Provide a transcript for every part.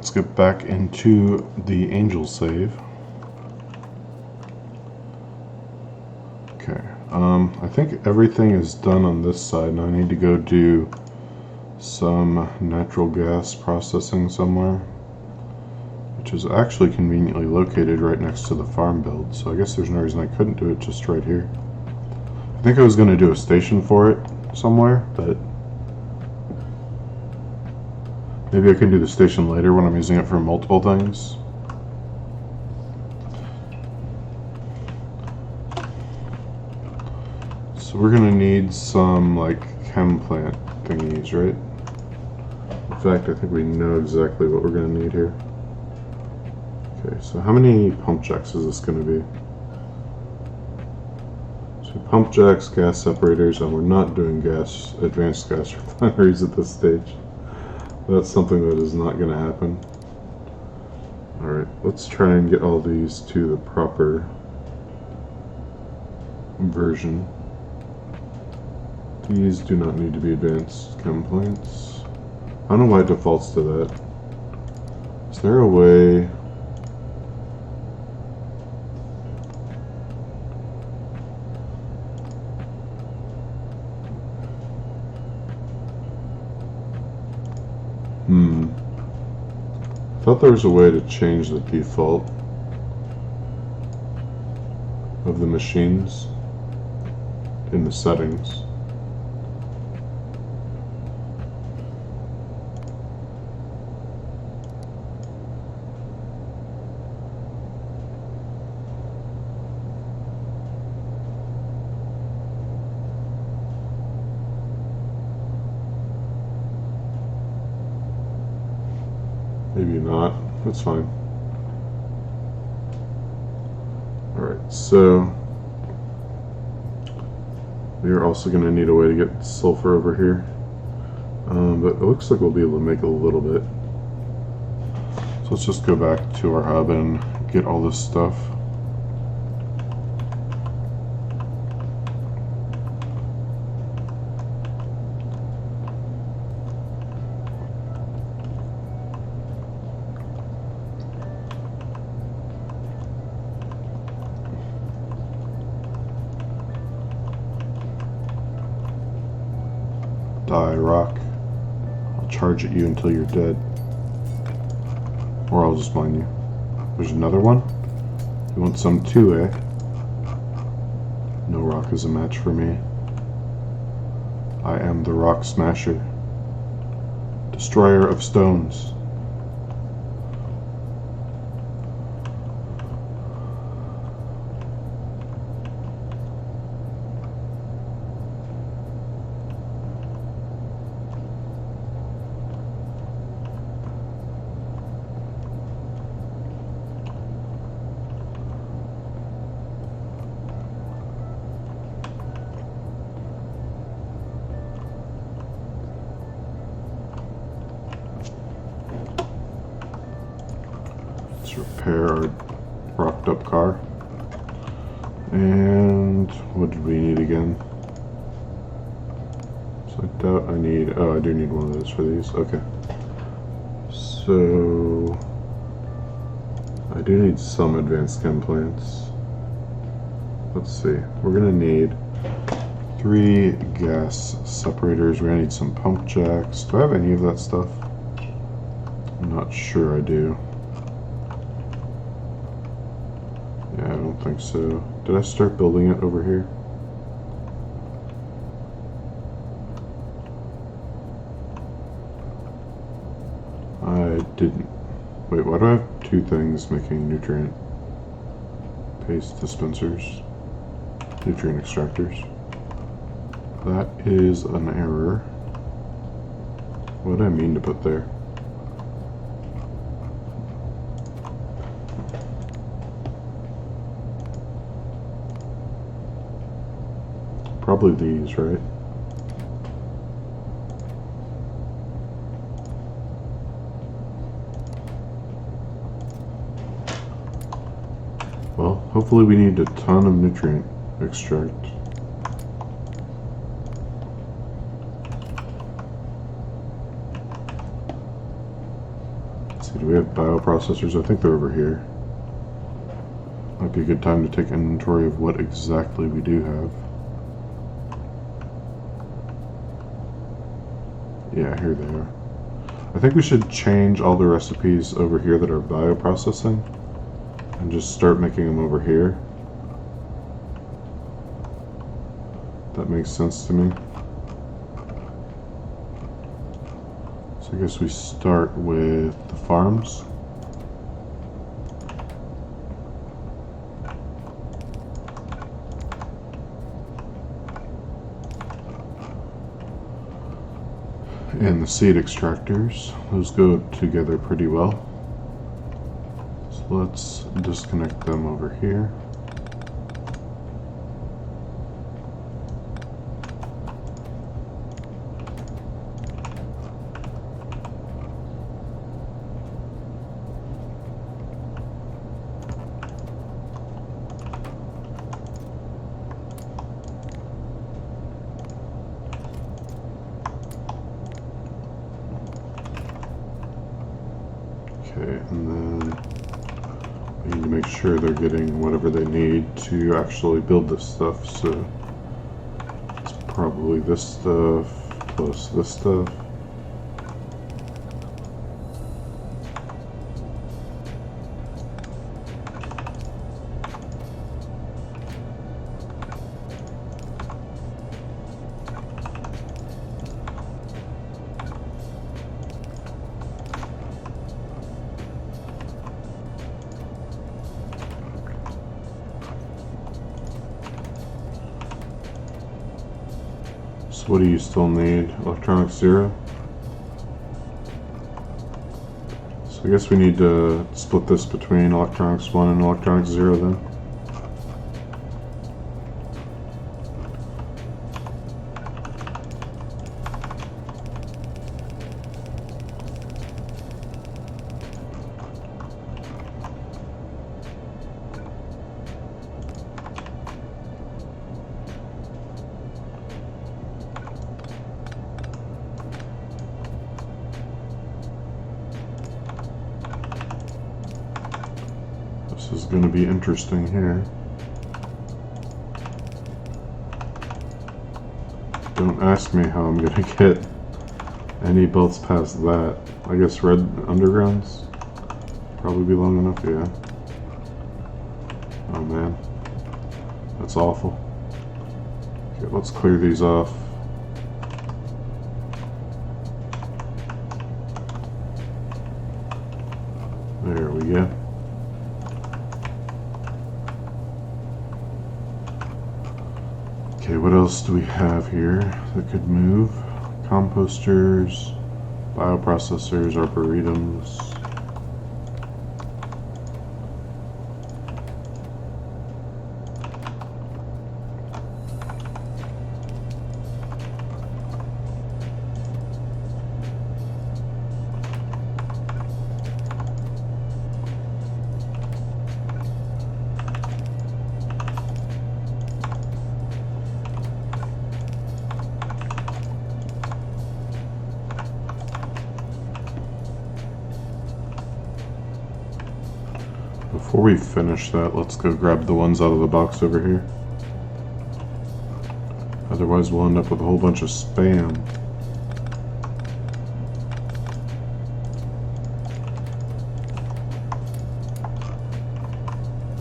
let's get back into the angel save. Okay, I think everything is done on this side. Now I need to go do some natural gas processing somewhere, which is actually conveniently located right next to the farm build, so I guess there's no reason I couldn't do it just right here. I think I was going to do a station for it somewhere, but maybe I can do the station later when I'm using it for multiple things. So we're going to need some like chem plant thingies, right? In fact, I think we know exactly what we're going to need here. Okay, so how many pump jacks is this going to be? So pump jacks, gas separators, and we're not doing advanced gas refineries at this stage. That's something that is not going to happen. Alright, let's try and get all these to the proper version. These do not need to be advanced chem plants. I don't know why it defaults to that. Is there a way... I thought there was a way to change the default of the machines in the settings. Maybe not. That's fine. Alright, so we are also going to need a way to get sulfur over here. But it looks like we'll be able to make a little bit. So let's just go back to our hub and get all this stuff. Die, rock. I'll charge at you until you're dead. Or I'll just mine you. There's another one? You want some too, eh? No rock is a match for me. I am the rock smasher. Destroyer of stones. Repair our rocked up car. And what did we need again? So I doubt I need, oh, I do need one of those for these. Okay. So I do need some advanced chem plants. Let's see. We're gonna need 3 gas separators. We're gonna need some pump jacks. Do I have any of that stuff? I'm not sure I do. Yeah, I don't think so. Did I start building it over here? I didn't. Wait, why do I have 2 things making nutrient paste dispensers? Nutrient extractors. That is an error. What did I mean to put there? Probably these, right? Well, hopefully we need a ton of nutrient extract. See, do we have bioprocessors? I think they're over here. Might be a good time to take inventory of what exactly we do have. Yeah, here they are. I think we should change all the recipes over here that are bioprocessing and just start making them over here. That makes sense to me. So I guess we start with the farms. And the seed extractors, those go together pretty well. So let's disconnect them over here. Okay, and then we need to make sure they're getting whatever they need to actually build this stuff. So it's probably this stuff plus this stuff. So what do you still need? Electronics 0? So I guess we need to split this between electronics 1 and electronics 0 then. This is going to be interesting here. Don't ask me how I'm going to get any belts past that. I guess red undergrounds probably be long enough, yeah. Oh man, that's awful. Okay, let's clear these off. There we go. Okay, what else do we have here that could move? Composters, bioprocessors, arboretums. Before we finish that, let's go grab the ones out of the box over here. Otherwise we'll end up with a whole bunch of spam.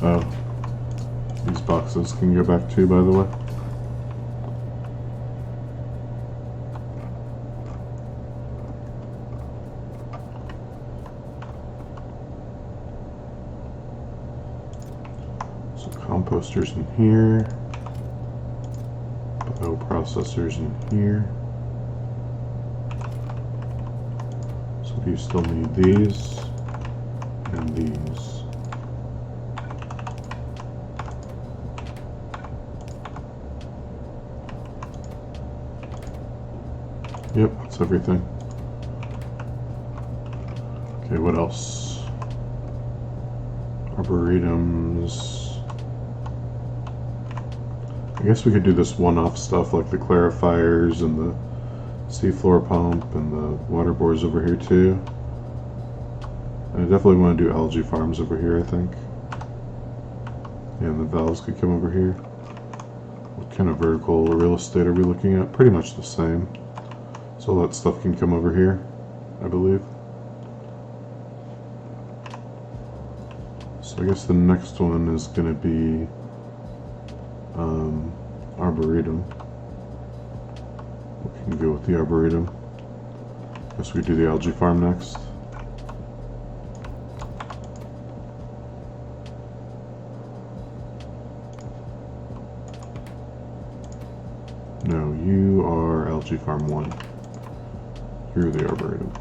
Oh, these boxes can go back too, by the way. So composters in here, bioprocessors in here. So you still need these and these. Yep, that's everything. Okay, what else? Arboretums. I guess we could do this one-off stuff like the clarifiers and the seafloor pump and the water bores over here too. I definitely want to do algae farms over here, I think. And the valves could come over here. What kind of vertical real estate are we looking at? Pretty much the same. So all that stuff can come over here, I believe. So I guess the next one is going to be Arboretum. We can go with the Arboretum. Guess we do the algae farm next. No, you are algae farm 1. You're the Arboretum.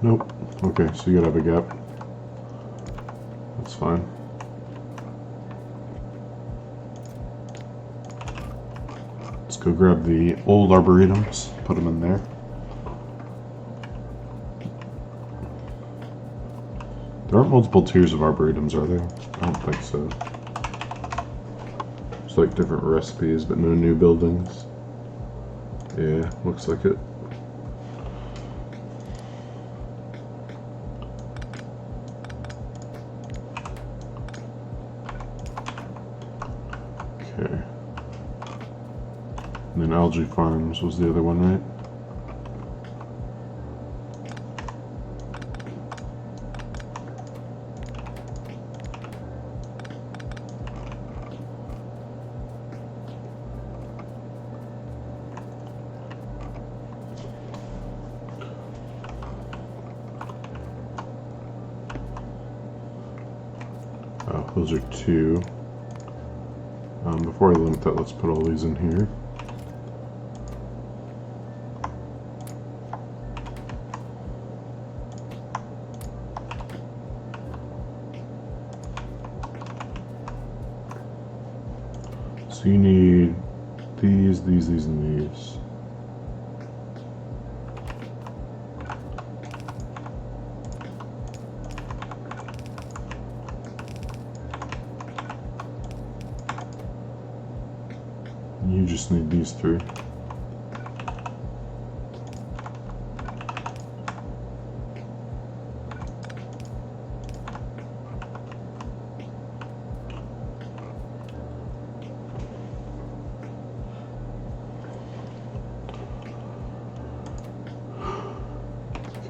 Nope. Okay, so you gotta have a gap. That's fine. Let's go grab the old arboretums, put them in there. There aren't multiple tiers of arboretums, are there? I don't think so. It's like different recipes, but no new buildings. Yeah, looks like it. Okay. And then algae farms was the other one, right? Oh, those are 2. Before I limit that, let's put all these in here. So you need these, and these. You just need these 3.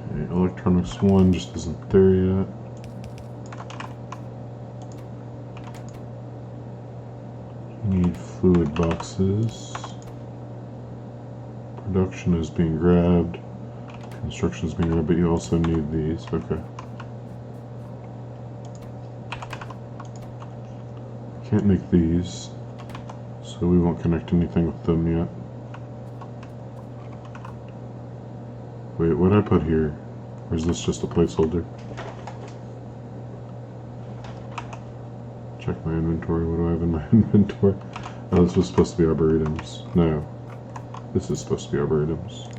Okay, electronics 1 just isn't there yet. Need fluid boxes. Production is being grabbed. Construction is being grabbed, but you also need these. Okay. Can't make these, so we won't connect anything with them yet. Wait, what did I put here? Or is this just a placeholder? Check my inventory. What do I have in my inventory? Oh, this was supposed to be arboretums. No. This is supposed to be arboretums.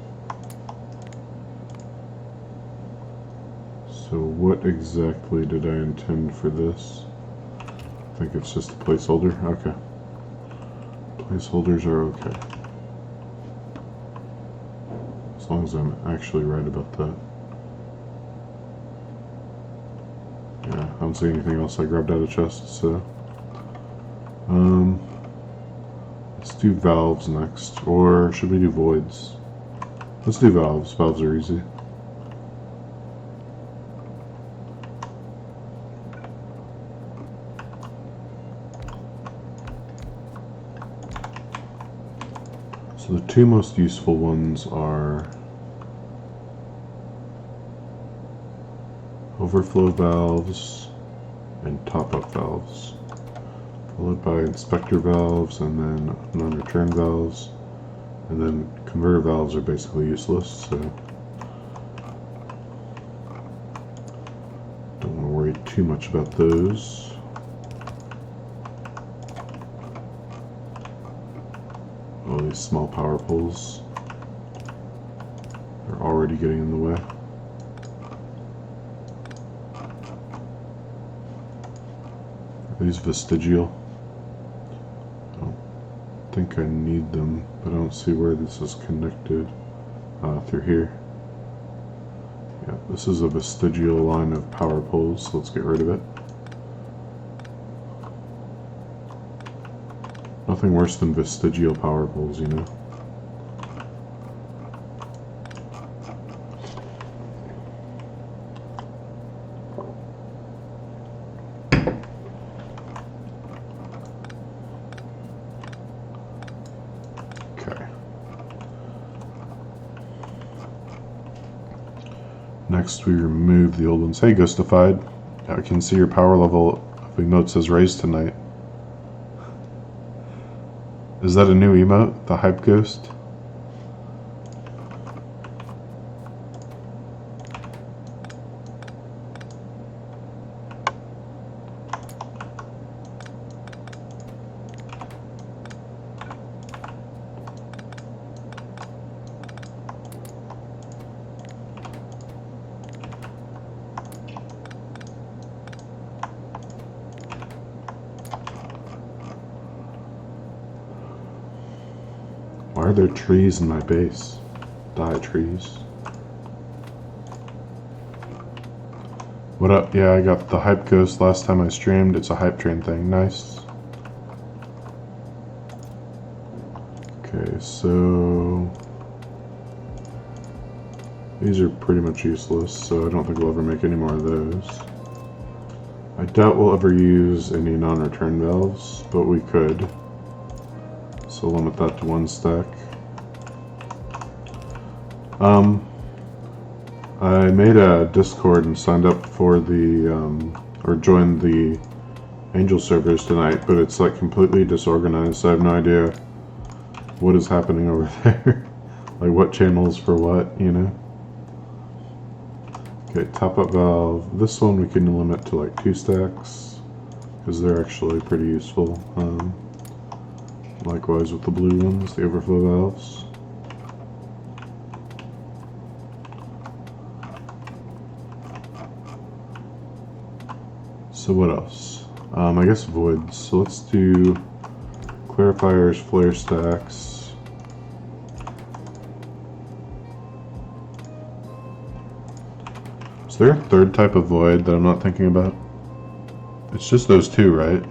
So what exactly did I intend for this? I think it's just a placeholder. Okay. Placeholders are okay. As long as I'm actually right about that. Yeah, I don't see anything else I grabbed out of the chest, so let's do valves next, or should we do voids? Let's do valves. Valves are easy. So the 2 most useful ones are overflow valves and top-up valves, followed by inspector valves and then non-return valves, And then converter valves are basically useless, so don't want to worry too much about those. All these small power poles are already getting in the way. Are these vestigial? I don't think I need them, but I don't see where this is connected. Through here. Yeah, this is a vestigial line of power poles, so let's get rid of it. Nothing worse than vestigial power poles, you know. Okay. Next we remove the old ones. Hey, Ghostified. I can see your power level of emotes has raised tonight. Is that a new emote? The Hype Ghost? Why are there trees in my base? Die, trees. What up? Yeah, I got the Hype Ghost last time I streamed. It's a hype train thing. Nice. Okay, so these are pretty much useless, so I don't think we'll ever make any more of those. I doubt we'll ever use any non-return valves, but we could. So limit that to 1 stack. I made a Discord and signed up for the, or joined the Angel servers tonight, but it's like completely disorganized, so I have no idea what is happening over there. Like what channels for what, you know? Okay, top up valve. This one we can limit to like 2 stacks, because they're actually pretty useful. Likewise with the blue ones, the overflow valves. So what else? I guess voids. So let's do clarifiers, flare stacks. Is there a third type of void that I'm not thinking about? It's just those 2, right?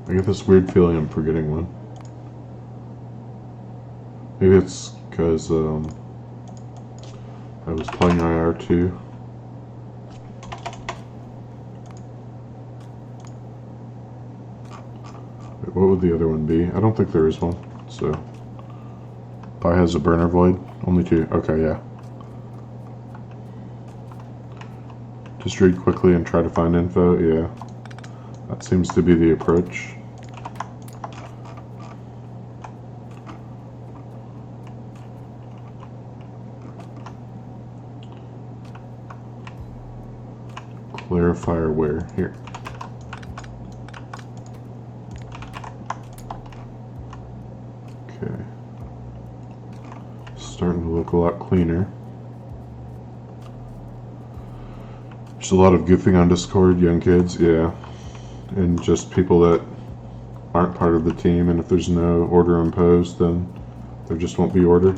I get this weird feeling I'm forgetting one. Maybe it's because I was playing IR2. Wait, what would the other one be? I don't think there is one. So, Pi has a burner void. Only 2. Okay, yeah. Just read quickly and try to find info. Yeah, that seems to be the approach. Clarifier where? Here. Okay. Starting to look a lot cleaner. There's a lot of goofing on Discord, young kids, yeah. And just people that aren't part of the team, and if there's no order imposed, then there just won't be order.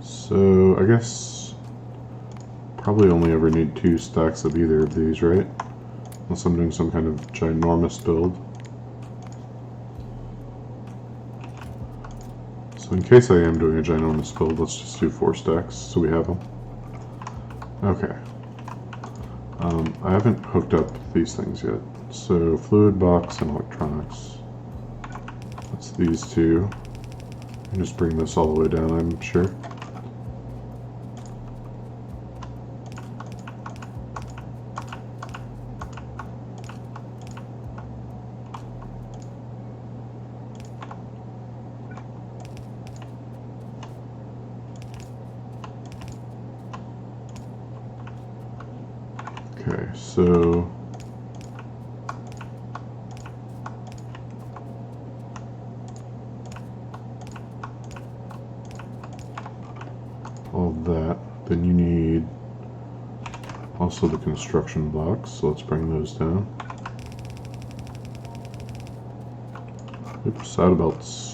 So I guess probably only ever need 2 stacks of either of these, right? Unless I'm doing some kind of ginormous build. So in case I am doing a ginormous build, let's just do 4 stacks so we have them. Okay. I haven't hooked up these things yet. So fluid box and electronics. That's these two. And just bring this all the way down, I'm sure. Okay, so all that, then you need also the construction blocks, so let's bring those down. Oops, saddle belts.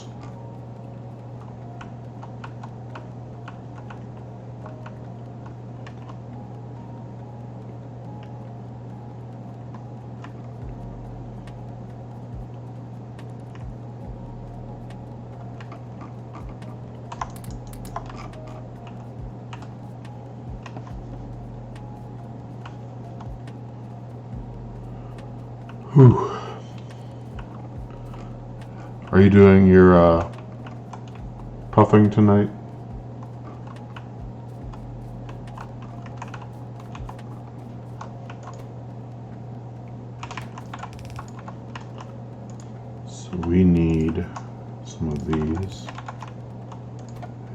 Whew. Are you doing your puffing tonight? So we need some of these.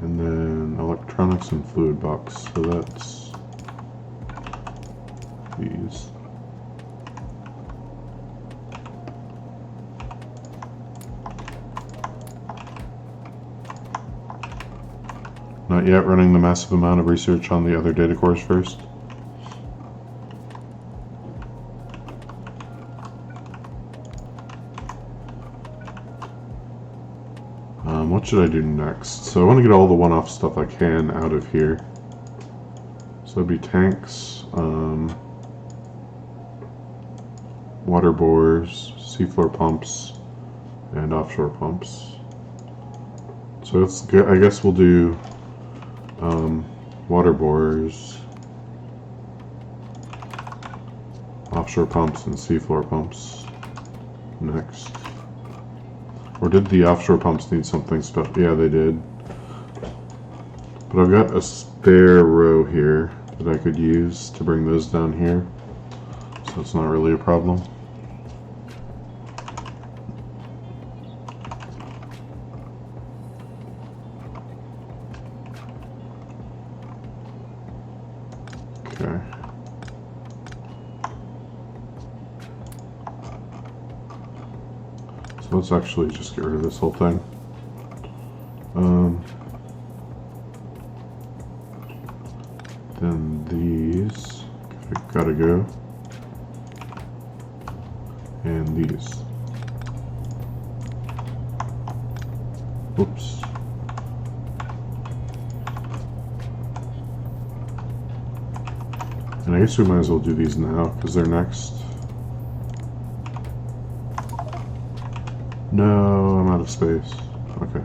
And then electronics and fluid box. So that's these. Not yet, running the massive amount of research on the other data cores first. What should I do next? So I want to get all the one-off stuff I can out of here. So it'd be tanks, water bores, seafloor pumps, and offshore pumps. So it's good. I guess we'll do water bores, offshore pumps, and seafloor pumps next. Or did the offshore pumps need something special? Yeah, they did. But I've got a spare row here that I could use to bring those down here. So it's not really a problem. Okay. So let's actually just get rid of this whole thing. Then these gotta go. And these. Whoops. And I guess we might as well do these now because they're next. No, I'm out of space. Okay.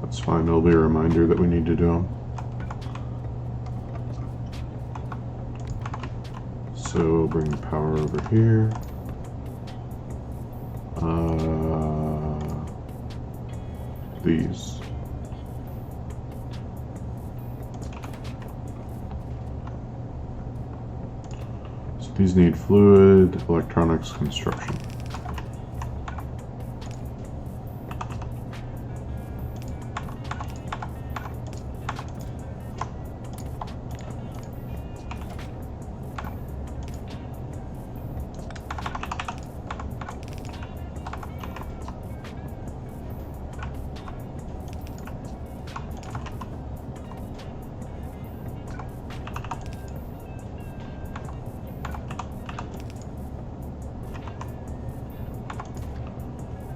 That's fine. It'll be a reminder that we need to do them. So bring the power over here. These. So these need fluid, electronics, construction.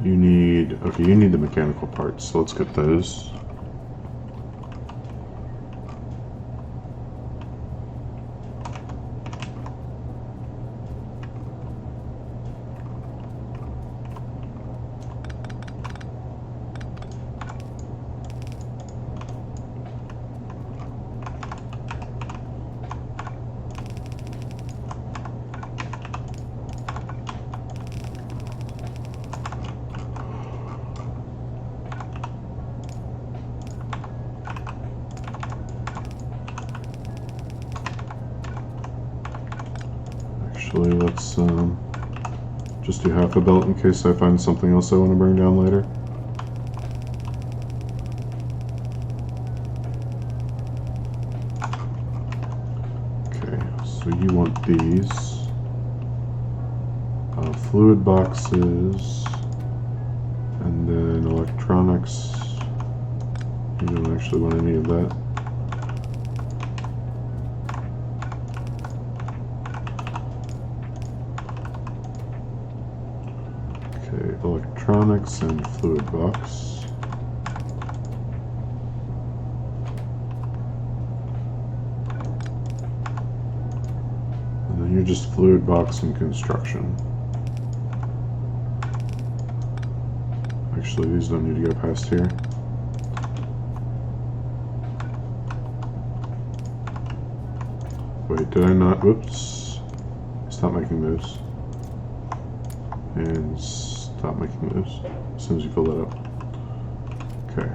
You need, okay, you need the mechanical parts, so let's get those. Actually, let's just do half a belt in case I find something else I want to bring down later. Okay, so you want these. Fluid boxes, and then electronics. You don't actually want any of that. Okay, electronics and fluid box. And then you're just fluid box and construction. Actually, these don't need to go past here. Wait, did I not? Whoops. Stop making those. And stop making those as soon as you fill that up. Okay.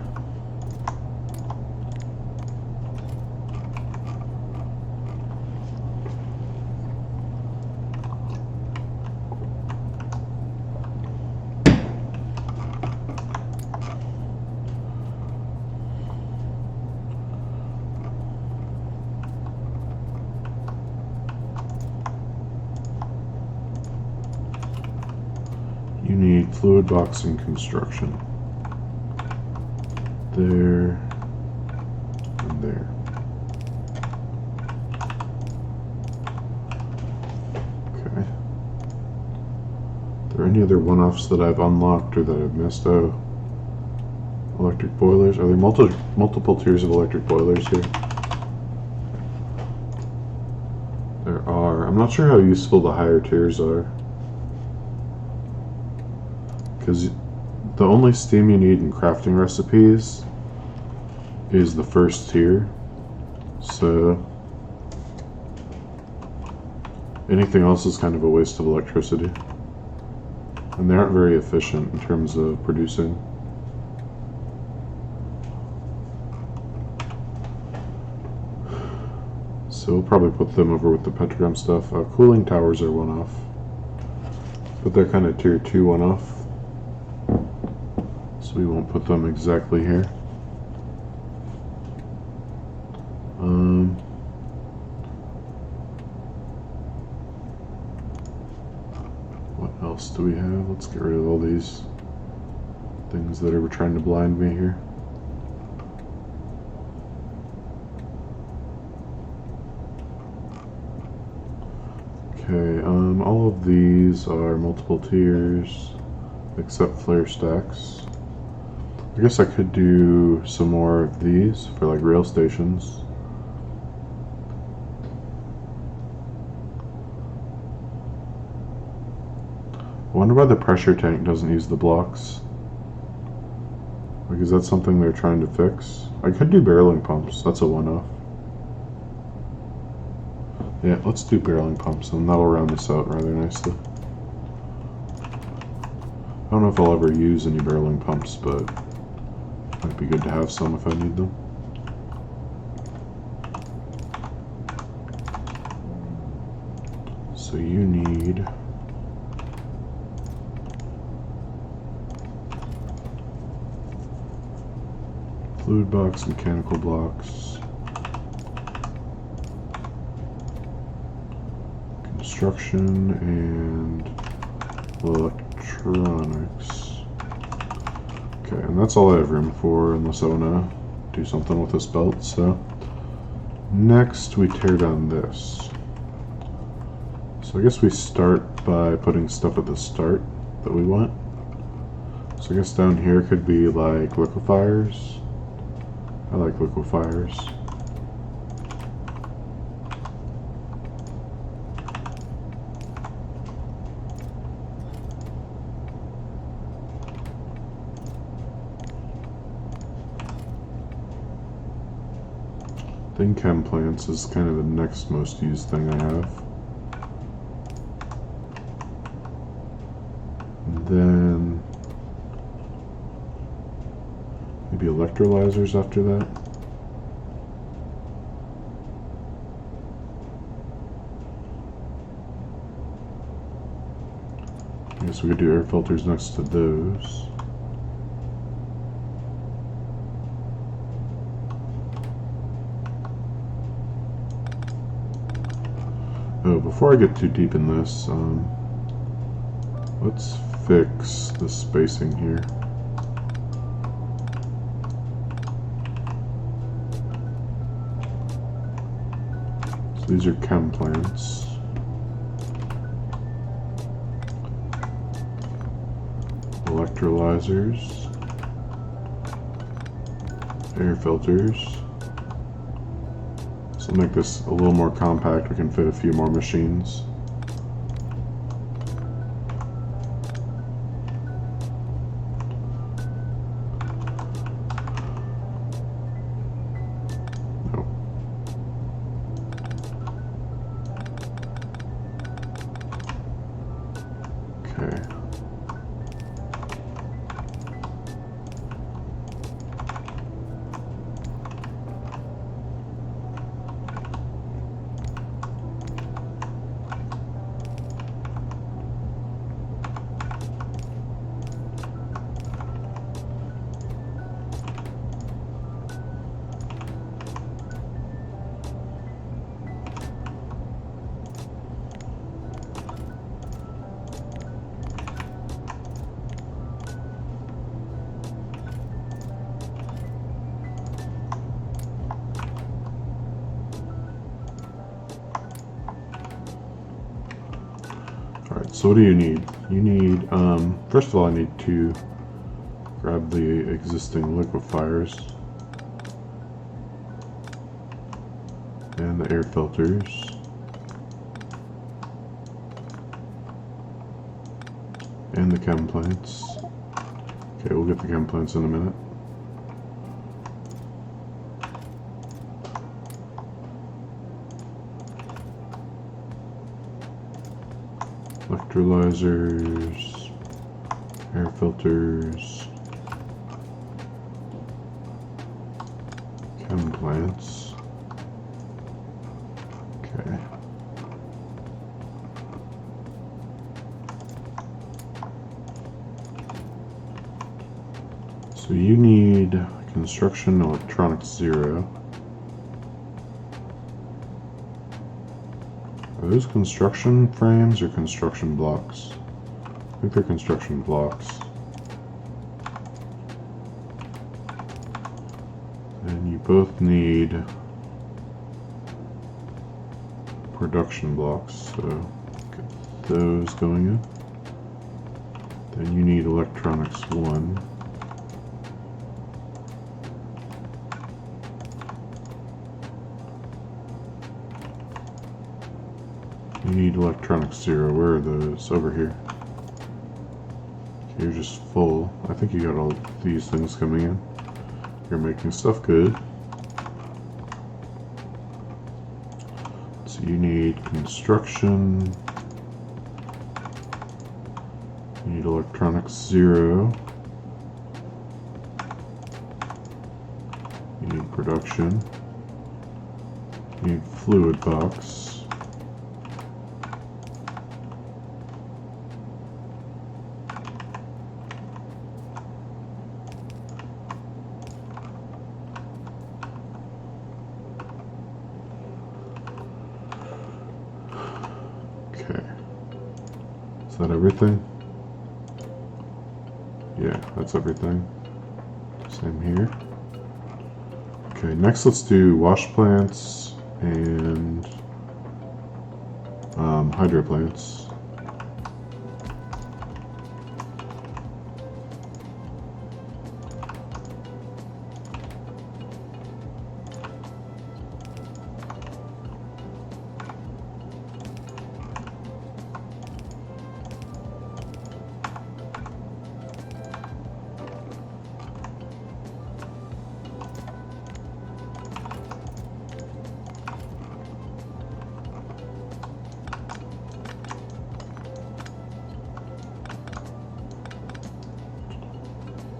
You need fluid box and construction. There and there. Okay. Are there any other one-offs that I've unlocked or that I've missed? Oh, electric boilers. Are there multiple tiers of electric boilers here? There are. I'm not sure how useful the higher tiers are, because the only steam you need in crafting recipes is the first tier, so anything else is kind of a waste of electricity, and they aren't very efficient in terms of producing. So we'll probably put them over with the petrochem stuff. Cooling towers are one-off, but they're kind of tier 2 one-off. So we won't put them exactly here. What else do we have? Let's get rid of all these things that are trying to blind me here. Okay, all of these are multiple tiers except flare stacks. I guess I could do some more of these for like rail stations. I wonder why the pressure tank doesn't use the blocks. Like, is that something they're trying to fix? I could do barreling pumps, that's a one-off. Yeah, let's do barreling pumps and that'll round this out rather nicely. I don't know if I'll ever use any barreling pumps, but it might be good to have some if I need them. So you need fluid box, mechanical blocks, construction, and electronics. Okay, and that's all I have room for unless I want to do something with this belt. So next we tear down this. So I guess we start by putting stuff at the start that we want. So I guess down here could be like liquefiers. I like liquefiers. I think chem plants is kind of the next most used thing I have. And then maybe electrolyzers after that. guess we could do air filters next to those. Oh, before I get too deep in this, let's fix the spacing here. So these are chem plants. Electrolyzers. Air filters. So make this a little more compact. We can fit a few more machines. Nope. Okay. Alright, so what do you need? You need, first of all, I need to grab the existing liquefiers and the air filters and the chem plants. Okay, we'll get the chem plants in a minute. Electrolyzers, air filters, chem plants. Okay. So you need construction electronics 0. Are those construction frames or construction blocks? I think they're construction blocks. And you both need production blocks, so get those going in. Then you need electronics 1. You need electronics 0. Where are those? Over here. Okay, you're just full. I think you got all these things coming in. You're making stuff good. So you need construction. You need electronics 0. You need production. You need fluid box. Okay. Is that everything? Yeah, that's everything. Same here. Okay, next let's do wash plants and hydro plants.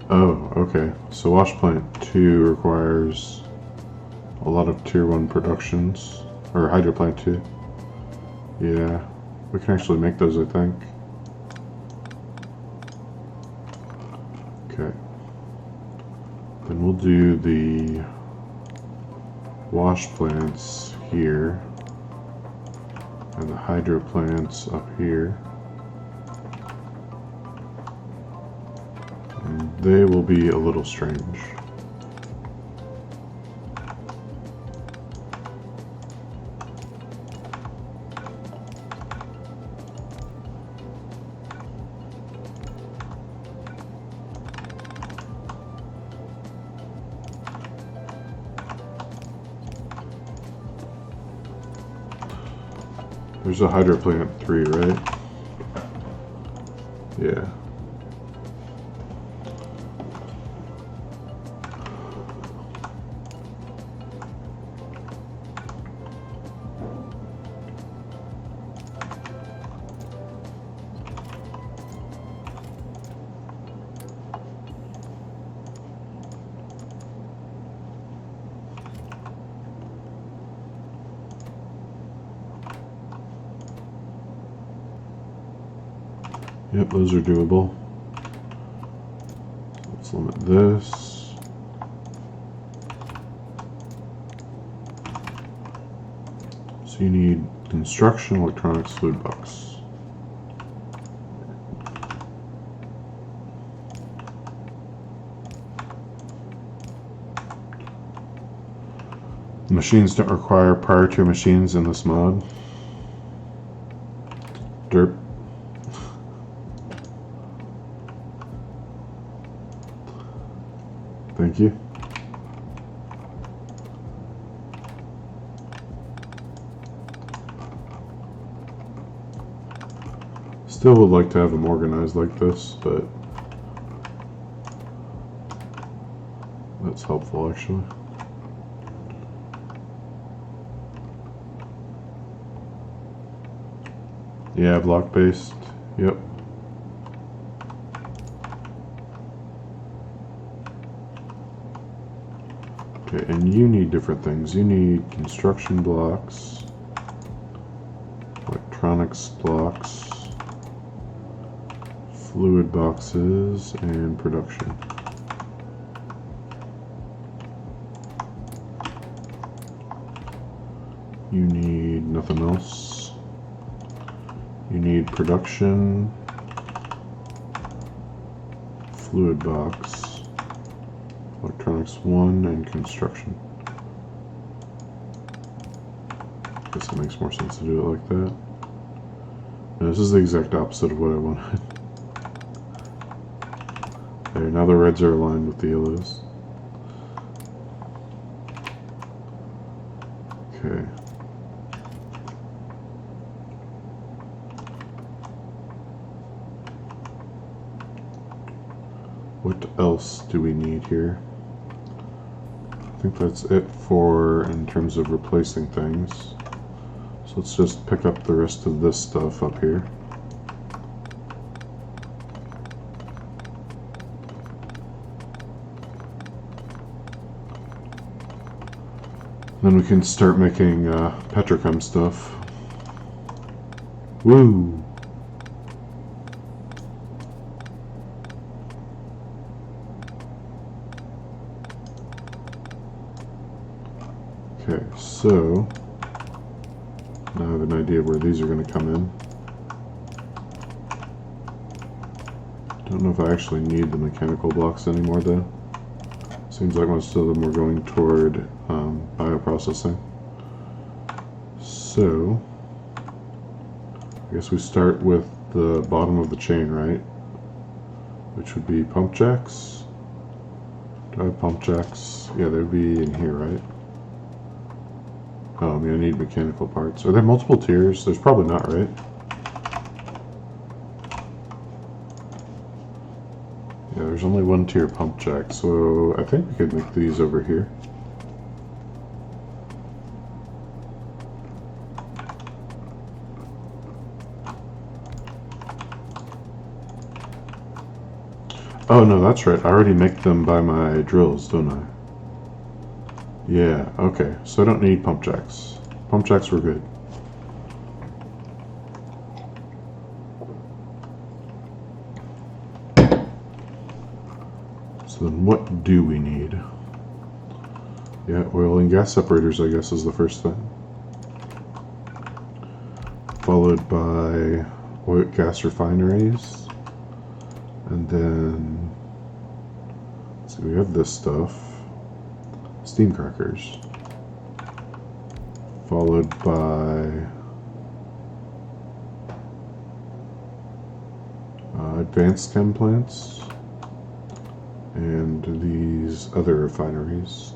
Oh, okay. So wash plant 2 requires a lot of tier 1 productions, or hydro plant 2. Yeah, we can actually make those, I think. do the wash plants here and the hydro plants up here. And they will be a little strange. There's a hydro plant 3, right? Yeah. Yep, those are doable. Let's limit this. So you need construction, electronics, food box. Machines don't require prior to machines in this mod. Derp. Thank you. Still would like to have them organized like this, but that's helpful actually. Yeah, block based. Yep. Okay, and you need different things. You need construction blocks, electronics blocks, fluid boxes, and production. You need nothing else. You need production, fluid box, electronics 1, and construction. Guess it makes more sense to do it like that. No, this is the exact opposite of what I wanted. There, now the reds are aligned with the yellows. Okay. What else do we need here? I think that's it for in terms of replacing things. So let's just pick up the rest of this stuff up here. Then we can start making petrochem stuff. Woo! Okay, so now I have an idea where these are going to come in. Don't know if I actually need the mechanical blocks anymore though. Seems like most of them are going toward bioprocessing. So I guess we start with the bottom of the chain, right? Which would be pump jacks. Do I have pump jacks? Yeah, they'd be in here, right? Oh, I mean, I need mechanical parts. Are there multiple tiers? There's probably not, right? Yeah, there's only one tier pump jack, so I think we could make these over here. Oh, no, that's right. I already make them by my drills, don't I? Yeah, okay. So I don't need pump jacks. Pump jacks were good. So then what do we need? Yeah, oil and gas separators, I guess, is the first thing. Followed by oil gas refineries. And then, let's see, we have this stuff. Steam crackers. Followed by advanced chem plants. And these other refineries.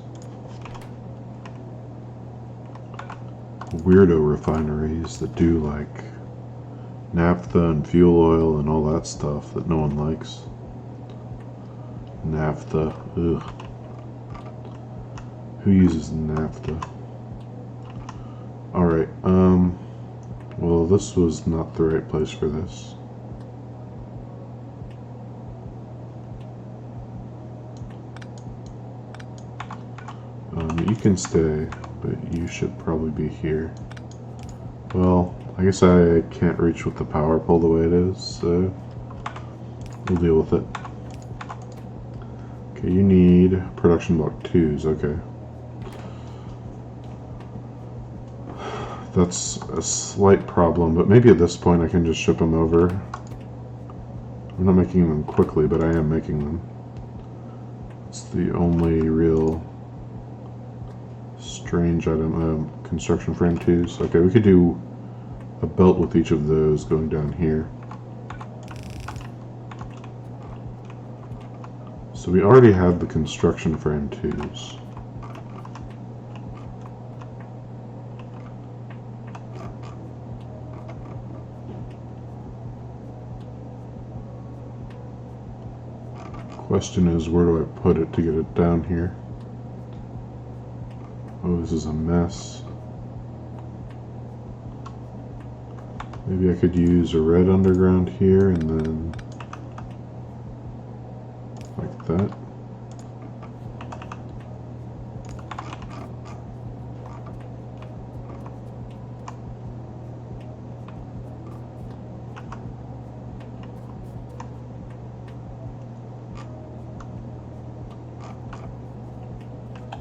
Weirdo refineries that do like naphtha and fuel oil and all that stuff that no one likes. Naphtha, ugh. Who uses naphtha? Alright, well, this was not the right place for this. You can stay, but you should probably be here. Well, I guess I can't reach with the power pole the way it is, so we'll deal with it. Okay, you need production block 2s, okay. That's a slight problem, but maybe at this point I can just ship them over. I'm not making them quickly, but I am making them. It's the only real strange item. Construction frame 2s. Okay, we could do a belt with each of those going down here. So we already have the construction frame 2s. Question is, where do I put it to get it down here? Oh, this is a mess. Maybe I could use a red underground here and then like that.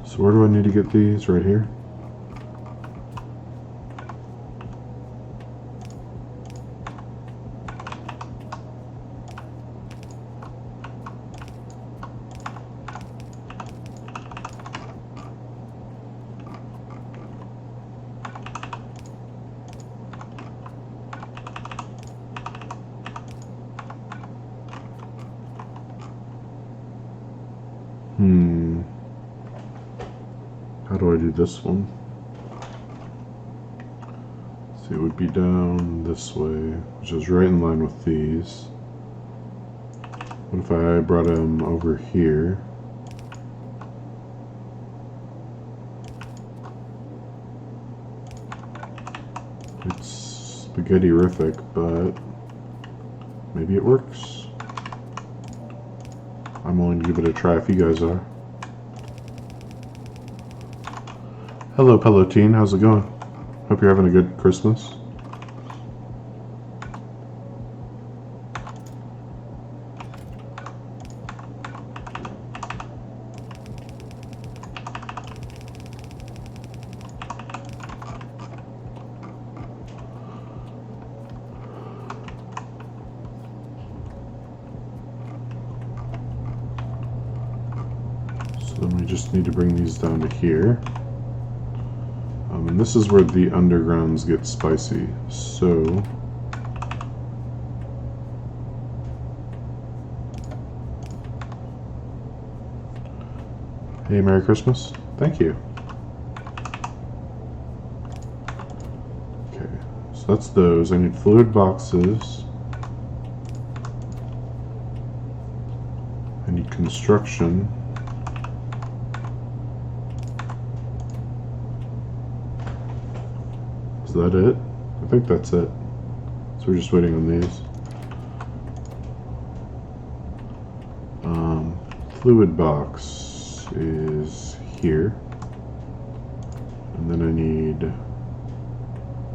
So where do I need to get these? Right here? How do I do this one? See, it would be down this way, which is right in line with these. What if I brought him over here? It's spaghetti-rific, but maybe it works. I'm willing to give it a try if you guys are. Hello, Pelotine. How's it going? Hope you're having a good Christmas. So then we just need to bring these down to here. And this is where the undergrounds get spicy, so hey, Merry Christmas. Thank you. Okay, so that's those. I need fluid boxes. I need construction. Is that it? I think that's it. So we're just waiting on these. Fluid box is here. And then I need...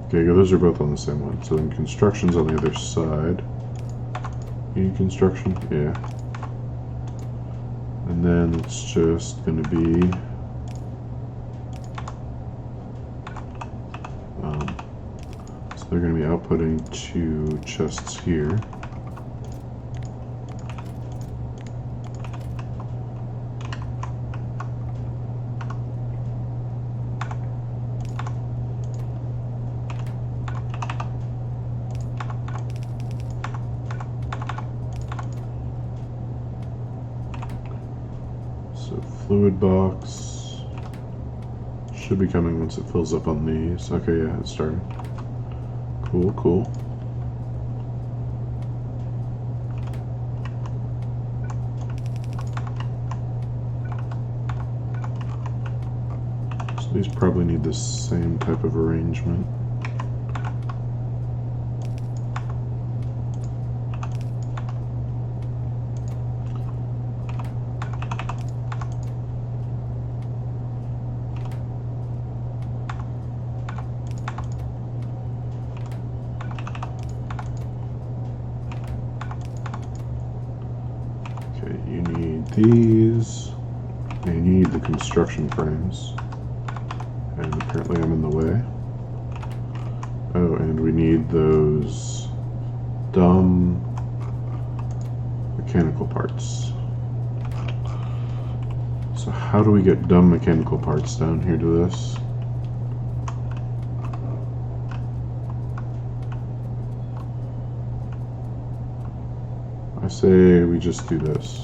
Okay, those are both on the same one. So then construction's on the other side. You need construction? Yeah. And then it's just going to be they're going to be outputting 2 chests here. So fluid box should be coming once it fills up on these. Okay, yeah, it's starting. Cool, cool. So these probably need the same type of arrangement. You need these, and you need the construction frames. And apparently I'm in the way. Oh, and we need those dumb mechanical parts. So how do we get dumb mechanical parts down here to this? I say we just do this.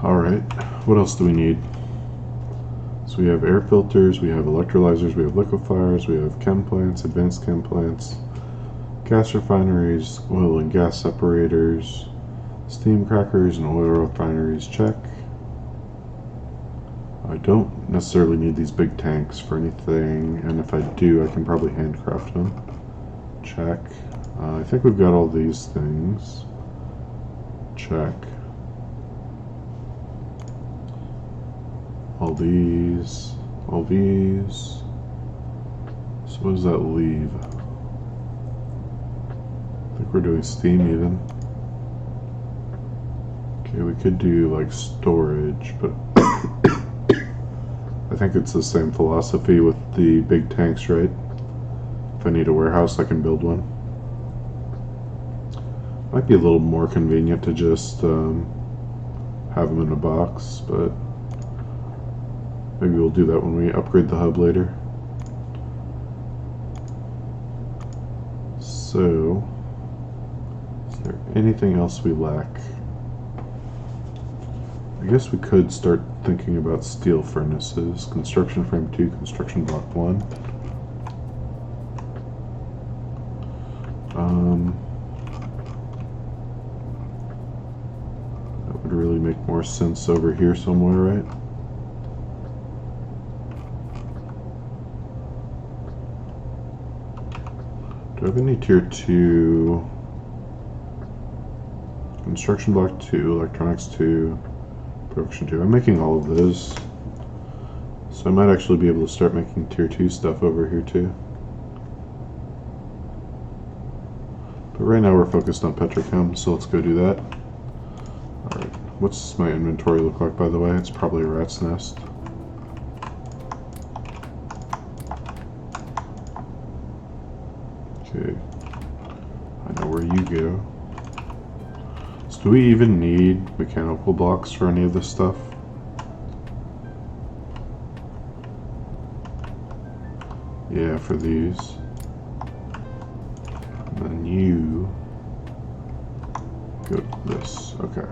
Alright, what else do we need? So we have air filters, we have electrolyzers, we have liquefiers, we have chem plants, advanced chem plants, gas refineries, oil and gas separators, steam crackers, and oil refineries, check. I don't necessarily need these big tanks for anything, and if I do, I can probably handcraft them. Check. I think we've got all these things. Check. All these. All these. So what does that leave? I think we're doing steam even. Okay, we could do like storage, but I think it's the same philosophy with the big tanks, right? If I need a warehouse, I can build one. Might be a little more convenient to just have them in a box, but maybe we'll do that when we upgrade the hub later. So, is there anything else we lack? I guess we could start thinking about steel furnaces. Construction frame 2, construction block 1. That would really make more sense over here somewhere, right? Do I have any tier 2? Construction block 2, electronics 2, production 2. I'm making all of those. So I might actually be able to start making tier 2 stuff over here too. But right now we're focused on petrochem, so let's go do that. Alright, what's my inventory look like, by the way? It's probably a rat's nest. Okay, I know where you go. So do we even need mechanical blocks for any of this stuff? Yeah, for these. And then you go to this. Okay.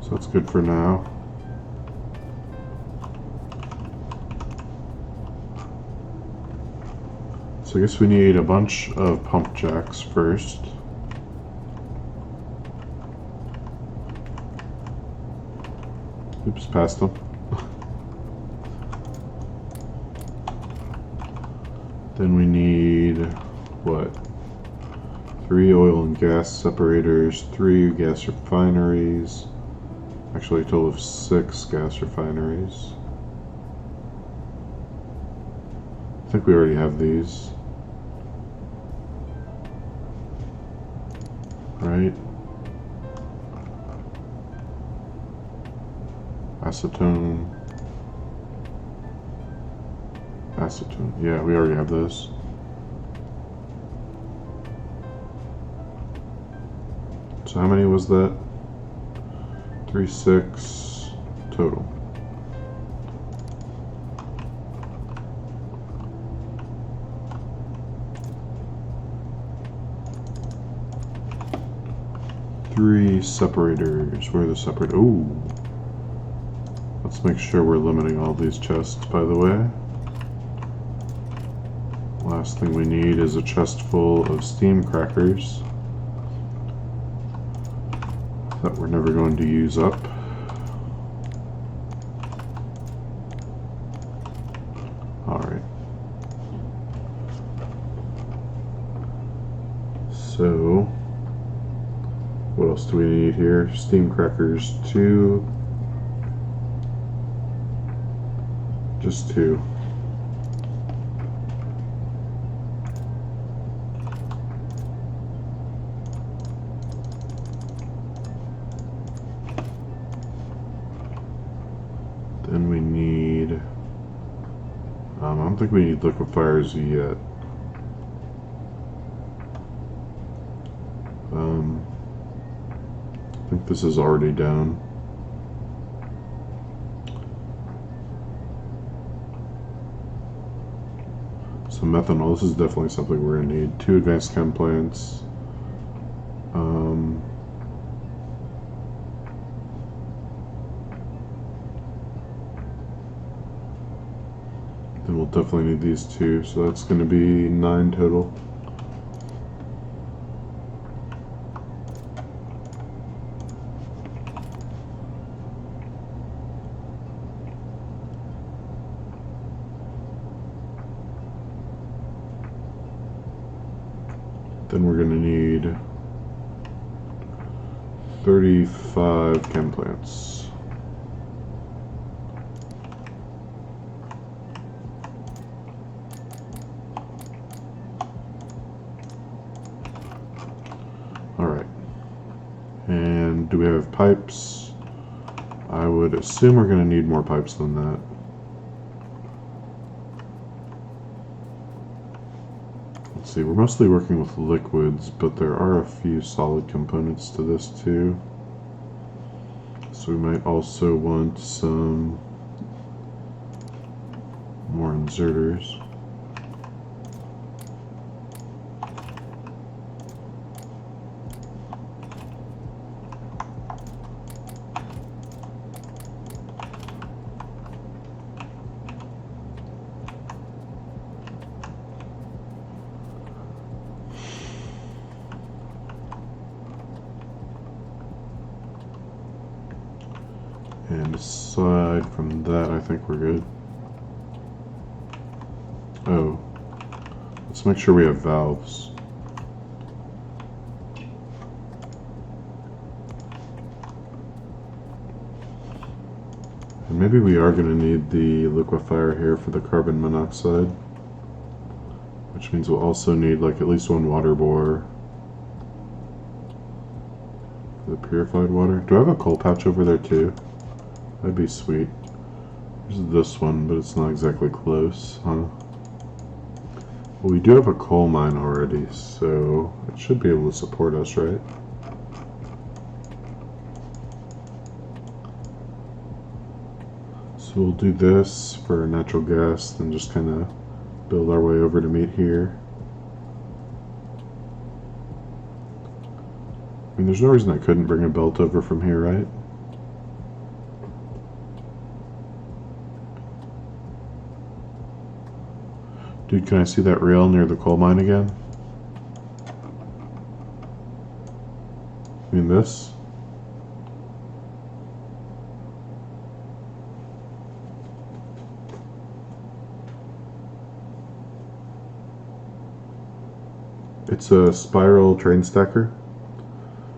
So that's good for now. So I guess we need a bunch of pump jacks first. Oops, passed them. Then we need, what? 3 oil and gas separators, 3 gas refineries, Actually, a total of 6 gas refineries. I think we already have these. Right? Acetone. Acetone. Yeah, we already have those. So how many was that? 3, 6 total. Three separators. Where are the separators? Ooh. Let's make sure we're limiting all these chests, by the way. Last thing we need is a chest full of steam crackers that we're never going to use up. Alright. So, what else do we need here? Steam crackers, 2. Just 2. Then we need... I don't think we need liquefiers yet. I think this is already down. So methanol, this is definitely something we're going to need. 2 advanced chem plants. Then we'll definitely need these 2, so that's going to be 9 total. Then we're going to need 35 chem plants. Alright. And do we have pipes? I would assume we're going to need more pipes than that. See, we're mostly working with liquids, but there are a few solid components to this too. So we might also want some more inserters. And aside from that, I think we're good. Oh, let's make sure we have valves. And maybe we are going to need the liquefier here for the carbon monoxide, which means we'll also need like at least 1 water bore for the purified water. Do I have a coal patch over there too? That'd be sweet. There's this one, but it's not exactly close, huh? Well, we do have a coal mine already, so it should be able to support us, right? So we'll do this for natural gas, then just kind of build our way over to meet here. I mean, there's no reason I couldn't bring a belt over from here, right? Dude, can I see that rail near the coal mine again? I mean this? It's a spiral train stacker.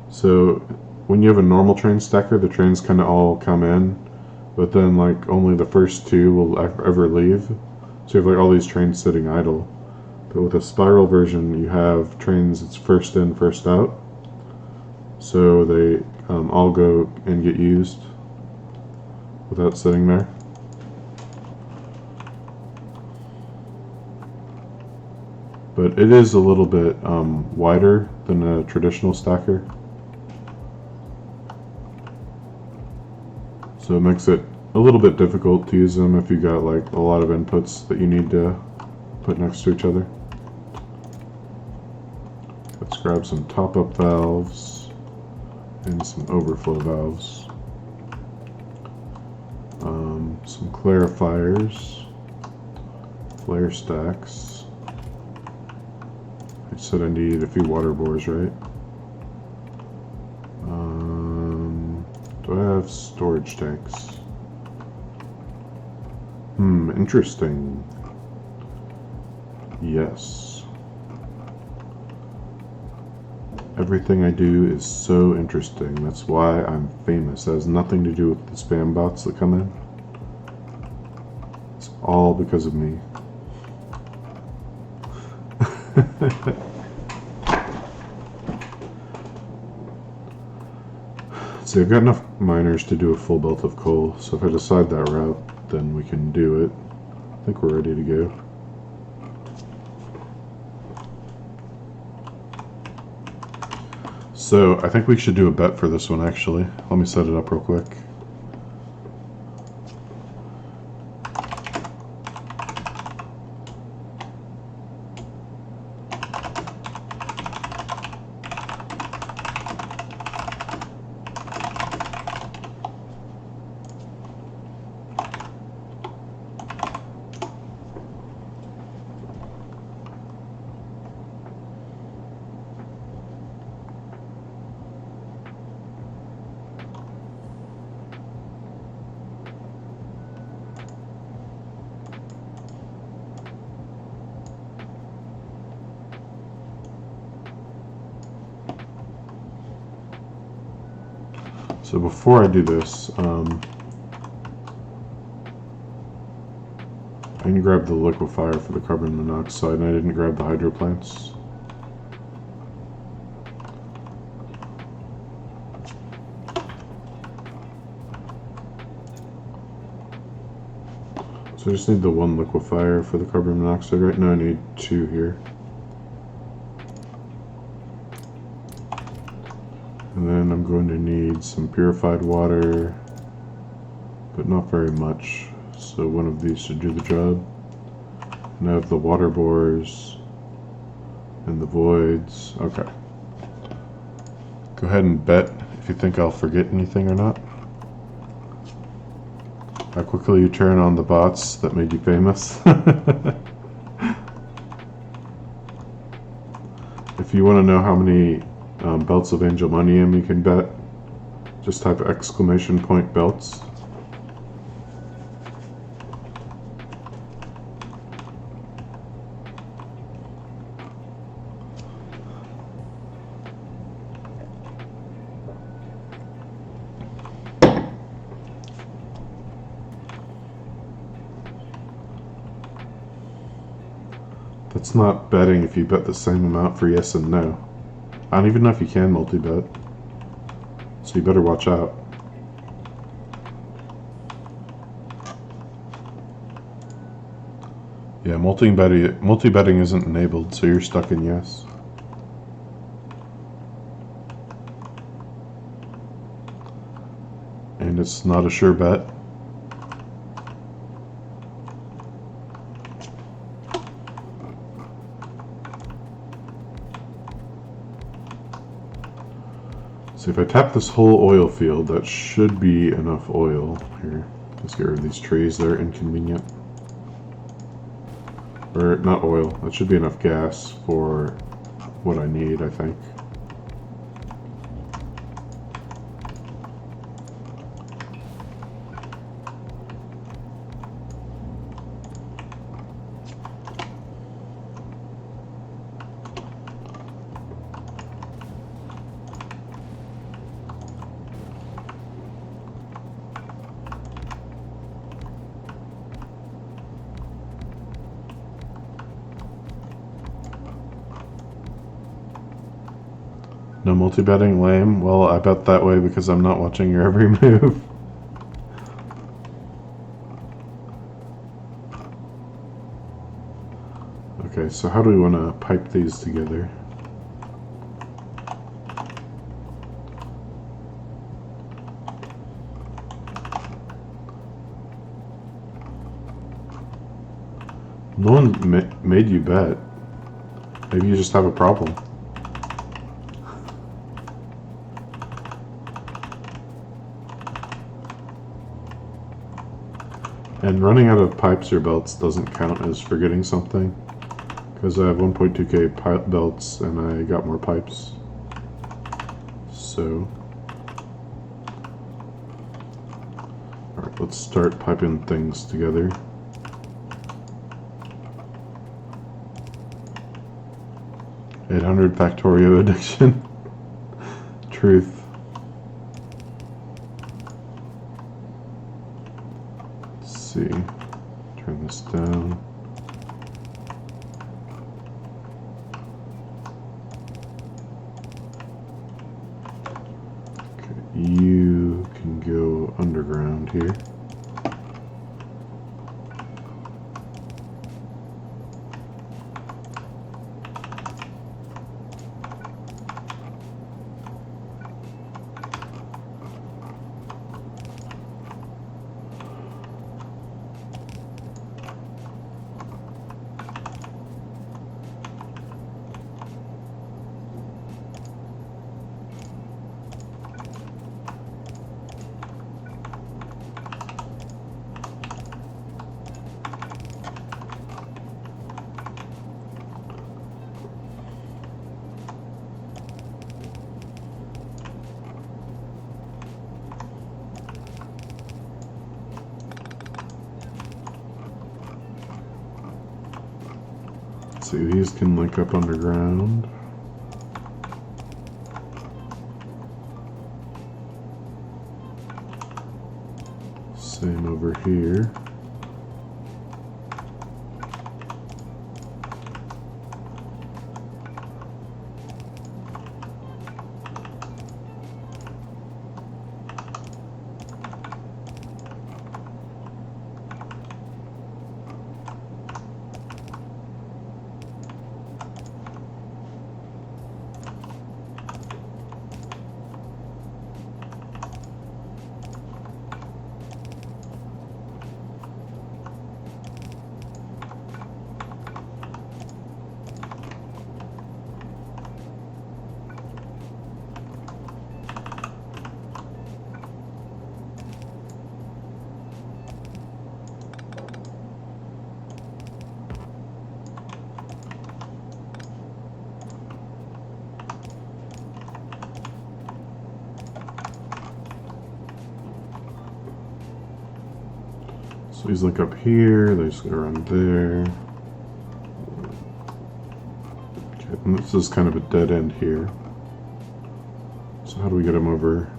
So when you have a normal train stacker, the trains kind of all come in, but then like only the first two will ever leave. So you have like all these trains sitting idle. But with a spiral version, you have trains it's first in, first out. So they all go and get used without sitting there. But it is a little bit wider than a traditional stacker. So it makes it a little bit difficult to use them if you got like a lot of inputs that you need to put next to each other. Let's grab some top-up valves and some overflow valves. Some clarifiers, flare stacks. I said I needed a few water bores, right? Do I have storage tanks? Interesting. Yes. Everything I do is so interesting. That's why I'm famous. It has nothing to do with the spam bots that come in. It's all because of me. See, I've got enough miners to do a full belt of coal, so if I decide that route, then we can do it. I think we're ready to go. So, I think we should do a bet for this one, actually. Let me set it up real quick. So before I do this, I can grab the liquefier for the carbon monoxide, and I didn't grab the hydro plants. So I just need the one liquefier for the carbon monoxide. Right now I need two here. And then I'm going to need some purified water, but not very much. So one of these should do the job. And I have the water bores and the voids. Okay. Go ahead and bet if you think I'll forget anything or not. How quickly you turn on the bots that made you famous. If you want to know how many belts of angelmonium you can bet, just type exclamation point belts. That's not betting if you bet the same amount for yes and no. I don't even know if you can multi-bet, so you better watch out. Yeah, multi-betting isn't enabled, so you're stuck in yes. And it's not a sure bet. So if I tap this whole oil field, that should be enough oil. Here, let's get rid of these trees, they're inconvenient. Or, not oil, that should be enough gas for what I need, I think. No multi-betting, lame. Well, I bet that way because I'm not watching your every move. Okay, so how do we want to pipe these together? No one made you bet. Maybe you just have a problem. And running out of pipes or belts doesn't count as forgetting something, because I have 1.2k pipe belts and I got more pipes. So, alright, let's start piping things together. $800 Factorio addiction. Truth. Let's see. Turn this down. Okay, you can go underground here. See, these can link up underground. Same over here. So these link up here, they just go around there. Okay, and this is kind of a dead end here. So how do we get them over?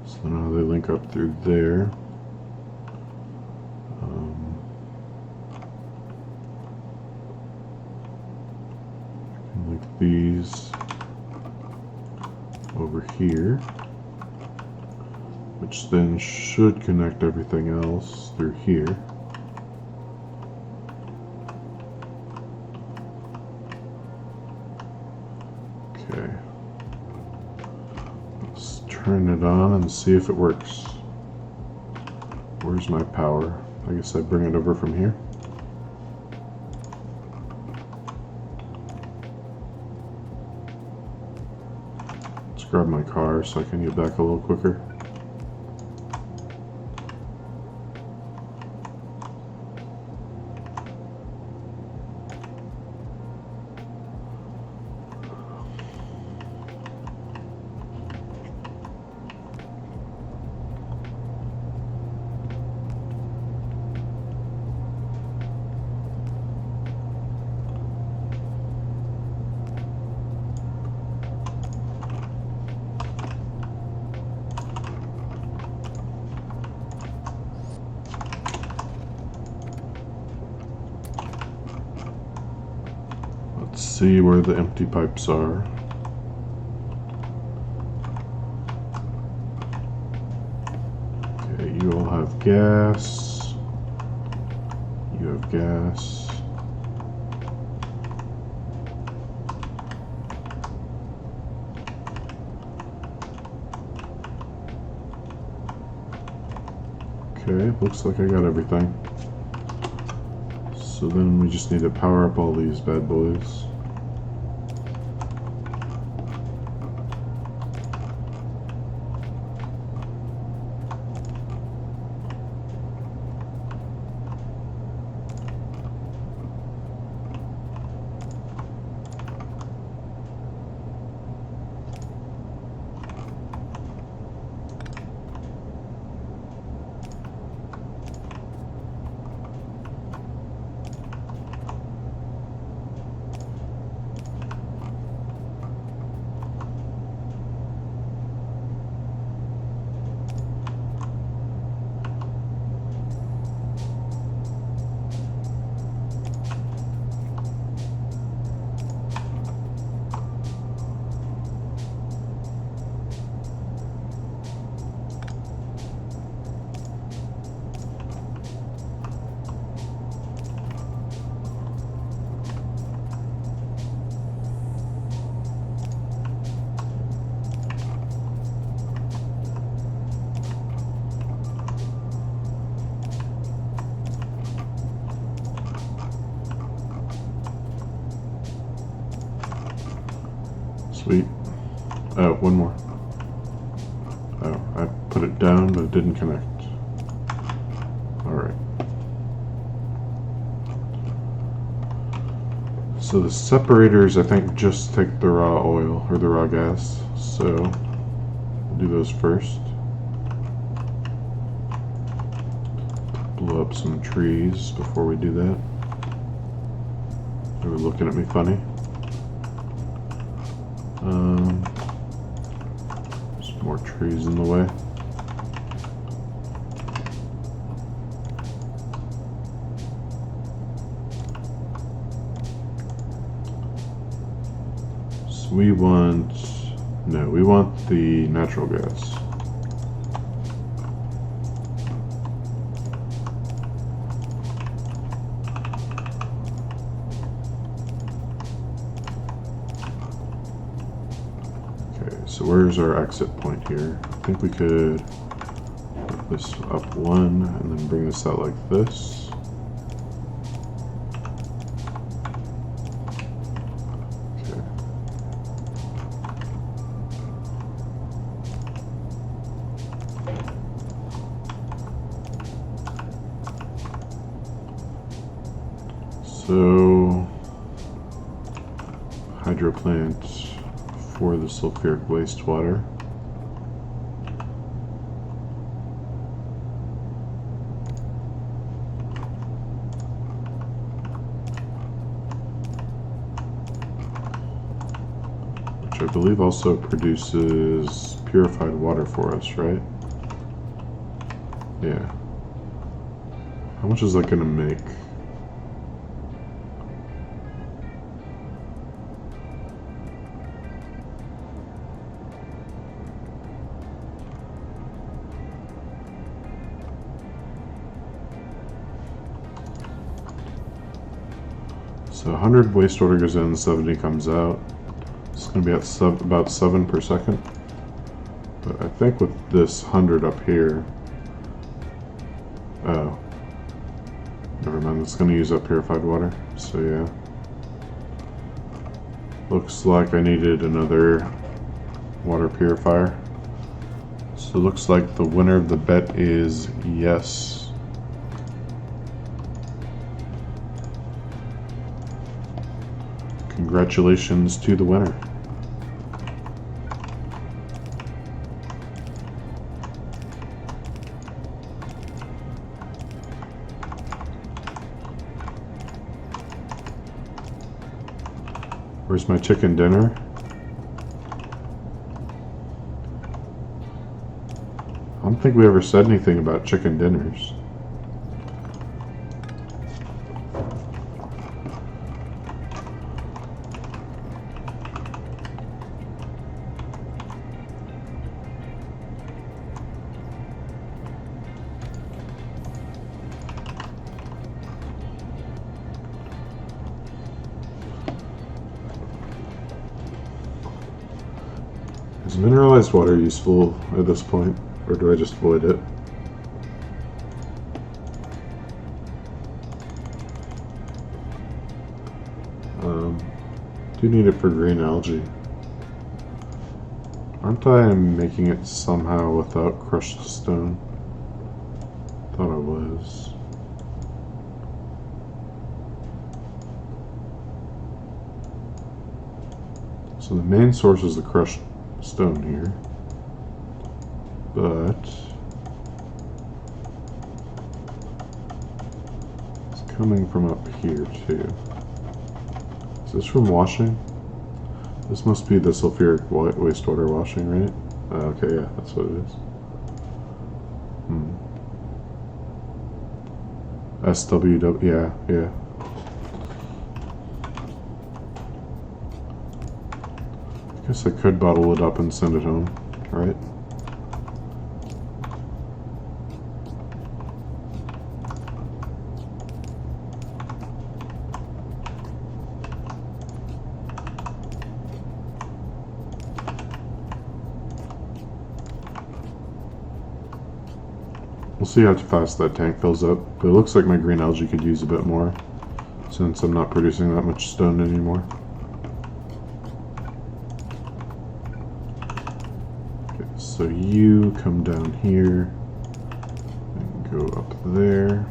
So now they link up through there. Like these over here, which then should connect everything else through here. Okay, let's turn it on and see if it works. Where's my power? I guess I bring it over from here. Grab my car so I can get back a little quicker. Let's see where the empty pipes are. Okay, you all have gas. You have gas. Okay, looks like I got everything. So then we just need to power up all these bad boys. Sweet. Oh, one more. Oh, I put it down, but it didn't connect. Alright. So the separators, I think, just take the raw oil, or the raw gas. So, we'll do those first. Blow up some trees before we do that. They were looking at me funny. There's more trees in the way. So we want the natural gas. So where's our exit point here? I think we could put this up one and then bring this out like this. Okay. So hydro plant for the sulfuric wastewater. Which I believe also produces purified water for us, right? Yeah. How much is that going to make? So 100 wastewater goes in, 70 comes out. It's going to be at about 7 per second. But I think with this 100 up here, oh, never mind, it's going to use up purified water. So yeah. Looks like I needed another water purifier. So it looks like the winner of the bet is yes. Congratulations to the winner. Where's my chicken dinner? I don't think we ever said anything about chicken dinners. Is mineralized water useful at this point, or do I just void it? Do need it for green algae. Aren't I making it somehow without crushed stone? Thought I was. So the main source is the crushed stone here, but it's coming from up here too. Is this from washing? This must be the sulfuric wastewater washing, right? Okay, yeah, that's what it is. SWW, yeah. I guess I could bottle it up and send it home, right? We'll see how fast that tank fills up, but it looks like my green algae could use a bit more since I'm not producing that much stone anymore. Okay, so you come down here and go up there.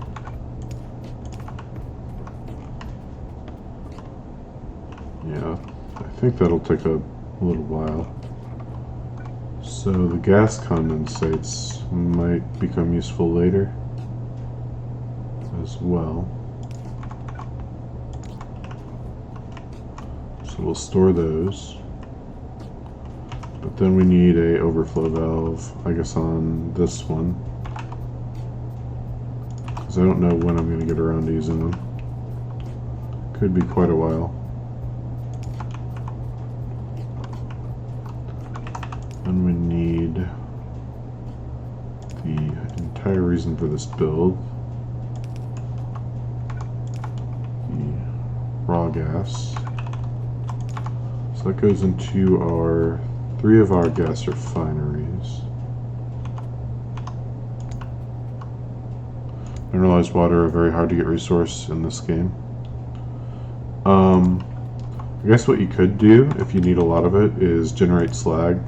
Yeah, I think that'll take a little while. So the gas condensates might become useful later as well. So we'll store those. But then we need a overflow valve, I guess, on this one. Because I don't know when I'm going to get around to using them. Could be quite a while. And we need the entire reason for this build, the raw gas. So that goes into our 3 of our gas refineries. Mineralized water, a very hard to get resource in this game. I guess what you could do if you need a lot of it is generate slag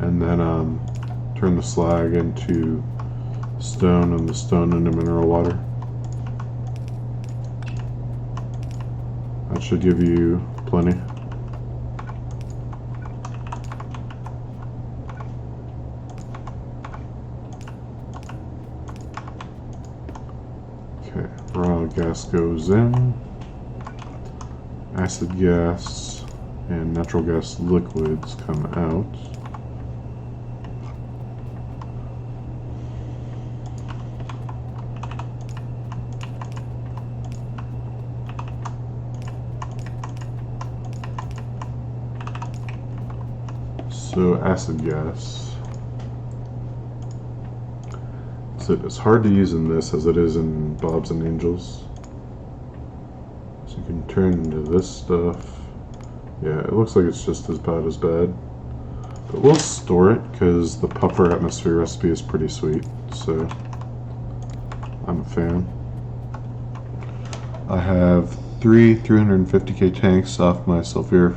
and then turn the slag into stone and the stone into mineral water. That should give you plenty. Okay, raw gas goes in, acid gas and natural gas liquids come out. So acid gas. So it's hard to use in this as it is in Bob's and Angels. So you can turn into this stuff. Yeah, it looks like it's just as bad as bad. But we'll store it because the puffer atmosphere recipe is pretty sweet. So I'm a fan. I have 3 350k tanks off my sulfuric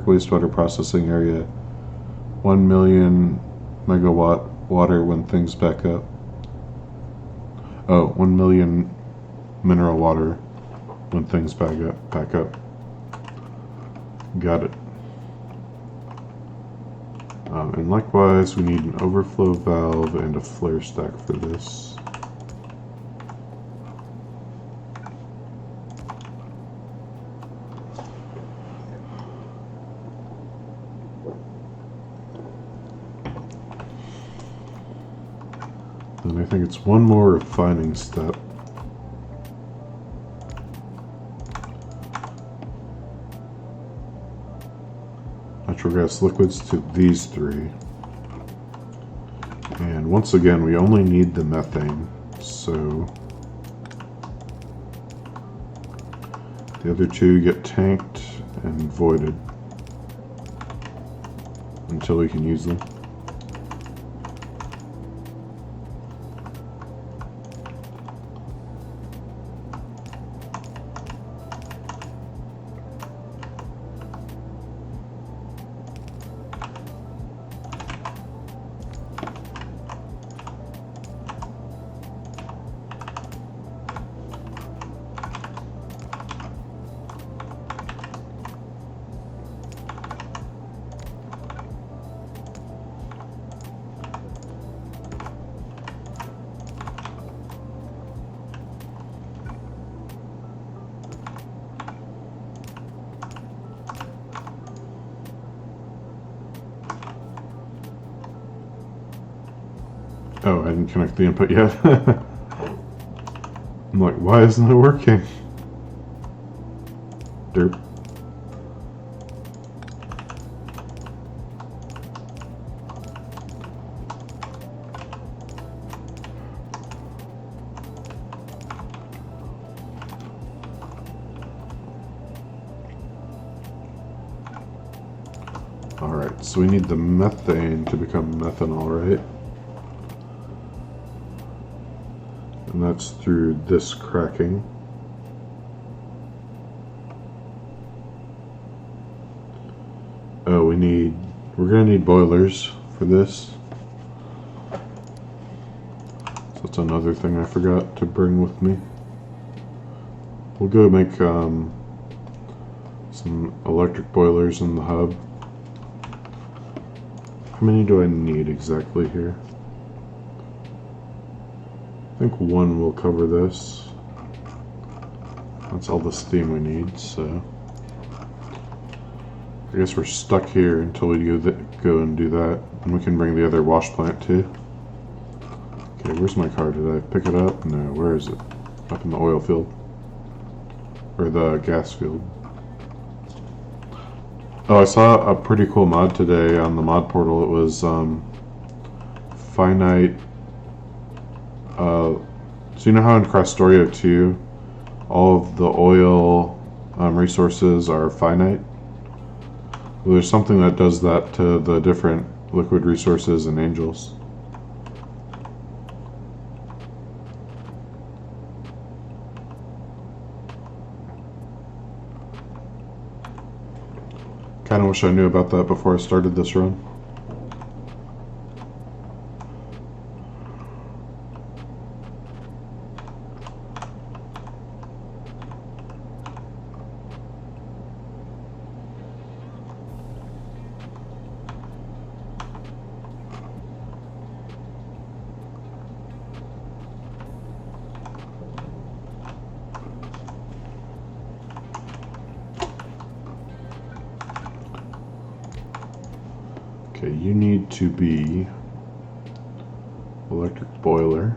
wastewater processing area, 1 million megawatt water when things back up. Oh, 1 million mineral water when things back up. Got it. And likewise, we need an overflow valve and a flare stack for this. And I think it's one more refining step. Natural gas liquids to these 3. And once again, we only need the methane, so the other 2 get tanked and voided. until we can use them. Oh, I didn't connect the input yet. I'm like, why isn't it working? Derp. Alright, so we need the methane to become methanol, right? And that's through this cracking. Oh, we're gonna need boilers for this. So that's another thing I forgot to bring with me. We'll go make some electric boilers in the hub. How many do I need exactly here? I think one will cover this. That's all the steam we need, so I guess we're stuck here until we go and do that. And we can bring the other wash plant too. Okay, where's my car? Did I pick it up? No, where is it? Up in the oil field. Or the gas field. Oh, I saw a pretty cool mod today on the mod portal. It was finite. So you know how in Factorio 2 all of the oil resources are finite? Well, there's something that does that to the different liquid resources in Angels. Kinda wish I knew about that before I started this run. Okay, you need to be electric boiler.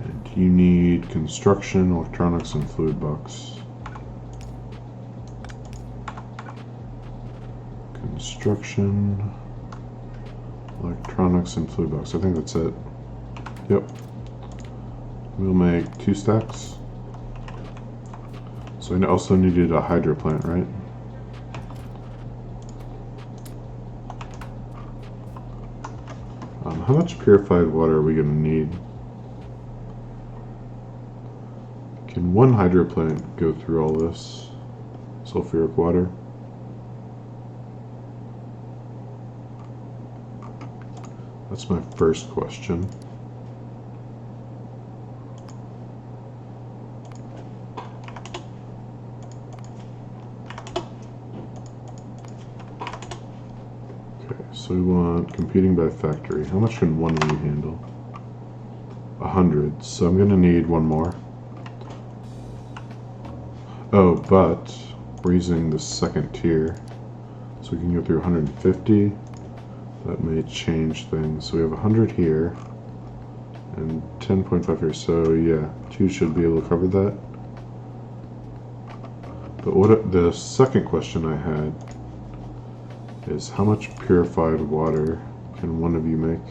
And you need construction, electronics, and fluid box. Construction, electronics, and fluid box. I think that's it. Yep. We'll make 2 stacks. So I also needed a hydro plant, right? How much purified water are we going to need? Can one hydro plant go through all this sulfuric water? That's my first question. So we want computing by factory. How much can one of you handle? 100. So I'm going to need one more. Oh, but we're using the second tier. So we can go through 150. That may change things. So we have 100 here and 10.5 here. So yeah, 2 should be able to cover that. But what the second question I had is how much purified water can one of you make?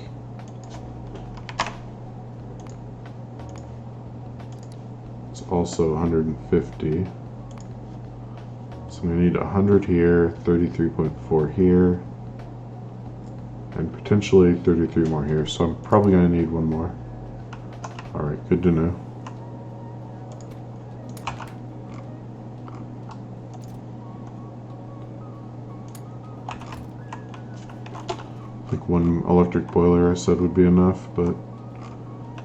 also 150. So I'm going to need 100 here, 33.4 here, and potentially 33 more here. So I'm probably going to need one more. Alright, good to know. I think one electric boiler I said would be enough, but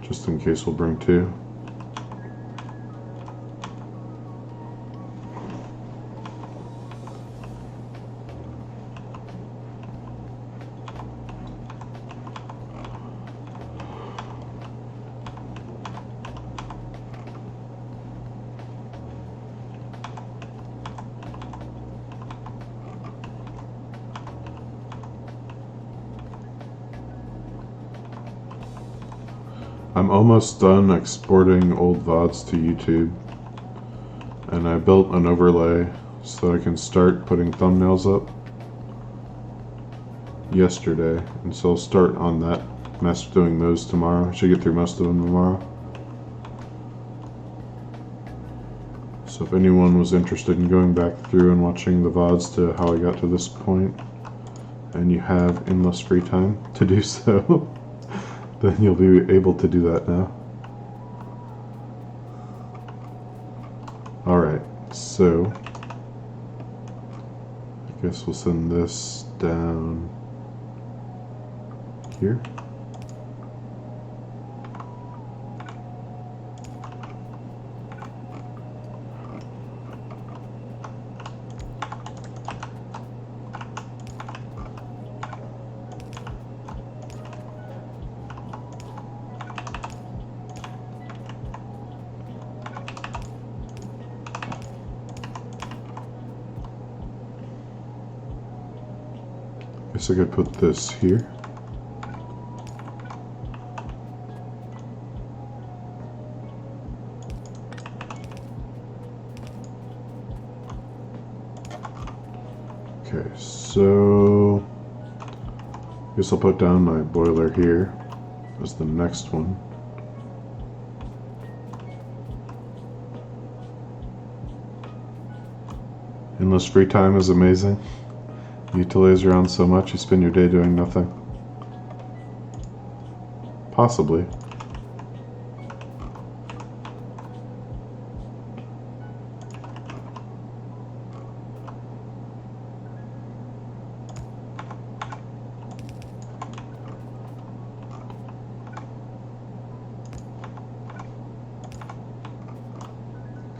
just in case we'll bring two. I'm almost done exporting old VODs to YouTube, and I built an overlay so I can start putting thumbnails up yesterday, and so I'll start on that mess doing those tomorrow. I should get through most of them tomorrow. So if anyone was interested in going back through and watching the VODs to how I got to this point, and you have endless free time to do so, then you'll be able to do that now. Alright, so I guess we'll send this down here. Guess I could put this here. Okay, so I guess I'll put down my boiler here as the next one. Endless free time is amazing. You get to laze around so much, you spend your day doing nothing. Possibly.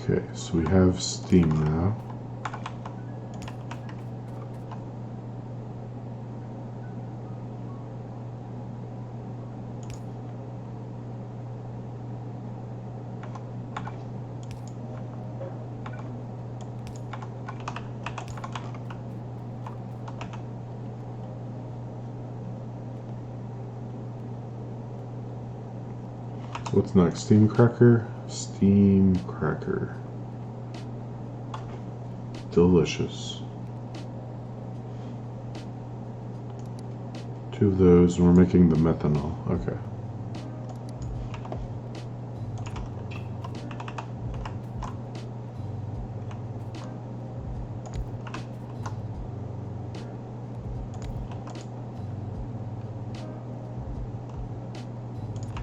Okay, so we have steam now. What's next? Steam cracker? Steam cracker. Delicious. 2 of those, and we're making the methanol. Okay.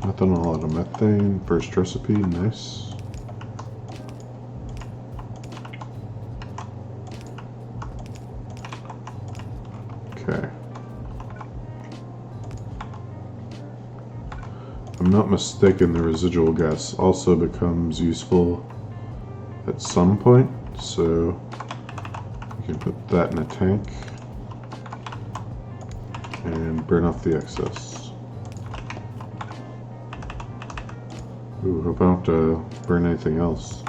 Methanol out of methane, first recipe, nice. Okay. If I'm not mistaken, the residual gas also becomes useful at some point, so we can put that in a tank and burn off the excess. Ooh, hope I don't have to burn anything else.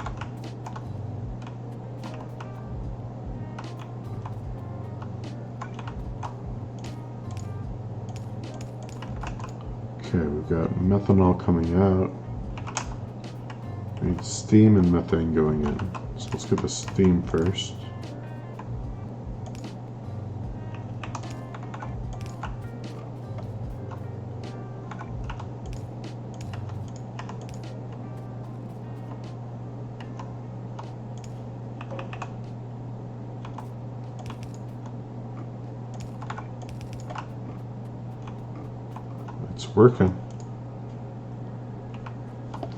Okay, we've got methanol coming out. We need steam and methane going in. So let's get the steam first. It's working.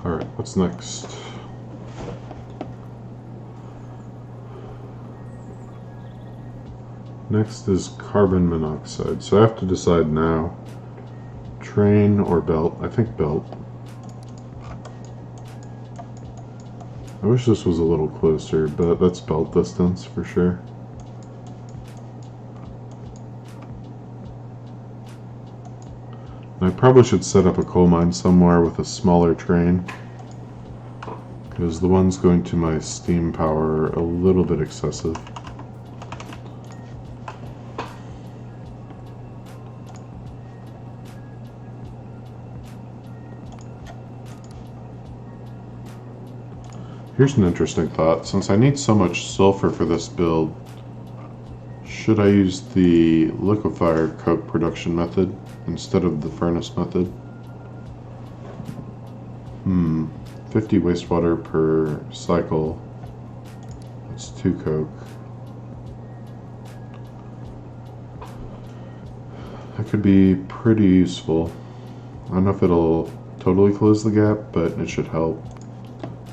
Alright, what's next? Next is carbon monoxide. So I have to decide now. Train or belt? I think belt. I wish this was a little closer, but that's belt distance for sure. I probably should set up a coal mine somewhere with a smaller train, because the ones going to my steam power are a little bit excessive. Here's an interesting thought. Since I need so much sulfur for this build, should I use the liquefier coke production method instead of the furnace method? 50 wastewater per cycle. That's 2 coke. That could be pretty useful. I don't know if it'll totally close the gap, but it should help.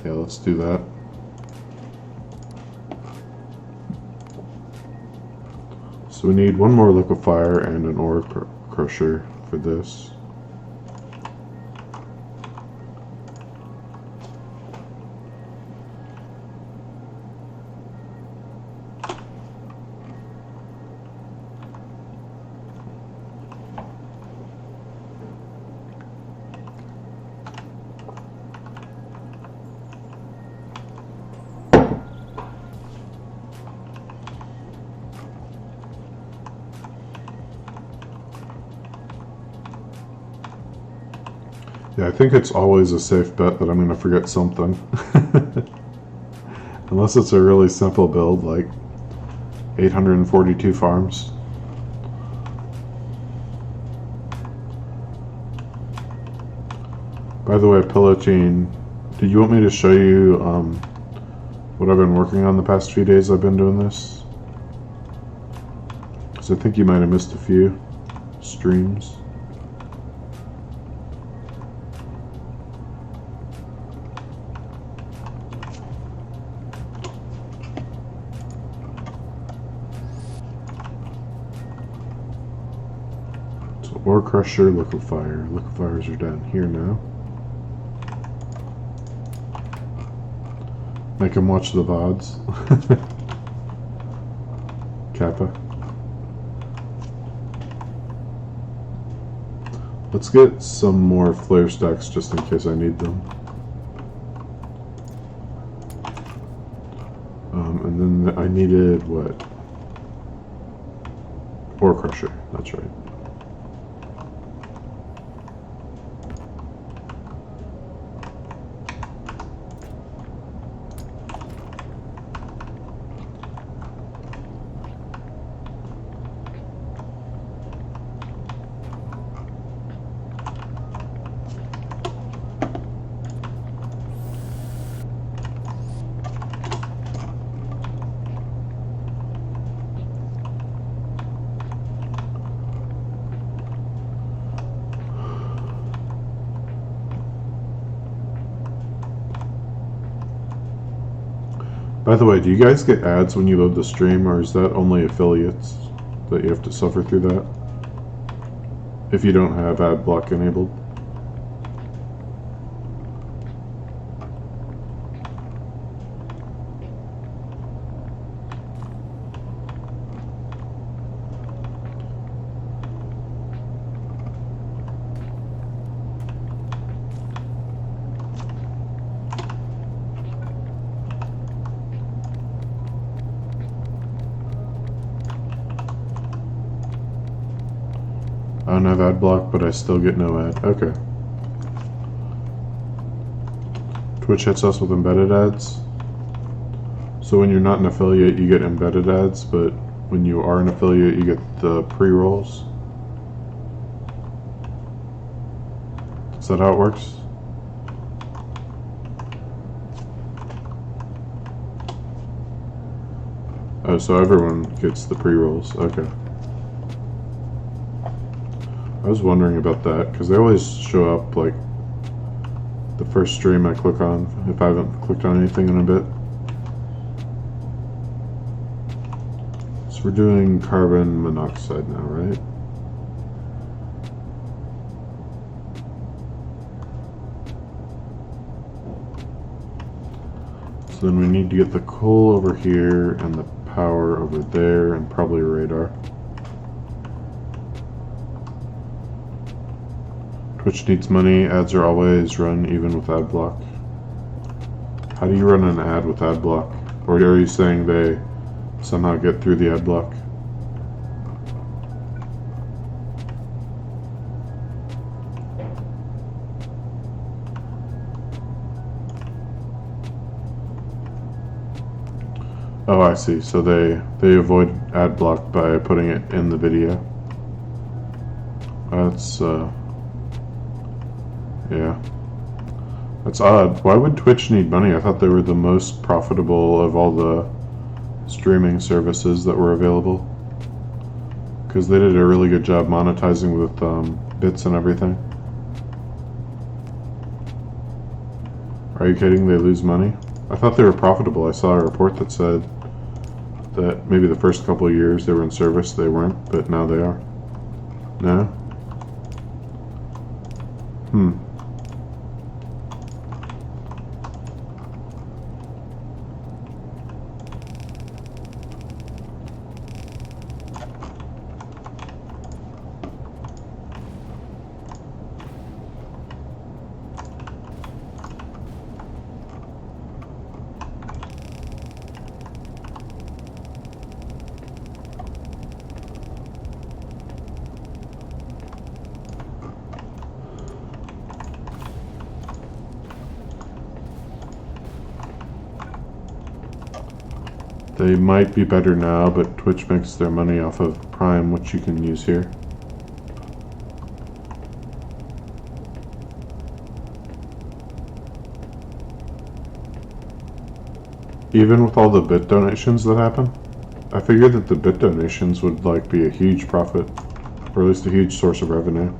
Yeah, let's do that. So we need one more liquefier and an ore crusher for this. Yeah, I think it's always a safe bet that I'm going to forget something. Unless it's a really simple build like 842 farms. By the way, Pillotine, did you want me to show you what I've been working on the past few days I've been doing this? Because I think you might have missed a few streams. Ore crusher, liquefier. Liquefiers are down here now. Make him watch the VODs. Kappa. Let's get some more flare stacks just in case I need them. And then I needed what? Ore crusher, that's right. By the way, do you guys get ads when you load the stream, or is that only affiliates that you have to suffer through that? If you don't have ad block enabled? I don't have ad block, but I still get no ad. Okay. Twitch hits us with embedded ads. So when you're not an affiliate, you get embedded ads, but when you are an affiliate, you get the pre-rolls. Is that how it works? Oh, so everyone gets the pre-rolls. Okay. I was wondering about that, because they always show up like the first stream I click on, if I haven't clicked on anything in a bit. So we're doing carbon monoxide now, right? So then we need to get the coal over here and the power over there and probably radar. Twitch needs money. Ads are always run even with ad block. How do you run an ad with ad block? Or are you saying they somehow get through the ad block? Oh, I see. So they avoid ad block by putting it in the video. That's yeah. That's odd. Why would Twitch need money? I thought they were the most profitable of all the streaming services that were available. Because they did a really good job monetizing with bits and everything. Are you kidding? They lose money? I thought they were profitable. I saw a report that said that maybe the first couple of years they were in service they weren't, but now they are. No? They might be better now, but Twitch makes their money off of Prime, which you can use here. Even with all the bit donations that happen, I figured that the bit donations would like be a huge profit, or at least a huge source of revenue.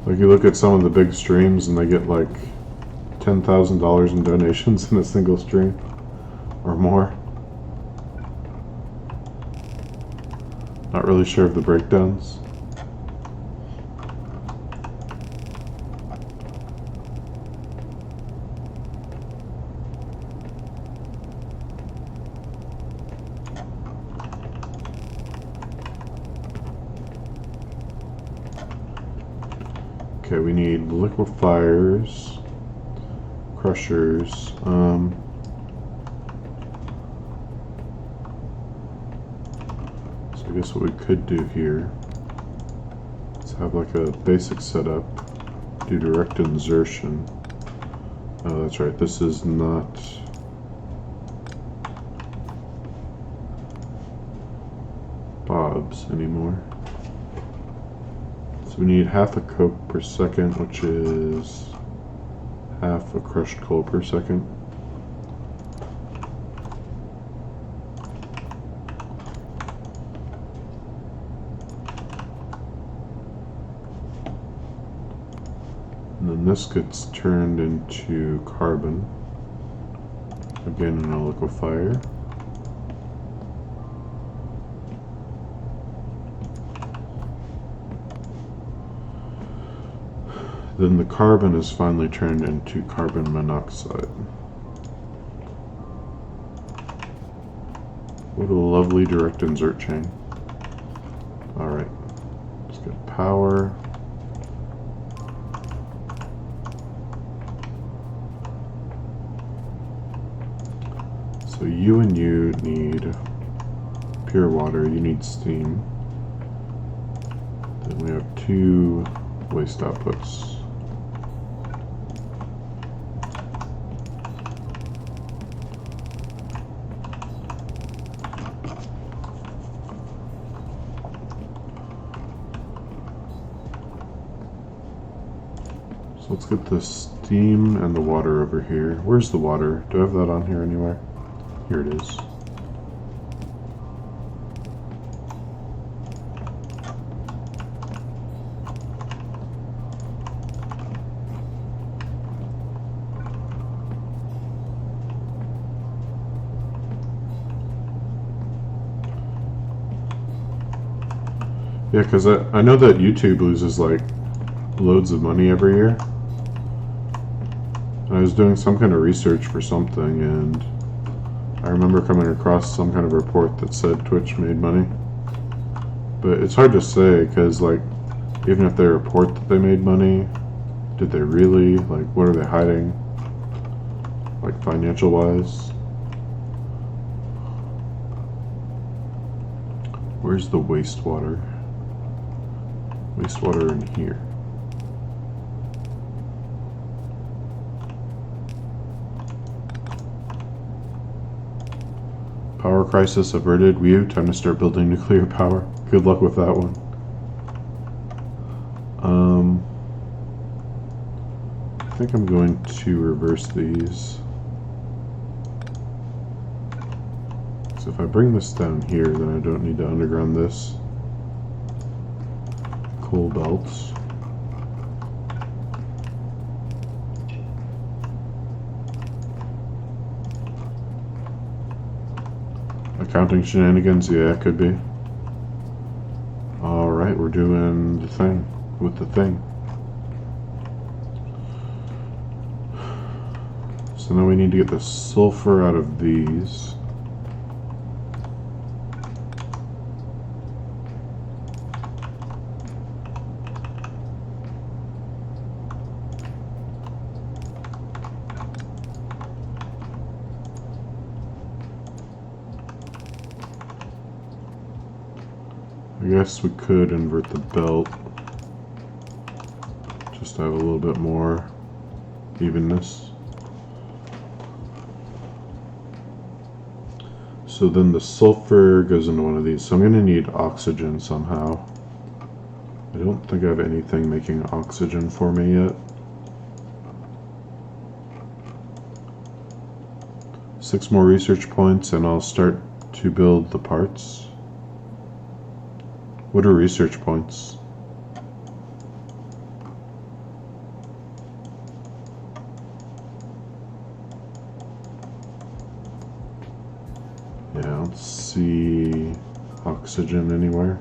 Like, you look at some of the big streams and they get like $10,000 in donations in a single stream or more. Not really sure of the breakdowns. Okay, we need liquefiers, crushers, so I guess what we could do here is have like a basic setup, do direct insertion. Oh, that's right, this is not Bob's anymore. So we need half a coke per second, which is half a crushed coal per second. And then this gets turned into carbon, again in a liquefier. Then the carbon is finally turned into carbon monoxide. What a lovely direct insert chain. Alright, let's get power. So you and you need pure water, you need steam. Then we have two waste outputs. So let's get the steam and the water over here. Where's the water? Do I have that on here anywhere? Here it is. Yeah, because I know that YouTube loses like loads of money every year. I was doing some kind of research for something, and I remember coming across some kind of report that said Twitch made money. But it's hard to say, because like, even if they report that they made money, did they really? Like, what are they hiding? Like, financial wise? Where's the wastewater? Wastewater in here. Power crisis averted. Whew, time to start building nuclear power. Good luck with that one. I think I'm going to reverse these. So if I bring this down here, then I don't need to underground this. Coal belts. Accounting shenanigans? Yeah, it could be. Alright, we're doing the thing with the thing. So now we need to get the sulfur out of these. I guess we could invert the belt just to have a little bit more evenness. So then the sulfur goes into one of these. So I'm going to need oxygen somehow. I don't think I have anything making oxygen for me yet. 6 more research points and I'll start to build the parts. What are research points? Yeah, I don't see oxygen anywhere.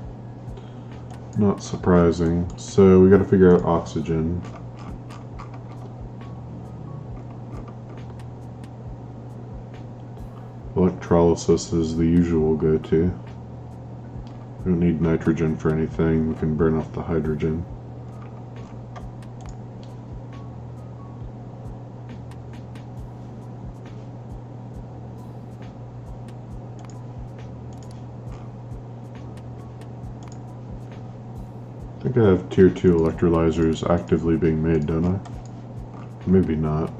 Not surprising. So we gotta figure out oxygen. Electrolysis is the usual go-to. We don't need nitrogen for anything. We can burn off the hydrogen. I think I have tier 2 electrolyzers actively being made, don't I? Maybe not.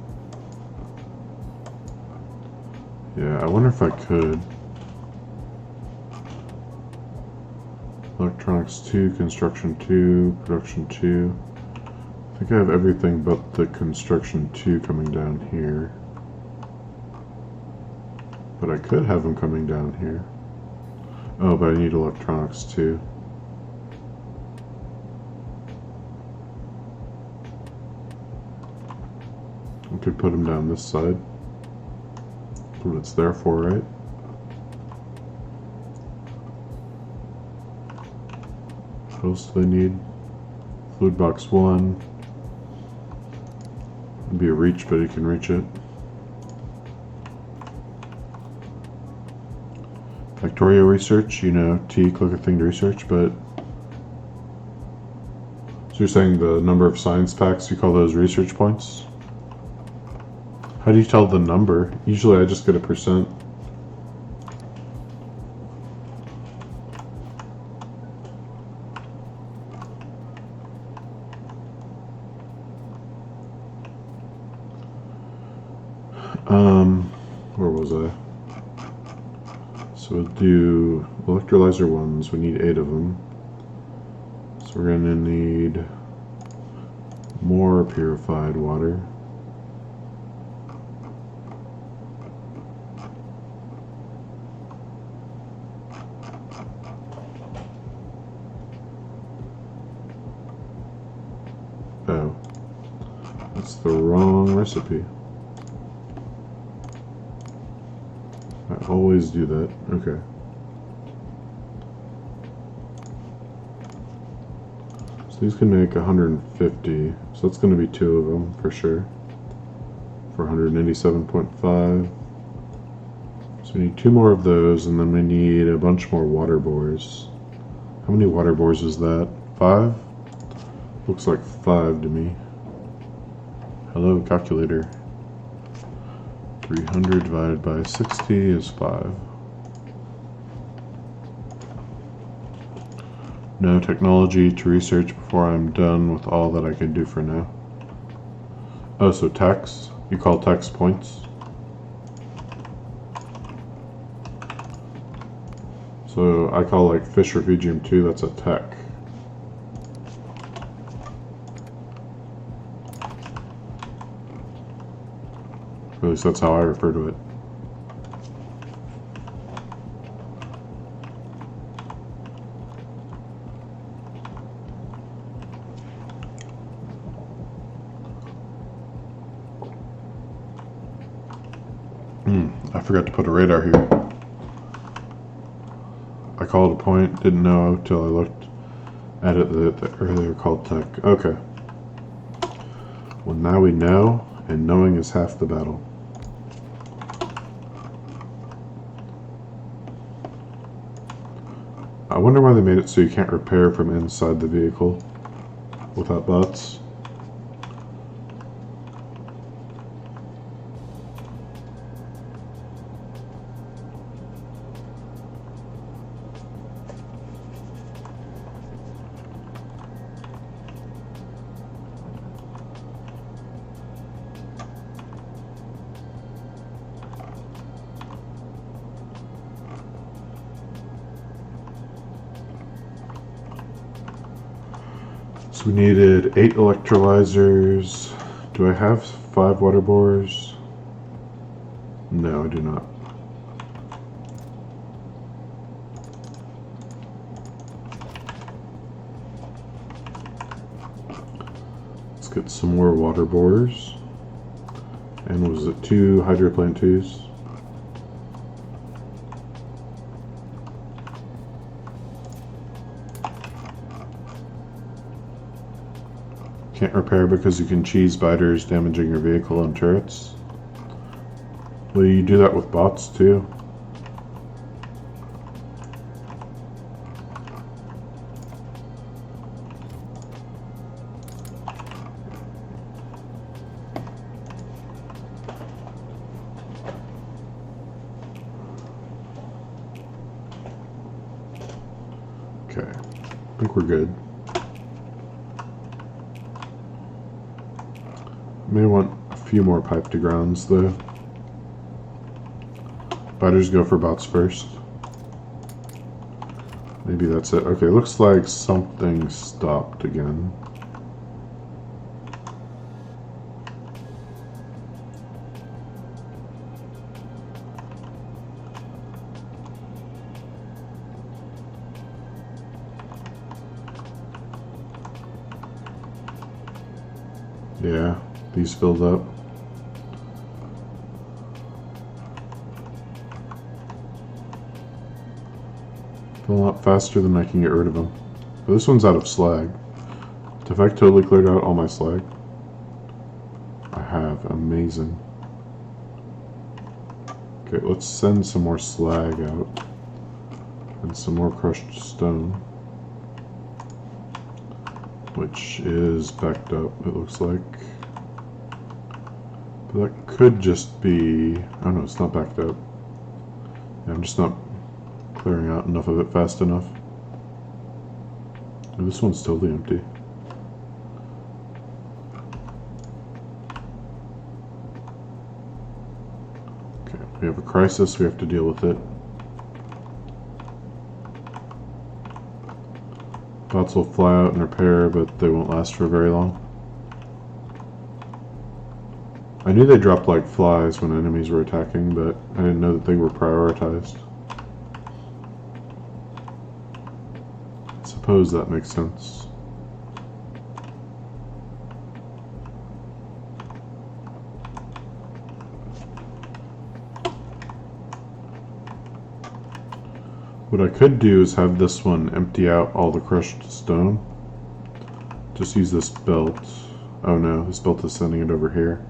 Yeah, I wonder if I could. Electronics 2, construction 2, production 2. I think I have everything but the construction 2 coming down here. But I could have them coming down here. Oh, but I need electronics 2. I could put them down this side. That's what it's there for, right? What else do they need? Fluid box 1. It'd be a reach, but he can reach it. Factorio research, you know, T, click a thing to research, but... So you're saying the number of science packs, you call those research points? How do you tell the number? Usually I just get a %. Where was I? So we'll do electrolyzer 1s. We need 8 of them. So we're going to need more purified water. Oh, that's the wrong recipe. I always do that. Okay. these can make 150, so that's going to be 2 of them for sure. For 187.5. So we need 2 more of those, and then we need a bunch more water bores. How many water bores is that? 5? Looks like 5 to me. Hello, calculator. 300 divided by 60 is 5. No technology to research before I'm done with all that I can do for now. Oh, so tax? You call tax points? So I call like fish refugium 2, that's a tech. At least that's how I refer to it. I forgot to put a radar here. I called a point, didn't know until I looked at it that the earlier called tech. Okay. Well, now we know, and knowing is half the battle. I wonder why they made it so you can't repair from inside the vehicle without bots. So we needed 8 electrolyzers. Do I have 5 water bores? No, I do not. Let's get some more water bores. And was it 2 hydroplane 2s? Can't repair because you can cheese biters damaging your vehicle and turrets. Will you do that with bots too? Okay, I think we're good. May want a few more pipe to grounds though. Biters go for bots first. Maybe that's it. Okay, looks like something stopped again. Yeah, these filled up. Fill up faster than I can get rid of them. But this one's out of slag. Have I totally cleared out all my slag? I have. Amazing. Okay, let's send some more slag out. And some more crushed stone. Which is backed up, it looks like. But that could just be... oh no, it's not backed up. Yeah, I'm just not clearing out enough of it fast enough. And this one's totally empty. Okay, we have a crisis, we have to deal with it. Bots will fly out and repair, but they won't last for very long. I knew they dropped like flies when enemies were attacking, but I didn't know that they were prioritized. I suppose that makes sense. What I could do is have this one empty out all the crushed stone, just use this belt. Oh no, this belt is sending it over here.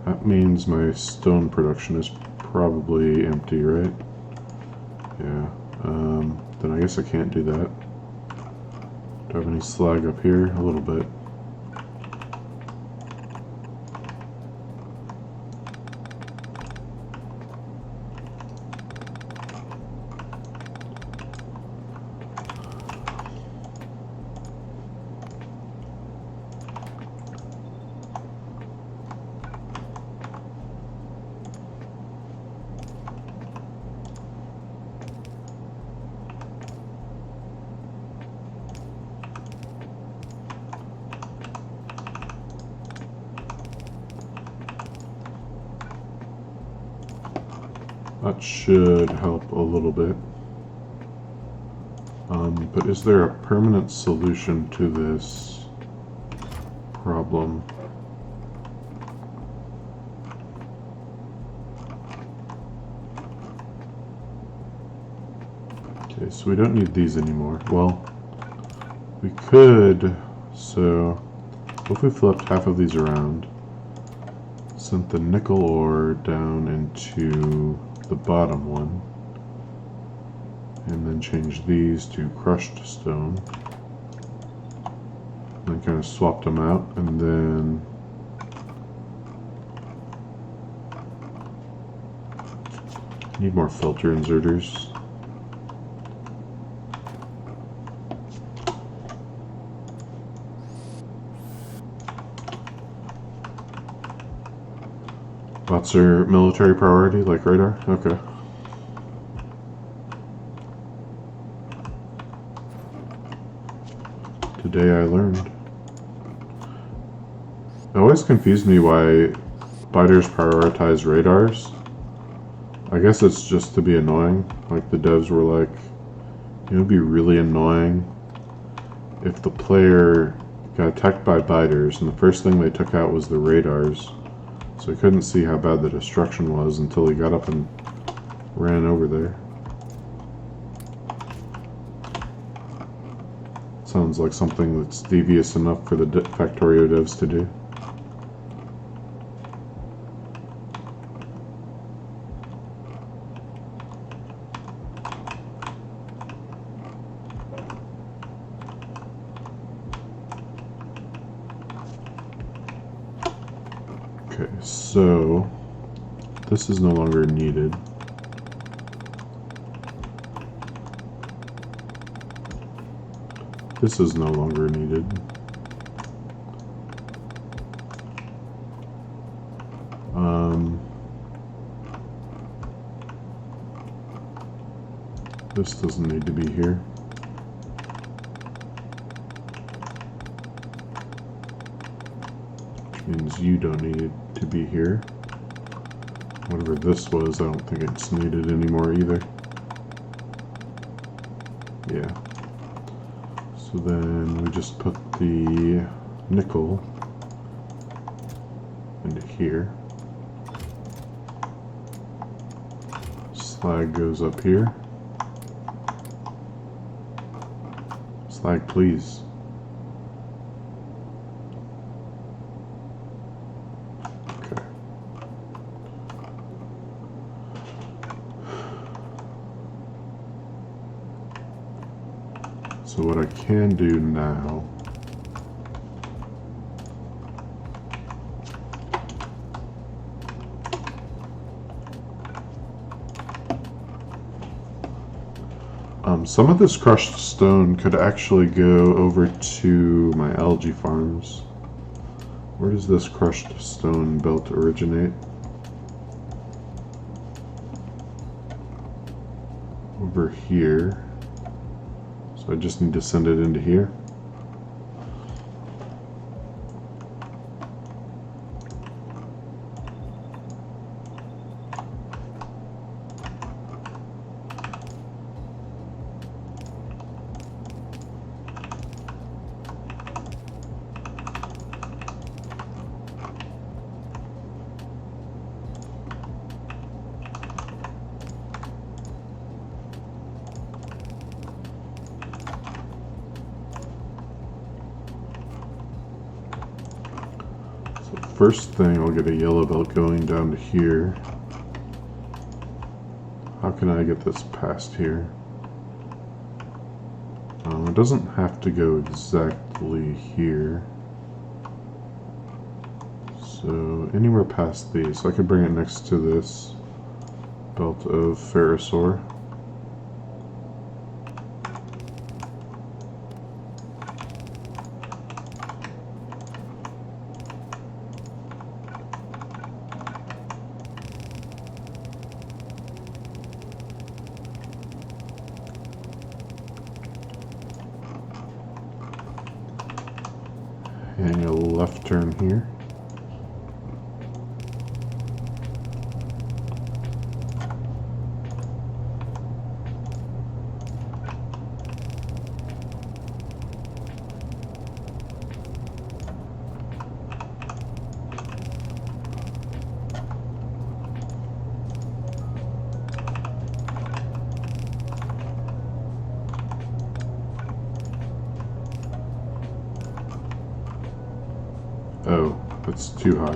That means my stone production is probably empty, right? Yeah. Then I guess I can't do that. Do I have any slag up here? A little bit. That should help a little bit. But is there a permanent solution to this problem? Okay, so we don't need these anymore. Well, we could, so what if we flipped half of these around, sent the nickel ore down into the bottom one, and then change these to crushed stone, and then kind of swapped them out, and then need more filter inserters. Bots are military priority, like radar? Okay. Today I learned. It always confused me why biters prioritize radars. I guess it's just to be annoying. Like the devs were like, it would be really annoying if the player got attacked by biters and the first thing they took out was the radars. So I couldn't see how bad the destruction was until he got up and ran over there. Sounds like something that's devious enough for the Factorio devs to do. Okay, so this is no longer needed. This is no longer needed. This doesn't need to be here. Which means you don't need it to be here. Whatever this was, I don't think it's needed anymore either. Yeah. So then we just put the nickel into here. Slag goes up here. Slag, please. Okay. So what I can do now some of this crushed stone could actually go over to my algae farms. Where does this crushed stone belt originate? Over here. So I just need to send it into here. So first thing, I'll get a yellow belt going down to here. How can I get this past here? It doesn't have to go exactly here. So anywhere past these. So I could bring it next to this belt of ferrous ore. Hang a left turn here. Oh, that's too high.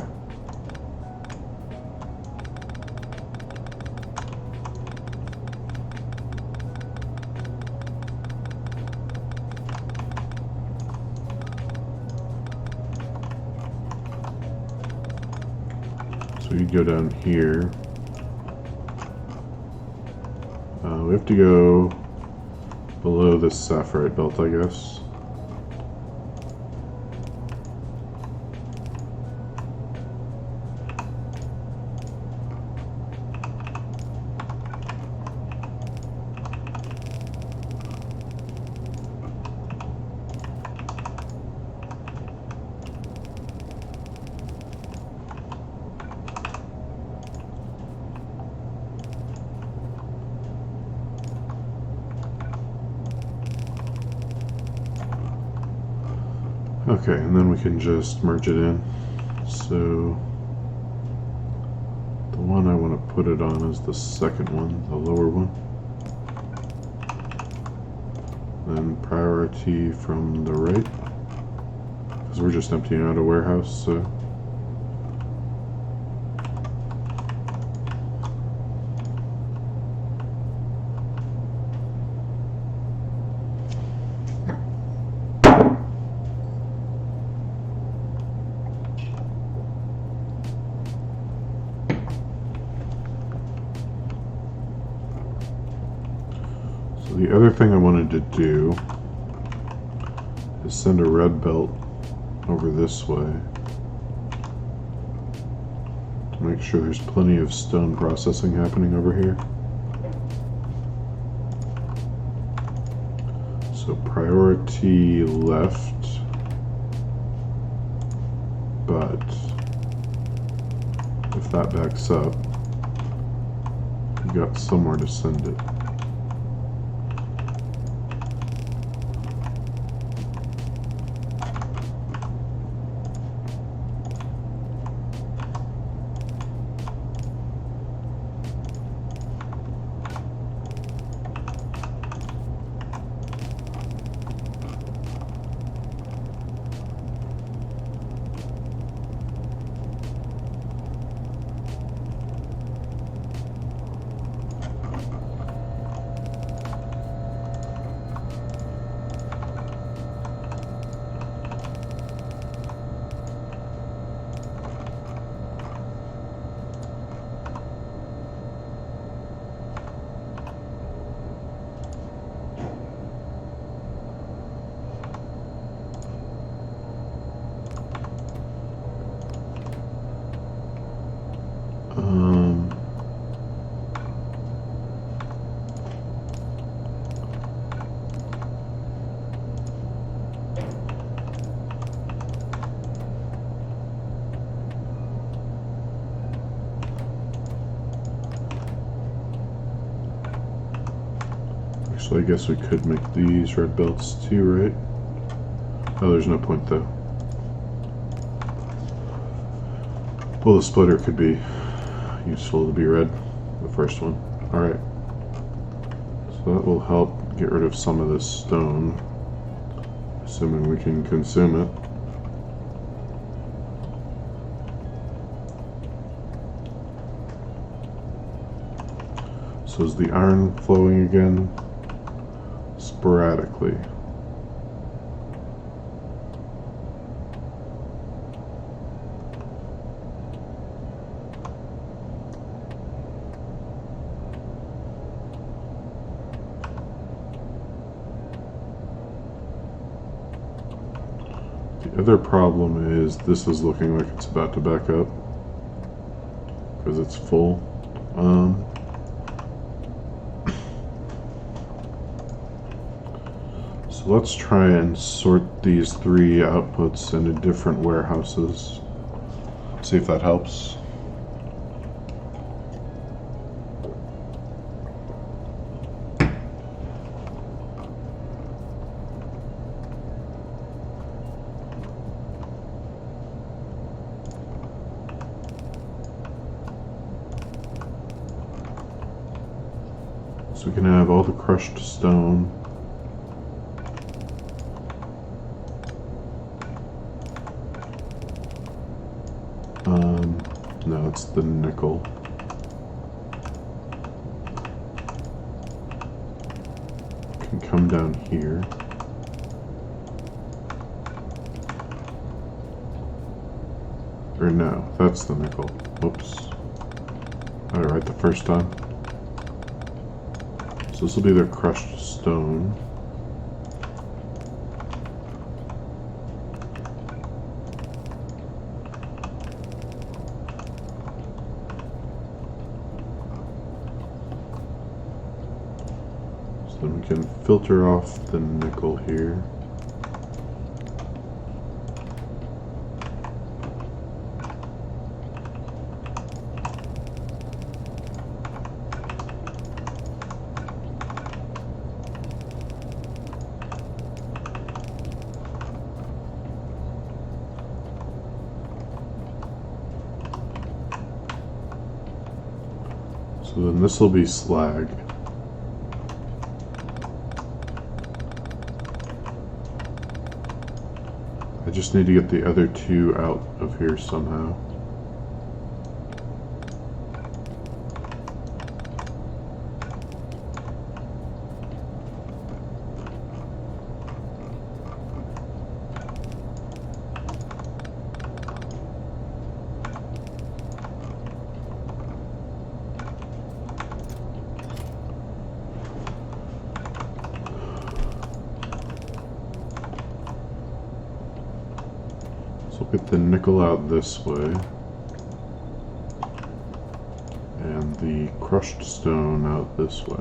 So you go down here. We have to go below this sapphirite belt, I guess. Okay, and then we can just merge it in. So the one I want to put it on is the second one, the lower one. Then priority from the right, because we're just emptying out a warehouse, so the other thing I wanted to do is send a red belt over this way to make sure there's plenty of stone processing happening over here. So priority left, but if that backs up, you got somewhere to send it. So I guess we could make these red belts too, right? Oh, there's no point though. Well, the splitter could be useful to be red, the first one. Alright. So that will help get rid of some of this stone, assuming we can consume it. So is the iron flowing again? Sporadically. The other problem is this is looking like it's about to back up because it's full. So let's try and sort these three outputs into different warehouses. See if that helps. So we can have all the crushed stone. No, it's the nickel. Can come down here. Or no, that's the nickel. Whoops. I got it right the first time. So this will be their crushed stone. So then we can filter off the nickel here. So then this will be slag. I just need to get the other two out of here somehow. Get the nickel out this way, and the crushed stone out this way.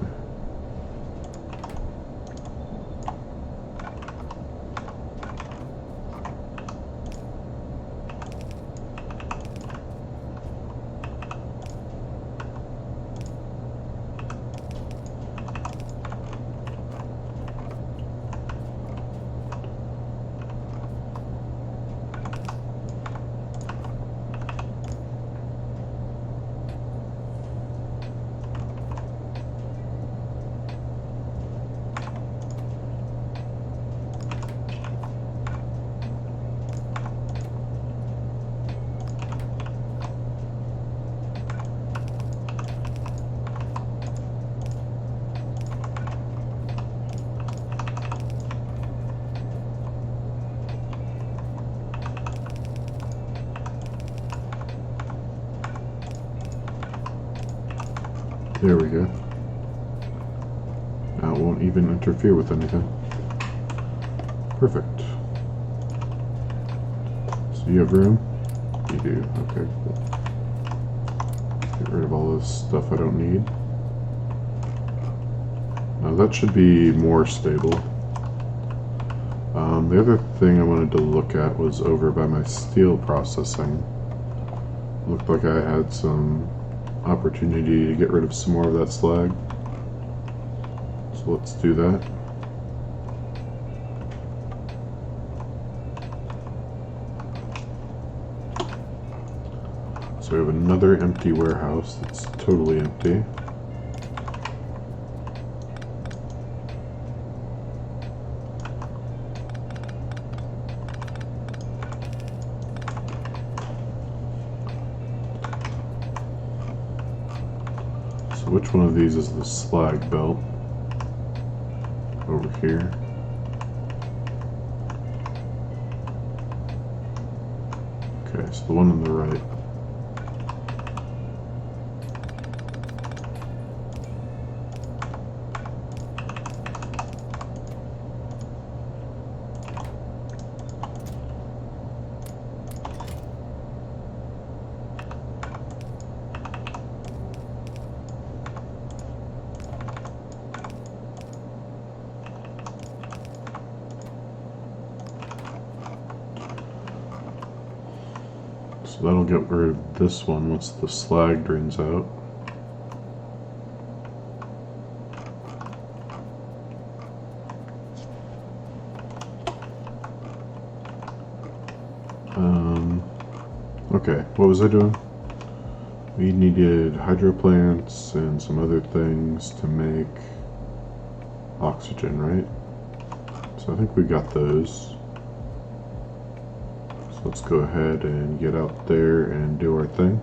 There we go. Now it won't even interfere with anything. Perfect. So you have room? You do. Okay, cool. Get rid of all this stuff I don't need. Now that should be more stable. The other thing I wanted to look at was over by my steel processing. Looked like I had some opportunity to get rid of some more of that slag. So let's do that. So we have another empty warehouse that's totally empty. So which one of these is the slag belt? Over here. Okay, so the one on the right. So that'll get rid of this one once the slag drains out. Okay, what was I doing? We needed hydro plants and some other things to make oxygen, right? So I think we got those. So let's go ahead and get out there and do our thing.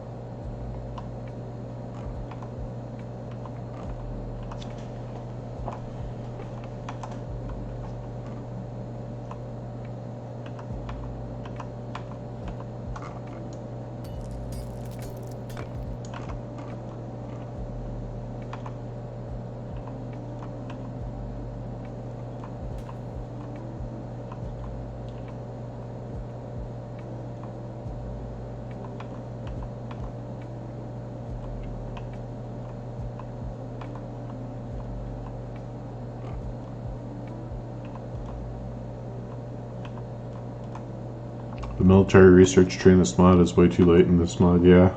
The military research tree in this mod is way too late in this mod, yeah.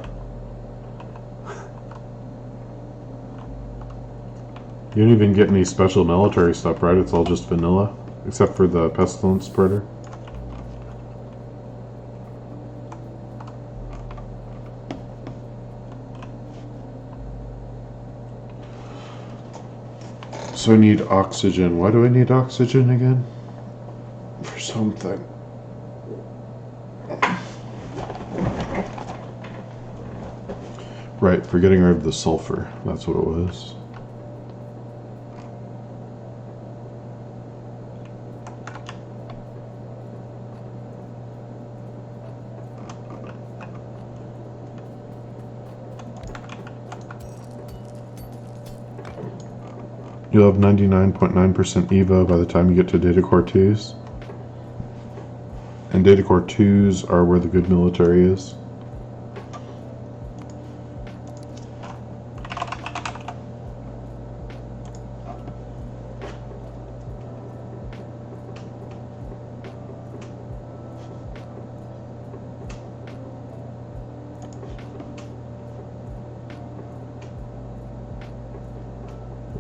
You don't even get any special military stuff, right? It's all just vanilla, except for the pestilence spreader. So I need oxygen. Why do I need oxygen again? For something. Right, for getting rid of the sulfur. That's what it was. You'll have 99.9% EVO by the time you get to Data Core 2s. And Data Core 2s are where the good military is.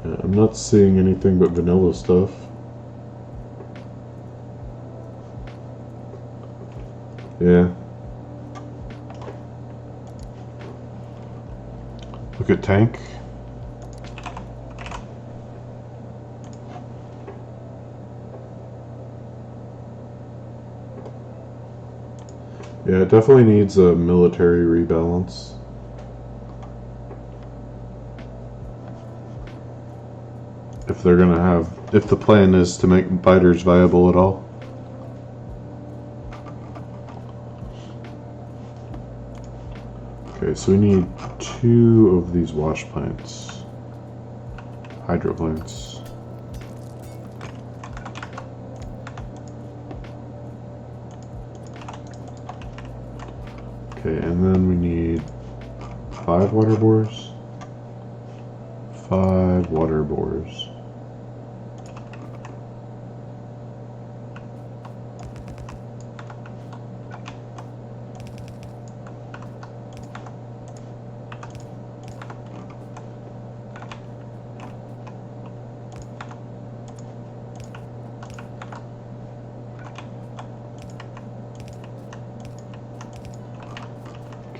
I'm not seeing anything but vanilla stuff. Yeah. Look at tank. Yeah, it definitely needs a military rebalance. If they're gonna have, if the plan is to make biters viable at all. Okay, so we need 2 of these wash plants, hydro plants. Okay, and then we need 5 water bores. 5 water bores.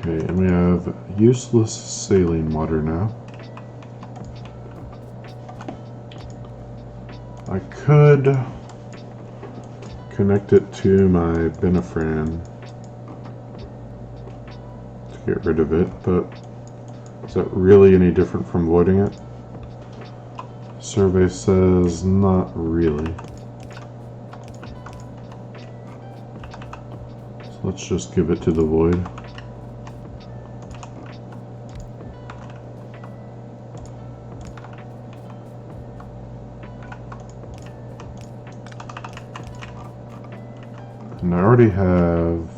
Okay, and we have useless saline water now. I could connect it to my Benefran to get rid of it, but Is that really any different from voiding it? Survey says not really. So let's just give it to the void. And I already have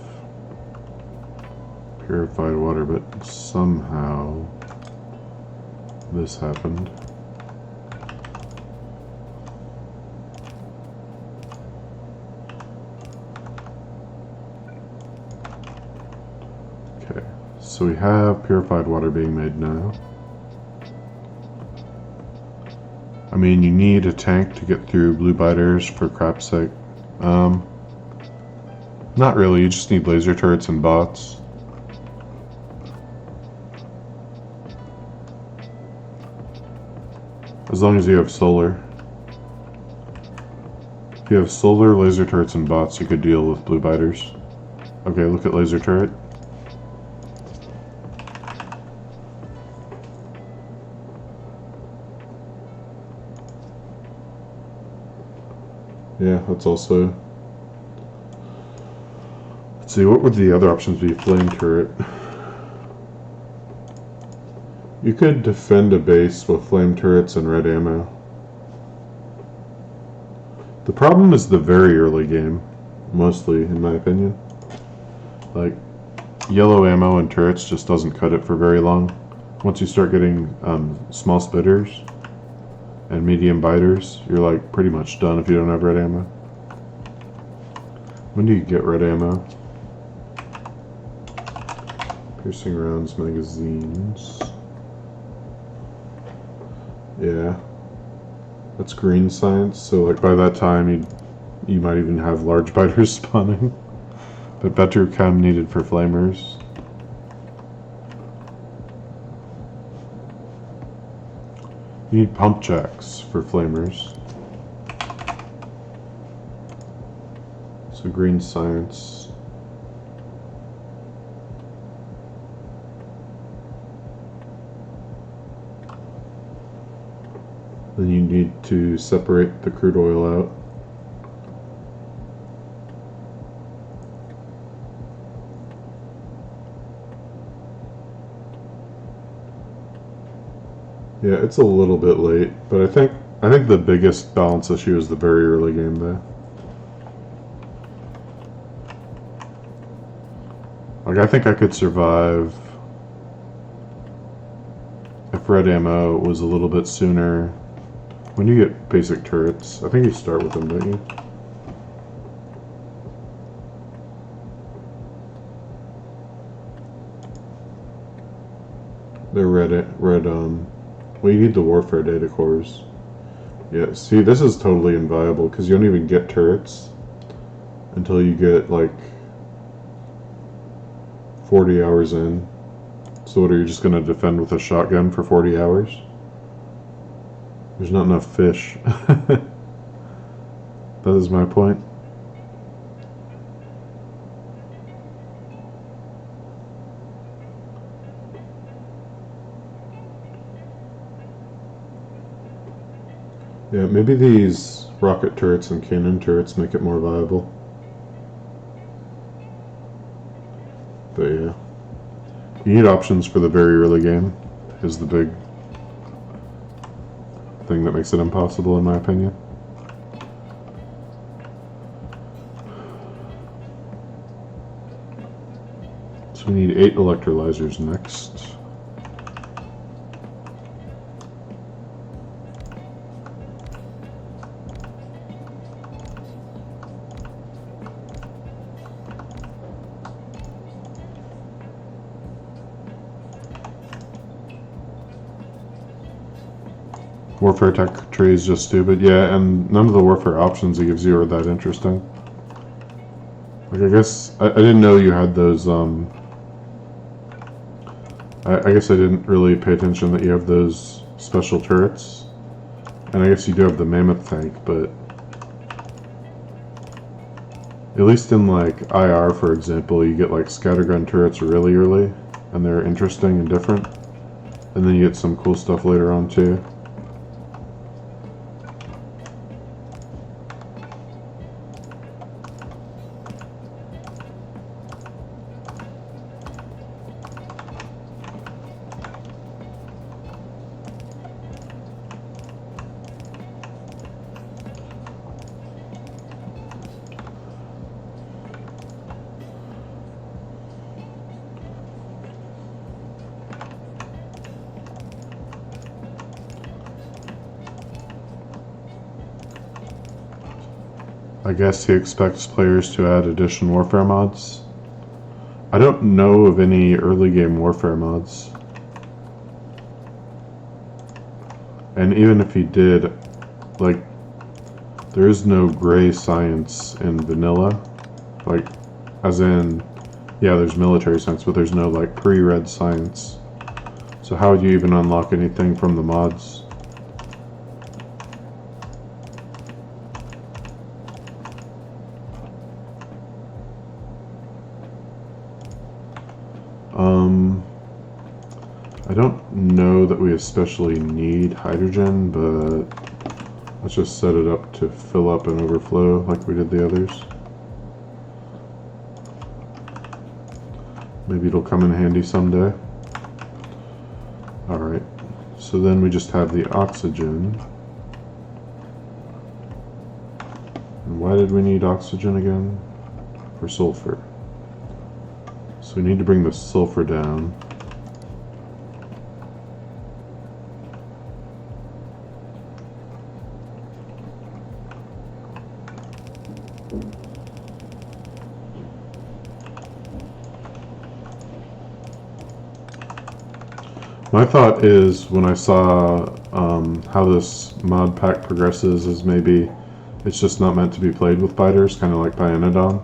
purified water, but somehow this happened. Okay, so we have purified water being made now. I mean, you need a tank to get through blue biters for crap's sake. Not really, you just need laser turrets and bots. As long as you have solar. If you have solar, laser turrets, and bots, you could deal with blue biters. Okay, look at laser turret. Yeah, that's also... Let's see, what would the other options be? Flame turret. You could defend a base with flame turrets and red ammo. The problem is the very early game, mostly, in my opinion. Like, yellow ammo and turrets just doesn't cut it for very long. Once you start getting small spitters and medium biters, you're like pretty much done if you don't have red ammo. When do you get red ammo? Piercing rounds, magazines. Yeah, that's green science. So like by that time, you might even have large biters spawning. But petrochem needed for flamers. You need pump jacks for flamers. So green science. Then you need to separate the crude oil out. Yeah, it's a little bit late, but I think the biggest balance issue is the very early game there. Like, I think I could survive if red ammo was a little bit sooner. When do you get basic turrets? I think you start with them, don't you? They're red, well, you need the warfare data cores. Yeah, see, this is totally inviable, because you don't even get turrets until you get, like, 40 hours in. So what, are you just going to defend with a shotgun for 40 hours? There's not enough fish. That is my point. Yeah, maybe these rocket turrets and cannon turrets make it more viable. But yeah. You need options for the very early game, is the big thing that makes it impossible, in my opinion. So we need 8 electrolyzers next. Warfare tech tree is just stupid. Yeah, and none of the warfare options it gives you are that interesting. Like, I guess, I didn't know you had those, I guess I didn't really pay attention that you have those special turrets. And I guess you do have the mammoth tank, but at least in, like, IR, for example, you get, like, scattergun turrets really early, and they're interesting and different. And then you get some cool stuff later on too. I guess he expects players to add additional warfare mods. I don't know of any early game warfare mods. And even if he did, like, there is no gray science in vanilla. Like, as in, yeah, there's military science, but there's no, like, pre-red science. So how would you even unlock anything from the mods? I don't know that we especially need hydrogen, but let's just set it up to fill up and overflow like we did the others. Maybe it'll come in handy someday. Alright, so then we just have the oxygen. And why did we need oxygen again? For sulfur. So we need to bring the sulfur down. My thought is, when I saw how this mod pack progresses, is maybe it's just not meant to be played with biters, kind of like Pyanodon.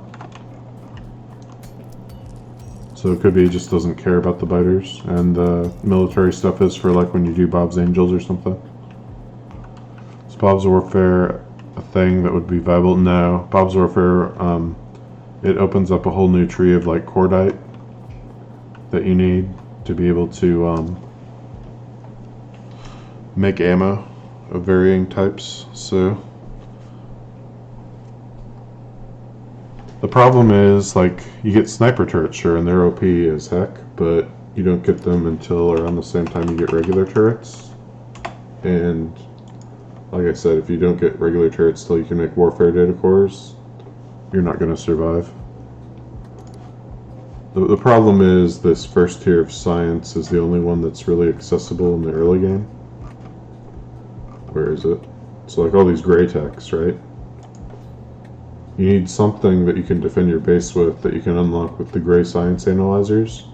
So it could be he just doesn't care about the biters, and the military stuff is for like when you do Bob's Angels or something. Is Bob's Warfare a thing that would be viable? No. Bob's Warfare, it opens up a whole new tree of like cordite that you need to be able to make ammo of varying types. So the problem is, like, you get sniper turrets, sure, and they're OP as heck, but you don't get them until around the same time you get regular turrets. And like I said, if you don't get regular turrets till you can make warfare data cores, you're not going to survive. The problem is this first tier of science is the only one that's really accessible in the early game. Where is it? So like all these gray techs, right? You need something that you can defend your base with, that you can unlock with the gray science analyzers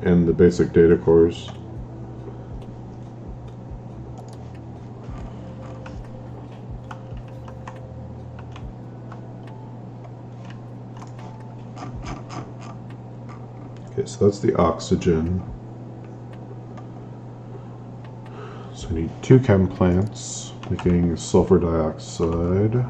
and the basic data cores. Okay, so that's the oxygen. So we need 2 chem plants making sulfur dioxide.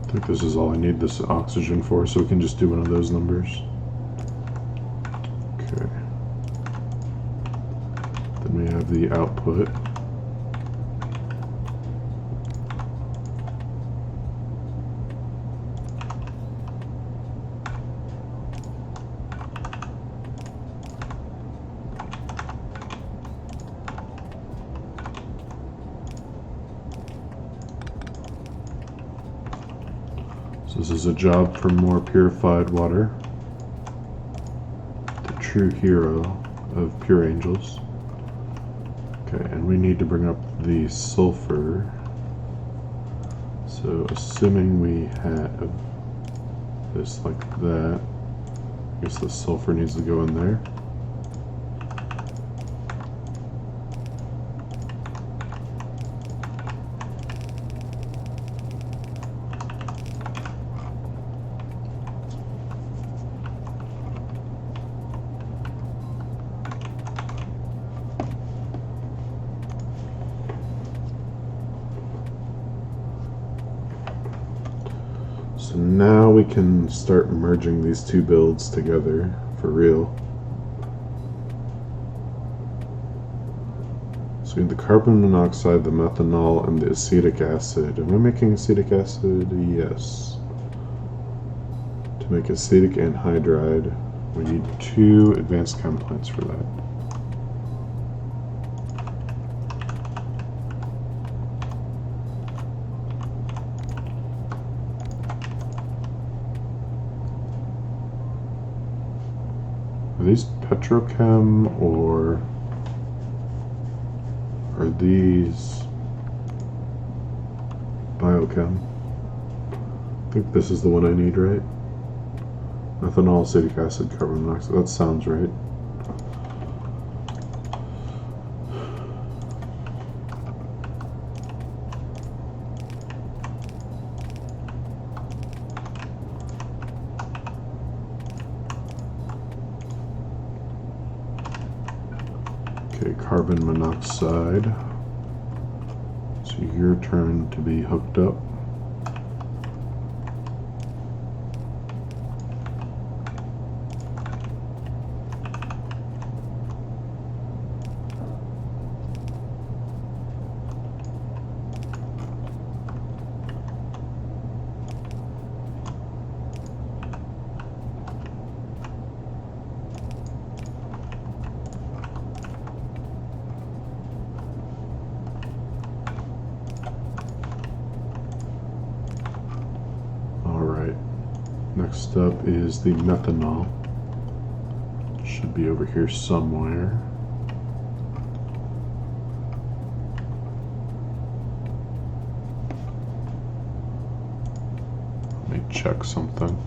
I think this is all I need this oxygen for, so we can just do one of those numbers. Okay. Then we have the output. This is a job for more purified water. The true hero of pure angels. Okay, and we need to bring up the sulfur. So assuming we have this like that, I guess the sulfur needs to go in there. now we can start merging these two builds together for real. So we have the carbon monoxide, the methanol, and the acetic acid. Am I making acetic acid? Yes. To make acetic anhydride, we need 2 advanced chem plants for that. Are these petrochem or are these biochem? I think this is the one I need, right? Methanol, acetic acid, carbon monoxide. That sounds right. Okay, carbon monoxide. So your turn to be hooked up. Next up is the methanol. Should be over here somewhere. Let me check something.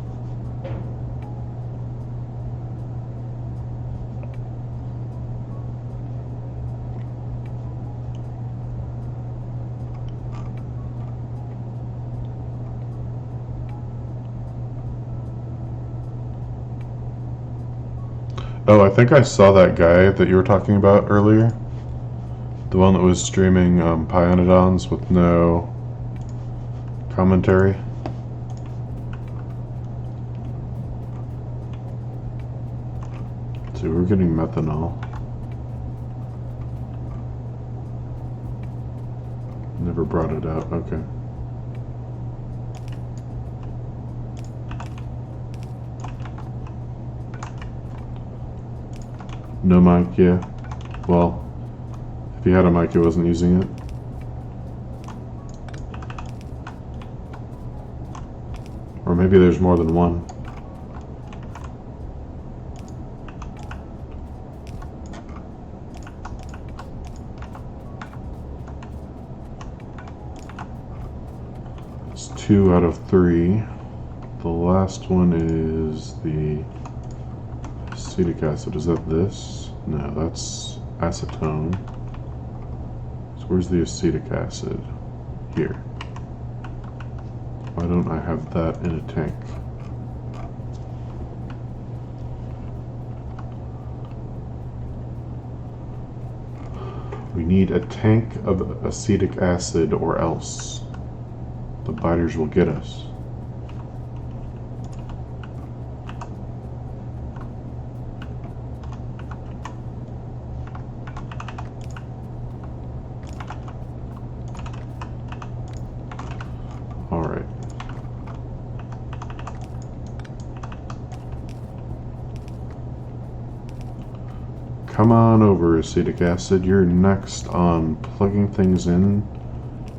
Oh, I think I saw that guy that you were talking about earlier. The one that was streaming Pionodons with no commentary. So we're getting methanol. Never brought it out, okay. No mic, yeah. Well, if he had a mic, he wasn't using it. Or maybe there's more than one. It's 2 out of 3. The last one is the acetic acid. Is that this? No, that's acetone. So where's the acetic acid? Here. Why don't I have that in a tank? We need a tank of acetic acid or else the biters will get us. Alright. Come on over, acetic acid. You're next on plugging things in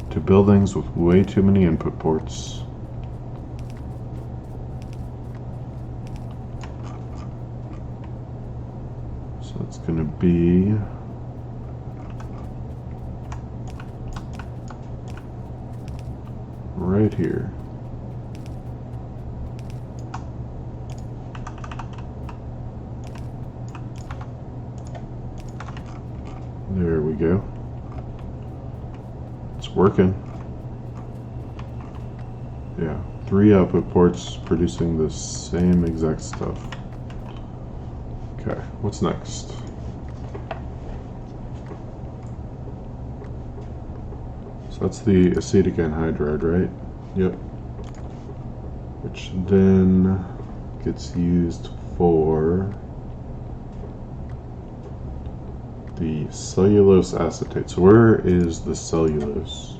to buildings with way too many input ports. So it's going to be right here. There we go. It's working. Yeah, 3 output ports producing the same exact stuff. Okay, what's next? So that's the acetic anhydride, right? Yep. which then gets used for the cellulose acetate. So where is the cellulose?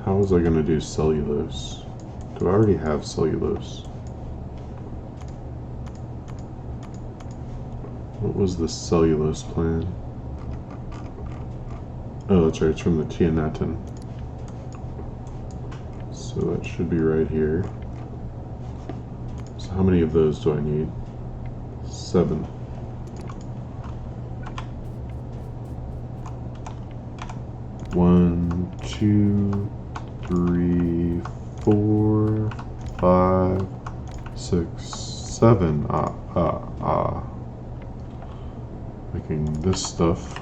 How was I going to do cellulose? Do I already have cellulose? What was the cellulose plan? Oh, that's right, it's from the tiannatin. So that should be right here. So how many of those do I need? 7. 1, 2, 3, 4, 5, 6, 7. Making this stuff.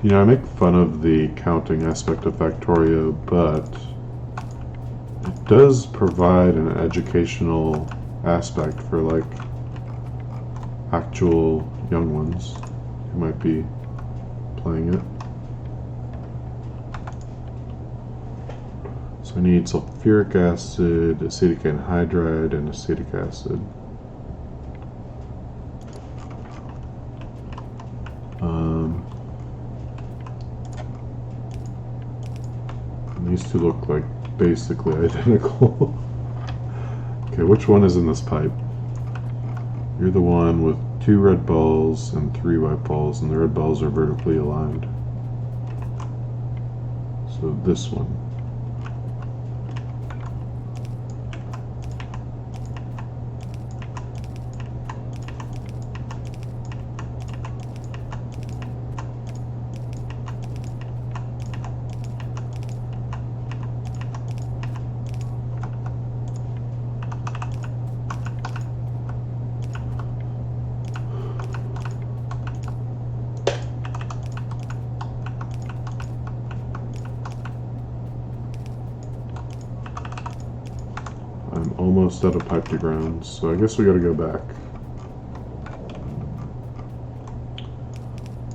You know, I make fun of the counting aspect of Factorio, but it does provide an educational aspect for like actual young ones who might be playing it. So I need sulfuric acid, acetic anhydride, and acetic acid. These two look like basically identical. Okay, which one is in this pipe? You're the one with 2 red balls and 3 white balls, and the red balls are vertically aligned. So this one. I'm almost out of pipe to ground, so I guess we gotta go back.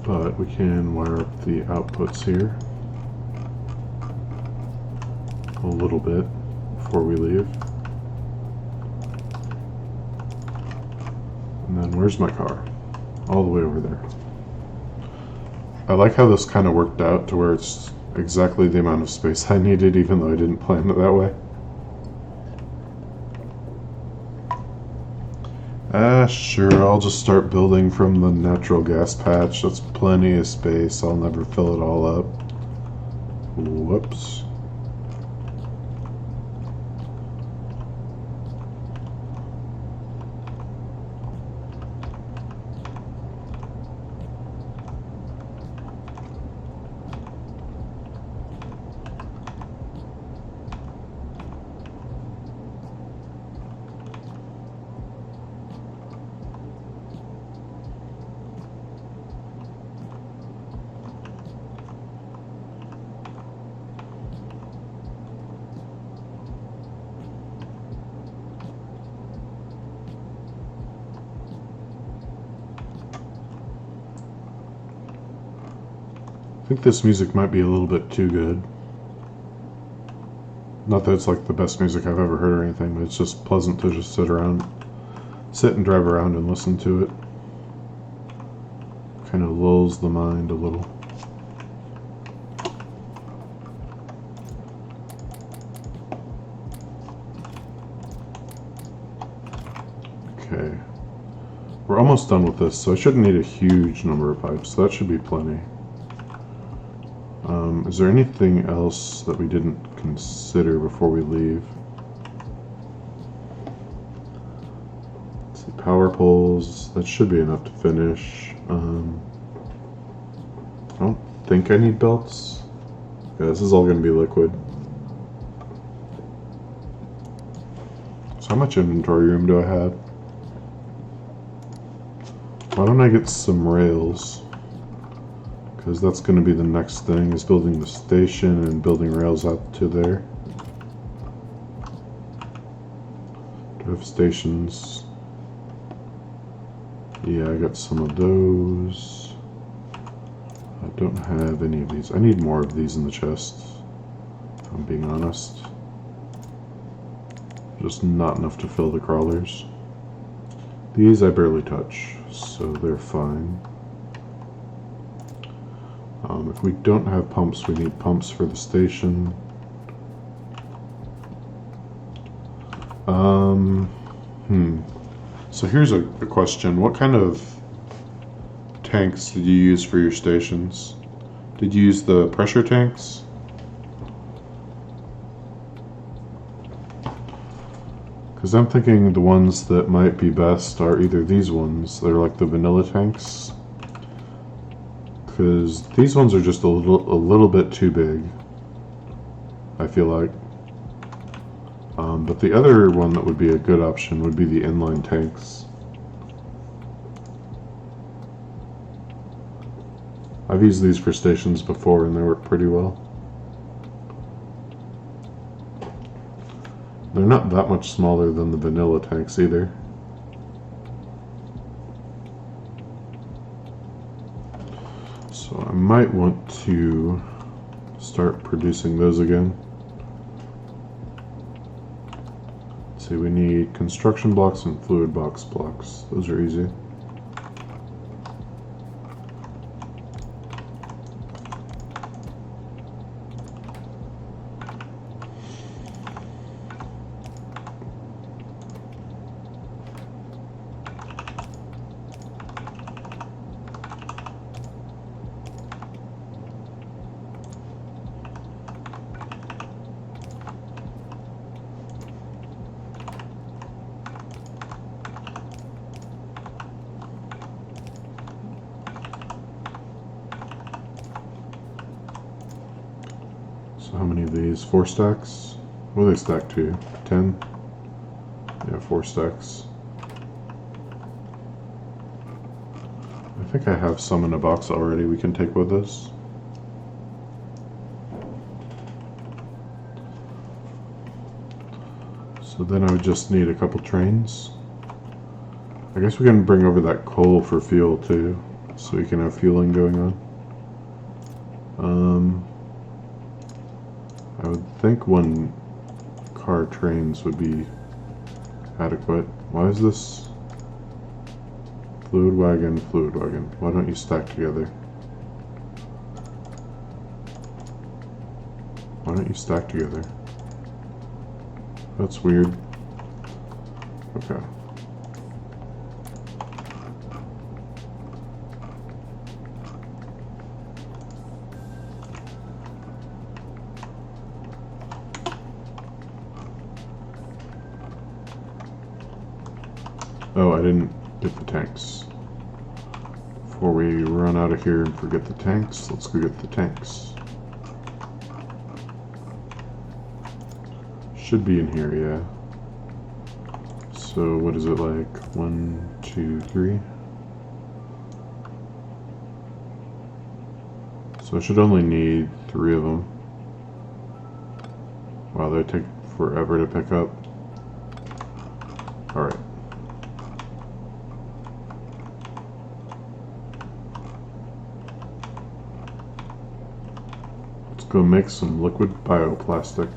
But we can wire up the outputs here a little bit before we leave. And then where's my car? All the way over there. I like how this kind of worked out to where it's exactly the amount of space I needed, even though I didn't plan it that way. Sure, I'll just start building from the natural gas patch. That's plenty of space. I'll never fill it all up. Whoops. I think this music might be a little bit too good. Not that it's like the best music I've ever heard or anything, but it's just pleasant to just sit and drive around and listen to it. Kind of lulls the mind a little. Okay. We're almost done with this, so I shouldn't need a huge number of pipes, so that should be plenty. Is there anything else that we didn't consider before we leave? Let's see, power poles, that should be enough to finish. I don't think I need belts. Yeah, this is all going to be liquid. So how much inventory room do I have? Why don't I get some rails? Because that's going to be the next thing, is building the station and building rails out to there. Do I have stations? Yeah, I got some of those. Don't have any of these. I need more of these in the chest, if I'm being honest. Just not enough to fill the crawlers. These I barely touch, so they're fine. If we don't have pumps, we need pumps for the station. So here's a question. What kind of tanks did you use for your stations? Did you use the pressure tanks? Because I'm thinking the ones that might be best are either these ones. They're like the vanilla tanks. Because these ones are just a little bit too big, I feel like. But the other one that would be a good option would be the inline tanks. I've used these for stations before and they work pretty well. They're not that much smaller than the vanilla tanks either. So I might want to start producing those again. Let's see, we need construction blocks and fluid box blocks. Those are easy. So how many of these? 4 stacks? What are they stacked to? 10? Yeah, 4 stacks. I think I have some in a box already we can take with us. So then I would just need a couple trains. I guess we can bring over that coal for fuel too, so we can have fueling going on. I would think 1 car trains would be adequate. Why is this fluid wagon, fluid wagon? Why don't you stack together? Why don't you stack together? That's weird. Okay. Oh, I didn't get the tanks. Before we run out of here and forget the tanks, let's go get the tanks. Should be in here, yeah. So what is it like? 1, 2, 3. So I should only need 3 of them. Wow, they take forever to pick up. Alright. Let's go make some liquid bioplastic.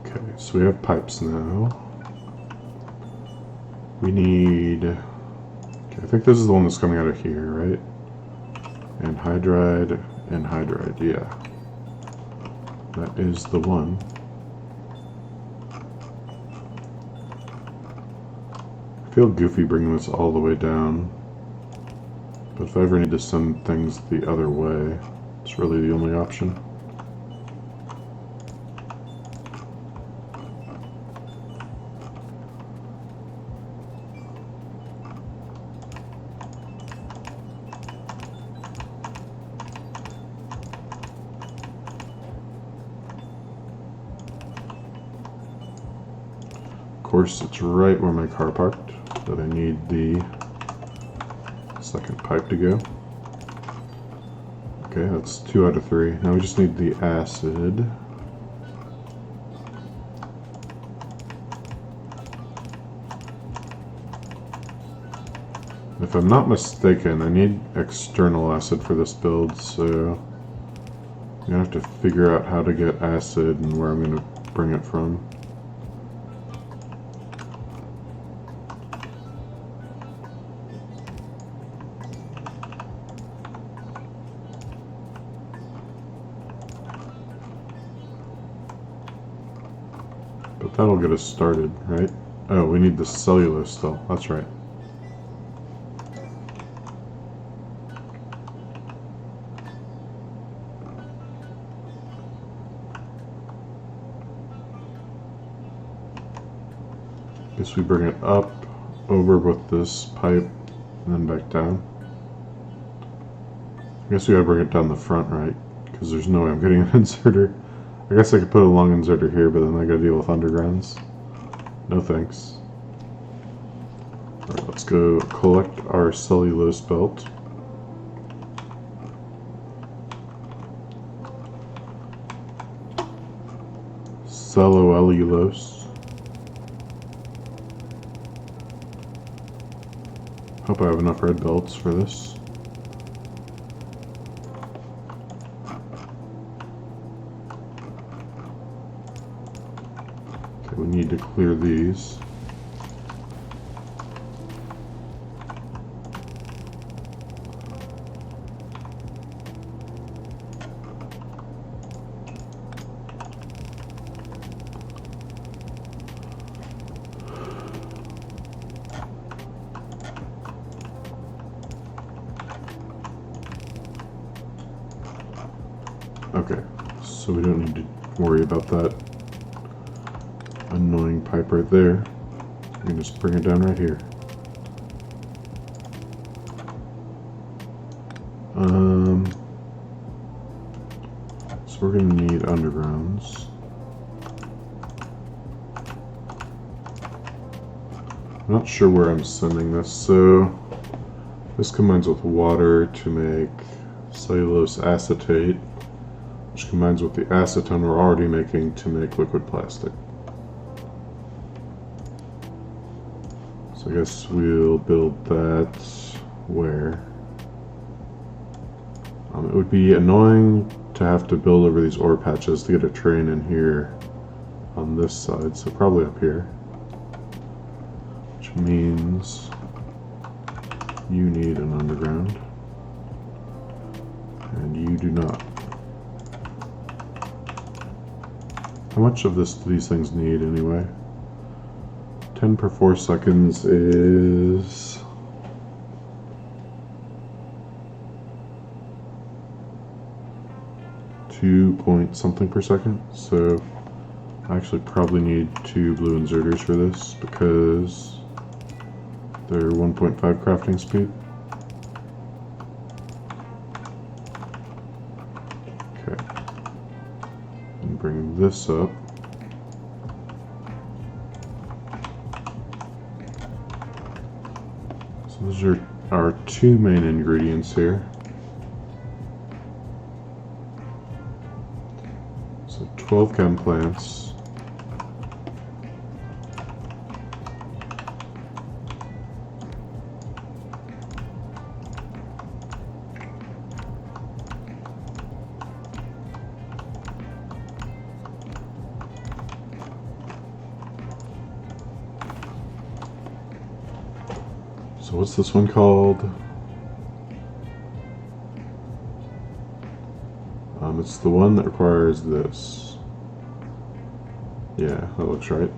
Okay, so we have pipes now. We need... Okay, I think this is the one that's coming out of here, right? Anhydride, anhydride, yeah. That is the one. feel goofy bringing this all the way down, but if I ever need to send things the other way, it's really the only option. Of course, it's right where my car parked that I need the second pipe to go. Okay, that's 2 out of 3. Now we just need the acid. If I'm not mistaken, I need external acid for this build, so I'm gonna have to figure out how to get acid and where I'm gonna bring it from. But that'll get us started, right? Oh, we need the cellulose still. That's right. Guess we bring it up, over with this pipe, and then back down. I guess we gotta bring it down the front, right? Because there's no way I'm getting an inserter. I guess I could put a long inserter here, but then I gotta deal with undergrounds. No thanks. Alright, let's go collect our cellulose belt. Cellulose. Hope I have enough red belts for this. Okay, we need to clear these. Okay, so we don't need to worry about that annoying pipe right there. We can just bring it down right here. So we're gonna need undergrounds. I'm not sure where I'm sending this, so this combines with water to make cellulose acetate, which combines with the acetone we're already making to make liquid plastic. So I guess we'll build that where? It would be annoying to have to build over these ore patches to get a train in here on this side, so probably up here. Which means you need an underground, and you do not. How much of this do these things need anyway? 10 per 4 seconds is 2 point something per second, so I actually probably need 2 blue inserters for this because they're 1.5 crafting speed. Okay, and bring this up. So those are our 2 main ingredients here. So 12 chem plants. So what's this one called? It's the one that requires this. Yeah, that looks right.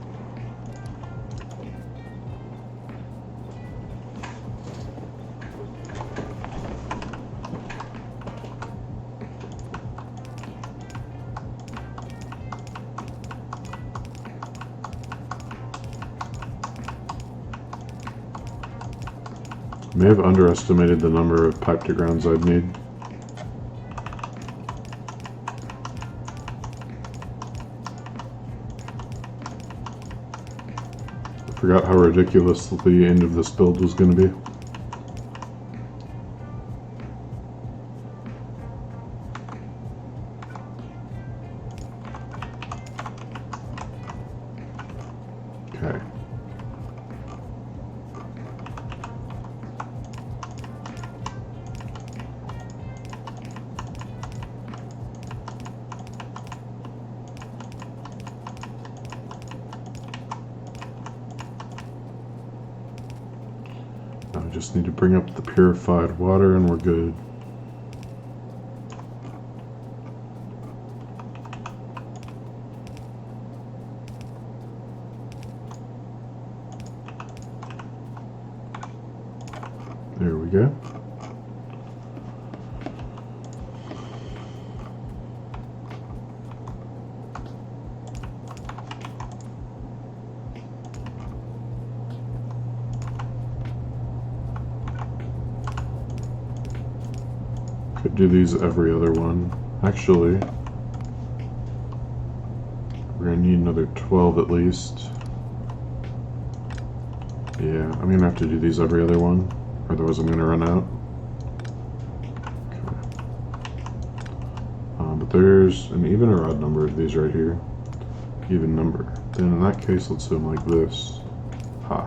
May have underestimated the number of pipe to grounds I'd need. I forgot how ridiculous the end of this build was going to be. Okay. Now I just need to bring up the purified water and we're good. There we go. Could do these every other one. Actually, we're gonna need another 12 at least. Yeah, I'm gonna have to do these every other one. Otherwise I'm going to run out. Okay. But there's an even or odd number of these right here. Even number. Then in that case, let's do them like this. Ha.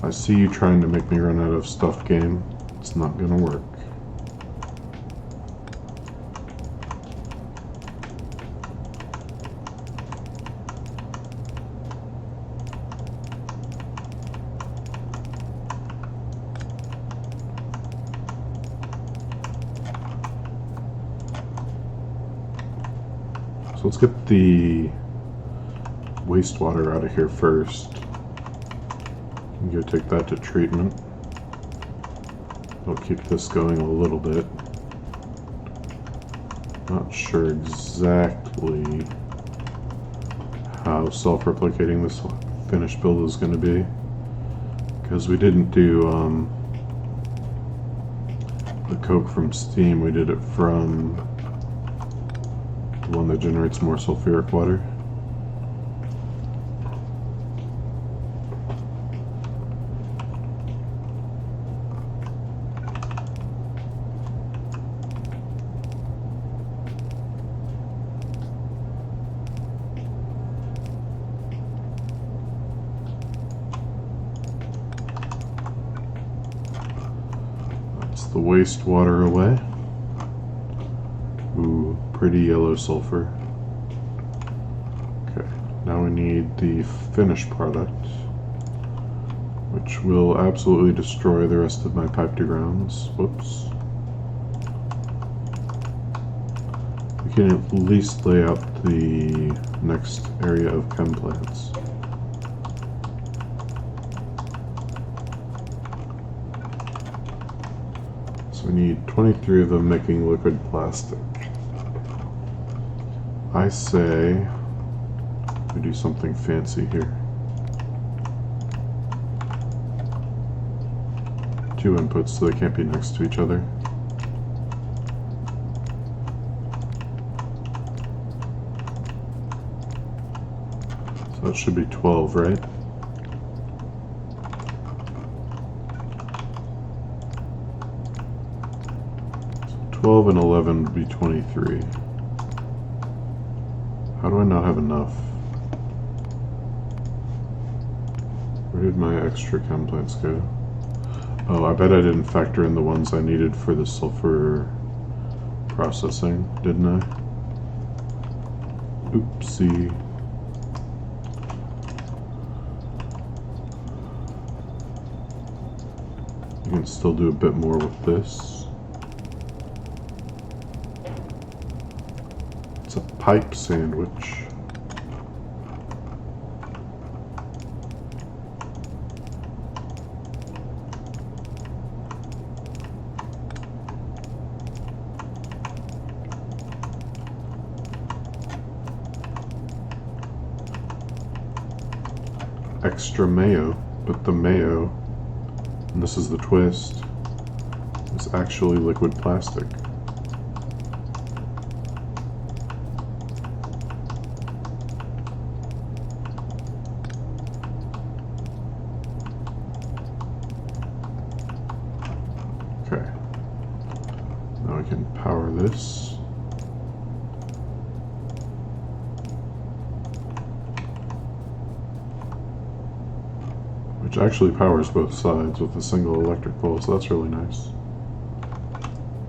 I see you trying to make me run out of stuff, game. It's not going to work. Let's get the wastewater out of here first. And go take that to treatment. I'll keep this going a little bit. Not sure exactly how self-replicating this finished build is going to be, because we didn't do the coke from steam, we did it from the one that generates more sulfuric water. That's the wastewater away. Ooh, pretty yellow sulfur. Okay, now we need the finished product, which will absolutely destroy the rest of my pipe to grounds. Whoops. We can at least lay out the next area of chem plants. So we need 23 of them making liquid plastic. I say we do something fancy here. 2 inputs so they can't be next to each other. So that should be 12, right? So 12 and 11 would be 23. How do I not have enough? Where did my extra chem plants go? Oh, I bet I didn't factor in the ones I needed for the sulfur processing, didn't I? Oopsie. You can still do a bit more with this. It's a pipe sandwich. Extra mayo, but the mayo And this is the twist. It's actually liquid plastic. Okay. Now we can power this. Which actually powers both sides with a single electric pole, so that's really nice.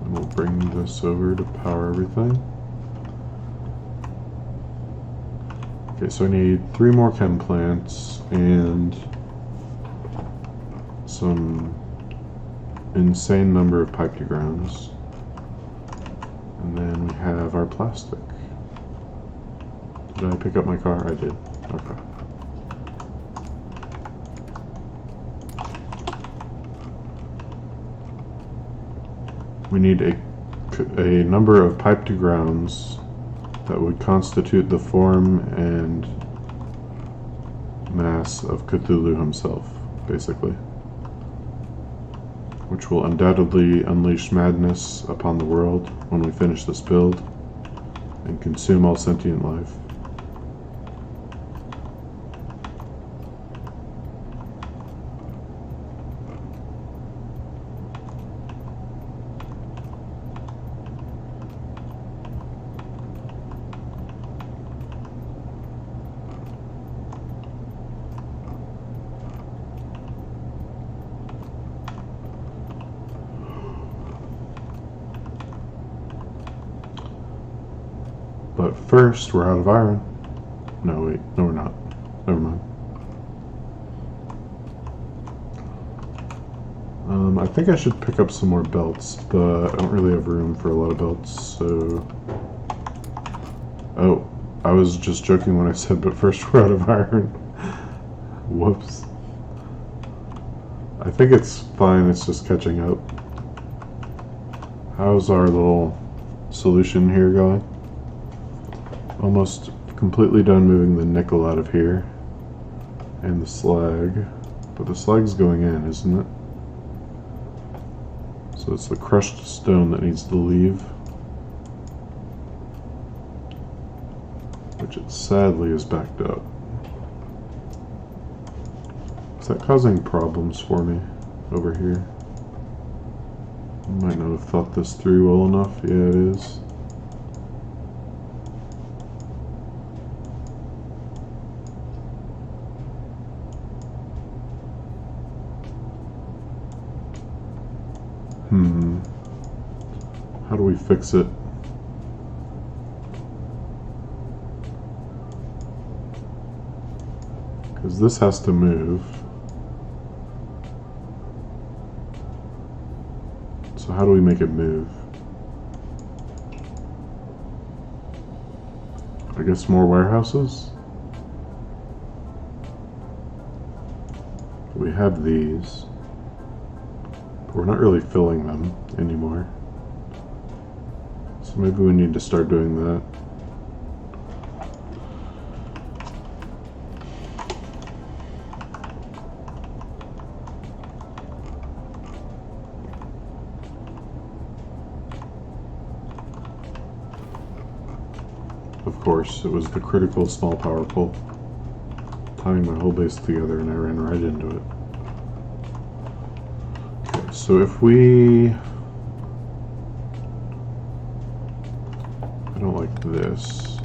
And we'll bring this over to power everything. Okay, so I need 3 more chem plants and some insane number of pipe to grounds. And then we have our plastic. Did I pick up my car? I did. Okay. We need a number of pipe to grounds that would constitute the form and mass of Cthulhu himself, basically. Which will undoubtedly unleash madness upon the world when we finish this build and consume all sentient life. But first, we're out of iron. No, wait. No, we're not. Never mind. I think I should pick up some more belts, but I don't really have room for a lot of belts, so... Oh, I was just joking when I said, but first we're out of iron. Whoops. I think it's fine, it's just catching up. How's our little solution here going? Almost completely done moving the nickel out of here and the slag, but the slag's going in, isn't it? So it's the crushed stone that needs to leave, which it sadly is backed up. Is that causing problems for me over here? I might not have thought this through well enough. Yeah, it is. How do we fix it? Because this has to move. So how do we make it move? I guess more warehouses? We have these. We're not really filling them anymore. So maybe we need to start doing that. Of course, it was the critical small power pole, tying my whole base together, and I ran right into it. Okay, so if we... I don't like this.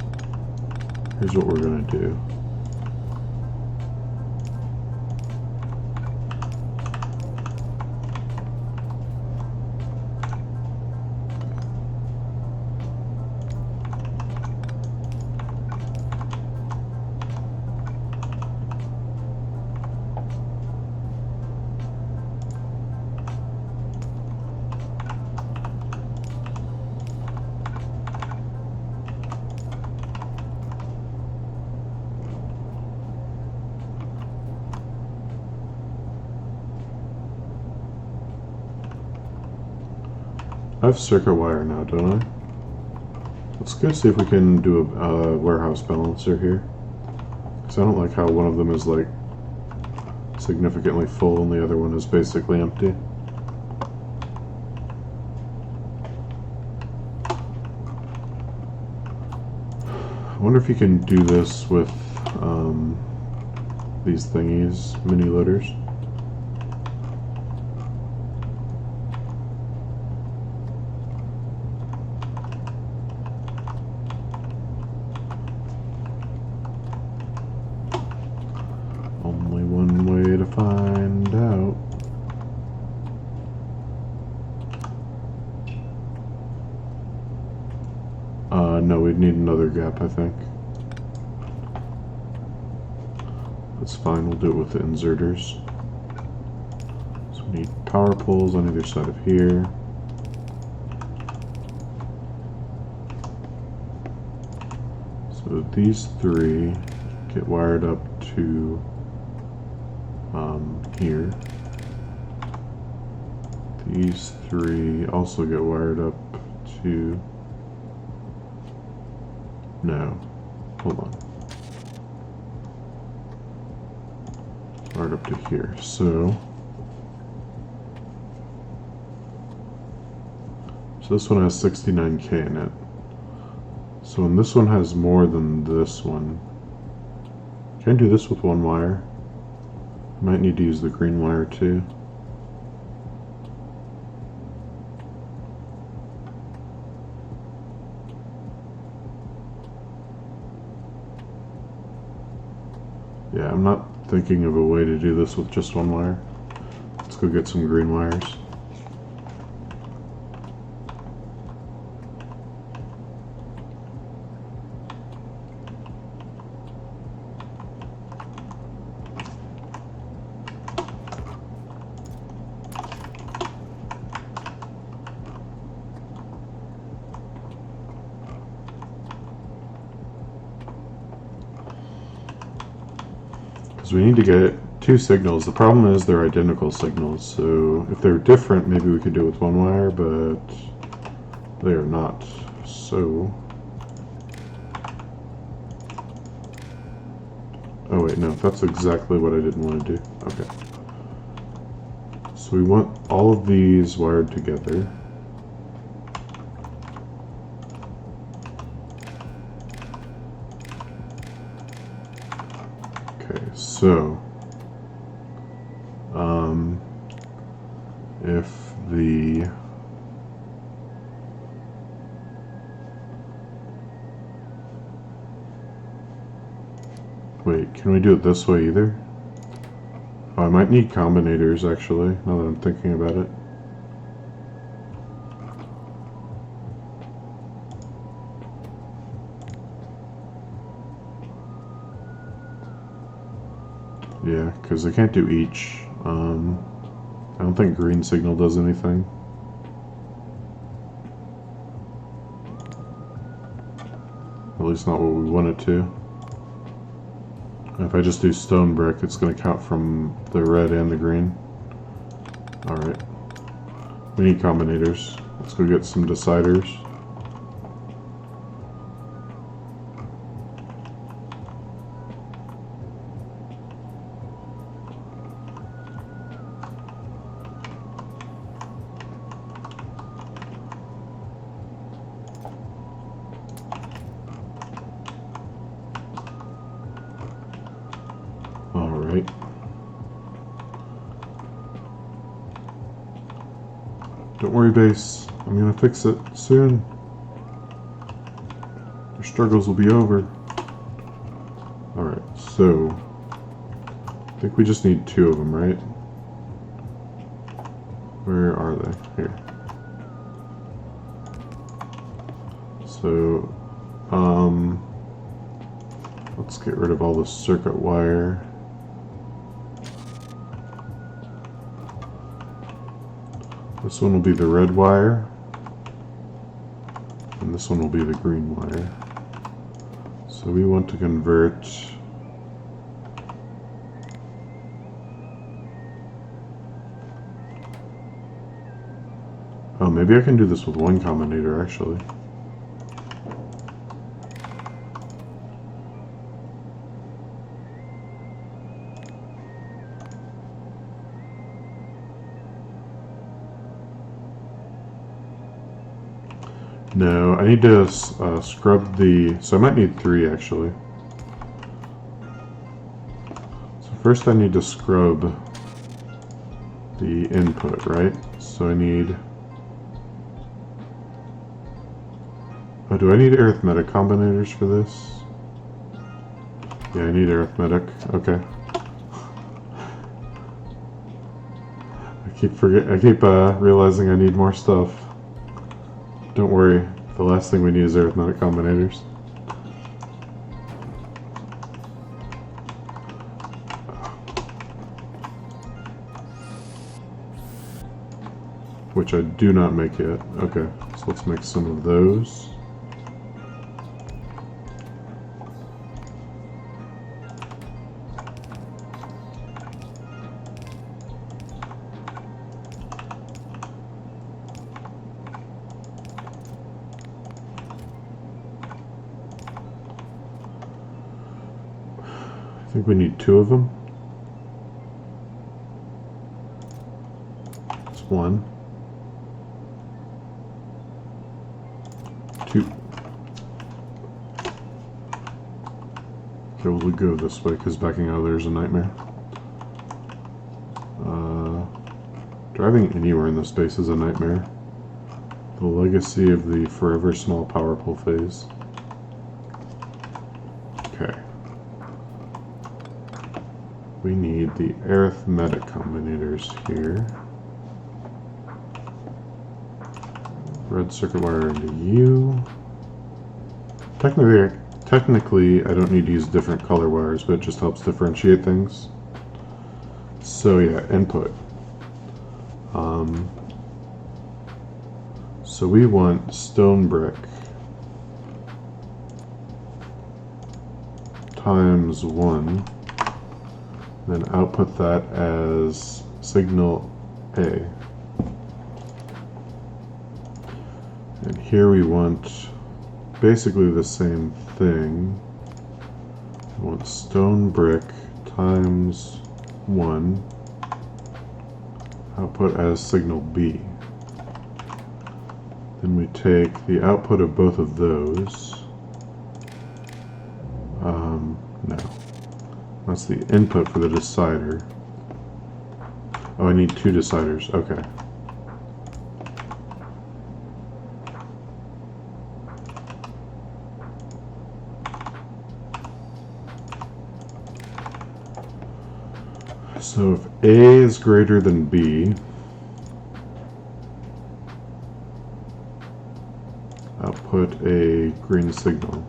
Here's what we're going to do. I have circuit wire now, don't I? Let's go see if we can do a warehouse balancer here. Because I don't like how one of them is like significantly full and the other one is basically empty. I wonder if you can do this with these thingies, mini loaders. Only one way to find out. No, we'd need another gap, I think. That's fine, we'll do it with the inserters. So we need power poles on either side of here. So these three get wired up to here. These three also get wired up to... No, hold on. Wired up to here. So this one has 69K in it. So when this one has more than this one, can I do this with one wire? I might need to use the green wire too. Yeah, I'm not thinking of a way to do this with just one wire. Let's go get some green wires. We need to get two signals. The problem is they're identical signals, so if they're different, maybe we could do it with one wire, but they are not. So, oh wait, no, that's exactly what I didn't want to do. Okay. So we want all of these wired together. So, if the wait, can we do it this way either? Oh, I might need combinators actually, now that I'm thinking about it. Yeah, because I can't do each. I don't think green signal does anything. At least not what we want it to. If I just do stone brick, it's going to count from the red and the green. Alright. We need combinators. Let's go get some deciders. Alright. Don't worry, base. I'm gonna fix it soon. Your struggles will be over. Alright, so I think we just need two of them, right? Where are they? Here. So, let's get rid of all the circuit wire. This one will be the red wire, and this one will be the green wire. So we want to convert oh, maybe I can do this with one combinator actually. No, I need to scrub the... So I might need 3 actually. So first I need to scrub the input, right? So I need... Oh, do I need arithmetic combinators for this? Yeah, I need arithmetic. Okay. I keep realizing I need more stuff. Don't worry, the last thing we need is arithmetic combinators. Which I do not make yet. Okay, so let's make some of those. I think we need 2 of them. That's 1. 2. Okay, we'll go this way because backing out of there is a nightmare. Driving anywhere in this space is a nightmare. The legacy of the forever small power pole phase. Okay. We need the arithmetic combinators here. Red circuit wire into U. Technically, I don't need to use different color wires, but it just helps differentiate things. So yeah, input. So we want stone brick times 1. Then output that as signal A. And here we want basically the same thing. We want stone brick times 1. Output as signal B. Then we take the output of both of those. No. That's the input for the decider. Oh, I need 2 deciders. Okay. So if A is greater than B, output a green signal.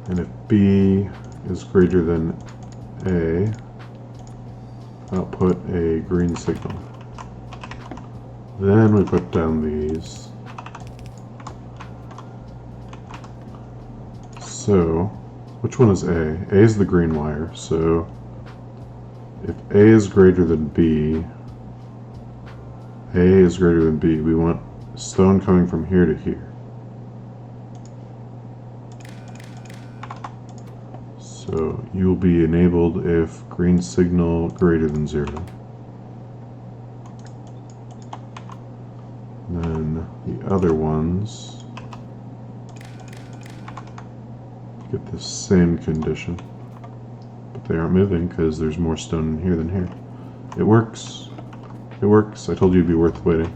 And if B is greater than A, output a green signal. Then we put down these. So, which one is A? A is the green wire, so if A is greater than B, A is greater than B, we want stone coming from here to here. So you will be enabled if green signal greater than 0. And then the other ones get the same condition, but they aren't moving because there's more stone in here than here. It works. It works. I told you it'd be worth waiting.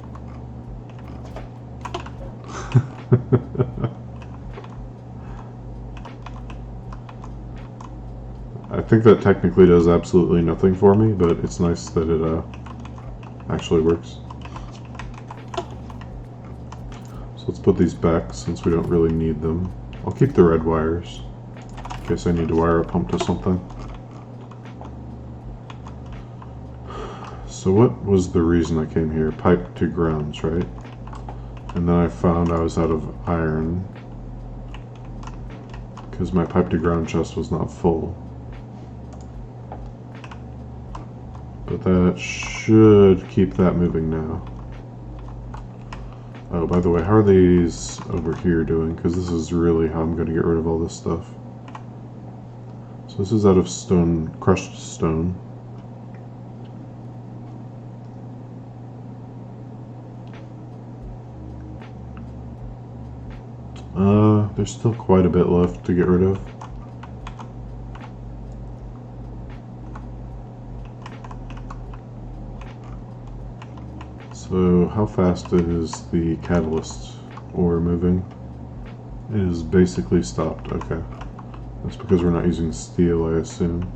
I think that technically does absolutely nothing for me, but it's nice that it actually works. So let's put these back since we don't really need them. I'll keep the red wires in case I need to wire a pump to something. So what was the reason I came here? Pipe to grounds, right? And then I found I was out of iron because my pipe to ground chest was not full. But that should keep that moving now. Oh, by the way, how are these over here doing? Because this is really how I'm going to get rid of all this stuff. So this is out of stone, crushed stone. There's still quite a bit left to get rid of. So how fast is the catalyst ore moving? It is basically stopped. Okay. That's because we're not using steel, I assume.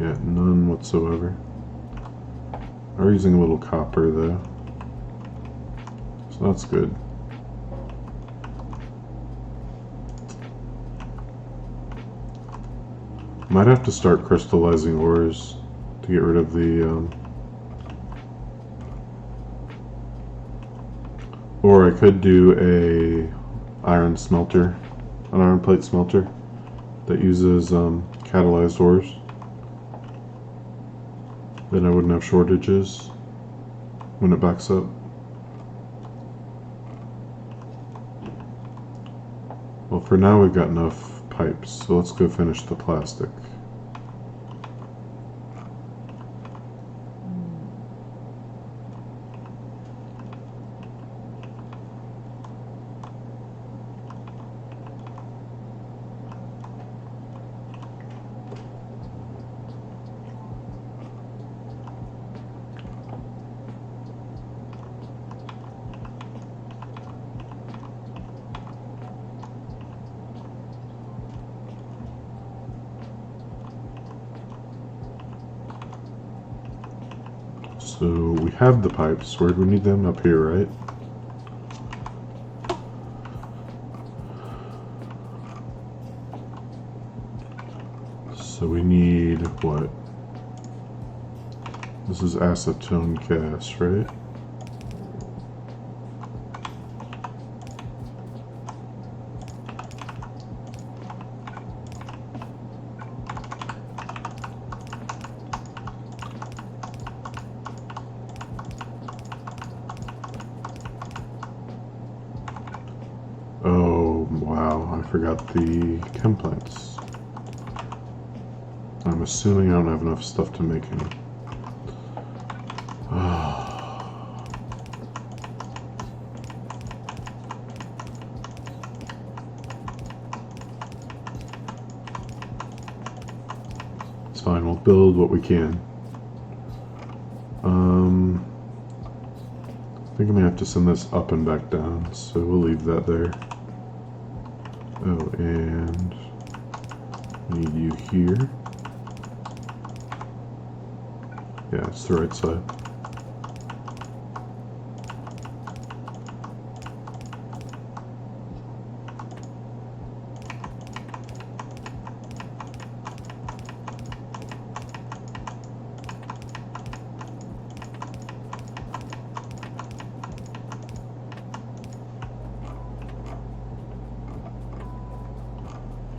Yeah, none whatsoever. We're using a little copper though. So that's good. Might have to start crystallizing ores to get rid of the or I could do a iron smelter, an iron plate smelter that uses catalyzed ores. Then I wouldn't have shortages when it backs up. Well, for now we've got enough pipes, so let's go finish the plastic. So we have the pipes. Where do we need them? Up here, right? So we need what? This is acetone gas, right? Oh, wow, I forgot the chem plants. I'm assuming I don't have enough stuff to make any. It's fine, we'll build what we can. I think I'm gonna have to send this up and back down, so we'll leave that there. Oh, and we need you here. Yeah, it's the right side.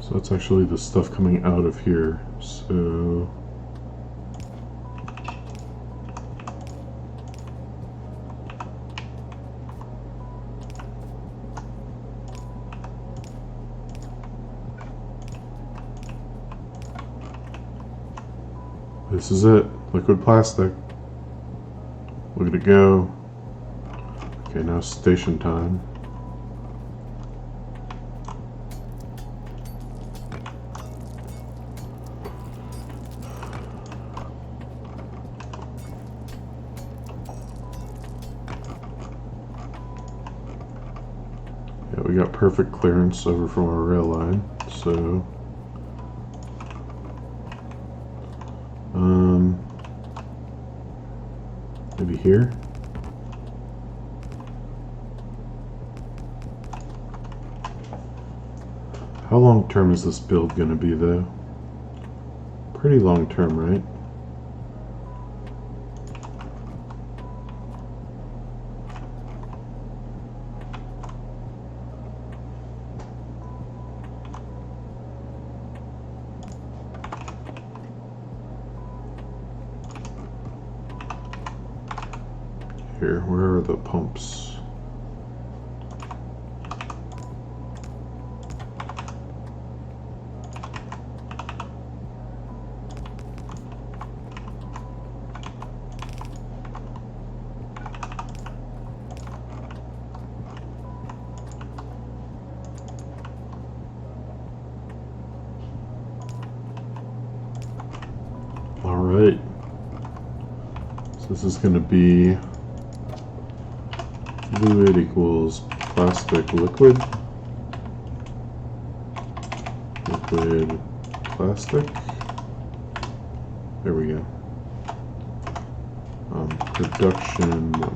So that's actually the stuff coming out of here. So this is it, liquid plastic. Look at it go. Okay, now station time. Yeah, we got perfect clearance over from our rail line, so maybe here. How long term is this build going to be though? Pretty long term, right? Here, where are the pumps? this is going to be fluid equals plastic liquid, liquid plastic. There we go. Production 1.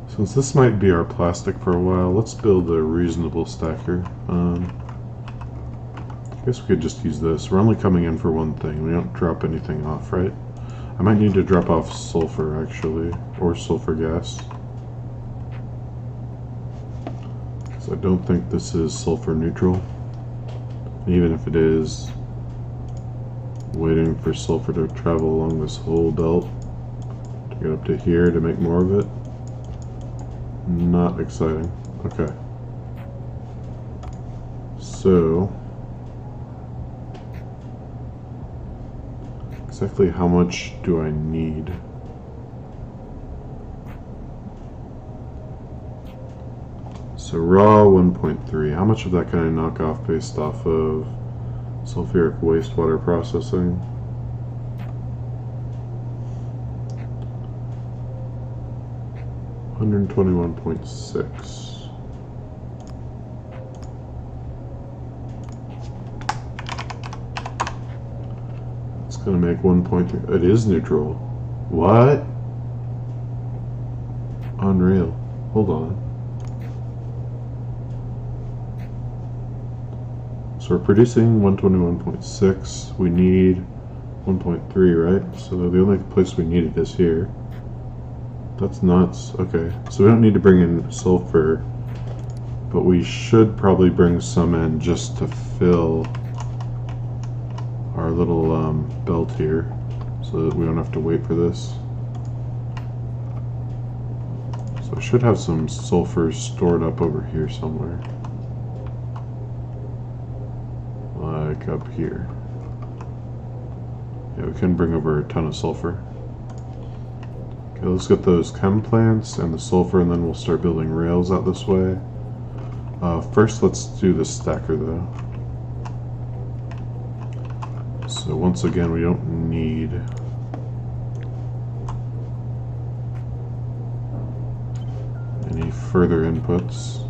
Since this might be our plastic for a while, let's build a reasonable stacker. I guess we could just use this. We're only coming in for one thing. We don't drop anything off, right? I might need to drop off sulfur, actually, or sulfur gas. Because I don't think this is sulfur neutral. Even if it is, waiting for sulfur to travel along this whole belt to get up to here to make more of it. Not exciting. Okay. So, exactly how much do I need? So raw 1.3. How much of that can I knock off based off of sulfuric wastewater processing? $121.6. It's gonna make 1.3. It is neutral. What? Unreal. Hold on. So we're producing 121.6. We need 1.3, right? So the only place we need it is here. That's nuts. Okay, so we don't need to bring in sulfur, but we should probably bring some in just to fill our little belt here, so that we don't have to wait for this. So I should have some sulfur stored up over here somewhere. Like up here. Yeah, we can bring over a ton of sulfur. Okay, let's get those chem plants and the sulfur, and then we'll start building rails out this way. First, let's do the stacker though. So once again, we don't need any further inputs.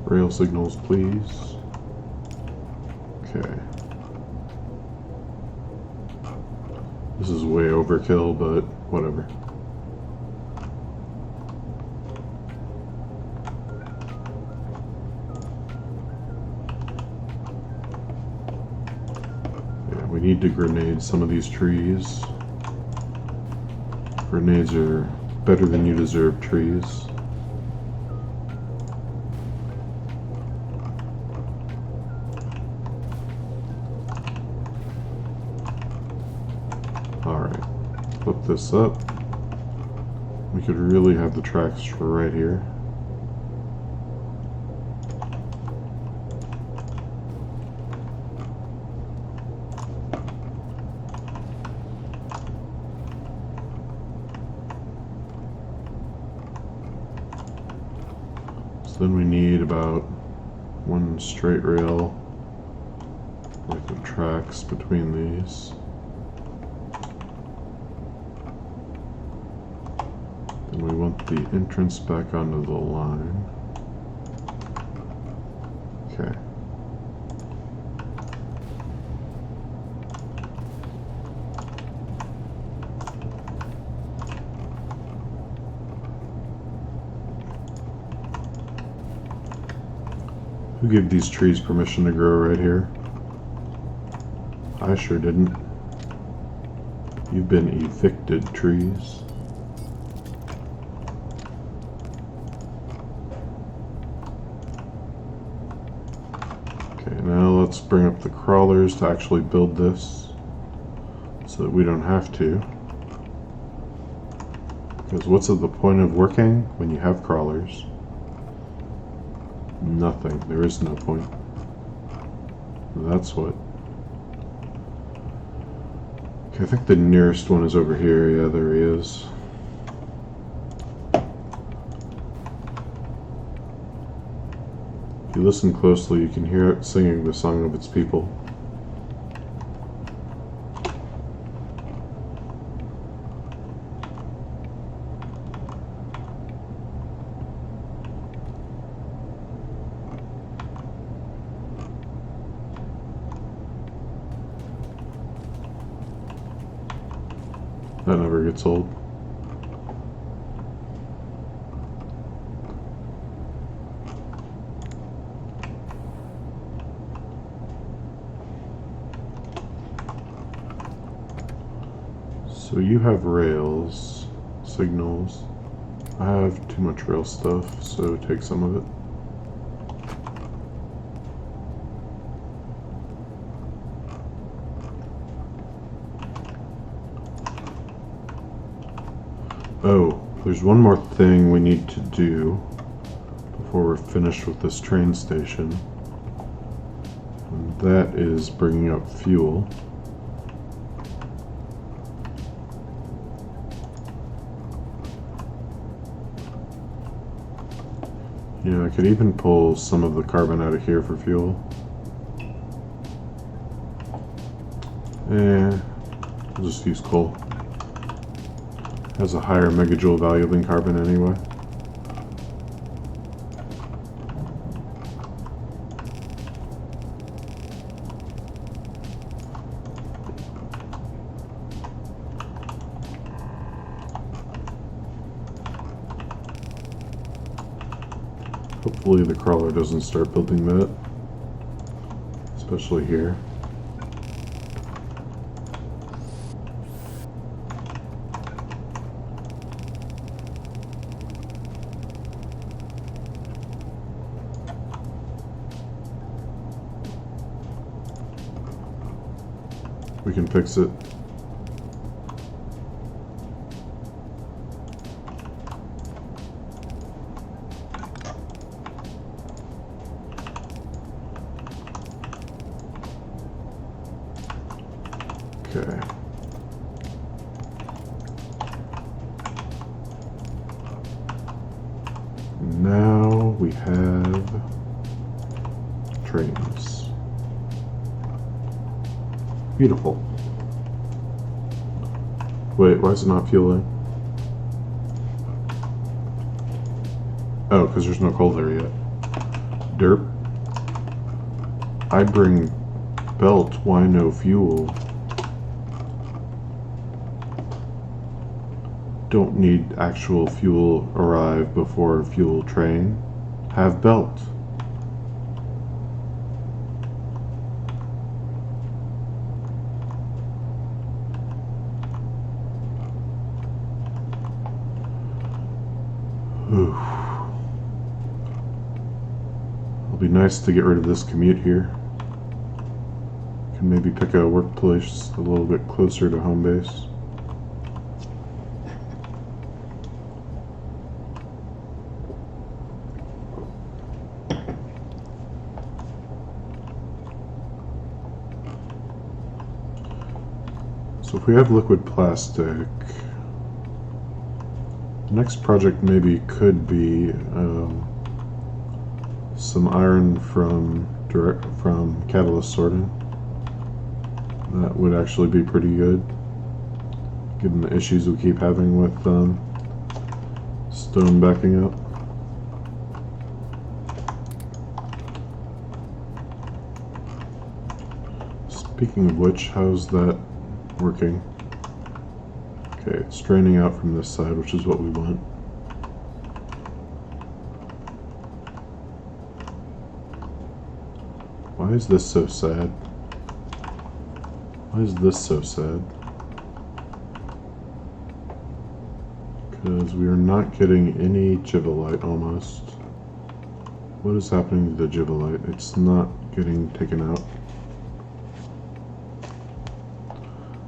Rail signals, please. Okay. This is way overkill, but whatever. Yeah, we need to grenade some of these trees. Grenades are better than you deserve trees. Alright, flip this up. We could really have the tracks right here. So then we need about one straight rail worth of tracks between these. And we want the entrance back onto the line. Okay. Who gave these trees permission to grow right here? I sure didn't. You've been evicted, trees. Now let's bring up the crawlers to actually build this so that we don't have to. Because what's the point of working when you have crawlers? Nothing. There is no point. That's what. Okay, I think the nearest one is over here. Yeah, there he is. If you listen closely, you can hear it singing the song of its people. That never gets old. So you have rails, signals. I have too much rail stuff, so take some of it. Oh, there's one more thing we need to do before we're finished with this train station. And that is bringing up fuel. Yeah, I could even pull some of the carbon out of here for fuel. I'll just use coal. Has a higher megajoule value than carbon anyway. Hopefully the crawler doesn't start building that, especially here. We can fix it. Okay. Now we have trains. Beautiful. Wait, why is it not fueling? Oh, because there's no coal there yet. Derp. I bring belt, why no fuel? Don't need actual fuel arrive before fuel train. Have belt. It'll be nice to get rid of this commute here. Can maybe pick a workplace a little bit closer to home base. So if we have liquid plastic, the next project maybe could be some iron from catalyst sorting. That would actually be pretty good, given the issues we keep having with stone backing up. Speaking of which, how's that working? Okay, it's draining out from this side, which is what we want. Why is this so sad? Why is this so sad? Because we are not getting any jivolite almost. What is happening to the jivolite? It's not getting taken out.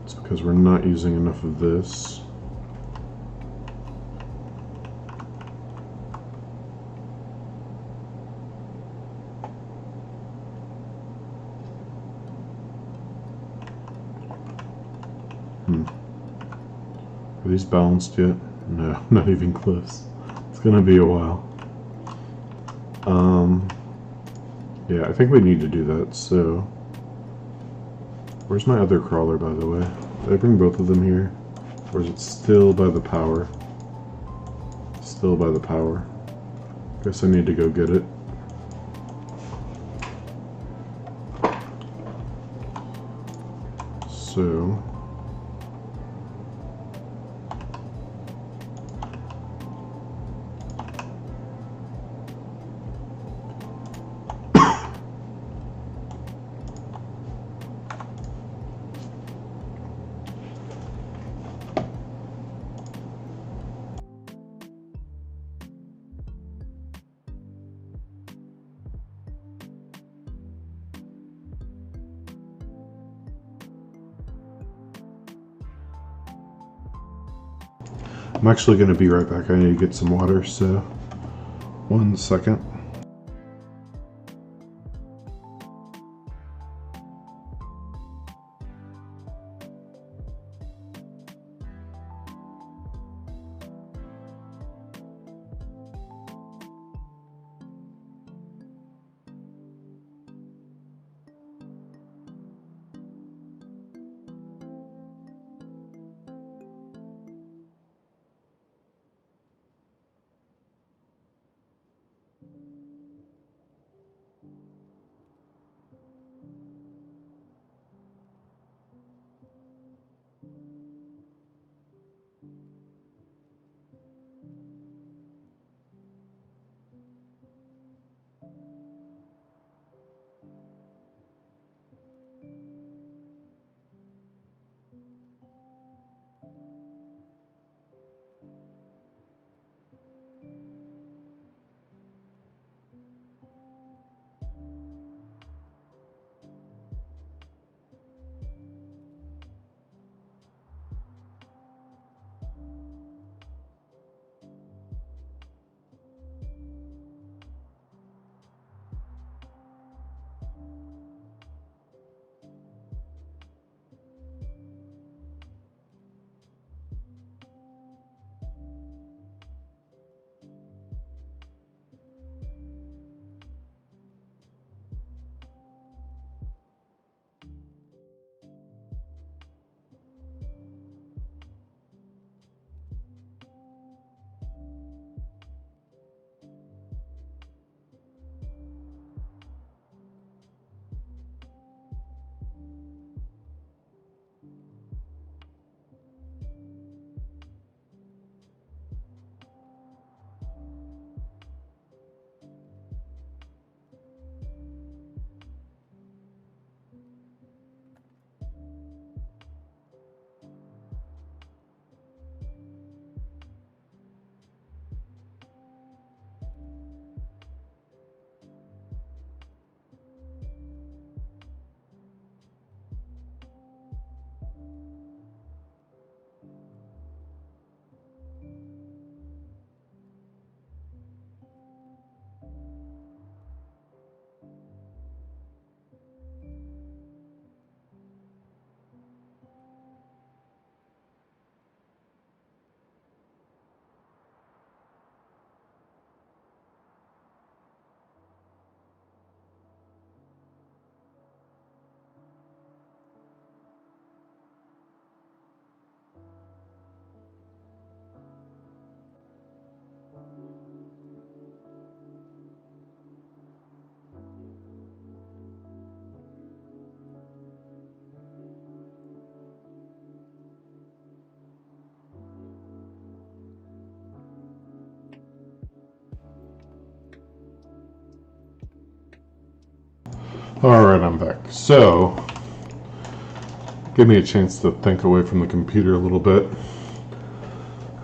It's because we're not using enough of this. Are these balanced yet? No, not even close. It's gonna be a while. Yeah, I think we need to do that, so... Where's my other crawler, by the way? Did I bring both of them here? Or is it still by the power? Still by the power. Guess I need to go get it. So... I'm actually going to be right back. I need to get some water, so 1 second. Alright, I'm back. So, give me a chance to think away from the computer a little bit.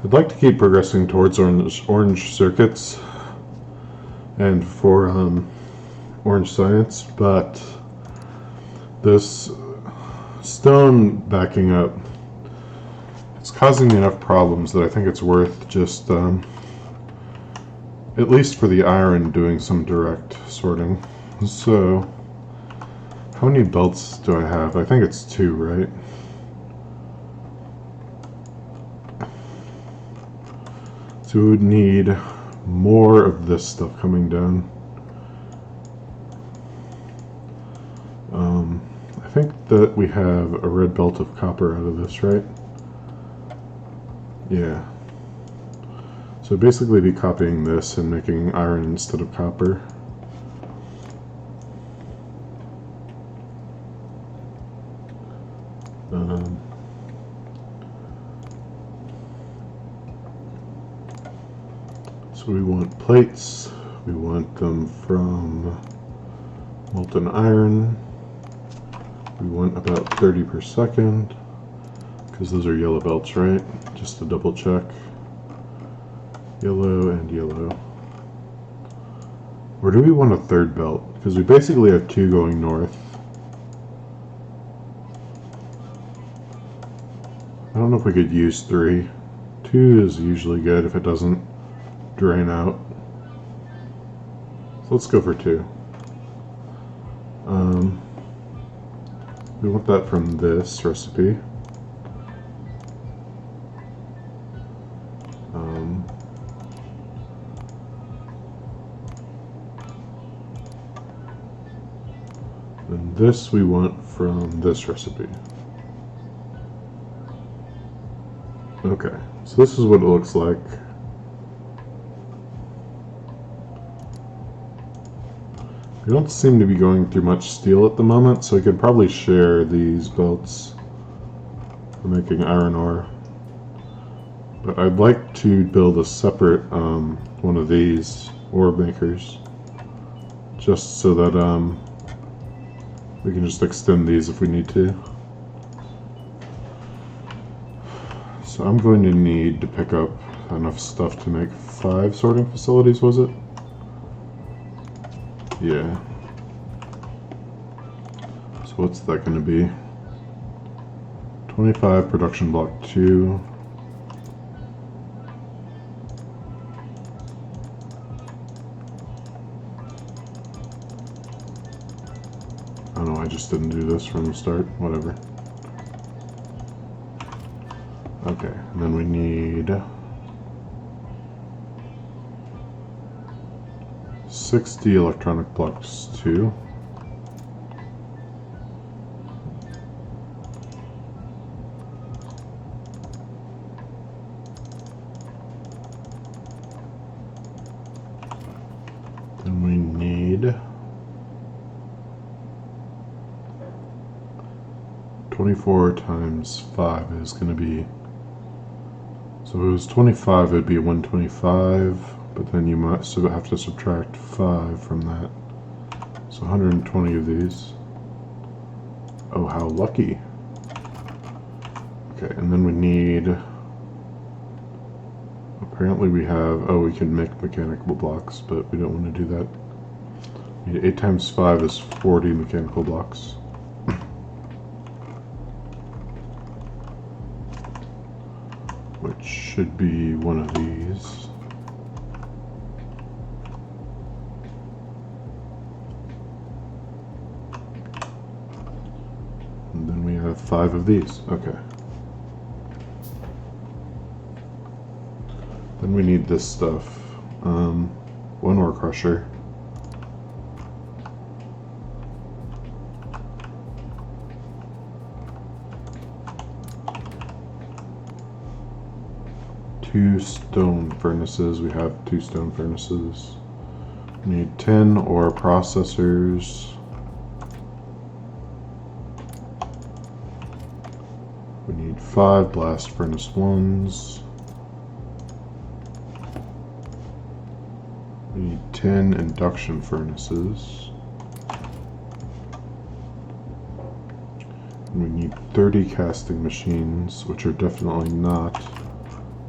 I'd like to keep progressing towards orange circuits and for orange science, but this stone backing up, it's causing me enough problems that I think it's worth just, at least for the iron, doing some direct sorting. So, how many belts do I have? I think it's 2, right? So we would need more of this stuff coming down. I think that we have a red belt of copper out of this, right? Yeah. So basically be copying this and making iron instead of copper. So we want plates. We want them from molten iron. We want about 30 per second, because those are yellow belts, right? Just to double check. Yellow and yellow. Or do we want a third belt? Because we basically have two going north. I don't know if we could use 3. 2 is usually good if it doesn't drain out. So let's go for 2. We want that from this recipe. And this we want from this recipe. Okay, so this is what it looks like. We don't seem to be going through much steel at the moment, so we could probably share these belts for making iron ore. But I'd like to build a separate one of these ore makers, just so that we can just extend these if we need to. So I'm going to need to pick up enough stuff to make 5 sorting facilities, was it? Yeah. So what's that going to be? 25 production block 2. Oh no, I just didn't do this from the start. Whatever. Okay, and then we need 60 electronic blocks 2. Then we need 24 times 5 is going to be, so if it was 25 it would be 125, but then you might have to subtract 5 from that. So 120 of these. Oh, how lucky. Okay, and then we need, apparently we have, oh, we can make mechanical blocks, but we don't want to do that. We need 8 times 5 is 40 mechanical blocks. Which should be one of these. And then we have 5 of these. Okay. Then we need this stuff. 1 ore crusher. Two stone furnaces. We have 2 stone furnaces. We need 10 ore processors. We need 5 blast furnace 1s. We need 10 induction furnaces. And we need 30 casting machines, which are definitely not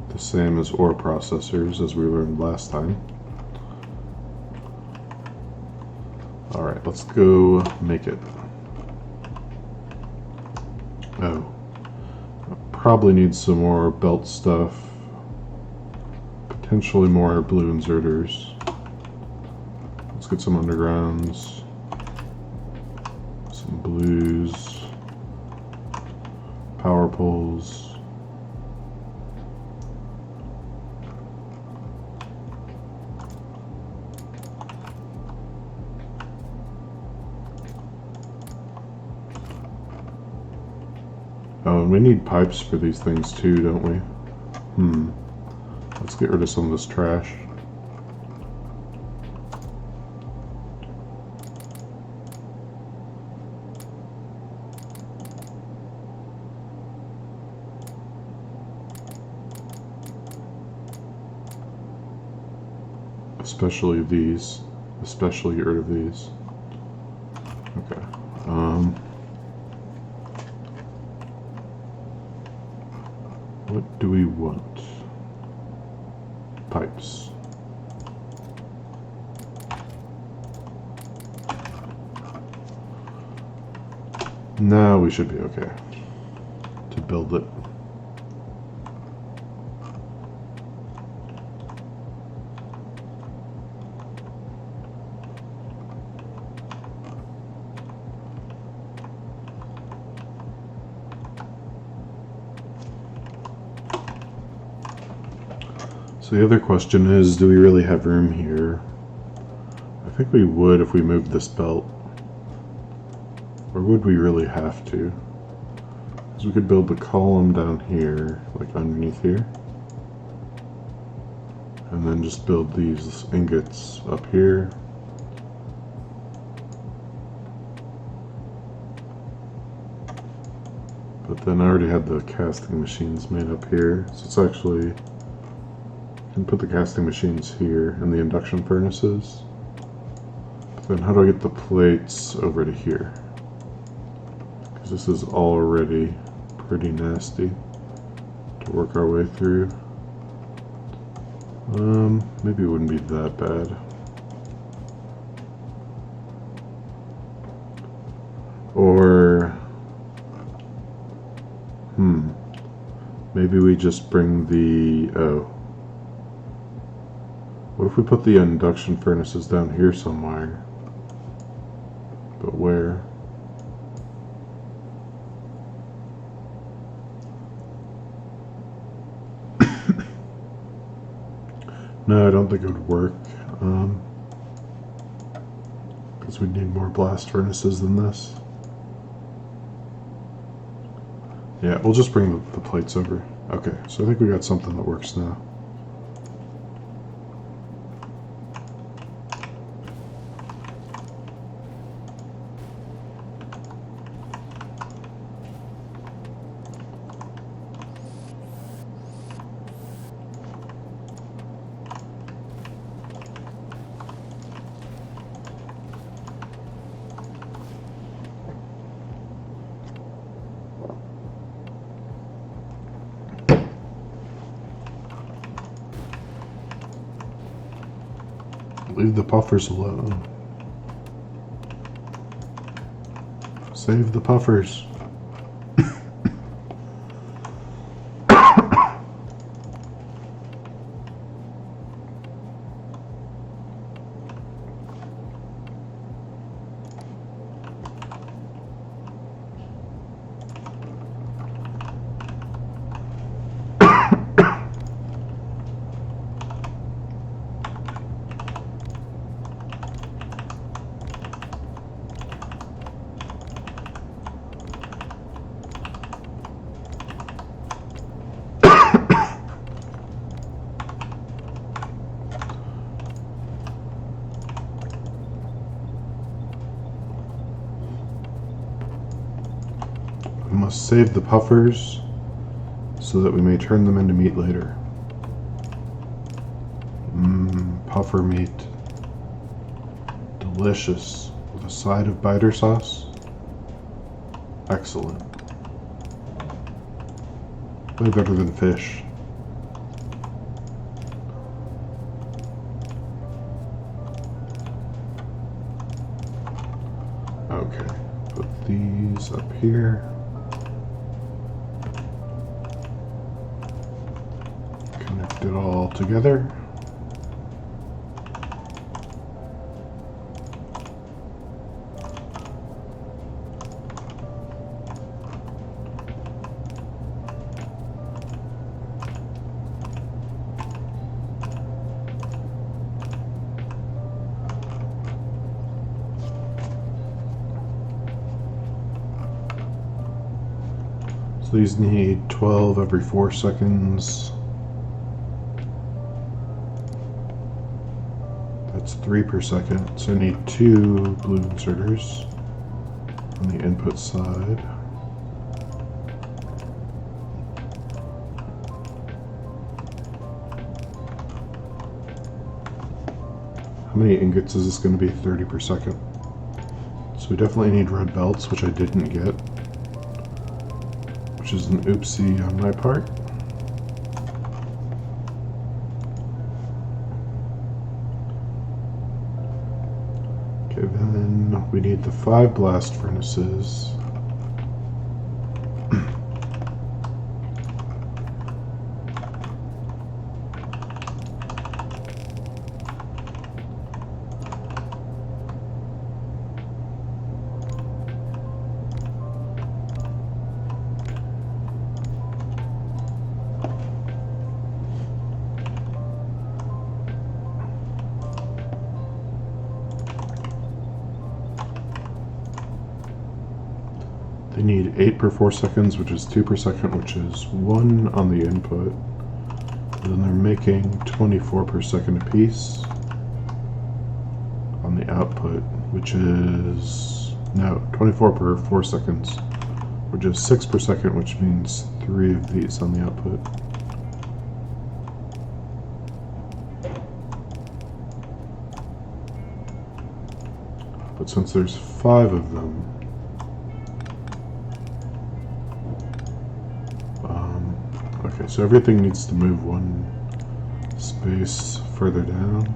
the same as ore processors, as we learned last time. Alright, let's go make it. Oh. Probably need some more belt stuff. Potentially more blue inserters. Let's get some undergrounds. Some blues. Power poles. Oh, and we need pipes for these things too, don't we? Let's get rid of some of this trash. Especially these. Especially get rid of these. Okay. What do we want? Pipes. Now we should be okay to build it. So the other question is, do we really have room here? I think we would if we moved this belt. Or would we really have to? Because we could build the column down here, like underneath here. And then just build these ingots up here. But then I already had the casting machines made up here, so it's actually... I can put the casting machines here and the induction furnaces. But then how do I get the plates over to here? Because this is already pretty nasty to work our way through. Maybe it wouldn't be that bad. Or, maybe we just bring the, what if we put the induction furnaces down here somewhere? But where? No, I don't think it would work. Because we'd need more blast furnaces than this. Yeah, we'll just bring the plates over. Okay, so I think we got something that works now. Leave the puffers alone. Save the puffers. We must save the puffers so that we may turn them into meat later. Puffer meat. Delicious. With a side of biter sauce. Excellent. Way better than fish. Okay, put these up here. Connect it all together. So these need 12 every 4 seconds. That's 3 per second. So I need 2 blue inserters on the input side. How many ingots is this going to be? 30 per second. So we definitely need red belts, which I didn't get, which is an oopsie on my part. Okay, then we need the 5 blast furnaces. They need 8 per 4 seconds, which is 2 per second, which is 1 on the input. And then they're making 24 per second apiece on the output, which is, no, 24 per 4 seconds, which is 6 per second, which means 3 of these on the output. But since there's 5 of them, okay, so everything needs to move 1 space further down.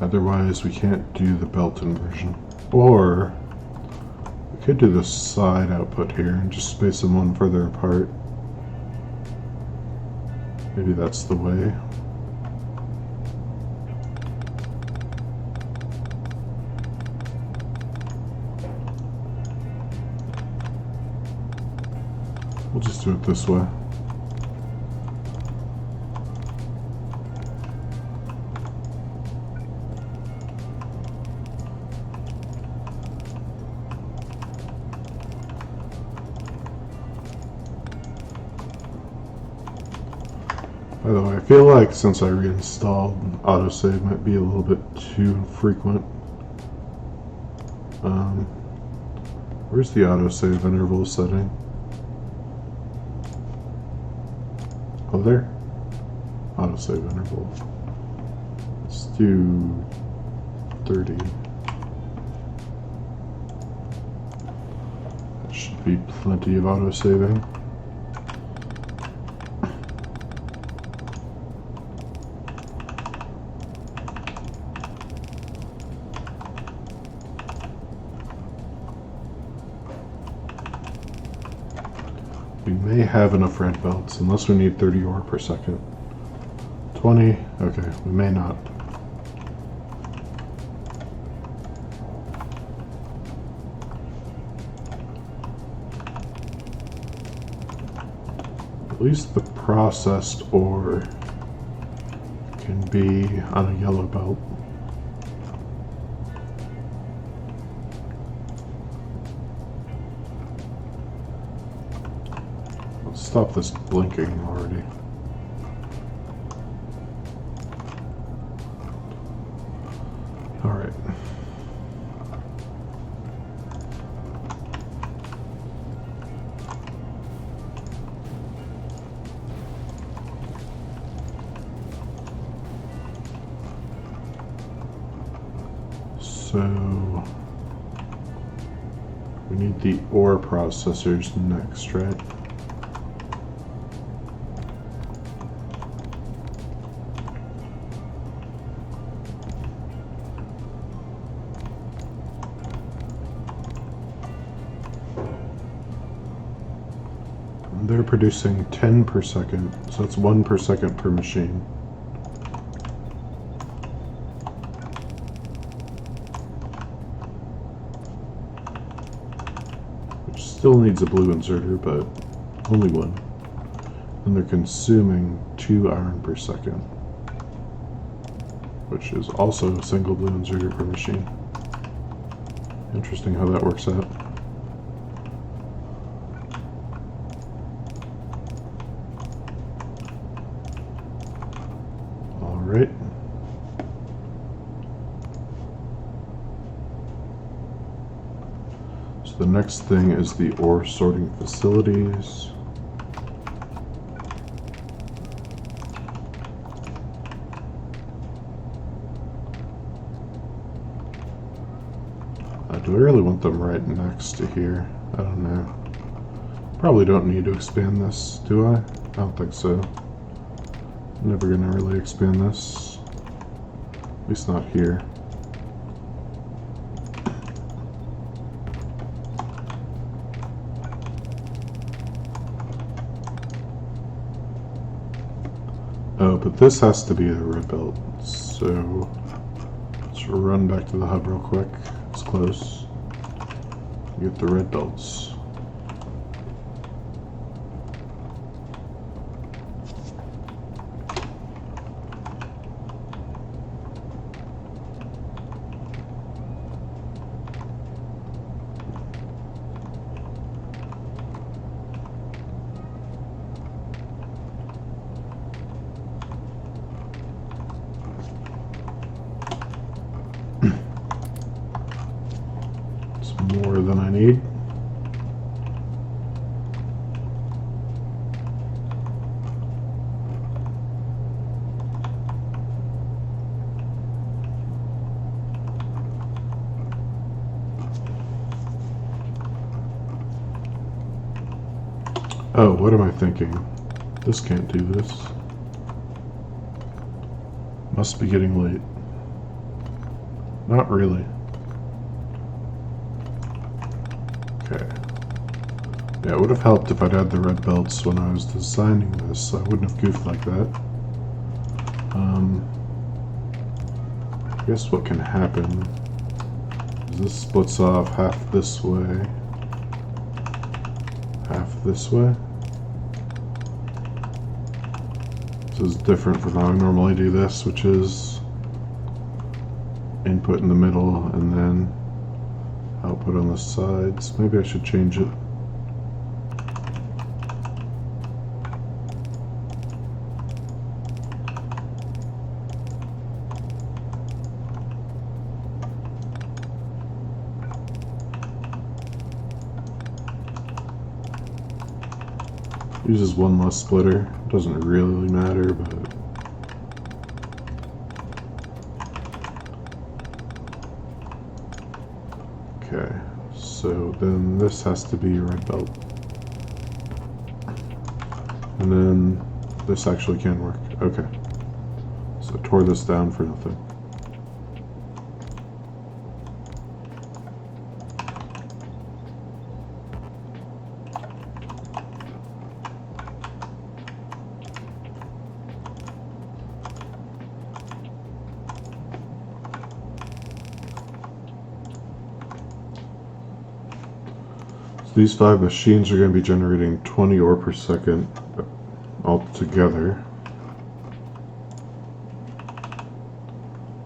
Otherwise, we can't do the belt inversion. Or we could do the side output here and just space them 1 further apart. Maybe that's the way. We'll just do it this way. By the way, I feel like since I reinstalled, autosave might be a little bit too frequent. Where's the autosave interval setting? Oh, there. Autosave interval. Let's do 30. That should be plenty of autosaving. We may have enough red belts, unless we need 30 ore per second. 20, okay, we may not. At least the processed ore can be on a yellow belt. Stop this blinking already. All right. So we need the ore processors next, right? They're producing 10 per second, so that's 1 per second per machine. Which still needs a blue inserter, but only 1. And they're consuming 2 iron per second, which is also a single blue inserter per machine. Interesting how that works out. Alright. So the next thing is the ore sorting facilities. Do I really want them right next to here? I don't know. Probably don't need to expand this, do I? I don't think so. I'm never gonna really expand this. At least not here. Oh, but this has to be a red belt, so let's run back to the hub real quick. It's close. Get the red belts. More than I need. Oh, what am I thinking? This can't do this. Must be getting late. Not really. Okay. Yeah, it would have helped if I'd had the red belts when I was designing this. I wouldn't have goofed like that. I guess what can happen is this splits off half this way, half this way. This is different from how I normally do this, which is input in the middle and then output on the sides. Maybe I should change it. Uses one less splitter. Doesn't really matter, but okay. So then this has to be a red belt, and then this actually can work. Okay. So I tore this down for nothing. These 5 machines are going to be generating 20 ore per second altogether.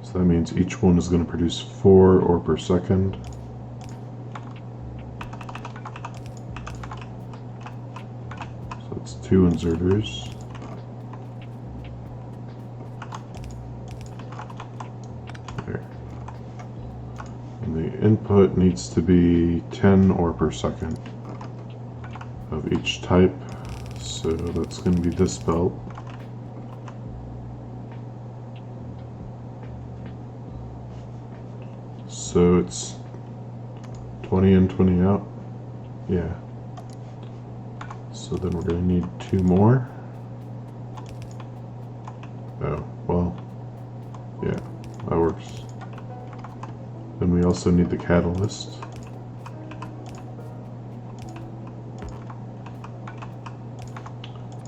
So that means each one is going to produce 4 ore per second. So it's 2 inserters. There. And the input needs to be 10 ore per second of each type, so that's going to be this belt. So it's 20 in, 20 out. Yeah. So then we're going to need 2 more. Oh, well, yeah, that works. Then we also need the catalyst.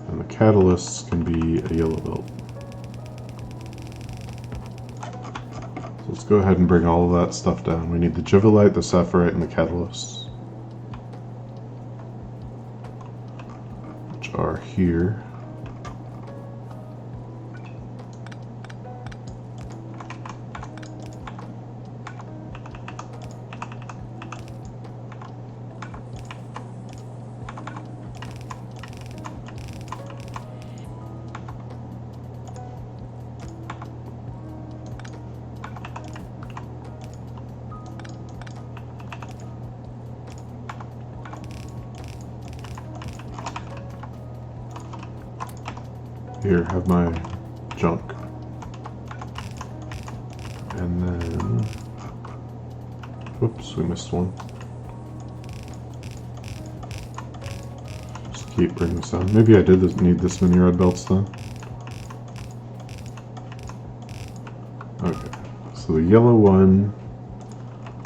And the catalysts can be a yellow belt. So let's go ahead and bring all of that stuff down. We need the jivelite, the sapphirite, and the catalysts, which are here. Here, have my junk. And then, whoops, we missed one. Just keep bringing this down. Maybe I did need this many red belts then. Okay, so the yellow one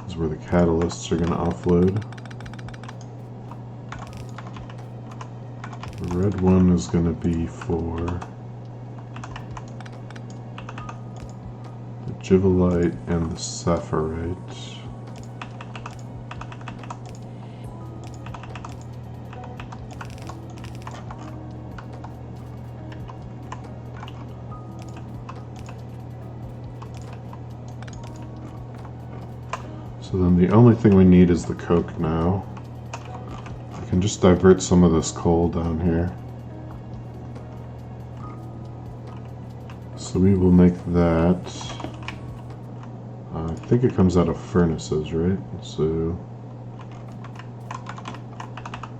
is where the catalysts are going to offload. The red one is going to be for the Givelite and the Saphirite. So then the only thing we need is the coke now. I can just divert some of this coal down here. So we will make that. I think it comes out of furnaces, right? So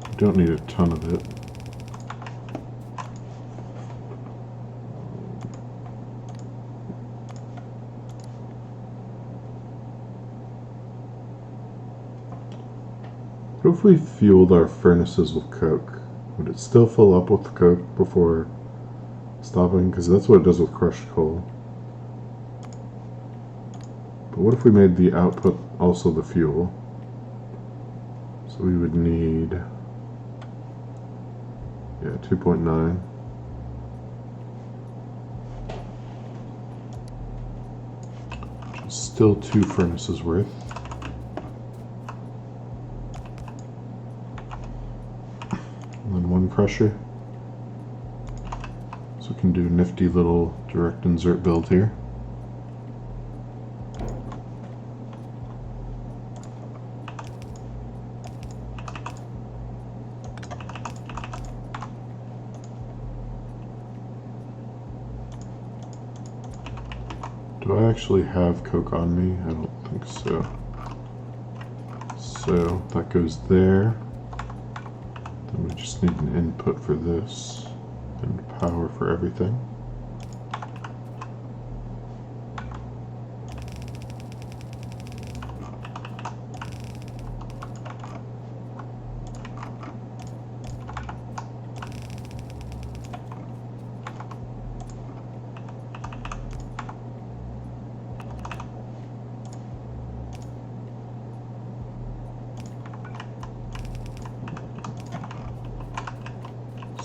we don't need a ton of it. What if we fueled our furnaces with coke? Would it still fill up with coke before stopping? Because that's what it does with crushed coal. But what if we made the output also the fuel? So we would need, yeah, 2.9. Which is still 2 furnaces worth. And then 1 crusher. So we can do a nifty little direct insert build here. Do I actually have coke on me? I don't think so. So that goes there. Then we just need an input for this and power for everything.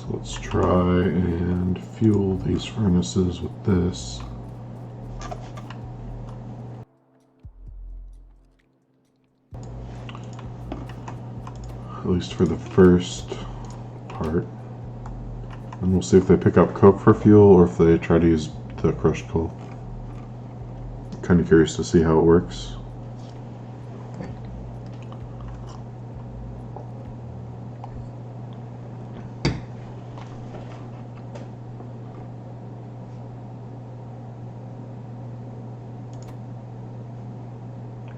Let's try and fuel these furnaces with this. At least for the first part. And we'll see if they pick up coke for fuel or if they try to use the crushed coal. Kind of curious to see how it works.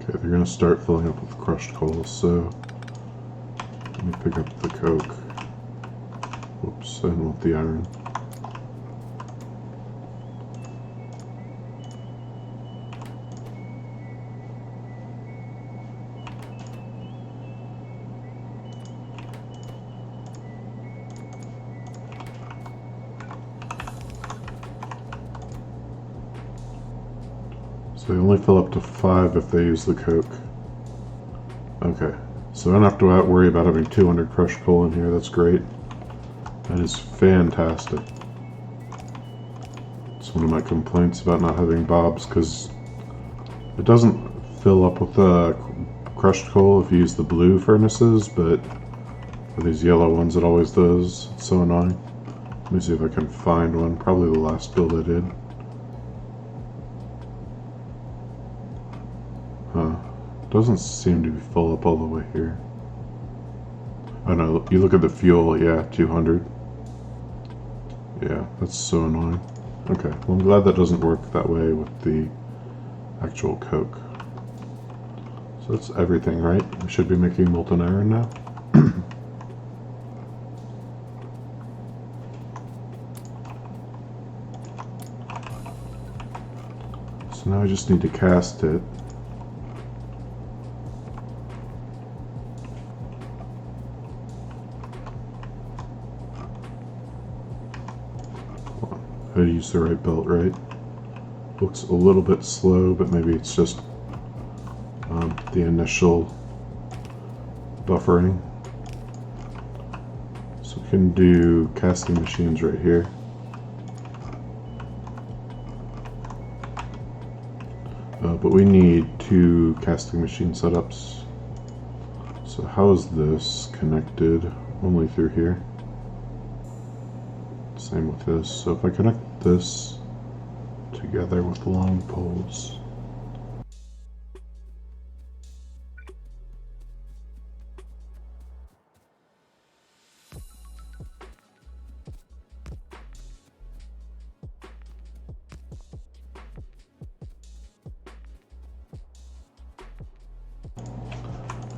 Okay, they're going to start filling up with crushed coal, so let me pick up the coke. Whoops, I didn't want the iron. So they only fill up to 5 if they use the coke. Okay, so I don't have to worry about having 200 crushed coal in here. That's great. That is fantastic. It's one of my complaints about not having bobs, because it doesn't fill up with the crushed coal if you use the blue furnaces, but for these yellow ones it always does. It's so annoying. Let me see if I can find one. Probably the last build I did. Doesn't seem to be full up all the way here. Oh no, you look at the fuel, yeah, 200. Yeah, that's so annoying. Okay, well I'm glad that doesn't work that way with the actual coke. So that's everything, right? We should be making molten iron now. So now I just need to cast it. I used the right belt, right? Looks a little bit slow, but maybe it's just the initial buffering. So we can do casting machines right here. But we need 2 casting machine setups. So how is this connected? Only through here. Same with this. So if I connect this together with long poles.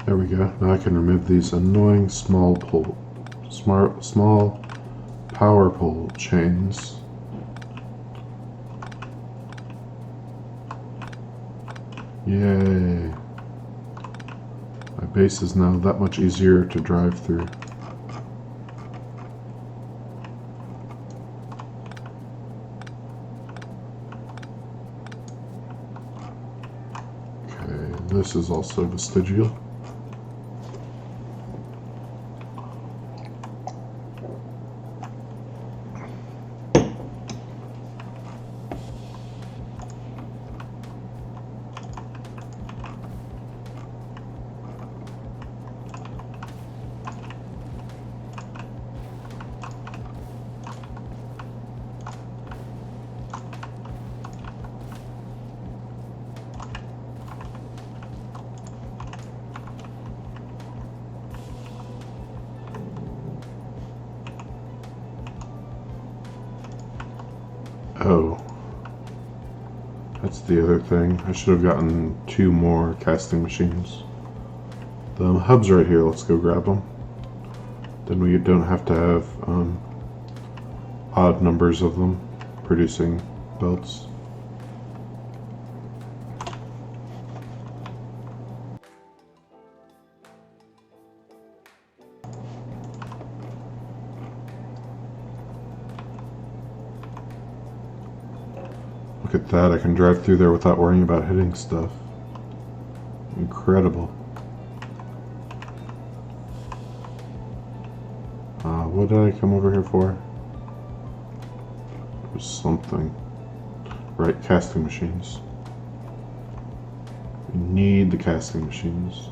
There we go. Now I can remove these annoying small power pole chains. Yay! My base is now that much easier to drive through. Okay, this is also vestigial. Oh, that's the other thing. I should have gotten 2 more casting machines. The hub's right here. Let's go grab them. Then we don't have to have odd numbers of them producing belts. Look at that, I can drive through there without worrying about hitting stuff. Incredible. What did I come over here for? There's something. Right, casting machines. We need the casting machines.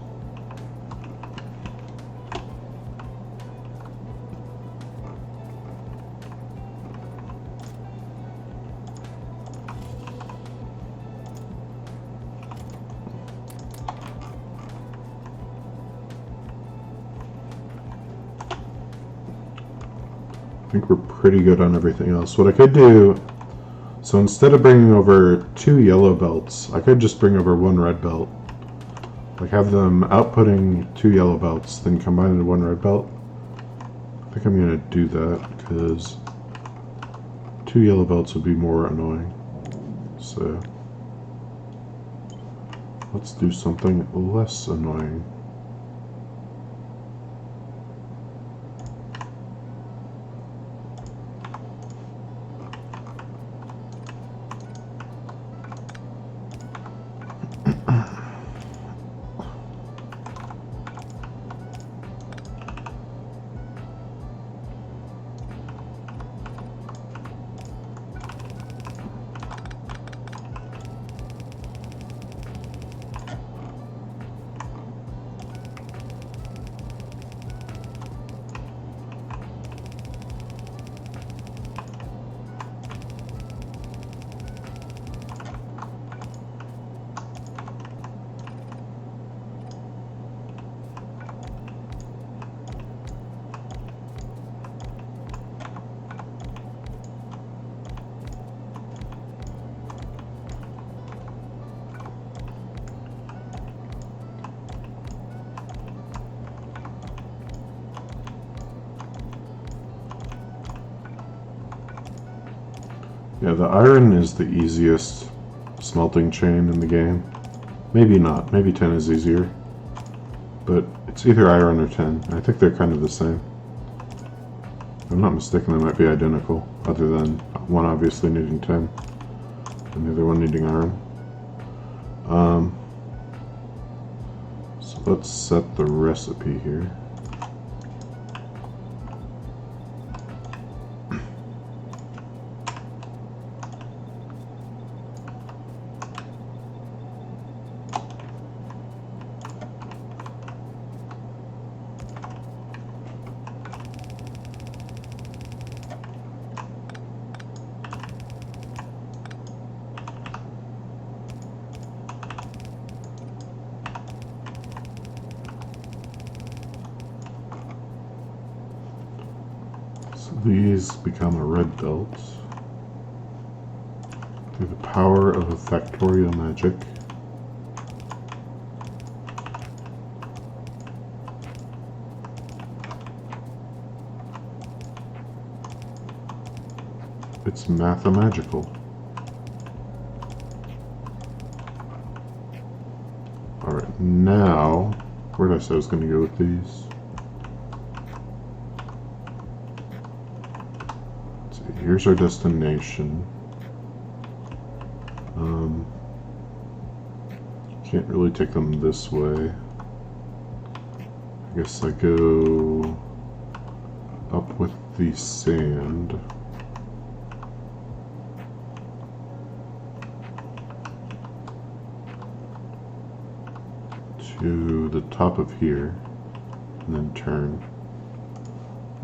I think we're pretty good on everything else. What I could do, so instead of bringing over 2 yellow belts, I could just bring over 1 red belt. Like have them outputting 2 yellow belts, then combine into 1 red belt. I think I'm going to do that because 2 yellow belts would be more annoying. So let's do something less annoying. Yeah, the iron is the easiest smelting chain in the game. Maybe not. Maybe 10 is easier. But it's either iron or tin. I think they're kind of the same. If I'm not mistaken, they might be identical, other than one obviously needing tin and the other one needing iron. So let's set the recipe here. These become a red belt through the power of a Factorio magic. It's mathemagical. Alright, now, where did I say I was going to go with these? Here's our destination. Can't really take them this way. I guess I go up with the sand. To the top of here, and then turn.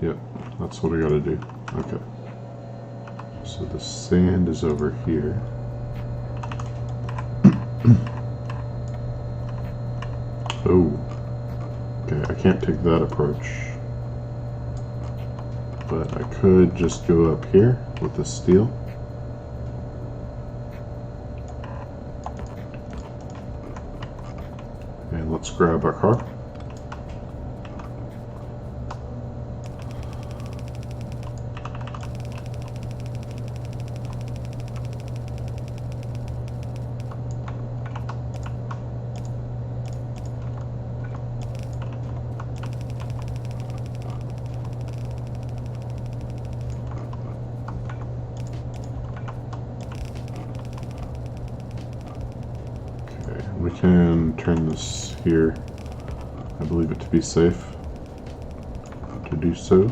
Yep, that's what I gotta do. Okay. So the sand is over here. Oh. Okay, I can't take that approach. But I could just go up here with the steel. And let's grab our car. We can turn this here. I believe it to be safe to do so.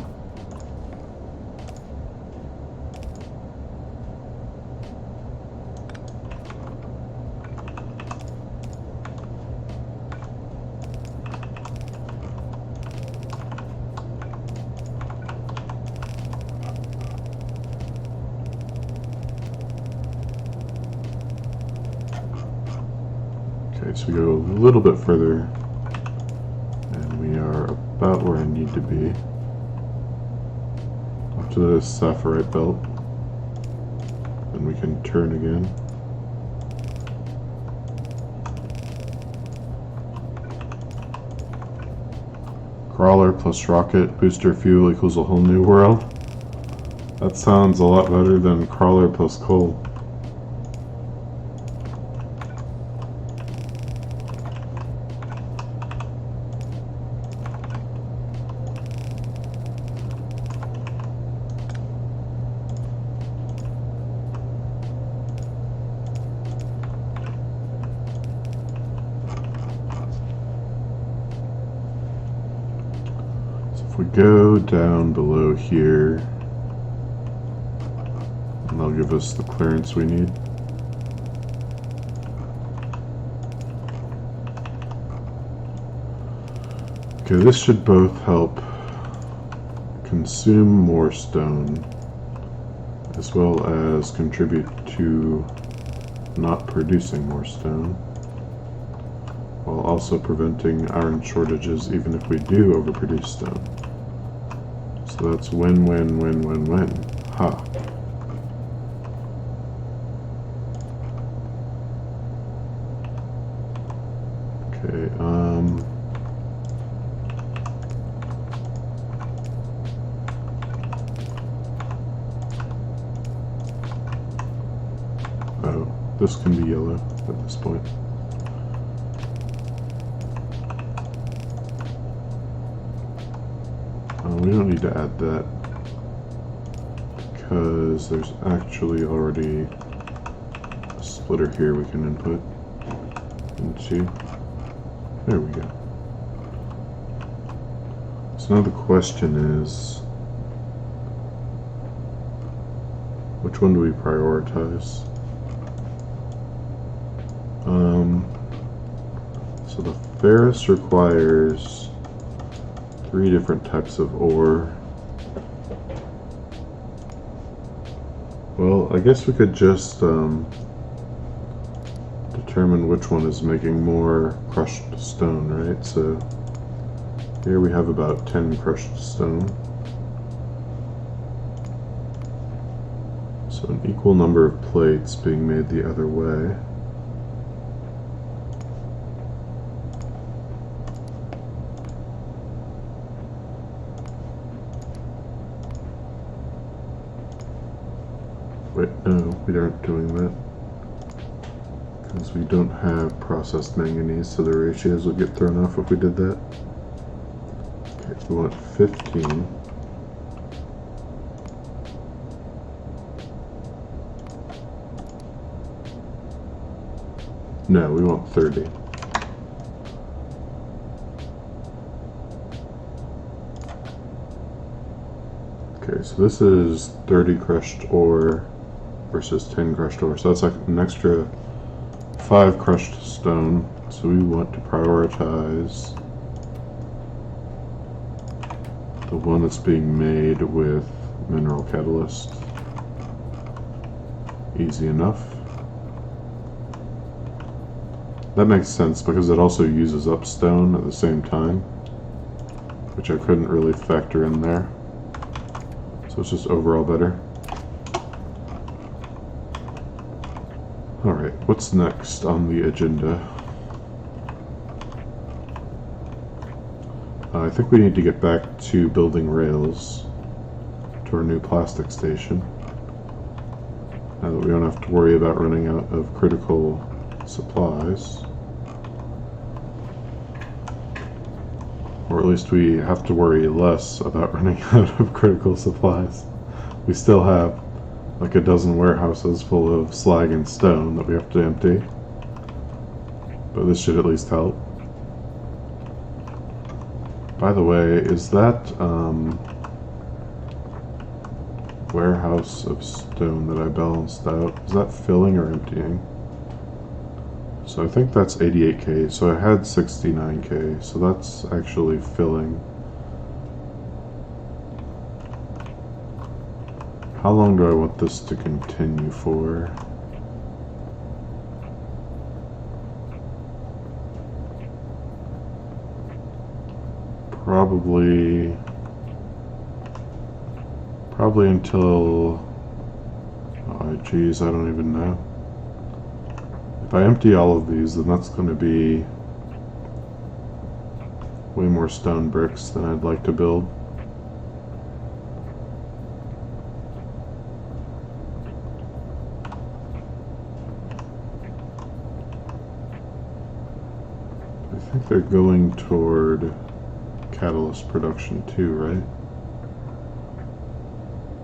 Okay, so we go a little bit further, and we are about where I need to be. Up to the sapphirite belt. Then we can turn again. Crawler plus rocket booster fuel equals a whole new world. That sounds a lot better than crawler plus coal. If we go down below here, and they'll give us the clearance we need. Okay, this should both help consume more stone, as well as contribute to not producing more stone, while also preventing iron shortages even if we do overproduce stone. So that's win, win, win, win, win. Ha. Okay, oh, this can be yellow at this point. We don't need to add that because there's actually already a splitter here we can input into. There we go. So now the question is, which one do we prioritize? So the ferrous requires 3 different types of ore. Well, I guess we could just determine which one is making more crushed stone, right? So here we have about 10 crushed stone. So an equal number of plates being made the other way. Wait, no, we aren't doing that. Because we don't have processed manganese, so the ratios would get thrown off if we did that. Okay, we want 15. No, we want 30. Okay, so this is 30 crushed ore versus 10 crushed ore. So that's like an extra 5 crushed stone. So we want to prioritize the one that's being made with mineral catalyst. Easy enough. That makes sense because it also uses up stone at the same time, which I couldn't really factor in there. So it's just overall better. Alright, what's next on the agenda? I think we need to get back to building rails to our new plastic station. Now that we don't have to worry about running out of critical supplies. Or at least we have to worry less about running out of critical supplies. We still have like a dozen warehouses full of slag and stone that we have to empty. But this should at least help. By the way, is that warehouse of stone that I balanced out, is that filling or emptying? So I think that's 88k, so I had 69k, so that's actually filling. How long do I want this to continue for? Probably until, oh geez, I don't even know. If I empty all of these, then that's going to be way more stone bricks than I'd like to build. I think they're going toward catalyst production too, right?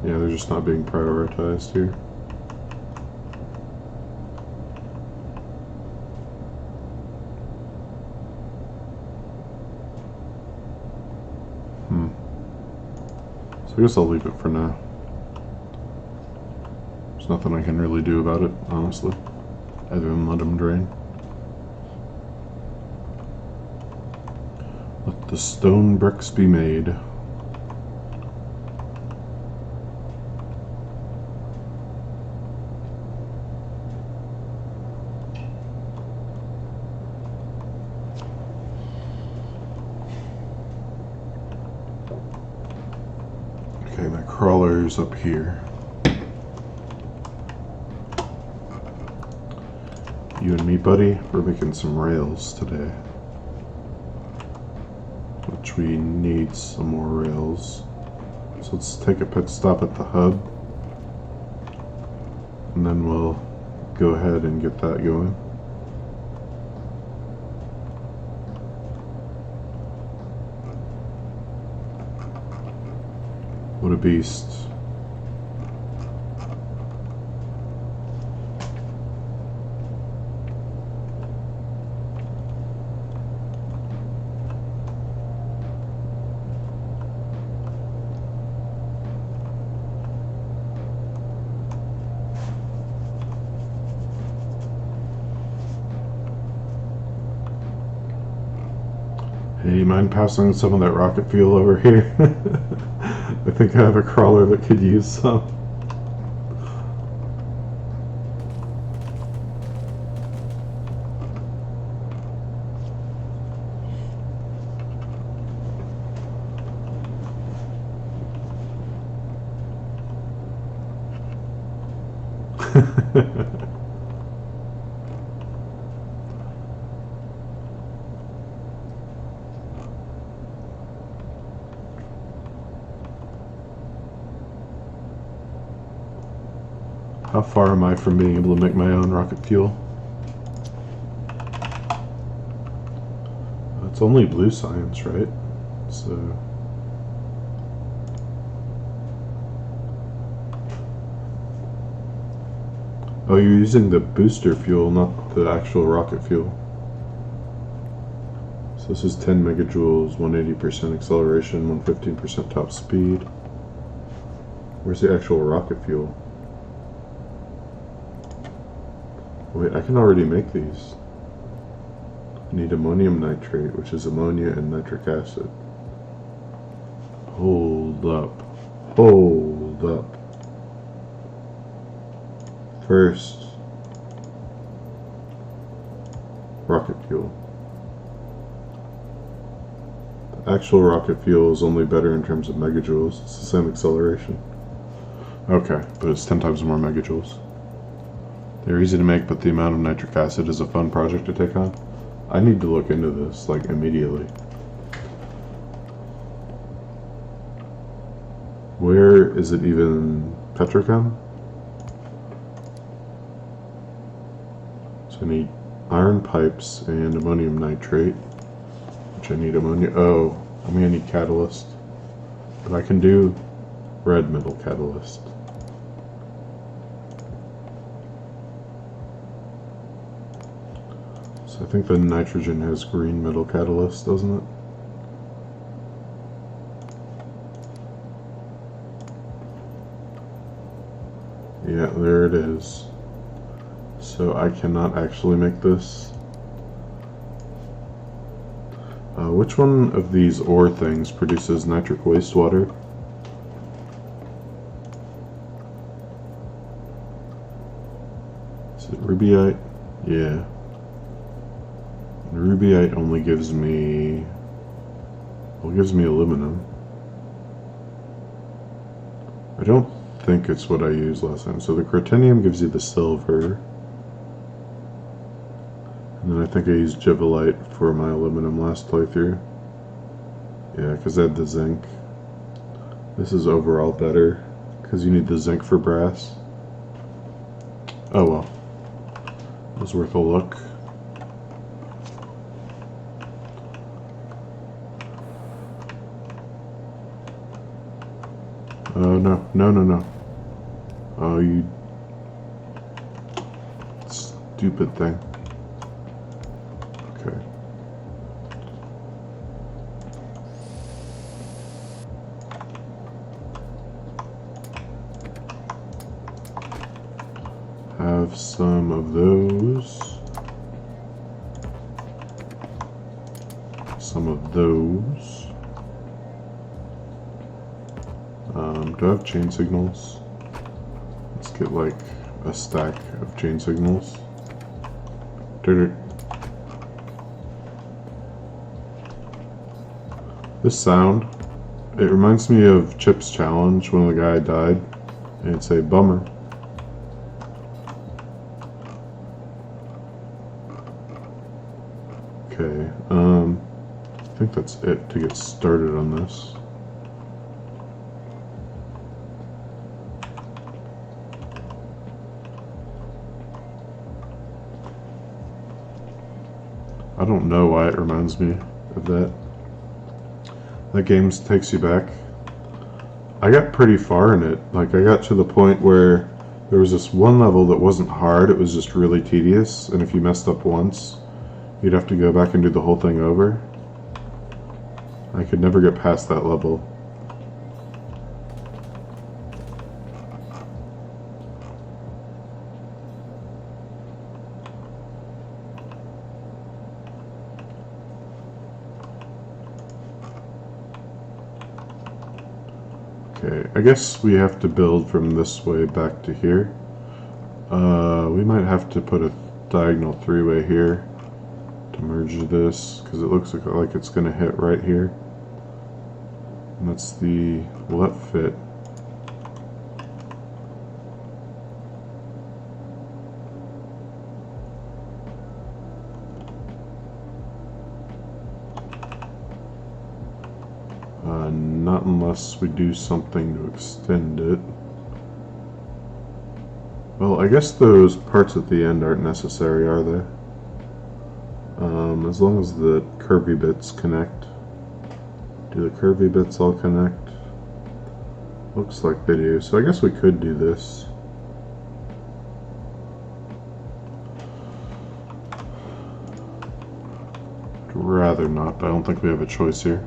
Yeah, they're just not being prioritized here. So I guess I'll leave it for now. There's nothing I can really do about it, honestly, other than let them drain. Let the stone bricks be made. Okay, my crawler's up here. You and me, buddy, we're making some rails today. Which we need some more rails. So let's take a pit stop at the hub. And then we'll go ahead and get that going. What a beast. Hey, mind passing some of that rocket fuel over here? I think I have a crawler that could use some. How far am I from being able to make my own rocket fuel? It's only blue science, right? So... Oh, you're using the booster fuel, not the actual rocket fuel. So this is 10 megajoules, 180% acceleration, 115% top speed. Where's the actual rocket fuel? Wait, I can already make these. I need ammonium nitrate, which is ammonia and nitric acid. Hold up. Hold up. First, rocket fuel. The actual rocket fuel is only better in terms of megajoules. It's the same acceleration. Okay, but it's 10 times more megajoules. They're easy to make, but the amount of nitric acid is a fun project to take on. I need to look into this, like, immediately. Where is it even petrochem? So I need iron pipes and ammonium nitrate, which I need ammonia. Oh, I'm gonna need catalyst. But I can do red metal catalyst. I think the nitrogen has green metal catalyst, doesn't it? Yeah, there it is. So I cannot actually make this. Which one of these ore things produces nitric wastewater? Is it rubyite? Yeah. Rubyite only gives me... well, it gives me aluminum. I don't think it's what I used last time. So the crotinnium gives you the silver. And then I think I used Jivelite for my aluminum last playthrough. Yeah, because I had the zinc. This is overall better, because you need the zinc for brass. Oh well. It was worth a look. Oh, no, no, no, no. Oh, you stupid thing. Okay. Have some of those. Some of those. Do I have chain signals? Let's get like a stack of chain signals. This sound, it reminds me of Chip's challenge when the guy died, and it's a bummer. Okay, I think that's it to get started on this. don't know why it reminds me of that. That game takes you back. I got pretty far in it. Like, I got to the point where there was this one level that wasn't hard, it was just really tedious, and if you messed up once, you'd have to go back and do the whole thing over. I could never get past that level. Okay, I guess we have to build from this way back to here. We might have to put a diagonal three-way here to merge this, because it looks like it's going to hit right here. And that's the... will that fit? Not unless we do something to extend it. Well, I guess those parts at the end aren't necessary, are they? As long as the curvy bits connect. Do the curvy bits all connect? Looks like they do, so I guess we could do this. I'd rather not, but I don't think we have a choice here.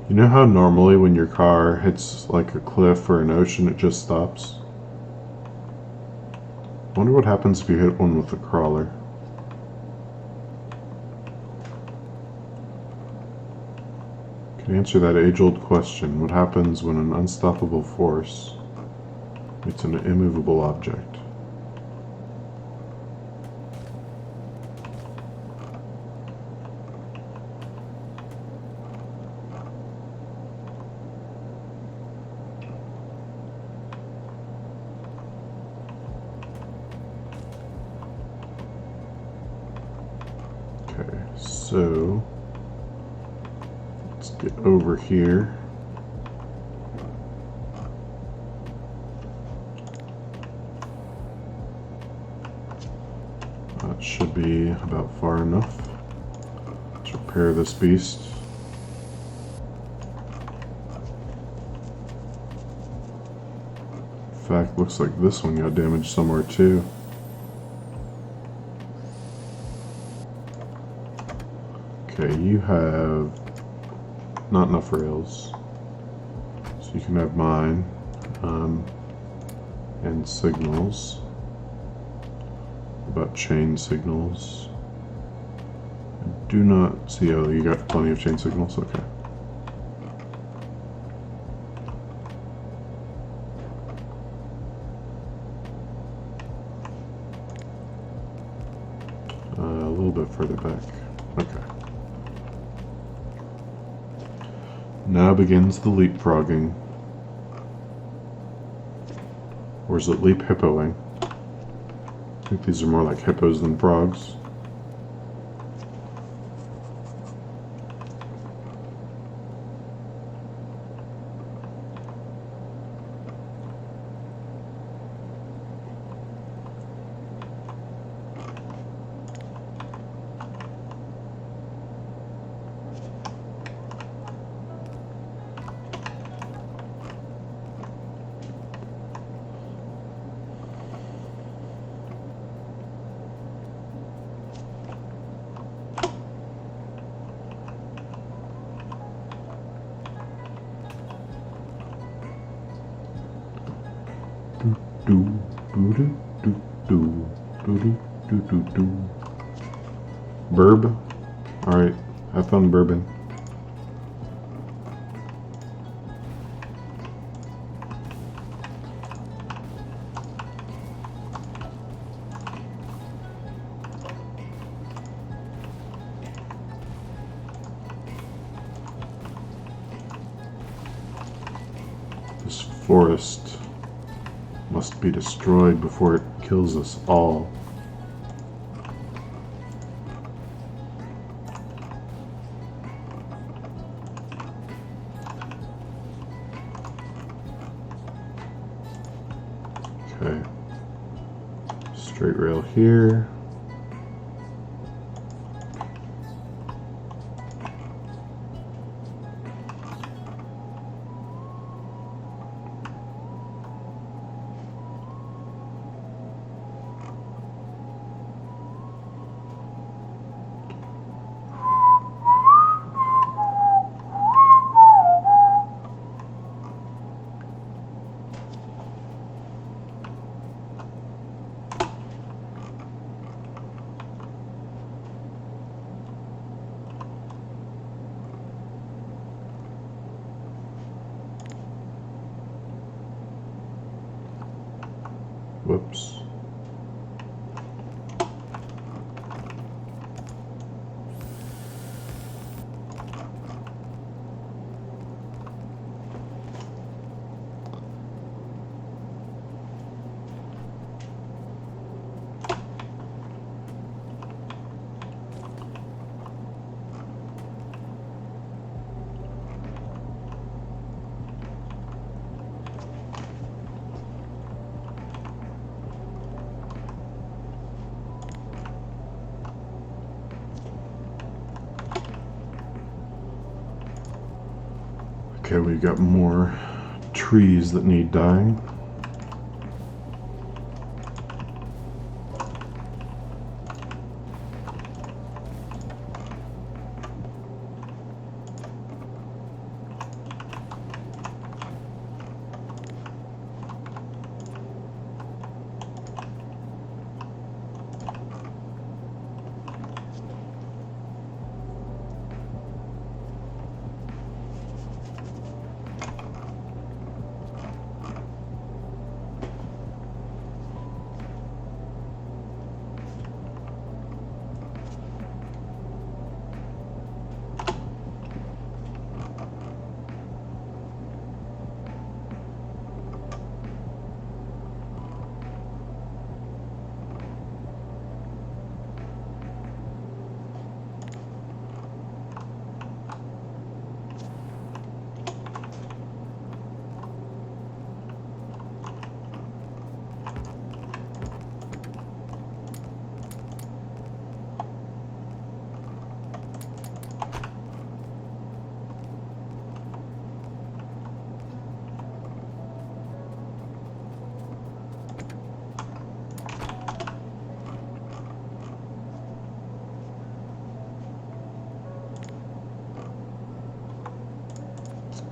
You know how normally when your car hits like a cliff or an ocean, it just stops? I wonder what happens if you hit one with a crawler. Can answer that age-old question, what happens when an unstoppable force meets an immovable object? Okay, so let's get over here. That should be about far enough. Let's repair this beast. In fact, looks like this one got damaged somewhere too. Okay, you have not enough rails, so you can have mine, and signals. About chain signals, I do not see. Oh, you got plenty of chain signals. Okay. A little bit further back. Okay. Now begins the leapfrogging. Or is it leap hippoing? I think these are more like hippos than frogs. Burb. Alright, have fun bourbon. This forest must be destroyed before it kills us all. Okay. Straight rail here. Whoops. Okay, we've got more trees that need dying.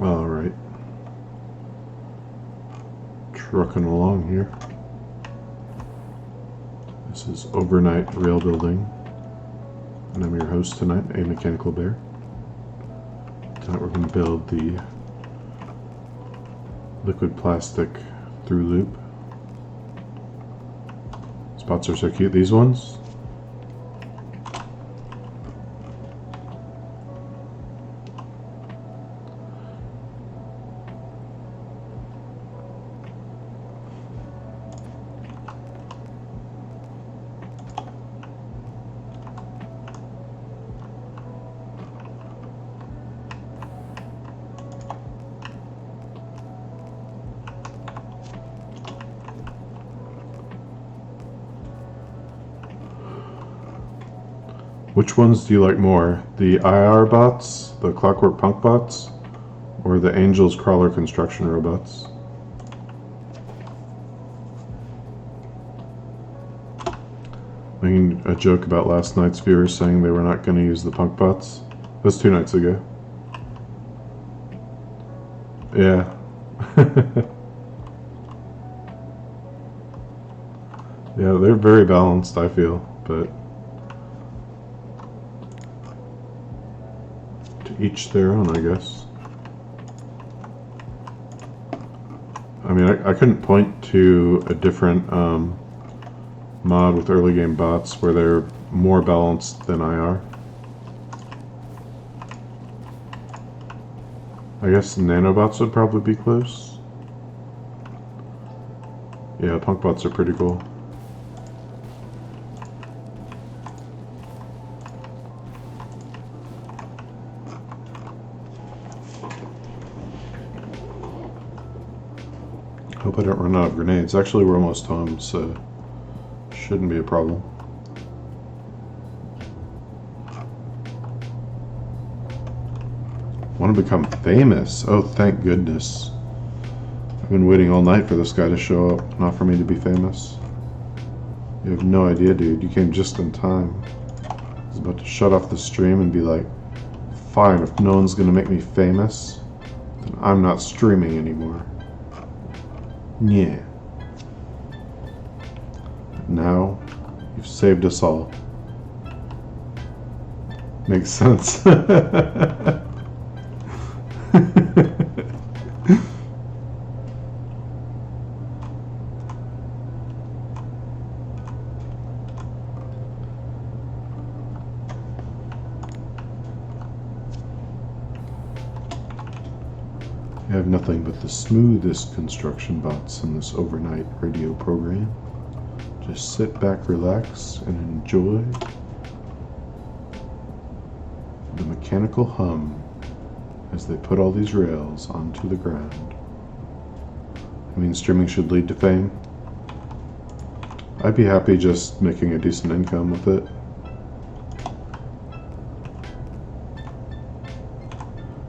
All right. Trucking along here. This is Overnight Rail Building, and I'm your host tonight, A Mechanical Bear. Tonight we're going to build the liquid plastic through loop. Spots are so cute, these ones. Which ones do you like more? The IR bots, the Clockwork Punk bots, or the Angels Crawler Construction robots? Making a joke about last night's viewers saying they were not going to use the Punk bots. That was 2 nights ago. Yeah. Yeah, they're very balanced, I feel, but to each their own, I guess. I mean, I couldn't point to a different mod with early game bots where they're more balanced than I are. I guess nanobots would probably be close. Yeah, punk bots are pretty cool. Hope I don't run out of grenades. Actually, we're almost home, so shouldn't be a problem. Want to become famous? Oh, thank goodness. I've been waiting all night for this guy to show up, not for me to be famous. You have no idea, dude. You came just in time. I was about to shut off the stream and be like, fine, if no one's gonna make me famous, then I'm not streaming anymore. Yeah. Now, you've saved us all. Makes sense. I have nothing but the smoothest construction bots in this overnight radio program. Just sit back, relax, and enjoy the mechanical hum as they put all these rails onto the ground. I mean, streaming should lead to fame. I'd be happy just making a decent income with it.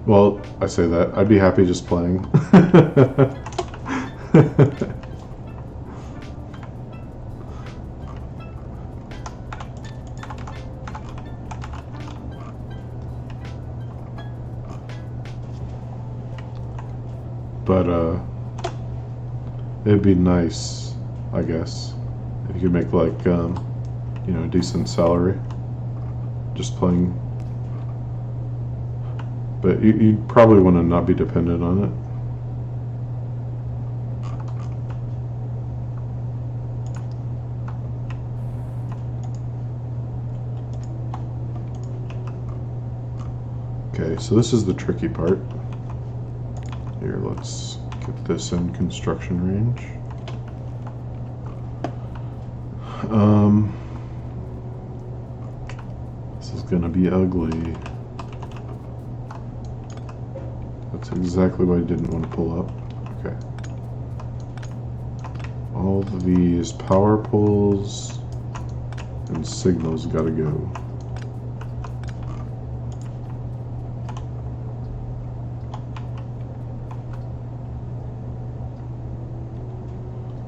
Well, I say that. I'd be happy just playing. But, it'd be nice, I guess, if you could make, like, you know, a decent salary just playing. But you'd probably want to not be dependent on it. Okay, so this is the tricky part. Here, let's get this in construction range. This is gonna be ugly. That's exactly what I didn't want to pull up. Okay. All of these power poles and signals gotta go.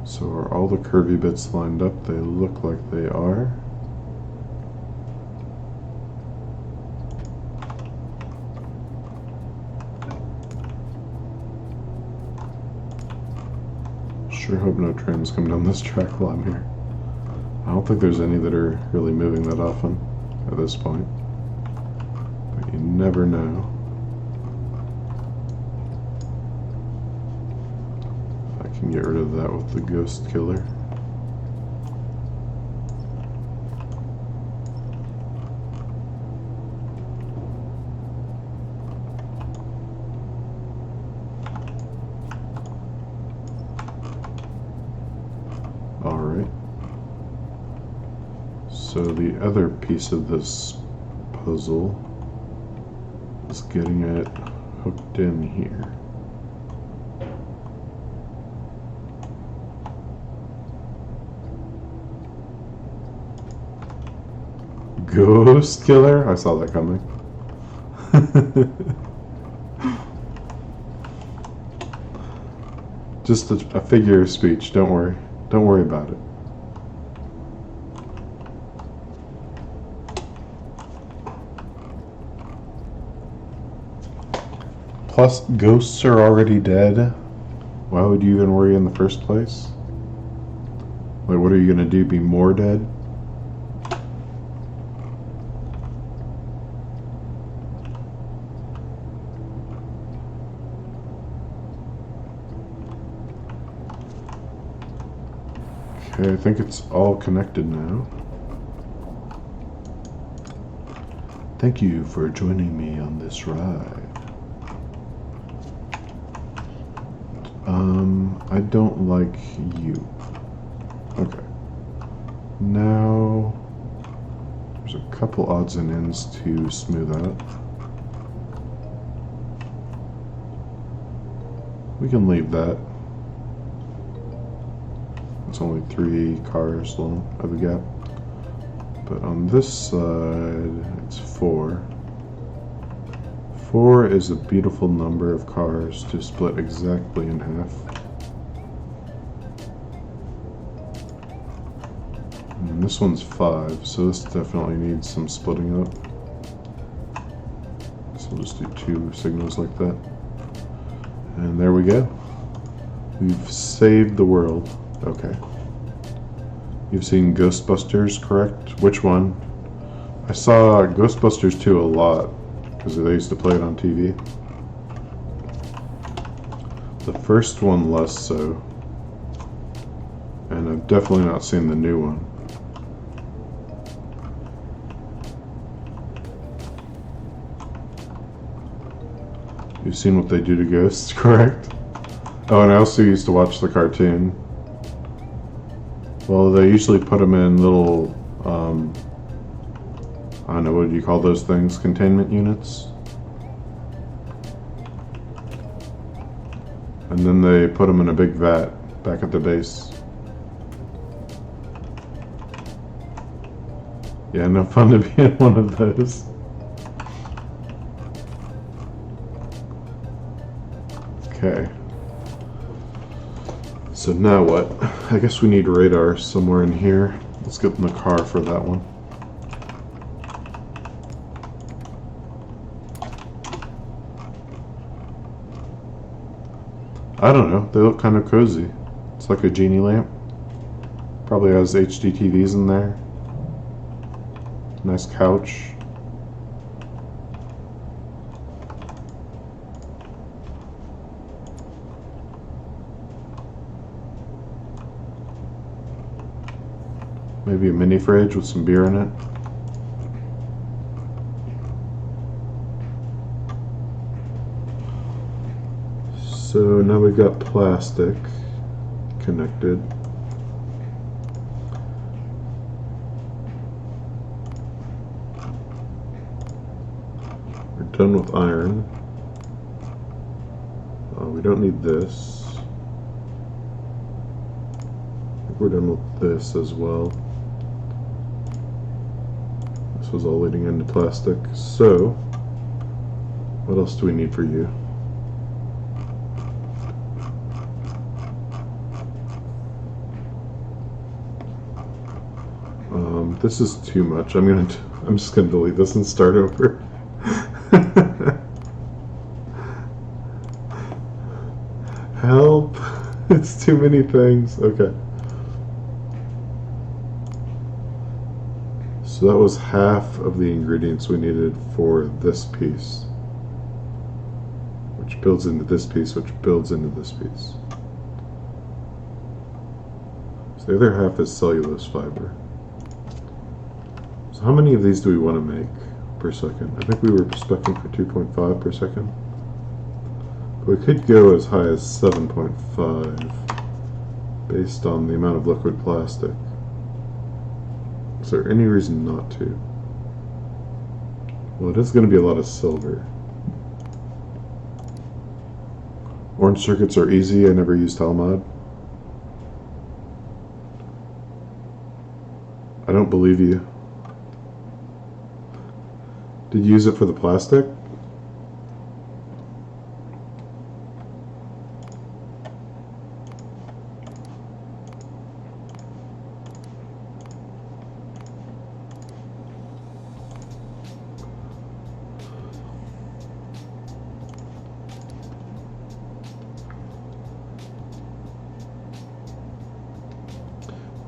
So are all the curvy bits lined up? They look like they are. Sure hope no trains come down this track while I'm here. I don't think there's any that are really moving that often at this point. But you never know. I can get rid of that with the ghost killer. Alright. So the other piece of this puzzle is getting it hooked in here. Ghost killer? I saw that coming. Just a figure of speech, don't worry. Don't worry about it. Plus, ghosts are already dead. Why would you even worry in the first place? Like, what are you gonna do? Be more dead? Okay, I think it's all connected now. Thank you for joining me on this ride. I don't like you. Okay. Now, there's a couple odds and ends to smooth out. We can leave that. It's only 3 cars long of a gap. But on this side, it's 4. 4 is a beautiful number of cars to split exactly in half. And this one's 5, so this definitely needs some splitting up. So we'll just do 2 signals like that. And there we go. We've saved the world. Okay. You've seen Ghostbusters, correct? Which one? I saw Ghostbusters 2 a lot, because they used to play it on TV. The first one less so. And I've definitely not seen the new one. You've seen what they do to ghosts, correct? Oh, and I also used to watch the cartoon. Well, they usually put them in little, I don't know, what do you call those things? Containment units? And then they put them in a big vat back at the base. Yeah, no fun to be in one of those. Okay. So now what? I guess we need radar somewhere in here. Let's get in the car for that one. I don't know. They look kind of cozy. It's like a genie lamp. Probably has HD TVs in there. Nice couch. Maybe a mini fridge with some beer in it. So now we've got plastic connected. We're done with iron. We don't need this. I think we're done with this as well. This was all leading into plastic. So, what else do we need for you? This is too much. I'm just gonna delete this and start over. Help! It's too many things. Okay. So that was half of the ingredients we needed for this piece, which builds into this piece, which builds into this piece. So the other half is cellulose fiber. So how many of these do we want to make per second? I think we were specing for 2.5 per second. But we could go as high as 7.5 based on the amount of liquid plastic. Is there any reason not to? Well, it is going to be a lot of silver. Orange circuits are easy. I never used Talmud. I don't believe you. Did you use it for the plastic?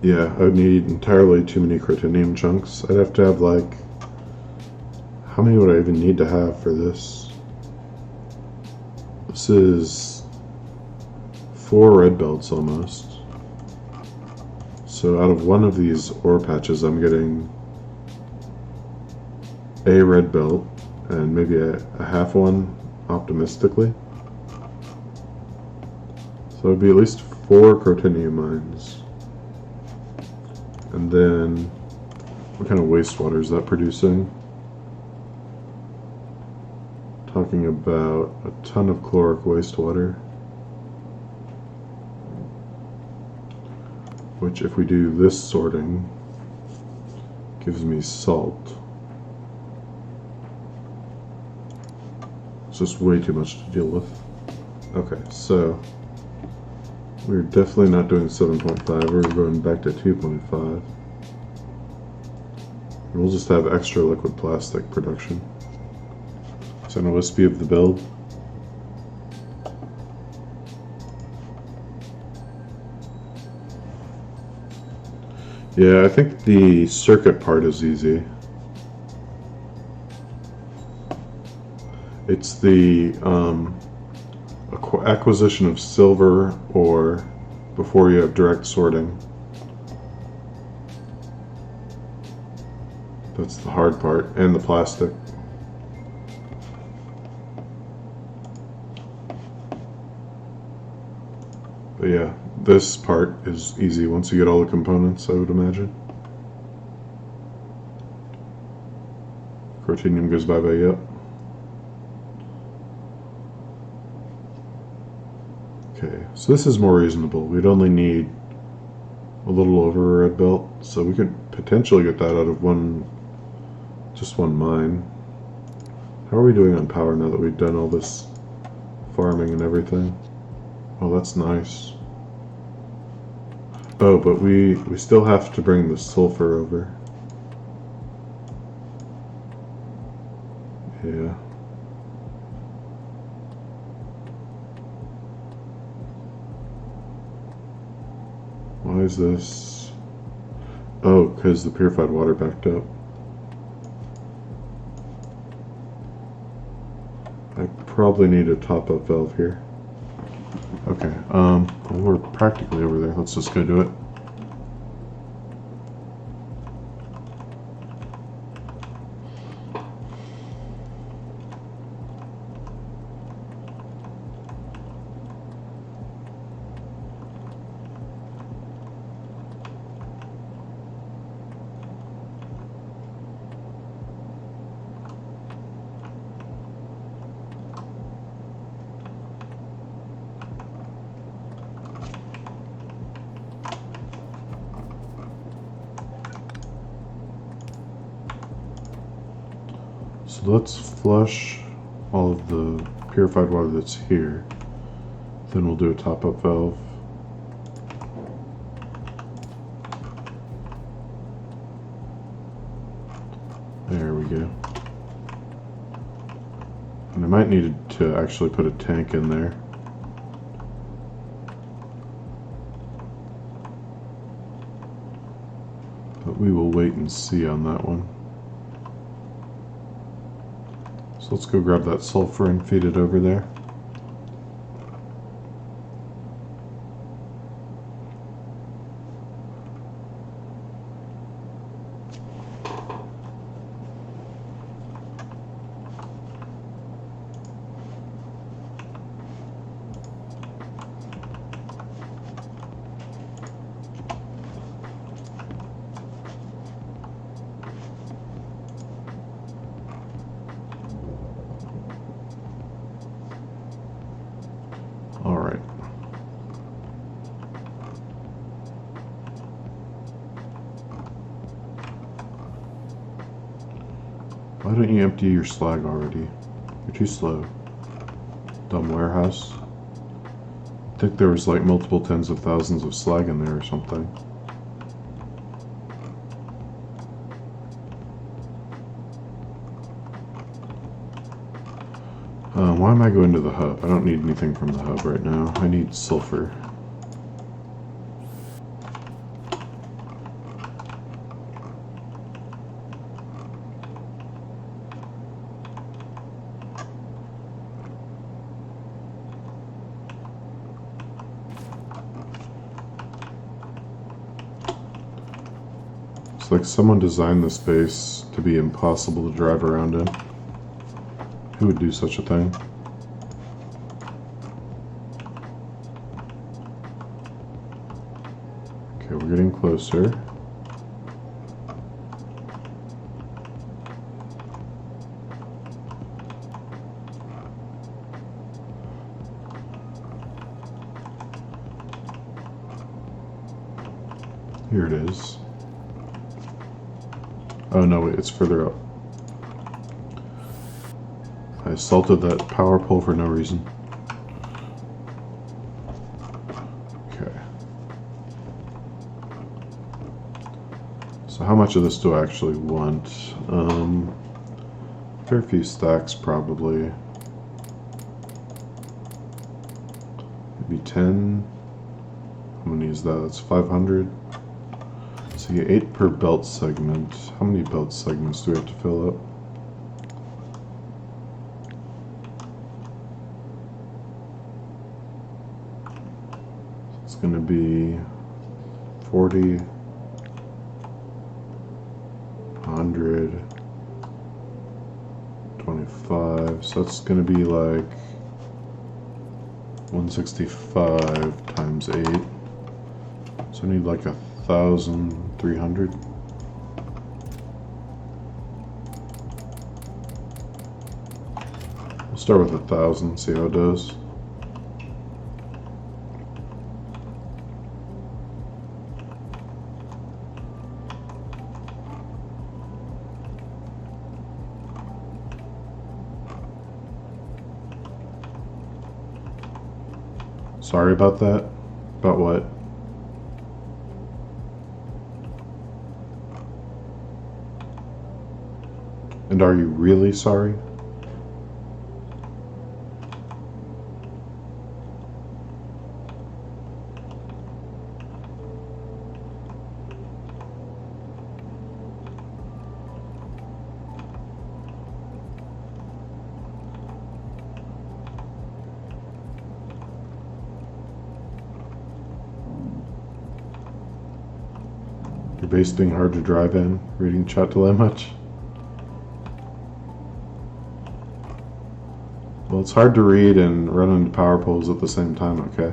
Yeah, I would need entirely too many crotinnium chunks. I'd have to have like... How many would I even need to have for this? This is 4 red belts almost. So out of one of these ore patches, I'm getting a red belt and maybe a half one, optimistically. So it would be at least 4 crotinnium mines. And then, what kind of wastewater is that producing? Talking about a ton of chloric wastewater. Which, if we do this sorting, gives me salt. It's just way too much to deal with. Okay, so we're definitely not doing 7.5, we're going back to 2.5. And we'll just have extra liquid plastic production. So now let's speed up the build. Yeah, I think the circuit part is easy. It's the acquisition of silver ore before you have direct sorting. That's the hard part, and the plastic. But yeah, this part is easy once you get all the components, I would imagine. Crotinnium goes bye-bye, yep. Okay, so this is more reasonable. We'd only need a little over a red belt, so we could potentially get that out of just one mine. How are we doing on power now that we've done all this farming and everything? Oh, that's nice. Oh, but we still have to bring the sulfur over. Yeah. Why is this? Oh, because the purified water backed up. I probably need a top-up valve here. Okay, well, we're practically over there. Let's just go do it. So let's flush all of the purified water that's here. Then we'll do a top-up valve. There we go. And I might need to actually put a tank in there. But we will wait and see on that one. So let's go grab that sulfur and feed it over there. Alright. Why don't you empty your slag already? You're too slow. Dumb warehouse. I think there was like multiple tens of thousands of slag in there or something. Why am I going to the hub? I don't need anything from the hub right now. I need sulfur. Looks like someone designed this base to be impossible to drive around in. Who would do such a thing? Okay, we're getting closer. Here it is. Oh no, wait, it's further up. I assaulted that power pole for no reason. Okay. So how much of this do I actually want? Fair few stacks probably. Maybe 10. How many is that? That's 500. So you get 8 per belt segment. How many belt segments do we have to fill up? It's going to be 40, 100, 25. So that's going to be like 165 times 8. So I need like 1,300. We'll start with 1,000, see how it does. Sorry about that. About what? And are you really sorry? Your base being hard to drive in, reading chat delay much? Well, it's hard to read and run into power poles at the same time, okay?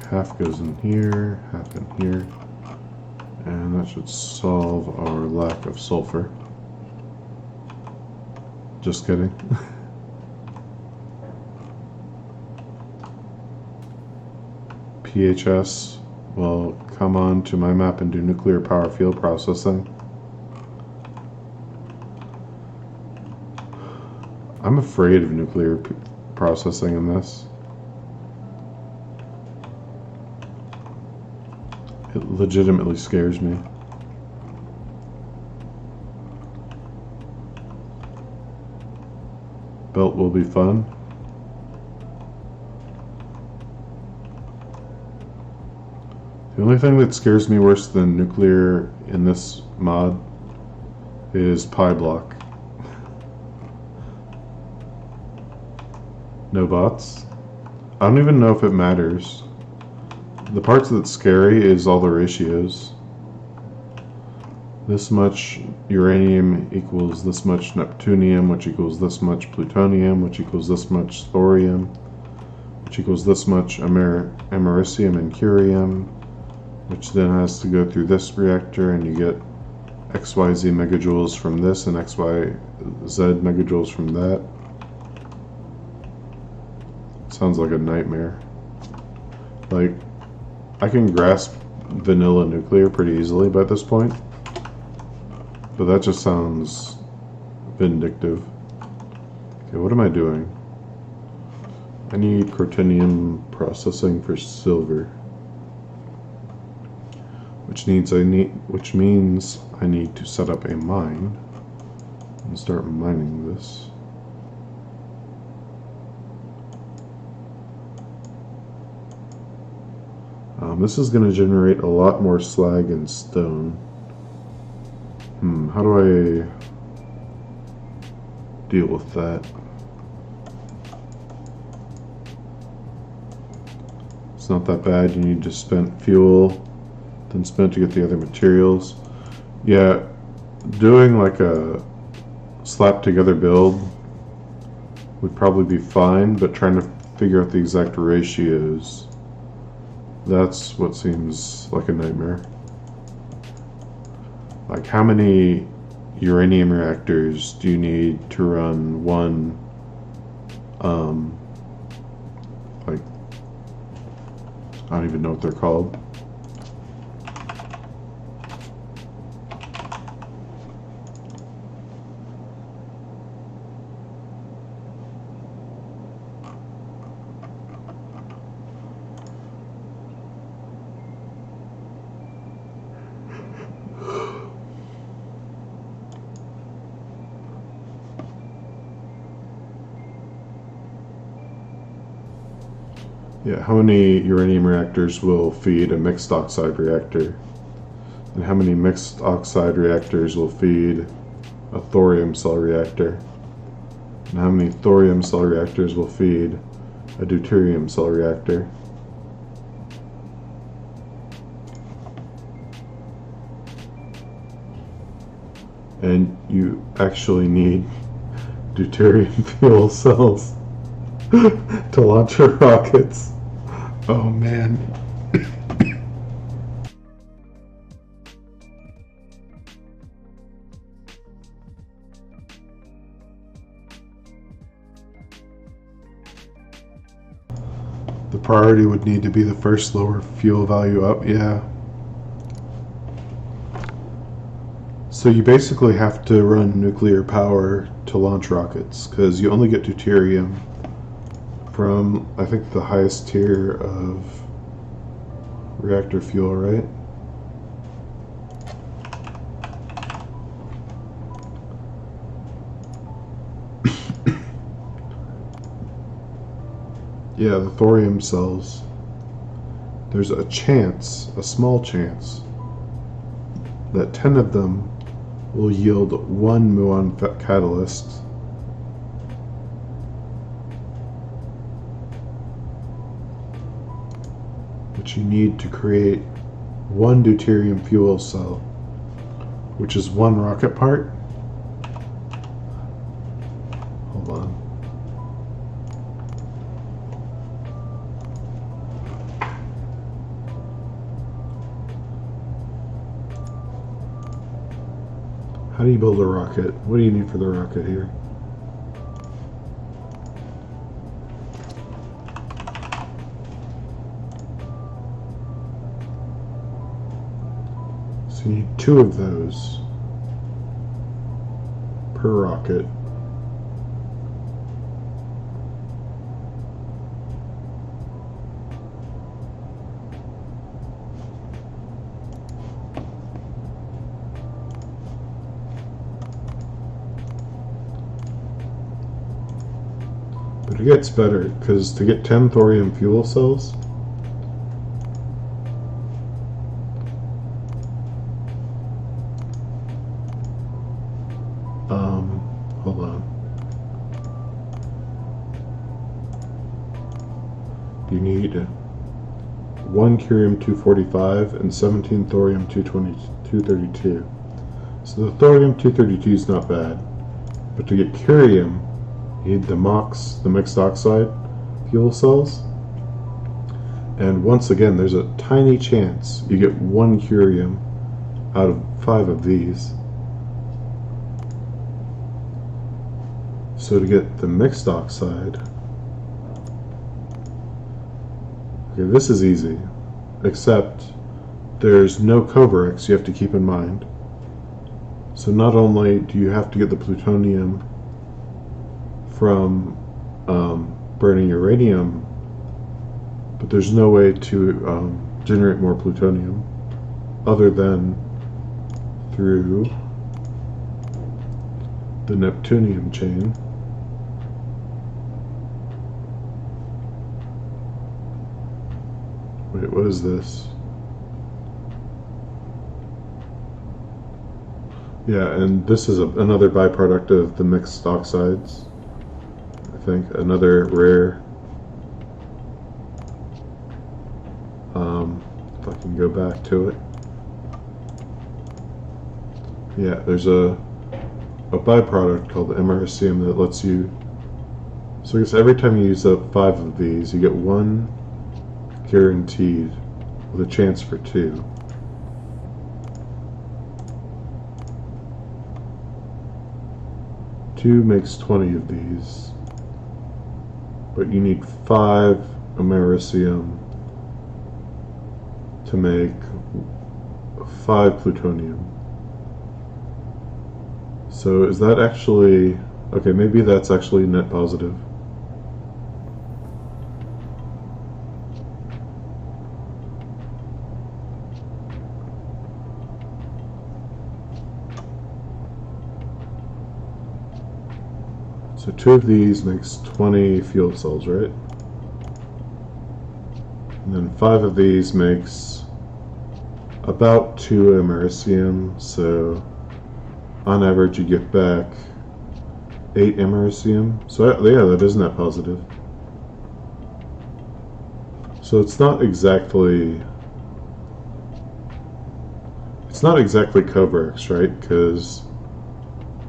Half goes in here, half in here, and that should solve our lack of sulfur. Just kidding. PHS will come on to my map and do nuclear power field processing. I'm afraid of nuclear processing in this. It legitimately scares me. Belt will be fun. The only thing that scares me worse than nuclear in this mod is pi block. No bots? I don't even know if it matters. The parts that's scary is all the ratios. This much uranium equals this much neptunium, which equals this much plutonium, which equals this much thorium, which equals this much americium and curium, which then has to go through this reactor, and you get XYZ megajoules from this and XYZ megajoules from that. Sounds like a nightmare. Like, I can grasp vanilla nuclear pretty easily by this point, but that just sounds vindictive. Okay, what am I doing? I need crotinnium processing for silver, which means I need to set up a mine and start mining this. This is going to generate a lot more slag and stone. How do I deal with that? It's not that bad. You need to spend fuel, then spend to get the other materials. Yeah, doing like a slap together build would probably be fine, but trying to figure out the exact ratios, that's what seems like a nightmare. Like, how many uranium reactors do you need to run one, like, I don't even know what they're called. Yeah, how many uranium reactors will feed a mixed oxide reactor? And how many mixed oxide reactors will feed a thorium cell reactor? And how many thorium cell reactors will feed a deuterium cell reactor? And you actually need deuterium fuel cells to launch your rockets. Oh man. The priority would need to be the first lower fuel value up, yeah. So you basically have to run nuclear power to launch rockets, because you only get deuterium from, I think, the highest tier of reactor fuel, right? Yeah, the thorium cells. There's a chance, a small chance, that 10 of them will yield 1 muon catalyst. Which you need to create 1 deuterium fuel cell, which is 1 rocket part. Hold on. How do you build a rocket? What do you need for the rocket here? So you need 2 of those per rocket. But it gets better, because to get 10 thorium fuel cells, hold on. You need 1 curium-245 and 17 thorium-232. So the thorium-232 is not bad, but to get curium, you need the MOX, the mixed oxide fuel cells. And once again, there's a tiny chance you get 1 curium out of 5 of these. So to get the mixed oxide, okay, this is easy, except there's no Covarex you have to keep in mind. So not only do you have to get the plutonium from burning uranium, but there's no way to generate more plutonium other than through the neptunium chain. Wait, what is this? Yeah, and this is another byproduct of the mixed oxides. I think another rare. If I can go back to it. Yeah, there's a byproduct called MRCM that lets you. So I guess every time you use up 5 of these, you get 1 guaranteed with a chance for 2. Two makes 20 of these, but you need 5 americium to make 5 plutonium. So is that actually, okay, maybe that's actually net positive. So 2 of these makes 20 fuel cells, right? And then 5 of these makes about 2 americium, so on average you get back 8 americium. So yeah, that is net positive. So it's not exactly Cobrex, right? Because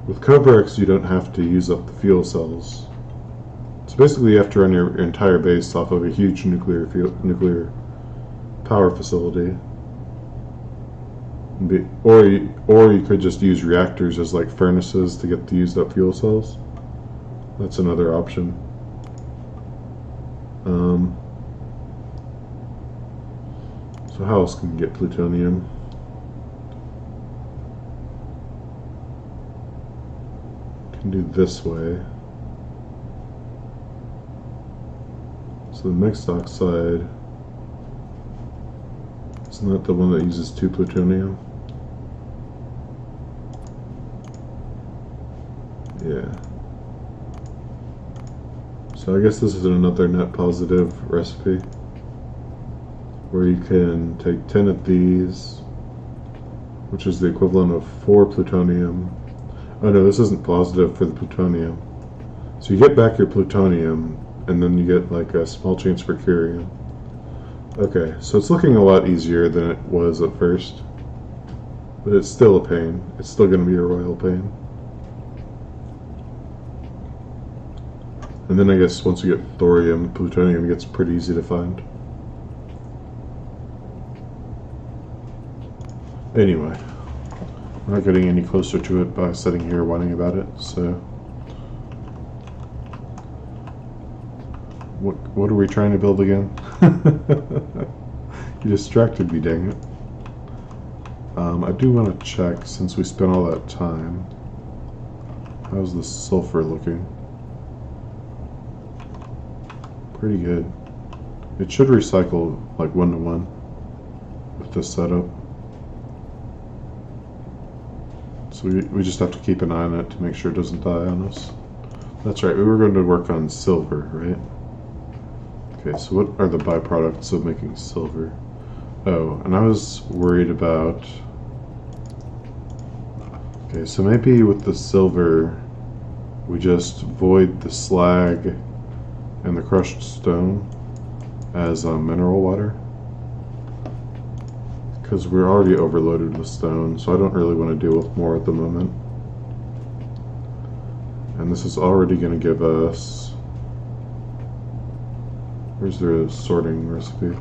with Cobrex you don't have to use up the fuel cells. So basically you have to run your entire base off of a huge nuclear power facility. Or you could just use reactors as like furnaces to get the used up fuel cells. That's another option. So how else can you get plutonium? Can do this way. So the mixed oxide, isn't that the one that uses 2 plutonium? Yeah. So I guess this is another net positive recipe where you can take 10 of these, which is the equivalent of 4 plutonium. Oh no, this isn't positive for the plutonium. So you get back your plutonium, and then you get like a small chance for curium. Okay, so it's looking a lot easier than it was at first. But it's still a pain. It's still going to be a royal pain. And then I guess once you get thorium, plutonium gets pretty easy to find. Anyway, we're not getting any closer to it by sitting here whining about it, so... What are we trying to build again? You distracted me, dang it. I do want to check, since we spent all that time, how's the sulfur looking? Pretty good. It should recycle like 1-to-1 with this setup. So we just have to keep an eye on it to make sure it doesn't die on us. That's right, we were going to work on silver, right? Okay, so what are the byproducts of making silver? Oh, and I was worried about... Okay, so maybe with the silver, we just void the slag and the crushed stone as mineral water. Because we're already overloaded with stone, so I don't really want to deal with more at the moment. And this is already going to give us... Where's the sorting recipe?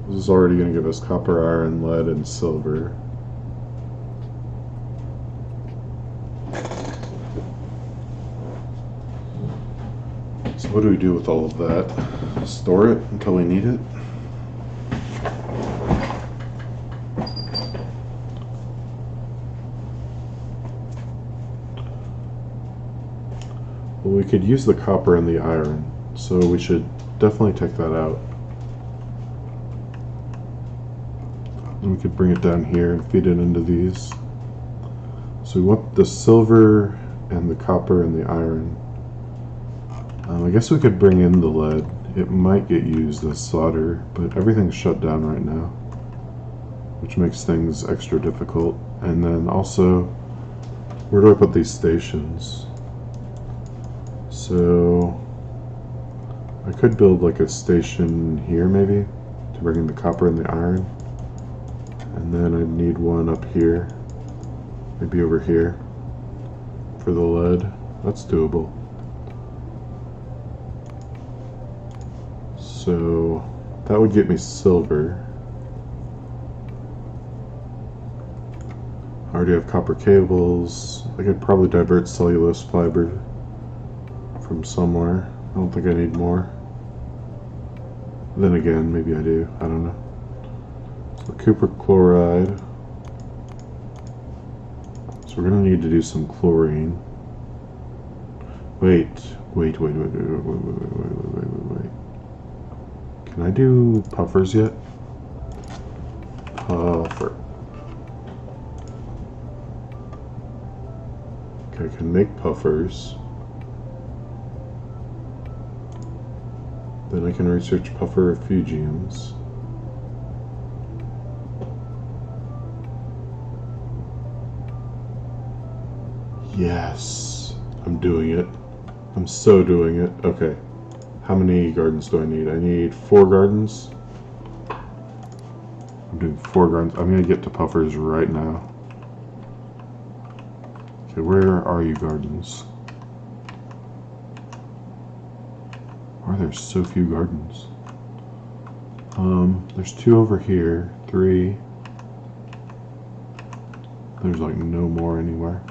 This is already going to give us copper, iron, lead, and silver. So what do we do with all of that? Store it until we need it? Well, we could use the copper and the iron, so we should definitely take that out. And we could bring it down here and feed it into these. So we want the silver and the copper and the iron. I guess we could bring in the lead it might get used as solder, but everything's shut down right now, which makes things extra difficult. And then also, where do I put these stations? So I could build like a station here maybe to bring in the copper and the iron, and then I'd need one up here, maybe over here for the lead. That's doable. So that would get me silver. I already have copper cables. I could probably divert cellulose fiber from somewhere. I don't think I need more. Then again, maybe I do. I don't know. So copper chloride. So we're gonna need to do some chlorine. Wait. Can I do puffers yet? Puffer. Okay, I can make puffers. Then I can research puffer refugiums. Yes, I'm doing it. I'm so doing it. Okay, how many gardens do I need? I need 4 gardens. I'm doing 4 gardens. I'm gonna get to puffers right now. Okay, where are you gardens? Why are there so few gardens? There's 2 over here, 3. There's like no more anywhere.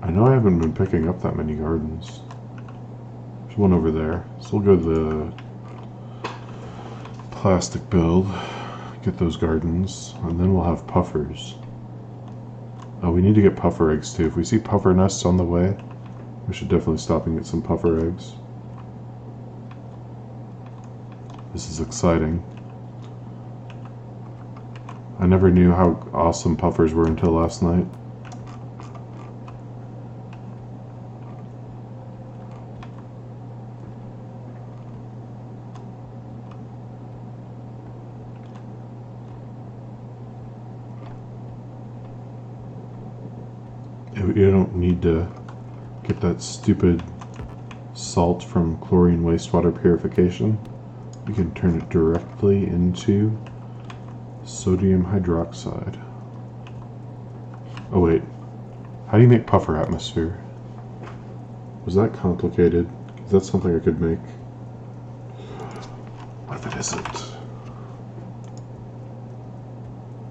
I know I haven't been picking up that many gardens. There's one over there. So we'll go to the plastic build, get those gardens, and then we'll have puffers. Oh, we need to get puffer eggs too. If we see puffer nests on the way, we should definitely stop and get some puffer eggs. This is exciting. I never knew how awesome puffers were until last night. You don't need to get that stupid salt from chlorine wastewater purification. You can turn it directly into sodium hydroxide. Oh wait, how do you make puffer atmosphere? Was that complicated? Is that something I could make? What if it isn't?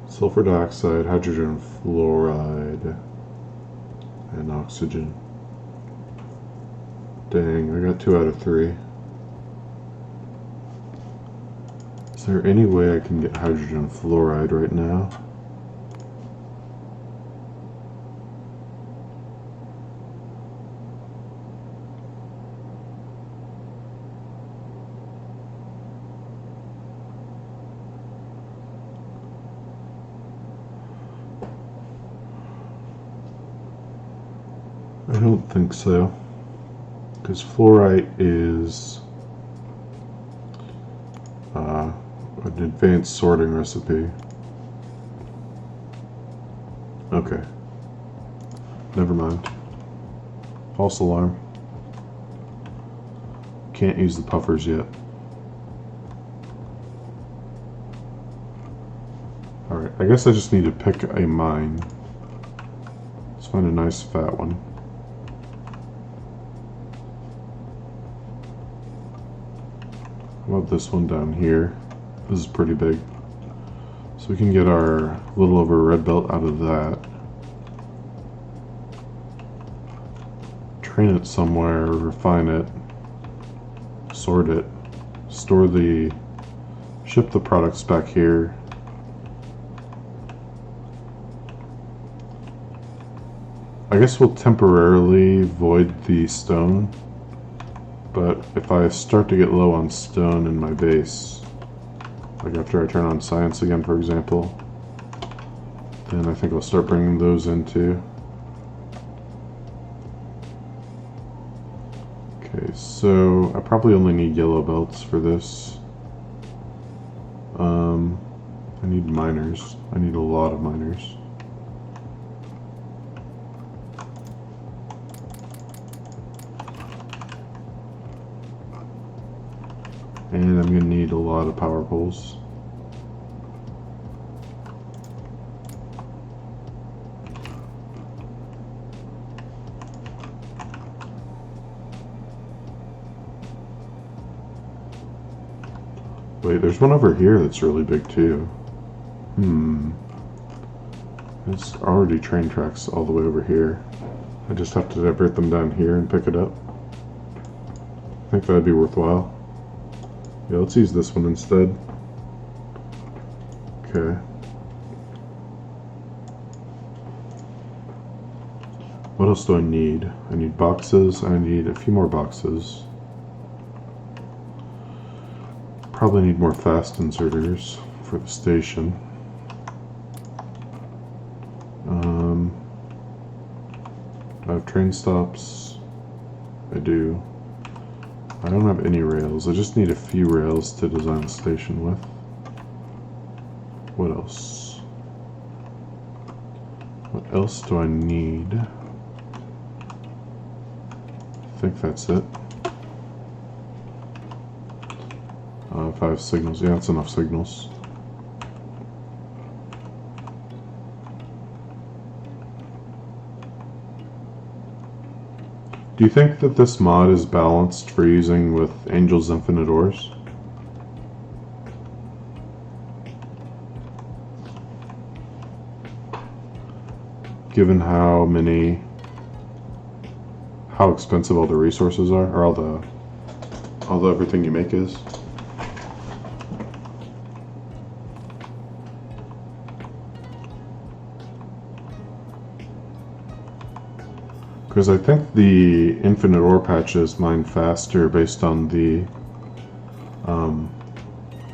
Sulfur dioxide, hydrogen fluoride, and oxygen. Dang, I got 2 out of 3. Is there any way I can get hydrogen fluoride right now? I don't think so, because fluorite is an advanced sorting recipe. Okay, never mind. False alarm. Can't use the puffers yet. Alright, I guess I just need to pick a mine. Let's find a nice fat one. How about this one down here? This is pretty big. So we can get our little over red belt out of that. Train it somewhere, refine it, sort it, ship the products back here. I guess we'll temporarily void the stone, but if I start to get low on stone in my base, like after I turn on science again, for example, then I think I'll start bringing those in too. Okay, so I probably only need yellow belts for this. I need miners. I need a lot of miners. And I'm going to need a lot of power poles. Wait, there's one over here that's really big too. There's already train tracks all the way over here. I just have to divert them down here and pick it up. I think that'd be worthwhile. Yeah, let's use this one instead. Okay. What else do I need? I need boxes. I need a few more boxes. Probably need more fast inserters for the station. Do I have train stops? I do. I don't have any rails. I just need a few rails to design the station with. What else? What else do I need? I think that's it. 5 signals. Yeah, that's enough signals. Do you think that this mod is balanced for using with Angel's Infinite Ores? Given how expensive all the resources are, or all the everything you make is. Because I think the infinite ore patches mine faster based on the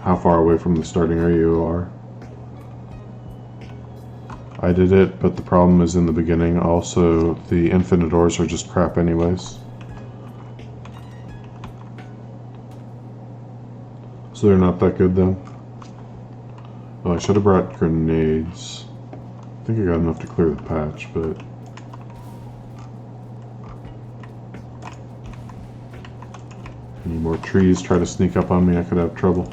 how far away from the starting area you are. I did it, but the problem is in the beginning. Also, the infinite ores are just crap anyways. So they're not that good then. Oh, I should have brought grenades. I think I got enough to clear the patch, but... Any more trees try to sneak up on me, I could have trouble.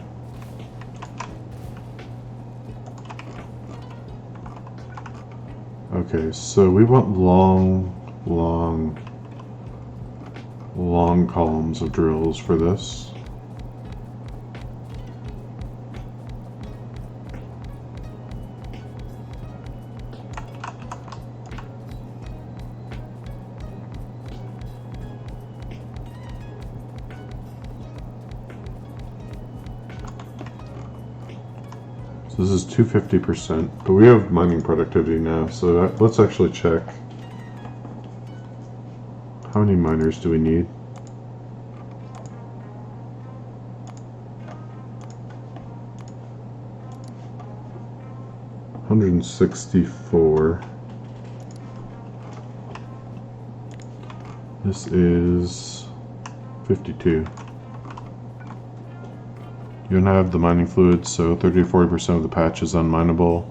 Okay, so we want long columns of drills for this. So this is 250%, but we have mining productivity now, so let's actually check. How many miners do we need? $164. This is 52. You don't have the mining fluids, so 30 to 40% of the patch is unminable.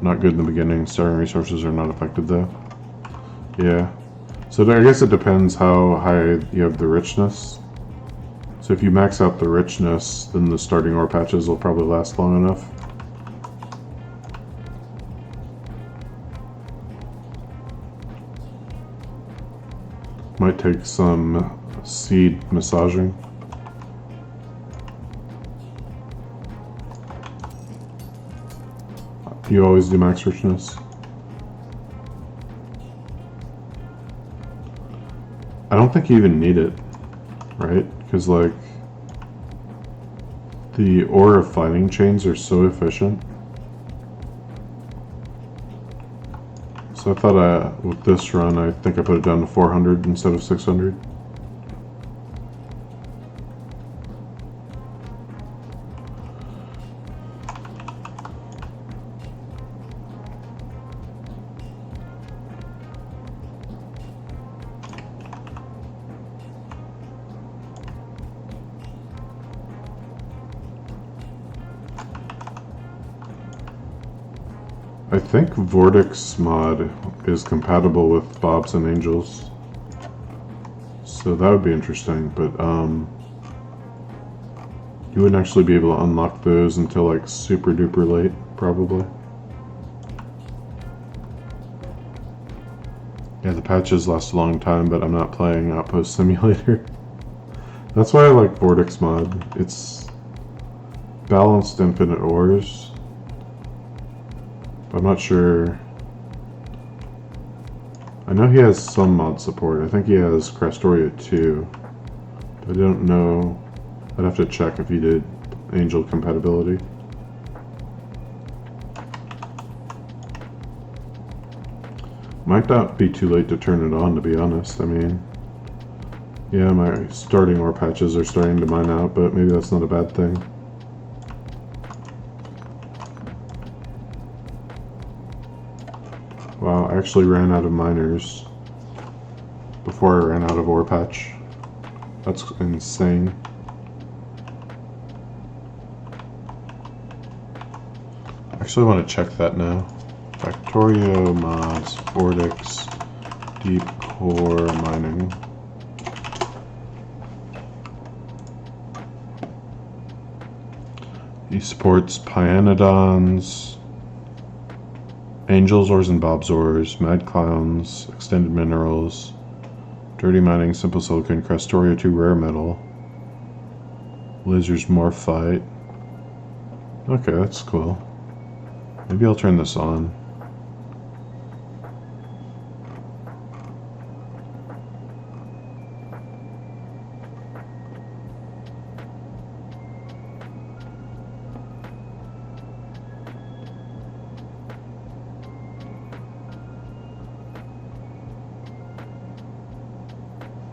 Not good in the beginning. Starting resources are not affected though. Yeah. So I guess it depends how high you have the richness. So if you max out the richness, then the starting ore patches will probably last long enough. Might take some seed massaging. You always do max richness? I don't think you even need it, right? Because like the ore refining chains are so efficient. So I thought with this run, I think I put it down to 400 instead of 600. I think Vortex mod is compatible with Bobs and Angels. So that would be interesting, but you wouldn't actually be able to unlock those until like super duper late, probably. Yeah, the patches last a long time, but I'm not playing Outpost Simulator. That's why I like Vortex mod. It's balanced infinite ores. I'm not sure. I know he has some mod support. I think he has Crestoria too. But I don't know. I'd have to check if he did Angel compatibility. Might not be too late to turn it on, to be honest. I mean, yeah, my starting ore patches are starting to mine out, but maybe that's not a bad thing. Wow, I actually ran out of miners before I ran out of ore patch. That's insane. I actually want to check that now. Factorio mods, Vortex, deep core mining. He supports Pyanodons, Angels, Ores and Bob's Ores, Mad Clowns, Extended Minerals, Dirty Mining, Simple Silicon, Crestoria 2 Rare Metal, Lizard's Morphite. Okay, that's cool. Maybe I'll turn this on.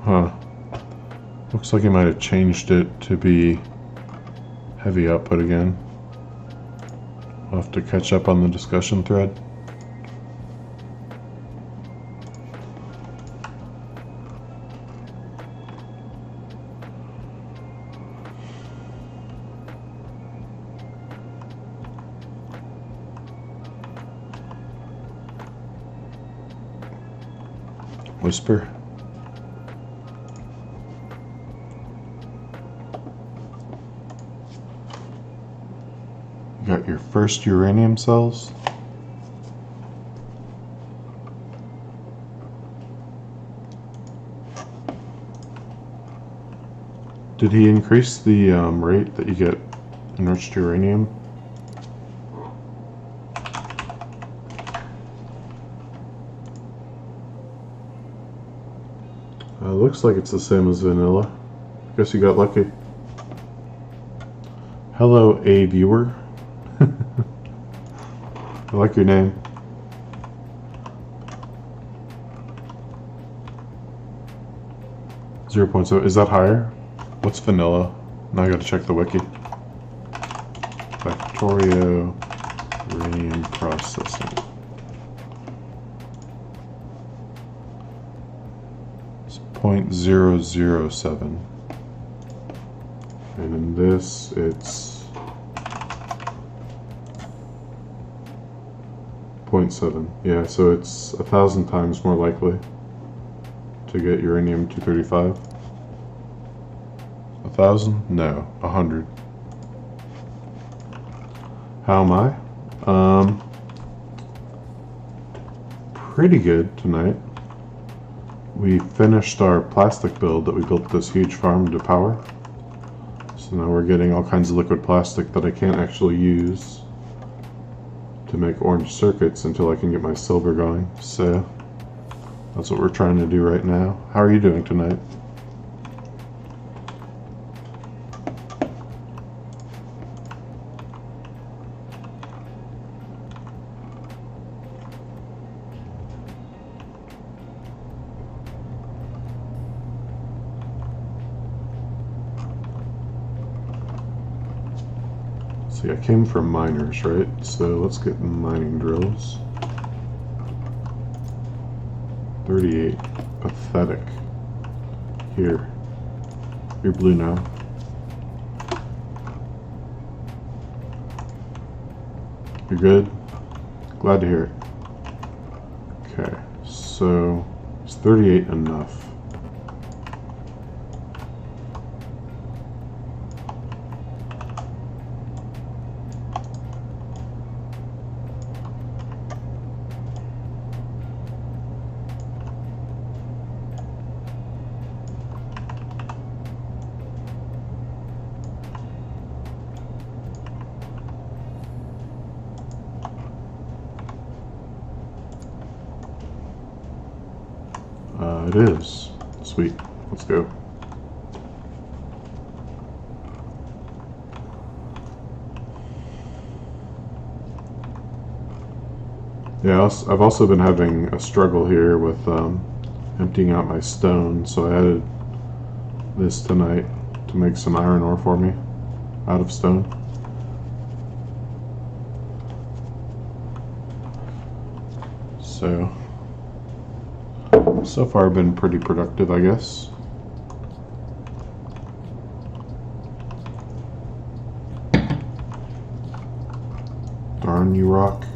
Huh. Looks like he might have changed it to be heavy output again. I'll have to catch up on the discussion thread. Whisper. You got your first uranium cells. Did he increase the rate that you get enriched uranium? Looks like it's the same as vanilla. Guess you got lucky. Hello, a viewer. I like your name. .7. Is that higher? What's vanilla? Now I gotta check the wiki. Factorio uranium processing. It's 0.007. And in this, it's 0.7. Yeah, so it's 1,000 times more likely to get uranium-235. 1,000? No, 100. How am I? Pretty good tonight. We finished our plastic build that we built this huge farm to power. So now we're getting all kinds of liquid plastic that I can't actually use to make orange circuits until I can get my silver going. So that's what we're trying to do right now. How are you doing tonight? See, I came from miners, right? So let's get mining drills. 38. Pathetic. Here. You're blue now. You're good? Glad to hear it. Okay, so is 38 enough? It is. Sweet. Let's go. Yeah, I've also been having a struggle here with emptying out my stone, so I added this tonight to make some iron ore for me out of stone. So far I've been pretty productive, I guess. Darn you, rock.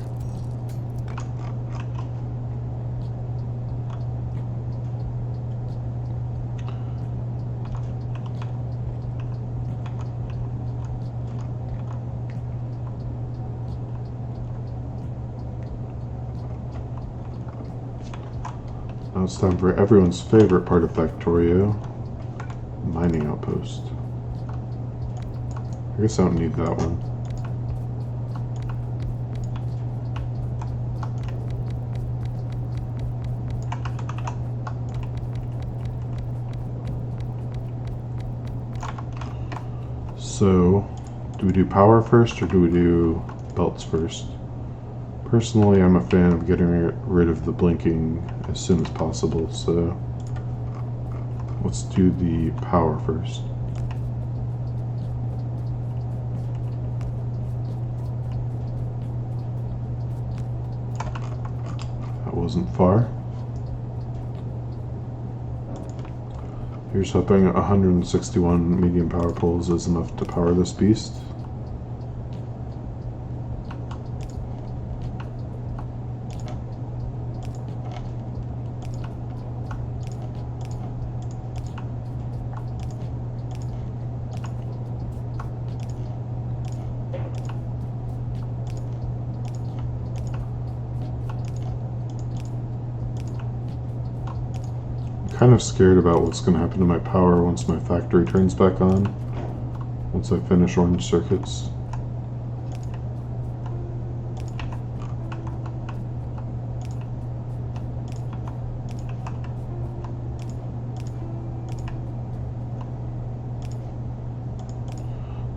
Now it's time for everyone's favorite part of Factorio, mining outpost. I guess I don't need that one. So, do we do power first or do we do belts first? Personally, I'm a fan of getting rid of the blinking as soon as possible, so let's do the power first. That wasn't far. Here's hoping 161 medium power poles is enough to power this beast. Kind of scared about what's going to happen to my power once my factory turns back on, once I finish orange circuits.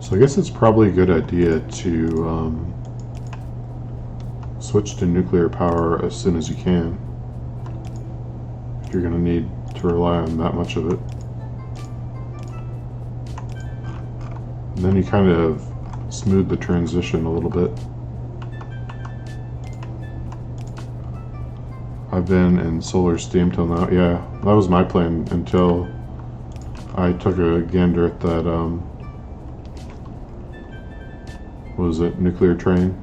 So I guess it's probably a good idea to switch to nuclear power as soon as you can, if you're going to need to rely on that much of it. And then you kind of smooth the transition a little bit. I've been in solar steam till now. Yeah, that was my plan until I took a gander at that, what was it, nuclear chain?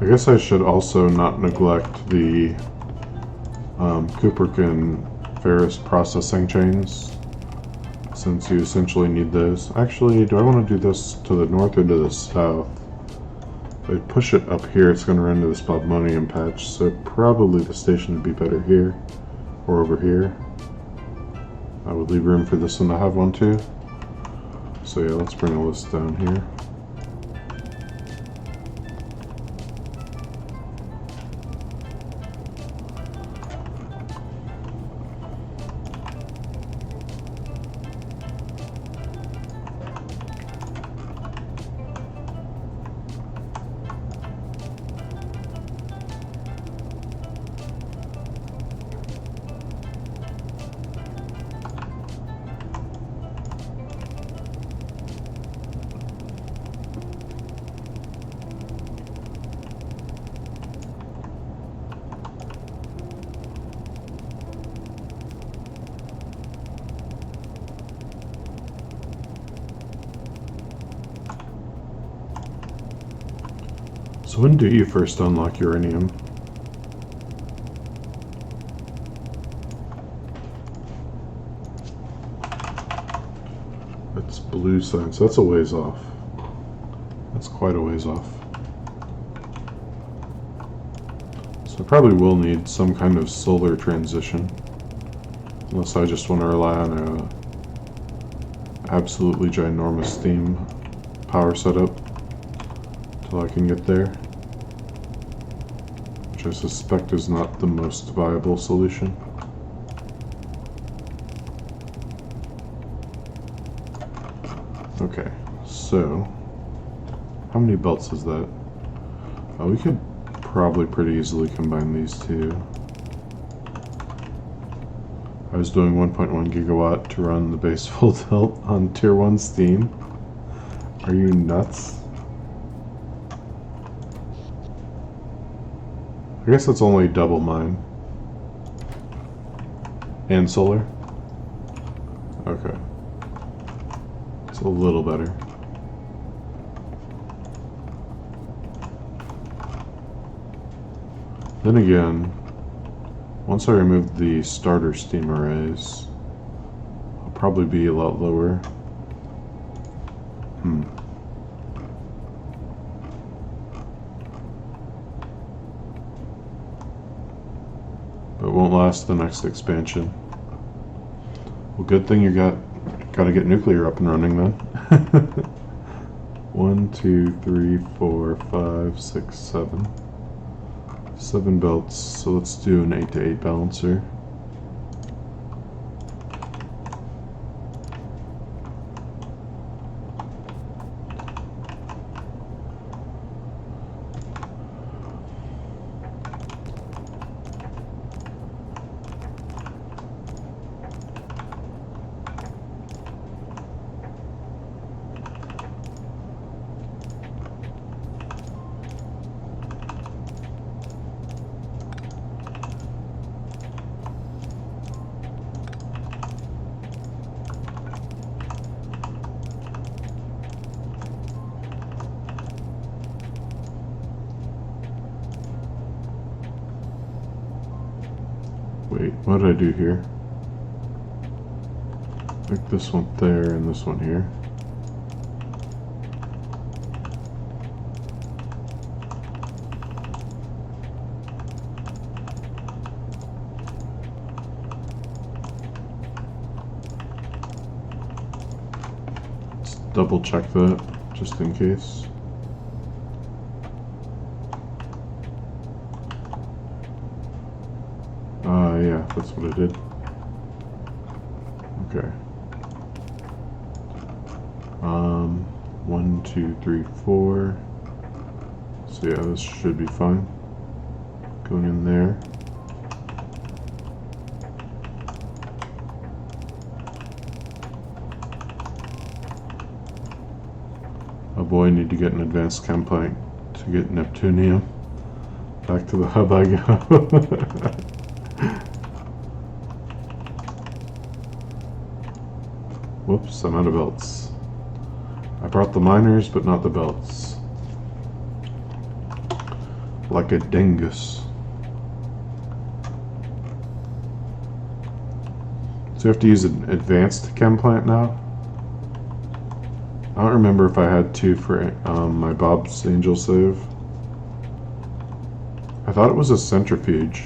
I guess I should also not neglect the cupric ferrous processing chains, since you essentially need those. Actually, do I want to do this to the north or to the south? If I push it up here, it's going to run into this bobmonium patch, so probably the station would be better here or over here. I would leave room for this one to have one too. So yeah, let's bring all this down here. So when do you first unlock uranium? That's blue sign, so that's a ways off. That's quite a ways off. So I probably will need some kind of solar transition. Unless I just want to rely on a absolutely ginormous steam power setup till I can get there. Which I suspect is not the most viable solution. Okay, so how many belts is that? Oh, we could probably pretty easily combine these two. I was doing 1.1 gigawatt to run the base full tilt on tier 1 steam. Are you nuts? I guess that's only double mine. And solar? Okay. It's a little better. Then again, once I remove the starter steam arrays, I'll probably be a lot lower. But it won't last the next expansion. Well, good thing you gotta get nuclear up and running then. 1, 2, 3, 4, 5, 6, 7. 7 belts, so let's do an 8 to 8 balancer. Wait, what did I do here? I think this one there and this one here. Let's double check that just in case. Yeah, that's what I did. Okay. 1, 2, 3, 4. So yeah, this should be fine. Going in there. Oh boy, I need to get an advanced chem plant to get Neptunium. Back to the hub I go. Whoops, I'm out of belts. I brought the miners, but not the belts. Like a dingus. So you have to use an advanced chem plant now? I don't remember if I had to for my Bob's Angel save. I thought it was a centrifuge.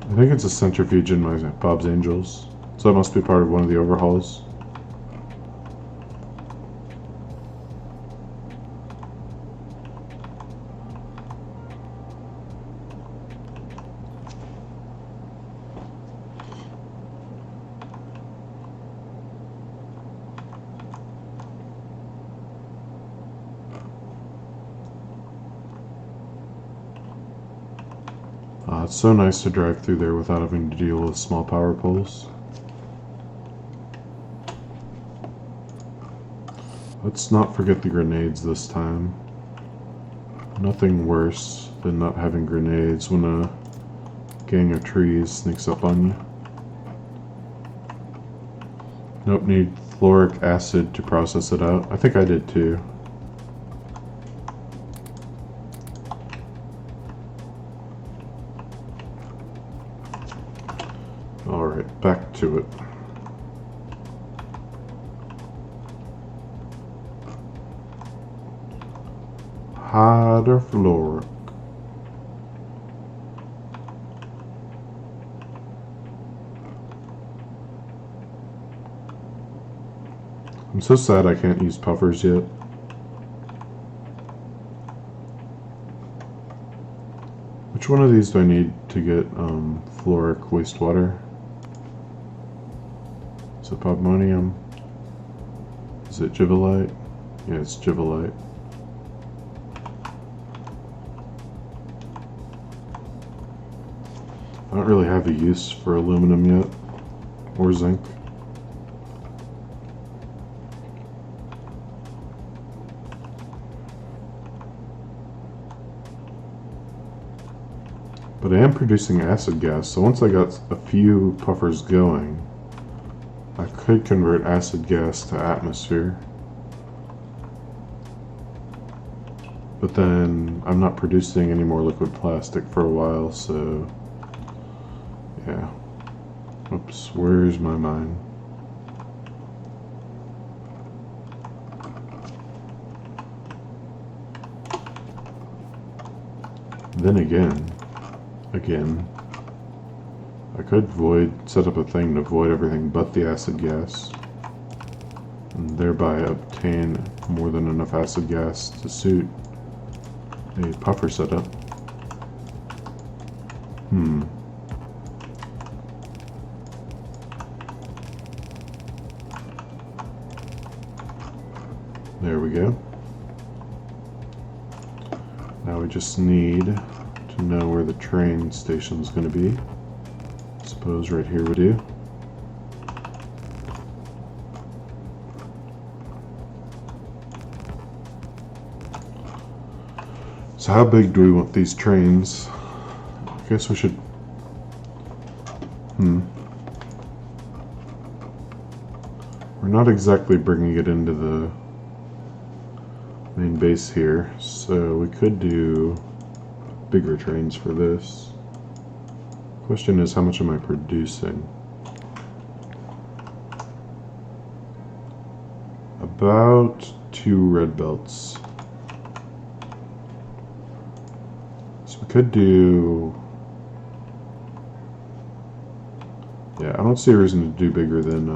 I think it's a centrifuge in my Bob's Angels, so that must be part of one of the overhauls. It's so nice to drive through there without having to deal with small power poles. Let's not forget the grenades this time. Nothing worse than not having grenades when a gang of trees sneaks up on you. Nope, need fluoric acid to process it out. I think I did too. Alright, back to it. Hydrofluoric. I'm so sad I can't use puffers yet. Which one of these do I need to get fluoric wastewater? Is it potassium? Is it givelite? Yeah, it's givelite. I don't really have a use for aluminum yet, or zinc. But I am producing acid gas, so once I got a few puffers going, I could convert acid gas to atmosphere. But then I'm not producing any more liquid plastic for a while, so yeah. Oops, where's my mind? Then again, I could set up a thing to void everything but the acid gas, and thereby obtain more than enough acid gas to suit a puffer setup. There we go. Now we just need to know where the train station is going to be. Suppose right here we do. So how big do we want these trains? I guess we should... We're not exactly bringing it into the main base here, so we could do bigger trains for this. Question is, how much am I producing? About 2 red belts. So we could do... Yeah, I don't see a reason to do bigger than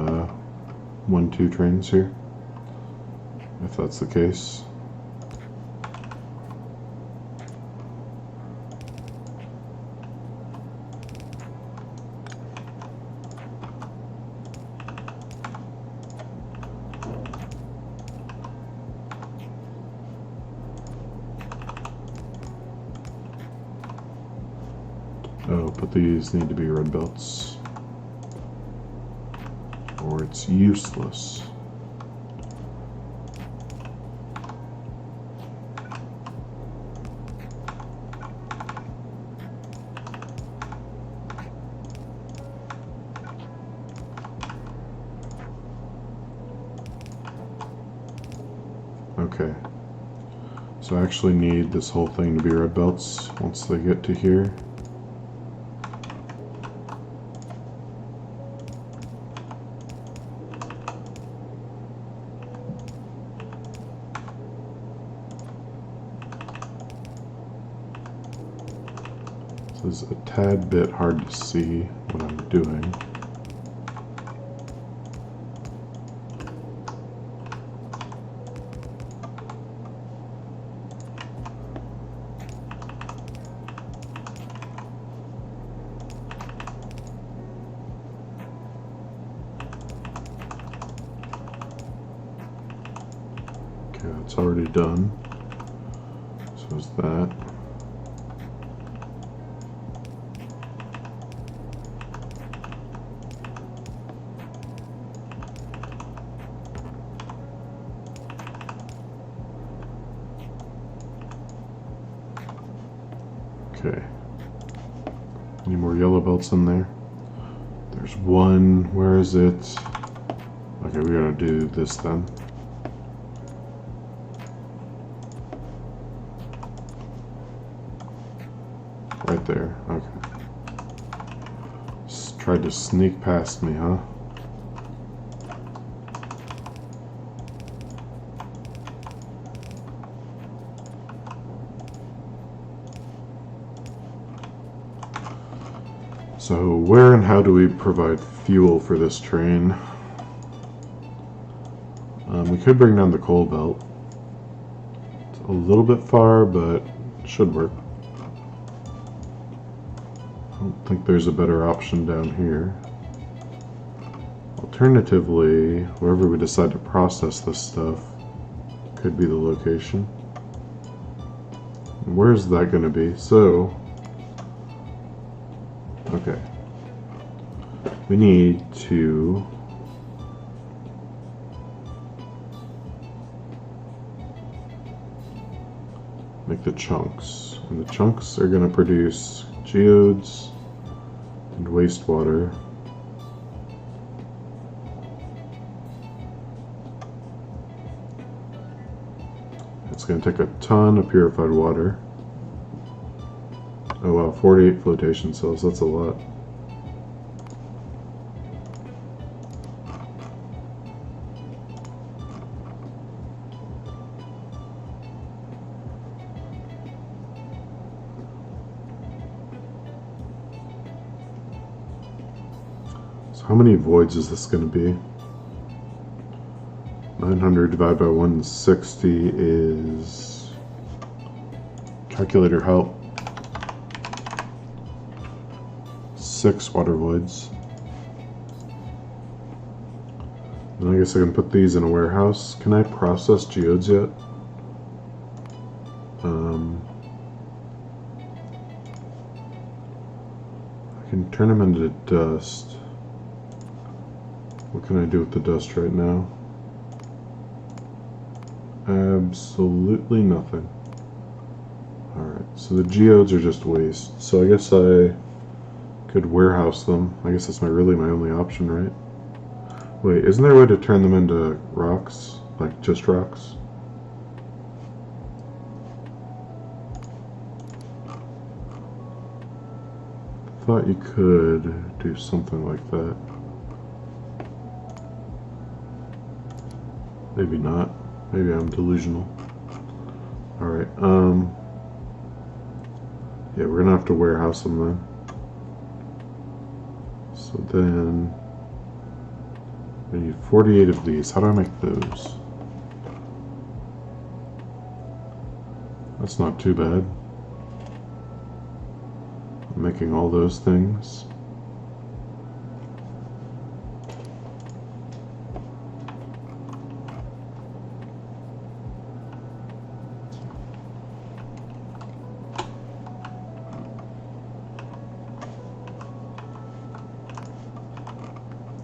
1-2 trains here, if that's the case. Oh, but these need to be red belts, or it's useless. Okay, so I actually need this whole thing to be red belts once they get to here. This is a tad bit hard to see what I'm doing. Okay, it's already done. So is that. Okay. Any more yellow belts in there? There's one. Where is it? Okay, we gotta do this then. Right there, okay. Just tried to sneak past me, huh? So where and how do we provide fuel for this train? We could bring down the coal belt. It's a little bit far, but it should work. I don't think there's a better option down here. Alternatively, wherever we decide to process this stuff could be the location. Where's that going to be? So, okay. We need to make the chunks. And the chunks are going to produce geodes and wastewater. It's going to take a ton of purified water. Oh wow, 48 flotation cells, that's a lot. So how many voids is this going to be? 900 divided by 160 is... Calculator help. 6 water voids. And I guess I can put these in a warehouse. Can I process geodes yet? I can turn them into dust. What can I do with the dust right now? Absolutely nothing. Alright, so the geodes are just waste. So I guess I could warehouse them. I guess that's really my only option, right? Wait, isn't there a way to turn them into rocks? Like, just rocks? I thought you could do something like that. Maybe not. Maybe I'm delusional. Alright, yeah, we're gonna have to warehouse them then. So then, I need 48 of these. How do I make those? That's not too bad. I'm making all those things.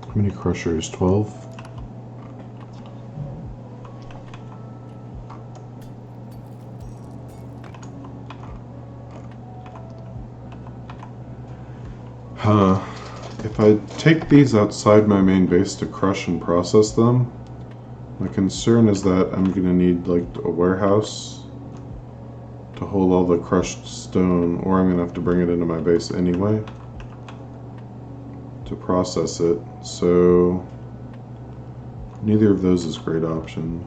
How many crushers? 12? If I take these outside my main base to crush and process them, my concern is that I'm gonna need like a warehouse to hold all the crushed stone, or I'm gonna have to bring it into my base anyway to process it. So neither of those is a great option.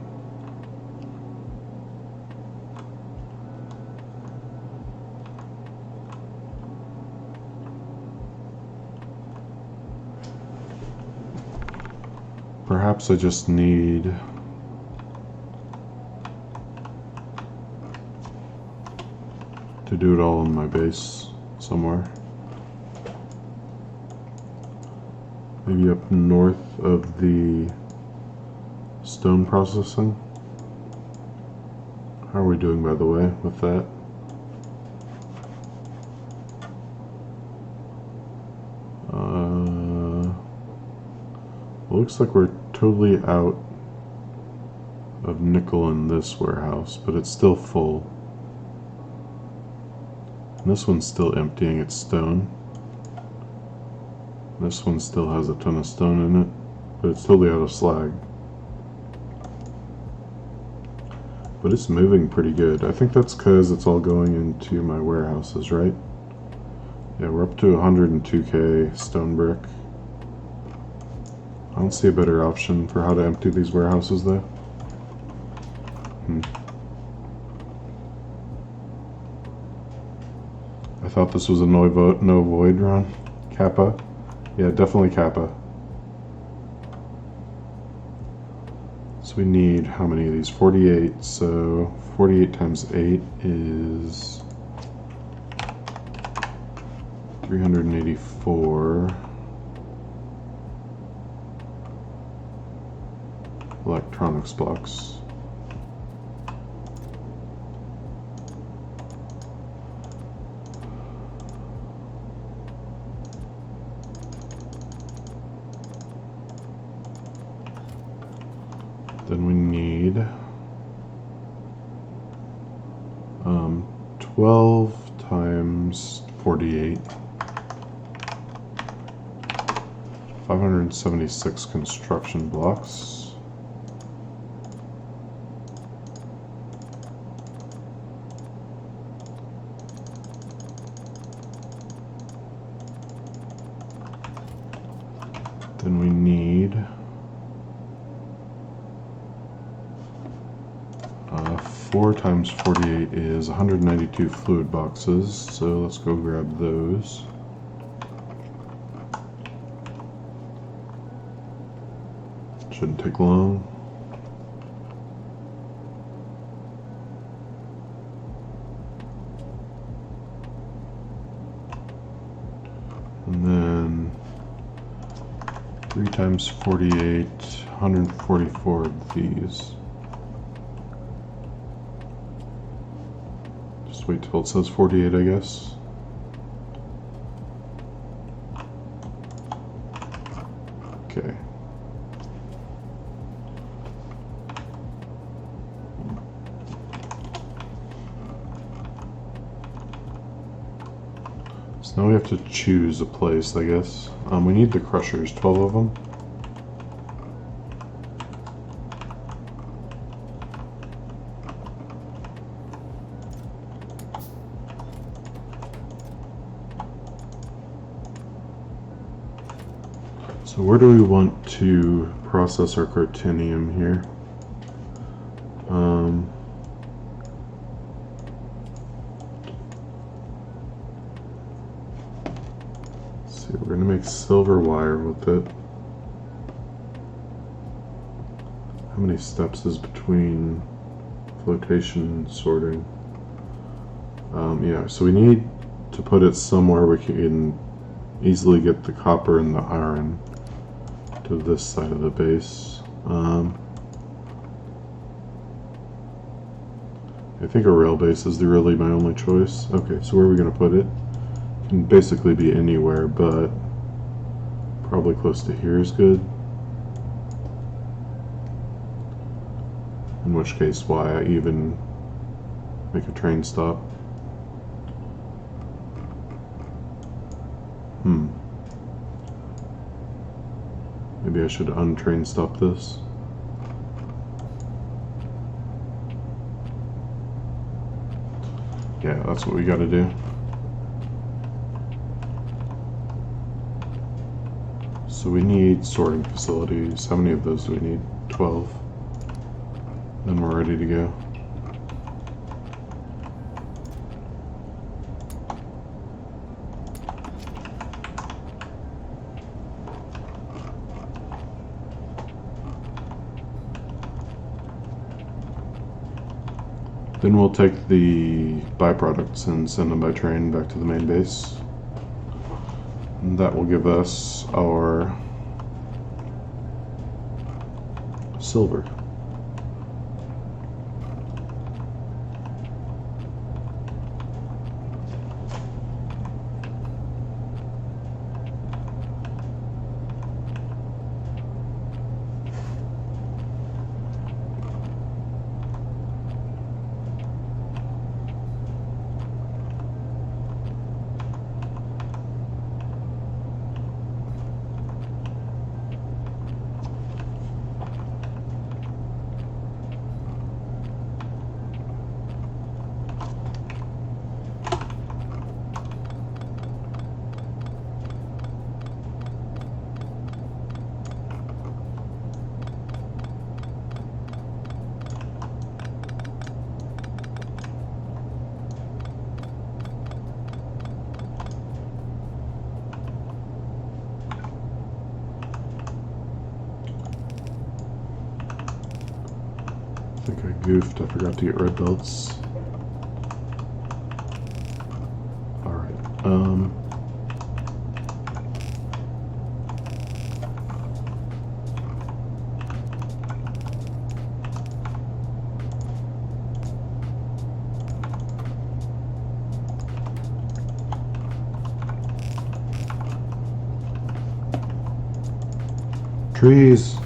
Perhaps I just need to do it all in my base somewhere. Maybe up north of the stone processing. How are we doing, by the way, with that? Looks like we're totally out of nickel in this warehouse, but it's still full. And this one's still emptying its stone. This one still has a ton of stone in it. but it's totally out of slag. But it's moving pretty good. I think that's because it's all going into my warehouses, right? Yeah, we're up to 102k stone brick. I don't see a better option for how to empty these warehouses though. I thought this was a no void run. Kappa. Yeah, definitely Kappa. So we need how many of these? 48. So 48 times 8 is 384 electronics blocks. Then we need 12 times 48, 576 construction blocks. Then we need 4 times 48 is 192 fluid boxes, so let's go grab those. Shouldn't take long. And then 3 times 48, 144 of these. Just wait till it says 48, I guess. Okay. So now we have to choose a place, I guess. We need the crushers, 12 of them. So where do we want to process our crotinnium here? Let's see, we're going to make silver wire with it. How many steps is between flotation and sorting? Yeah, so we need to put it somewhere we can easily get the copper and the iron to this side of the base. I think a rail base is really my only choice. Okay, so where are we going to put it? It can basically be anywhere, but probably close to here is good. In which case, why I even make a train stop? Maybe I should untrain stop this. Yeah, that's what we gotta do. So we need sorting facilities. How many of those do we need? 12. Then we're ready to go. Then we'll take the byproducts and send them by train back to the main base. And that will give us our silver. think I goofed. I forgot to get red belts. Alright, trees!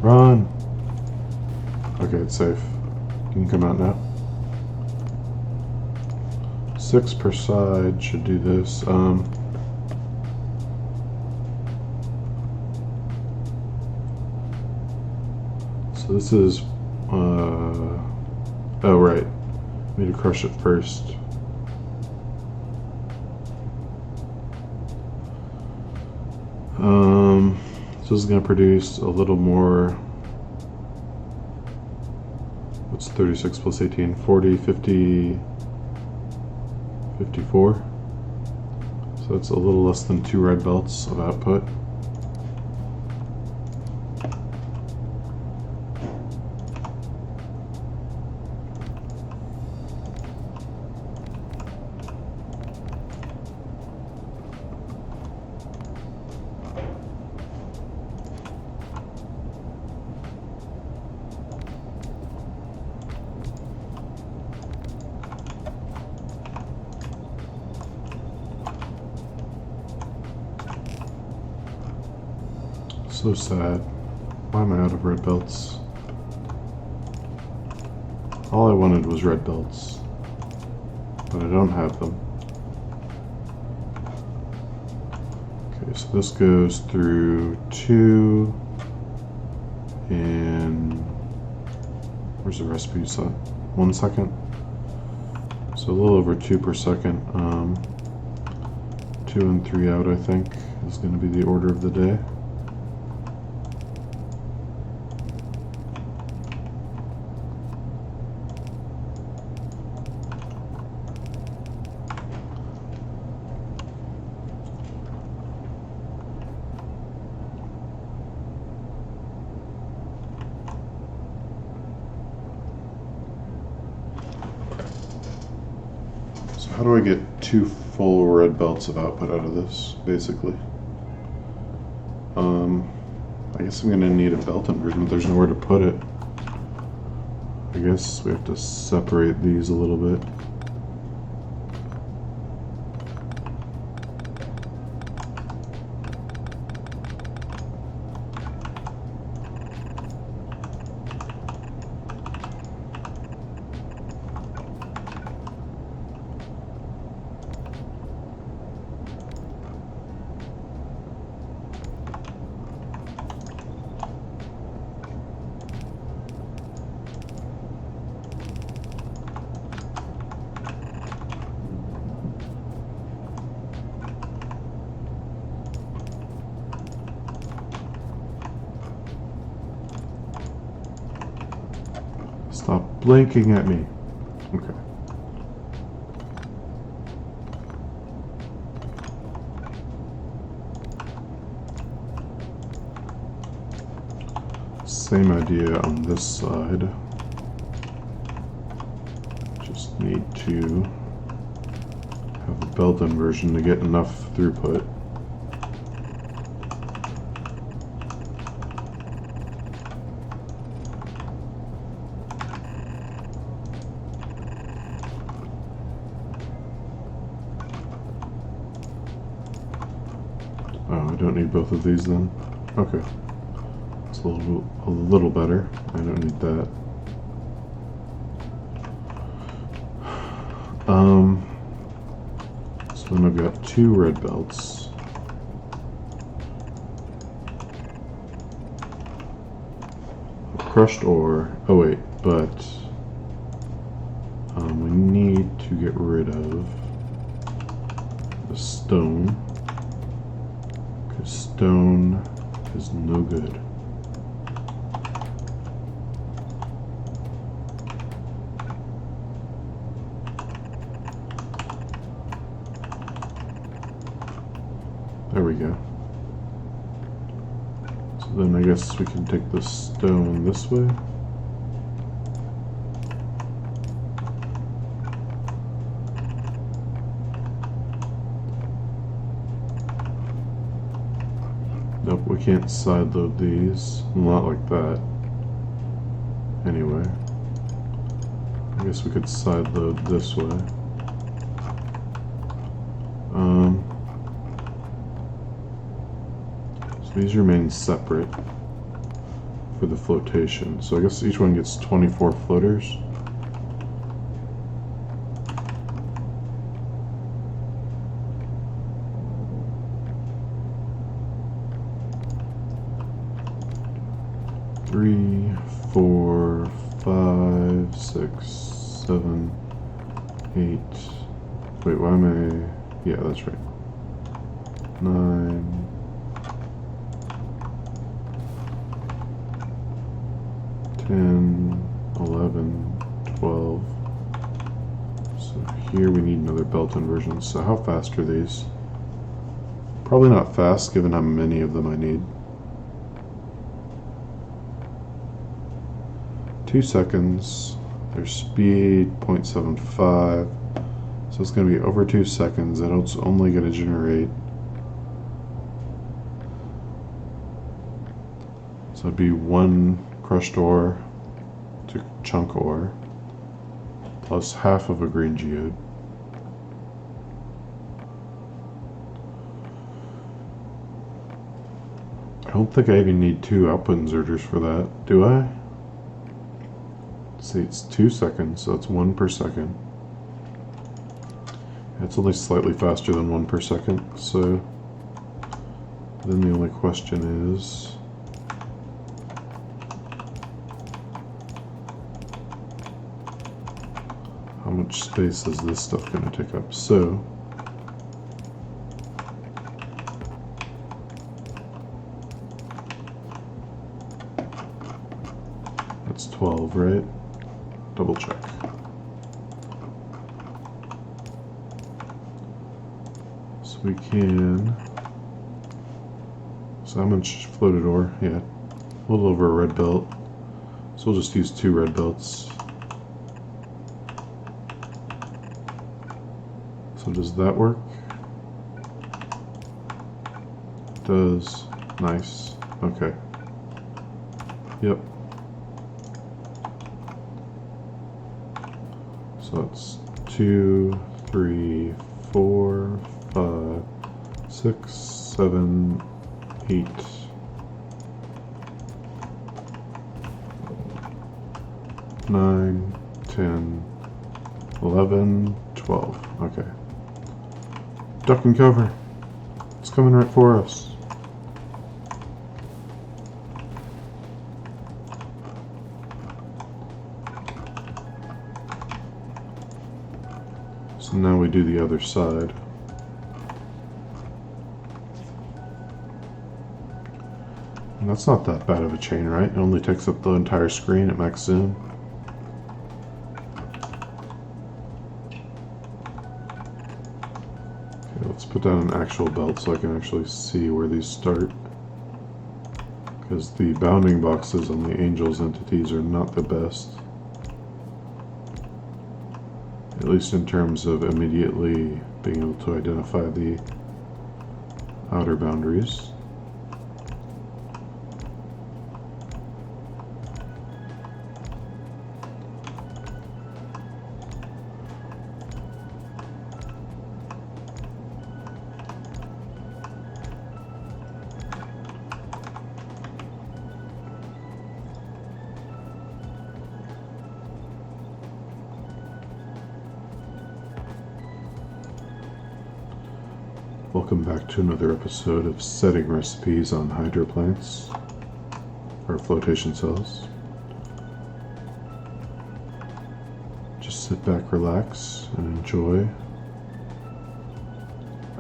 Run! Okay, it's safe. You can come out now. 6 per side should do this. So this is, oh right, need to crush it first. So this is going to produce a little more. What's 36 plus 18? 40, 50, 54. So that's a little less than 2 red belts of output. So sad. Why am I out of red belts? All I wanted was red belts, but I don't have them. Okay, so this goes through 2 and where's the recipe set? 1 second. So a little over 2 per second. 2 and 3 out, I think, is going to be the order of the day. How do I get 2 full red belts of output out of this, basically? I guess I'm going to need a belt inversion, but there's nowhere to put it. I guess we have to separate these a little bit. Stop blinking at me. Okay. Same idea on this side. Just need to have a belt inversion to get enough throughput. Oh, I don't need both of these then? Okay. It's a little better. I don't need that. So then I've got 2 red belts. Crushed ore. Oh wait, but we need to get rid of the stone. Stone is no good. There we go. So So then I guess we can take the stone this way. Nope, we can't side load these. Not like that. Anyway. I guess we could side load this way. So these remain separate for the flotation. So I guess each one gets 24 floaters. Three, 4, 5, 6, 7, 8. Wait, why am I? Yeah, that's right. 9. 10, 11, 12. So here we need another belt inversion. So how fast are these? Probably not fast, given how many of them I need. 2 seconds. Their speed 0.75. So it's going to be over 2 seconds, and it's only going to generate. So it'd be 1 crushed ore to chunk ore plus half of a green geode. I don't think I even need 2 output inserters for that, do I? See, it's 2 seconds, so it's 1 per second. It's only slightly faster than 1 per second, so then the only question is, how much space is this stuff going to take up? So that's 12, right? Double check. So we can. So how much floated ore? Yeah, a little over a red belt. So we'll just use 2 red belts. So does that work? It does. Nice. Okay. Yep. So it's 2, 3, 4, 5, 6, 7, 8. 9, 10, 11, 12. Okay. Duck and cover. It's coming right for us. So now we do the other side. And that's not that bad of a chain, right? It only takes up the entire screen at max zoom. Okay, let's put down an actual belt so I can actually see where these start. Because the bounding boxes on the Angels entities are not the best. At least in terms of immediately being able to identify the outer boundaries. Welcome back to another episode of setting recipes on hydroplants, or flotation cells. Just sit back, relax, and enjoy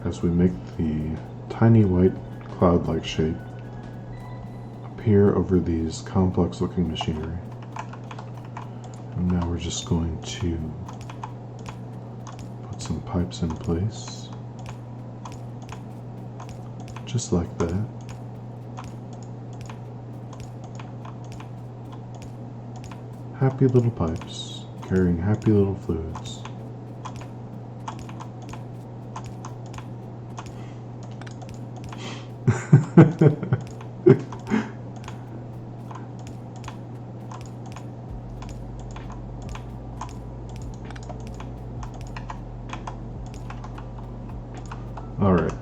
as we make the tiny white cloud-like shape appear over these complex-looking machinery. And now we're just going to put some pipes in place. Just like that. Happy little pipes, carrying happy little fluids. All right.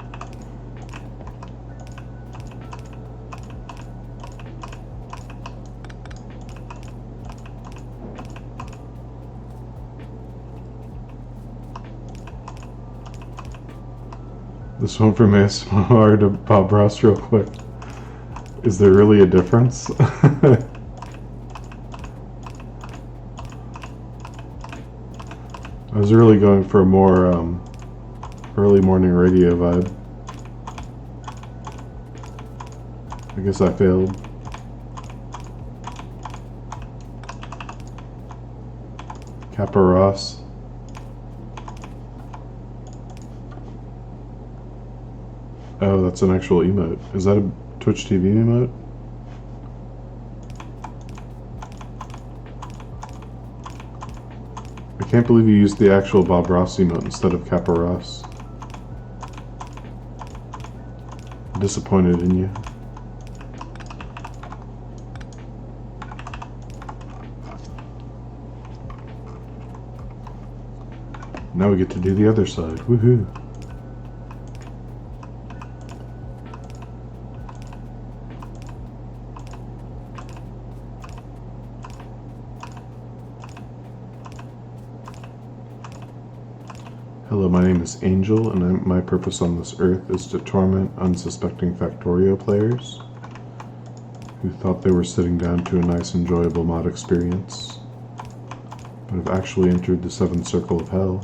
This one from ASMR to Bob Ross real quick. Is there really a difference? I was really going for a more early morning radio vibe. I guess I failed. Kappa Ross. Oh, that's an actual emote. Is that a Twitch TV emote? I can't believe you used the actual Bob Ross emote instead of Kappa Ross. I'm disappointed in you. Now we get to do the other side. Woohoo! Hello, my name is Angel, and my purpose on this earth is to torment unsuspecting Factorio players who thought they were sitting down to a nice, enjoyable mod experience, but have actually entered the seventh circle of hell.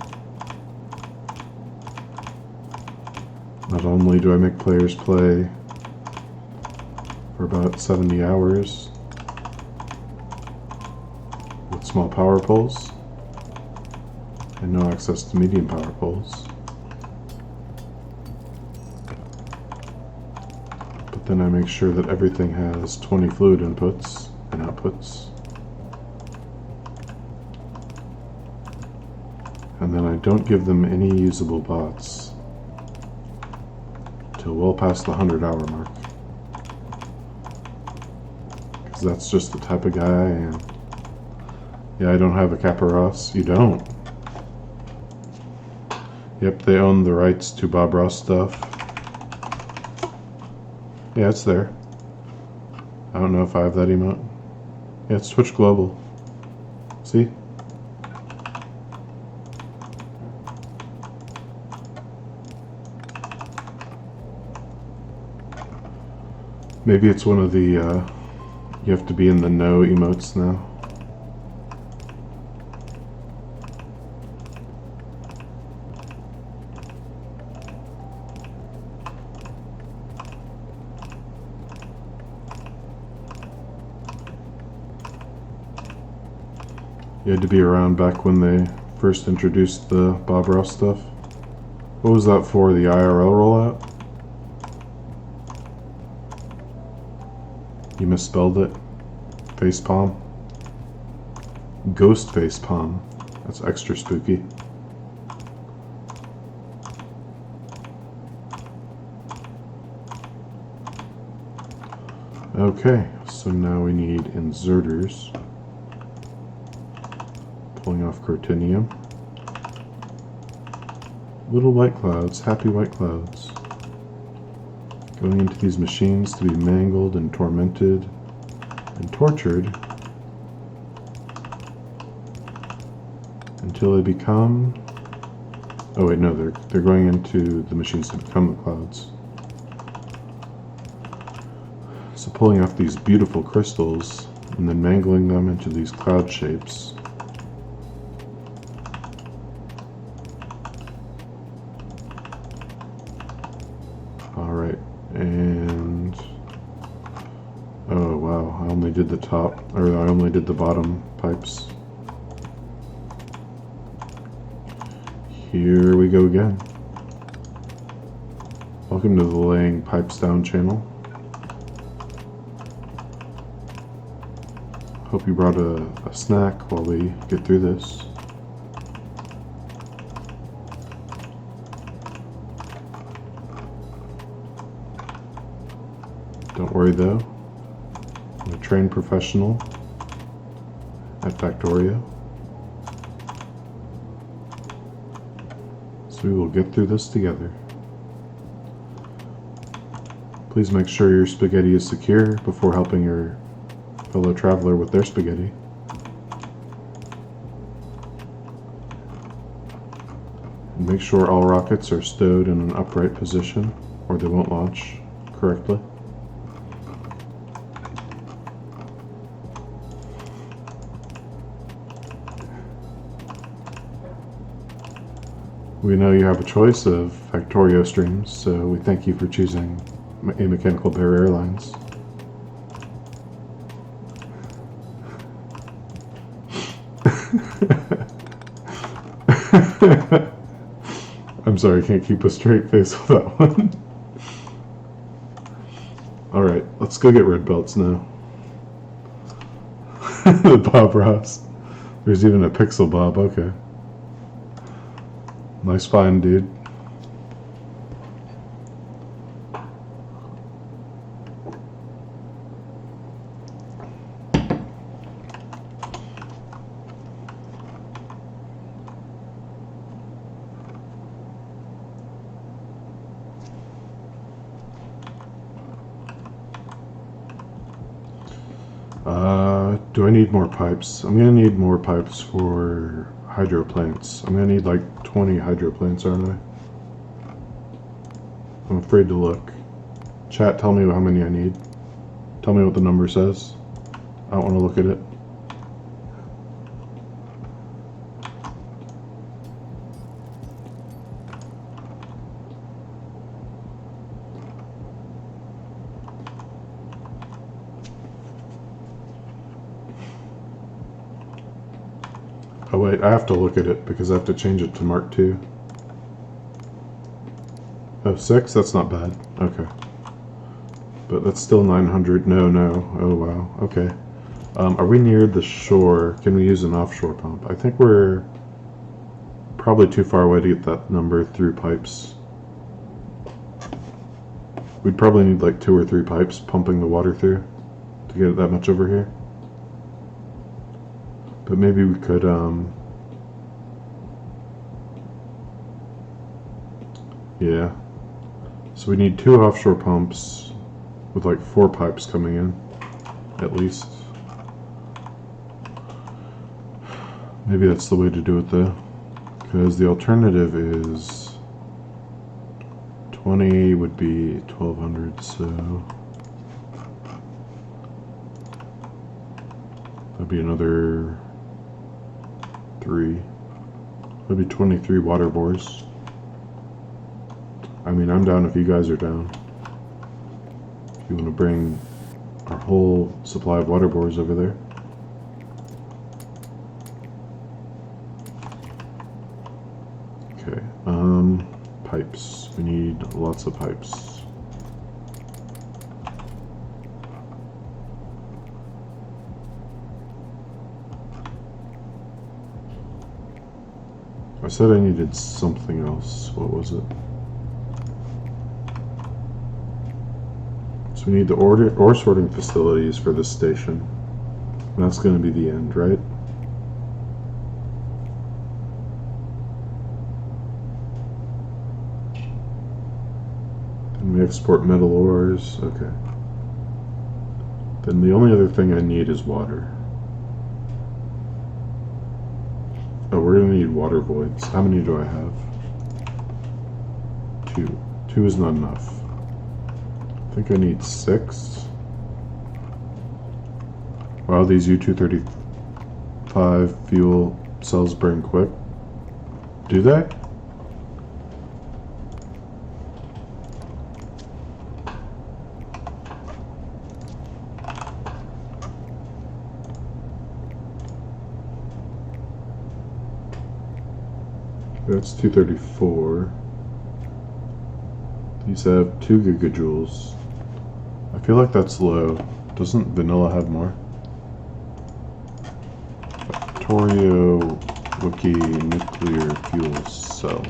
Not only do I make players play for about 70 hours with small power poles, and no access to medium power poles, but then I make sure that everything has 20 fluid inputs and outputs, and then I don't give them any usable bots till well past the 100-hour mark, because that's just the type of guy I am. Yeah, I don't have a Kappa Ross. You don't? Yep, they own the rights to Bob Ross stuff. Yeah, it's there. I don't know if I have that emote. Yeah, it's Twitch Global. See? Maybe it's one of the, you have to be in the know emotes now. You had to be around back when they first introduced the Bob Ross stuff. What was that for, the IRL rollout? You misspelled it. Facepalm. Ghost facepalm. That's extra spooky. Okay, so now we need inserters. Pulling off crotinnium. Little white clouds, happy white clouds. Going into these machines to be mangled and tormented and tortured until they become... Oh wait, no, they're going into the machines to become the clouds. So pulling off these beautiful crystals and then mangling them into these cloud shapes. Alright, and... oh wow, I only did the top, or I only did the bottom pipes. Here we go again. Welcome to the Laying Pipes Down channel. Hope you brought a snack while we get through this. Don't worry though, I'm a trained professional at Factorio. So we will get through this together. Please make sure your spaghetti is secure before helping your fellow traveler with their spaghetti. And make sure all rockets are stowed in an upright position or they won't launch correctly. We know you have a choice of Factorio streams, so we thank you for choosing A Mechanical Bear Airlines. I'm sorry, I can't keep a straight face with that one. Alright, let's go get red belts now. The Bob Ross. There's even a Pixel Bob, okay. Nice find, dude. Do I need more pipes? I'm gonna need more pipes for hydro plants. I'm gonna need like 20 hydro plants, aren't I? I'm afraid to look. Chat, tell me how many I need. Tell me what the number says. I don't want to look at it. Oh wait, I have to look at it because I have to change it to Mark II. Oh, 6? That's not bad. Okay. But that's still 900. No. Oh wow. Okay. Are we near the shore? Can we use an offshore pump? I think we're probably too far away to get that number through pipes. We'd probably need like 2 or 3 pipes pumping the water through to get it that much over here. But maybe we could, yeah. So we need 2 offshore pumps with like 4 pipes coming in, at least. Maybe that's the way to do it though, because the alternative is 20 would be 1200, so that'd be another 3. That'd be 23 water bores. I mean, I'm down if you guys are down. If you want to bring our whole supply of water bores over there. Okay, pipes. We need lots of pipes. I said I needed something else. What was it? So we need the ore sorting facilities for this station. And that's going to be the end, right? And we export metal ores. Okay. Then the only other thing I need is water. Oh, we're going to need water voids. How many do I have? 2. 2 is not enough. I think I need 6. Wow, these U-235 fuel cells burn quick. Do they? That's 234. These have 2 gigajoules. I feel like that's low. Doesn't vanilla have more? Factorio Wiki nuclear fuel cell.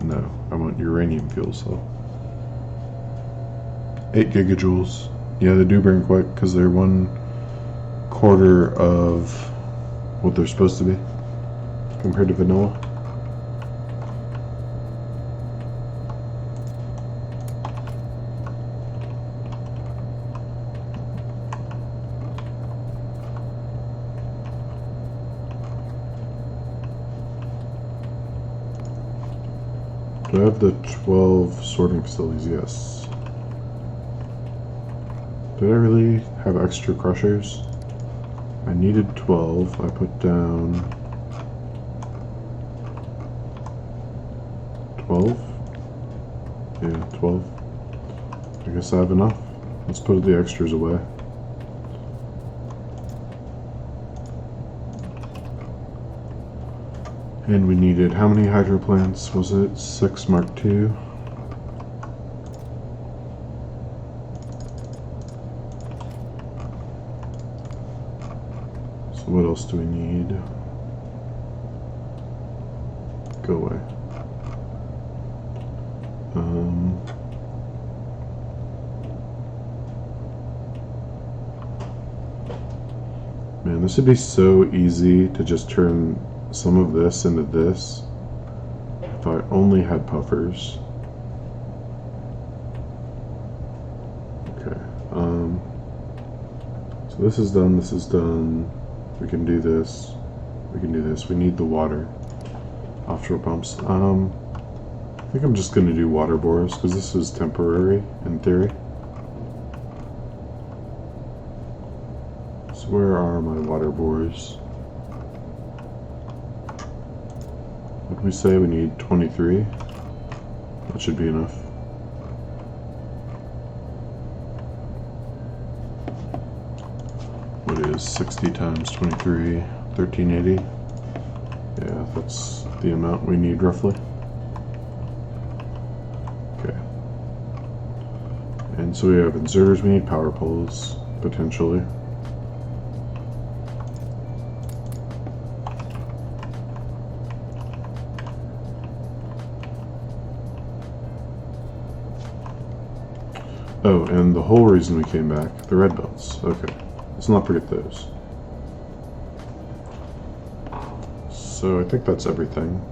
No, I want uranium fuel cell. 8 gigajoules. Yeah, they do burn quick because they're 1/4 of what they're supposed to be compared to vanilla. Do I have the 12 sorting facilities? Yes. Did I really have extra crushers? I needed 12. I put down 12. Yeah, 12. I guess I have enough. Let's put the extras away. And we needed, how many hydro plants? Was it 6 Mark II? So what else do we need? Go away. Man, this would be so easy to just turn some of this into this if I only had puffers. Okay, so this is done, this is done. We can do this, we can do this. We need the water. Offshore pumps. I think I'm just gonna do water bores because this is temporary in theory. So where are my water bores? What did we say? We need 23. That should be enough. What is 60 times 23? 1380. Yeah, that's the amount we need roughly. Okay. And so we have inserters, we need power poles, potentially. Oh, and the whole reason we came back, the red belts. Okay, let's not forget those. So I think that's everything.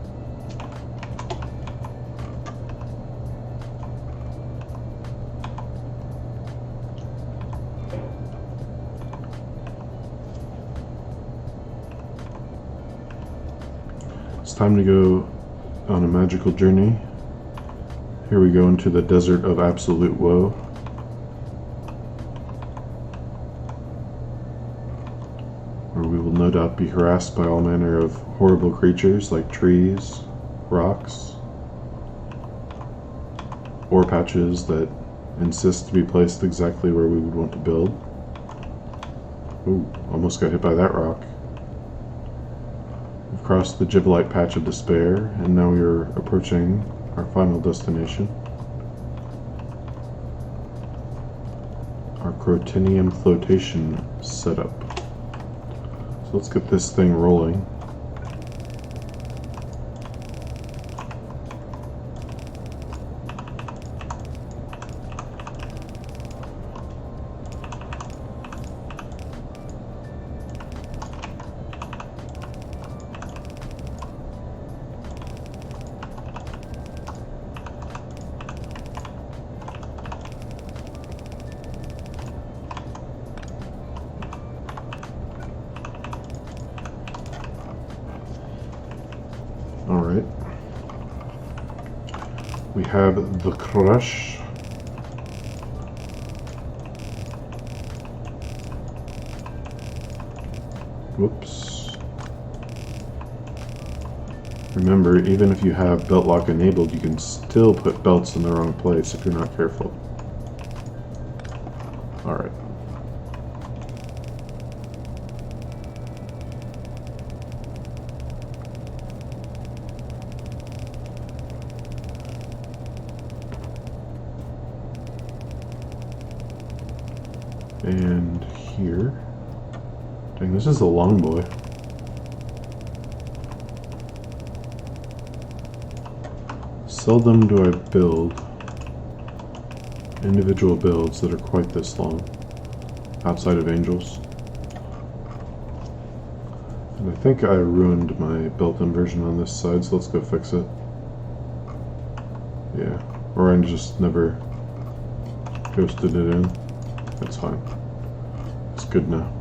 It's time to go on a magical journey. Here we go into the desert of absolute woe. Where we will no doubt be harassed by all manner of horrible creatures like trees, rocks, ore patches that insist to be placed exactly where we would want to build. Ooh, almost got hit by that rock. We've crossed the Gibelite Patch of Despair, and now we are approaching our final destination. Our crotinnium flotation setup. So let's get this thing rolling. Alright. We have the crush. Whoops. Remember, even if you have belt lock enabled, you can still put belts in the wrong place if you're not careful. Alright. here. Dang, this is a long boy. Seldom do I build individual builds that are quite this long, outside of Angels. And I think I ruined my built-in version on this side, so let's go fix it. Yeah, or I just never ghosted it in. That's fine. It's good now.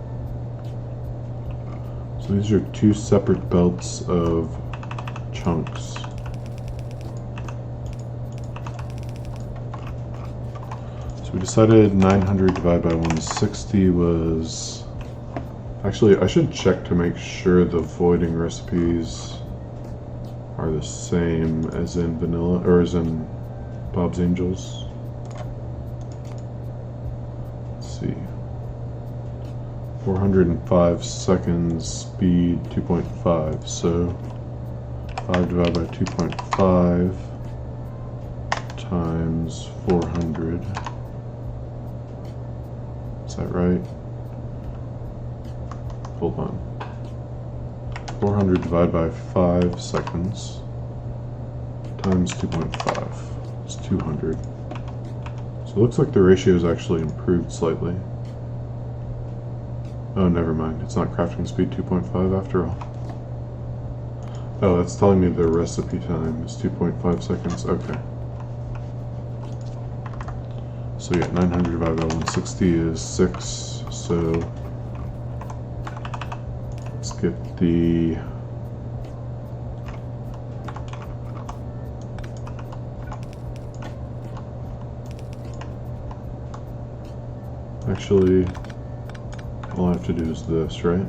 So these are two separate belts of chunks. So we decided 900 divided by 160 was... Actually, I should check to make sure the voiding recipes are the same as in vanilla, or as in Bob's Angels. Let's see. 405 seconds, speed 2.5, so 5 divided by 2.5 times 400. Is that right? Hold on. 400 divided by 5 seconds times 2.5 is 200. So it looks like the ratio is actually improved slightly. Oh, never mind. It's not crafting speed 2.5 after all. Oh, that's telling me the recipe time is 2.5 seconds. Okay. So yeah, 900 divided by 160 is 6. So let's get the... Actually, all I have to do is this, right?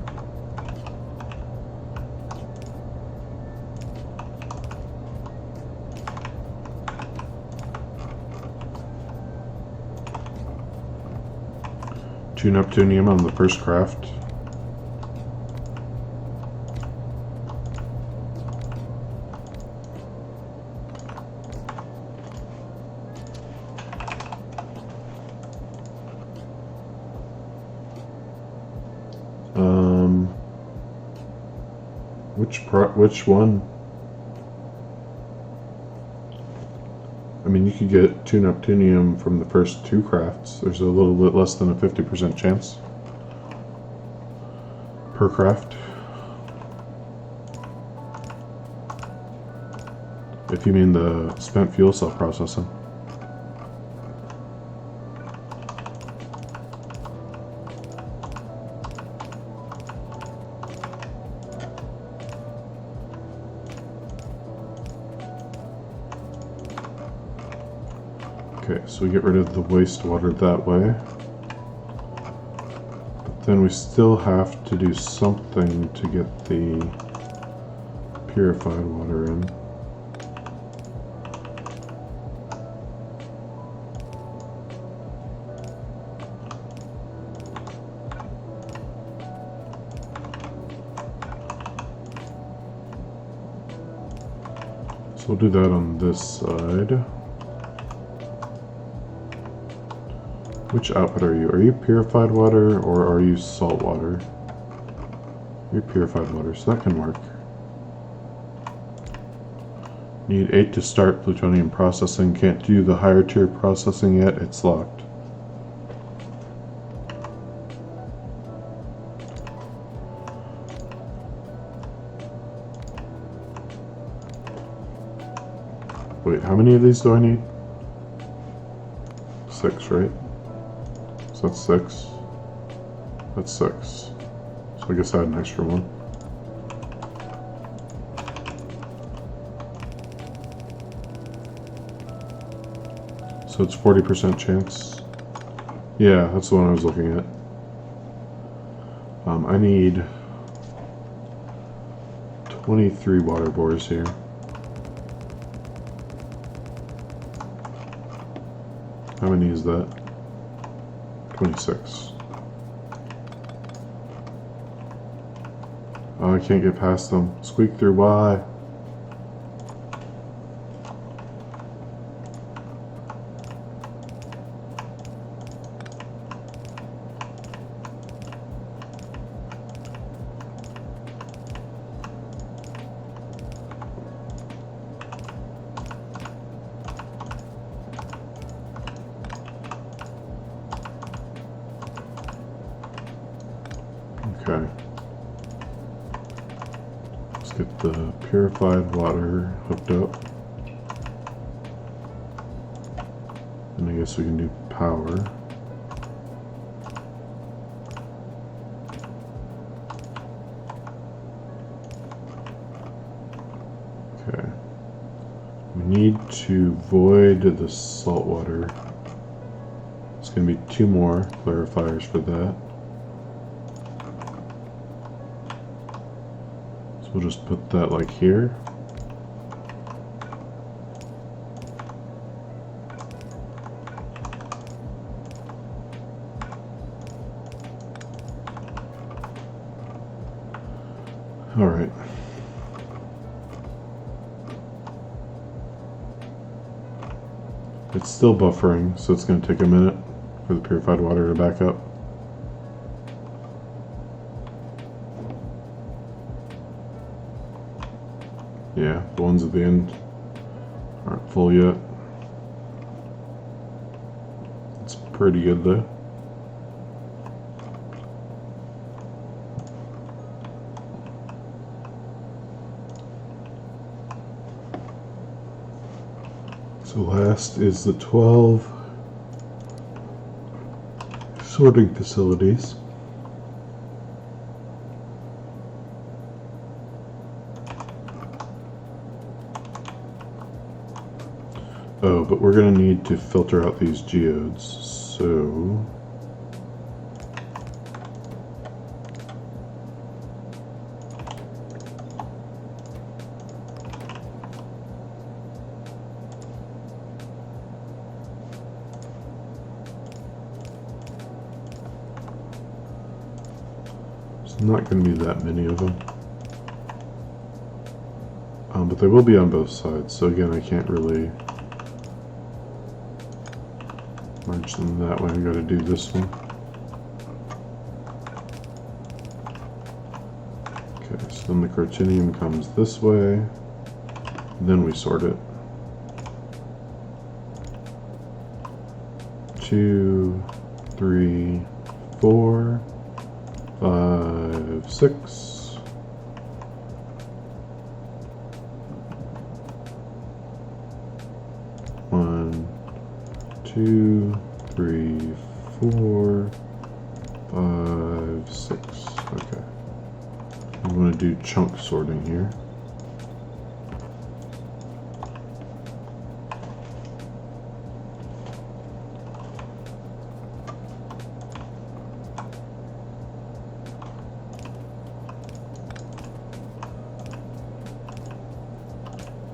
Two Neptunium on the first craft. Which one? I mean, you could get 2 Neptunium from the first 2 crafts. There's a little bit less than a 50% chance per craft. If you mean the spent fuel cell processing. Okay, so we get rid of the wastewater that way. But then we still have to do something to get the purified water in. So we'll do that on this side. Which output are you? Are you purified water or are you salt water? You're purified water, so that can work. Need 8 to start plutonium processing. Can't do the higher tier processing yet, it's locked. Wait, how many of these do I need? 6, right? So that's 6. That's 6. So I guess I had an extra one. So it's 40% chance. Yeah, that's the one I was looking at. I need 23 water bores here. How many is that? 26. Oh, I can't get past them. Squeak through, why? Get the purified water hooked up. And I guess we can do power. Okay. We need to void the salt water. It's going to be 2 more clarifiers for that. So we'll just put that like here. All right. It's still buffering, so it's going to take a minute for the purified water to back up. Yeah, the ones at the end aren't full yet. It's pretty good though. So last is the 12 sorting facilities. Oh, but we're going to need to filter out these geodes, so there's not going to be that many of them. But they will be on both sides, so again, I can't really merge them that way. I got to do this one. Okay, so then the crotinnium comes this way, then we sort it. 2, 3, 4, 5, 6. 1, 2, 3, 4, 5, 6. Okay. I'm going to do chunk sorting here.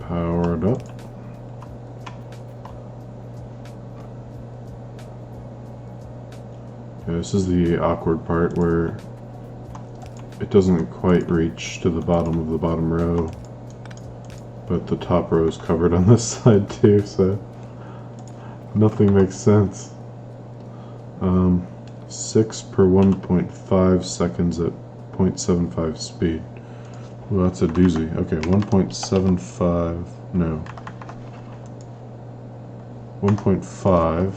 Power it up. Okay, this is the awkward part where it doesn't quite reach to the bottom of the bottom row, but the top row is covered on this side too, so nothing makes sense. 6 per 1.5 seconds at 0.75 speed. Well, that's a doozy. Okay, 1.75, no. 1.5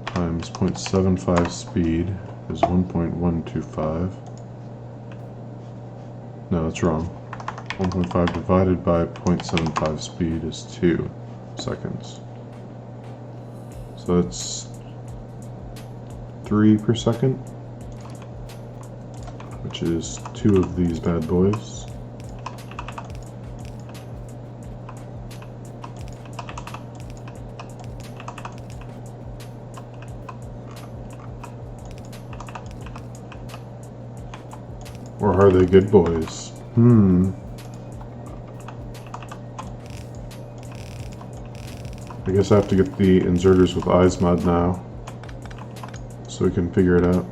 times 0.75 speed is 1.125. No, that's wrong. 1.5 divided by 0.75 speed is 2 seconds. So that's 3 per second, which is 2 of these bad boys. Or are they good boys? I guess I have to get the inserters with eyes mod now, so we can figure it out.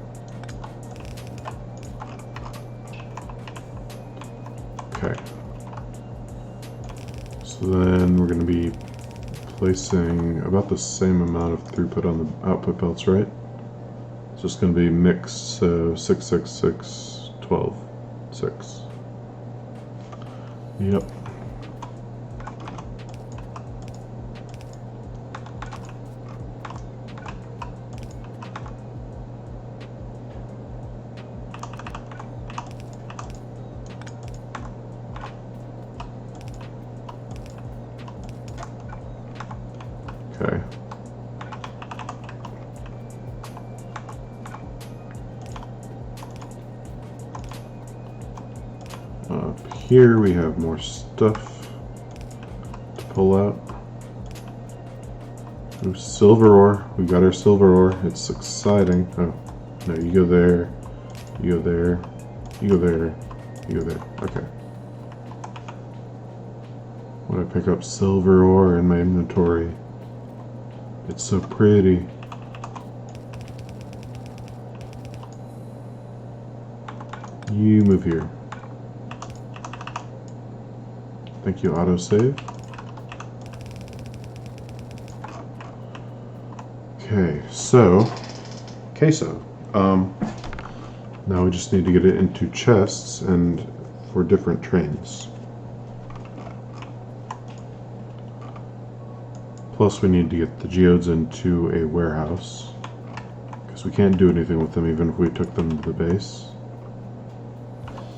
Okay. So then we're going to be placing about the same amount of throughput on the output belts, right? It's just going to be mixed, so 6, 6, 6. 12, 6. Yep. Okay. Up here we have more stuff to pull out. Ooh, silver ore. We got our silver ore. It's exciting. Oh, no, you go there. You go there. You go there. You go there. Okay. When I pick up silver ore in my inventory, it's so pretty. You move here. Thank you, autosave. Okay, so queso. Now we just need to get it into chests and for different trains. Plus we need to get the geodes into a warehouse, because we can't do anything with them even if we took them to the base.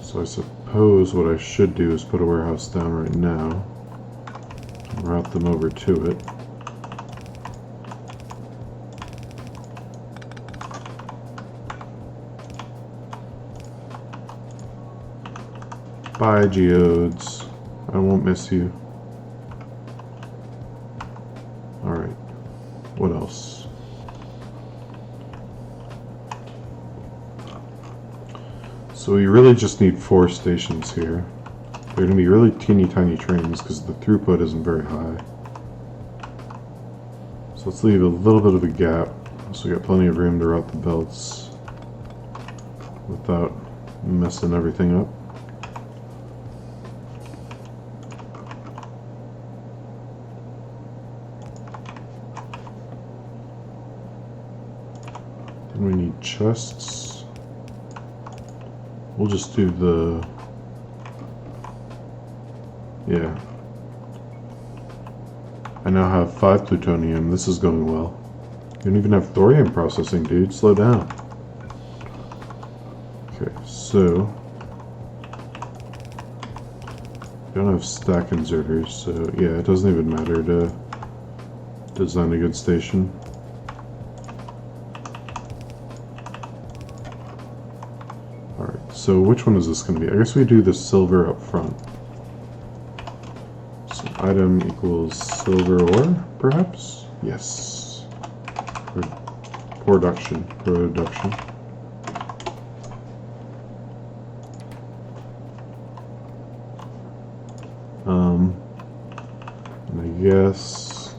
So I suppose what I should do is put a warehouse down right now and route them over to it. Bye, geodes. I won't miss you. Alright. What else? So we really just need 4 stations here. They're going to be really teeny tiny trains because the throughput isn't very high. So let's leave a little bit of a gap so we got plenty of room to route the belts without messing everything up. Then we need chests. We'll just do the... yeah. I now have 5 plutonium. This is going well. You don't even have thorium processing, dude. Slow down. Okay, so... we don't have stack inserters, so yeah, it doesn't even matter to design a good station. Alright, so which one is this going to be? I guess we do the silver up front. So item equals silver ore, perhaps? Yes. Production. And I guess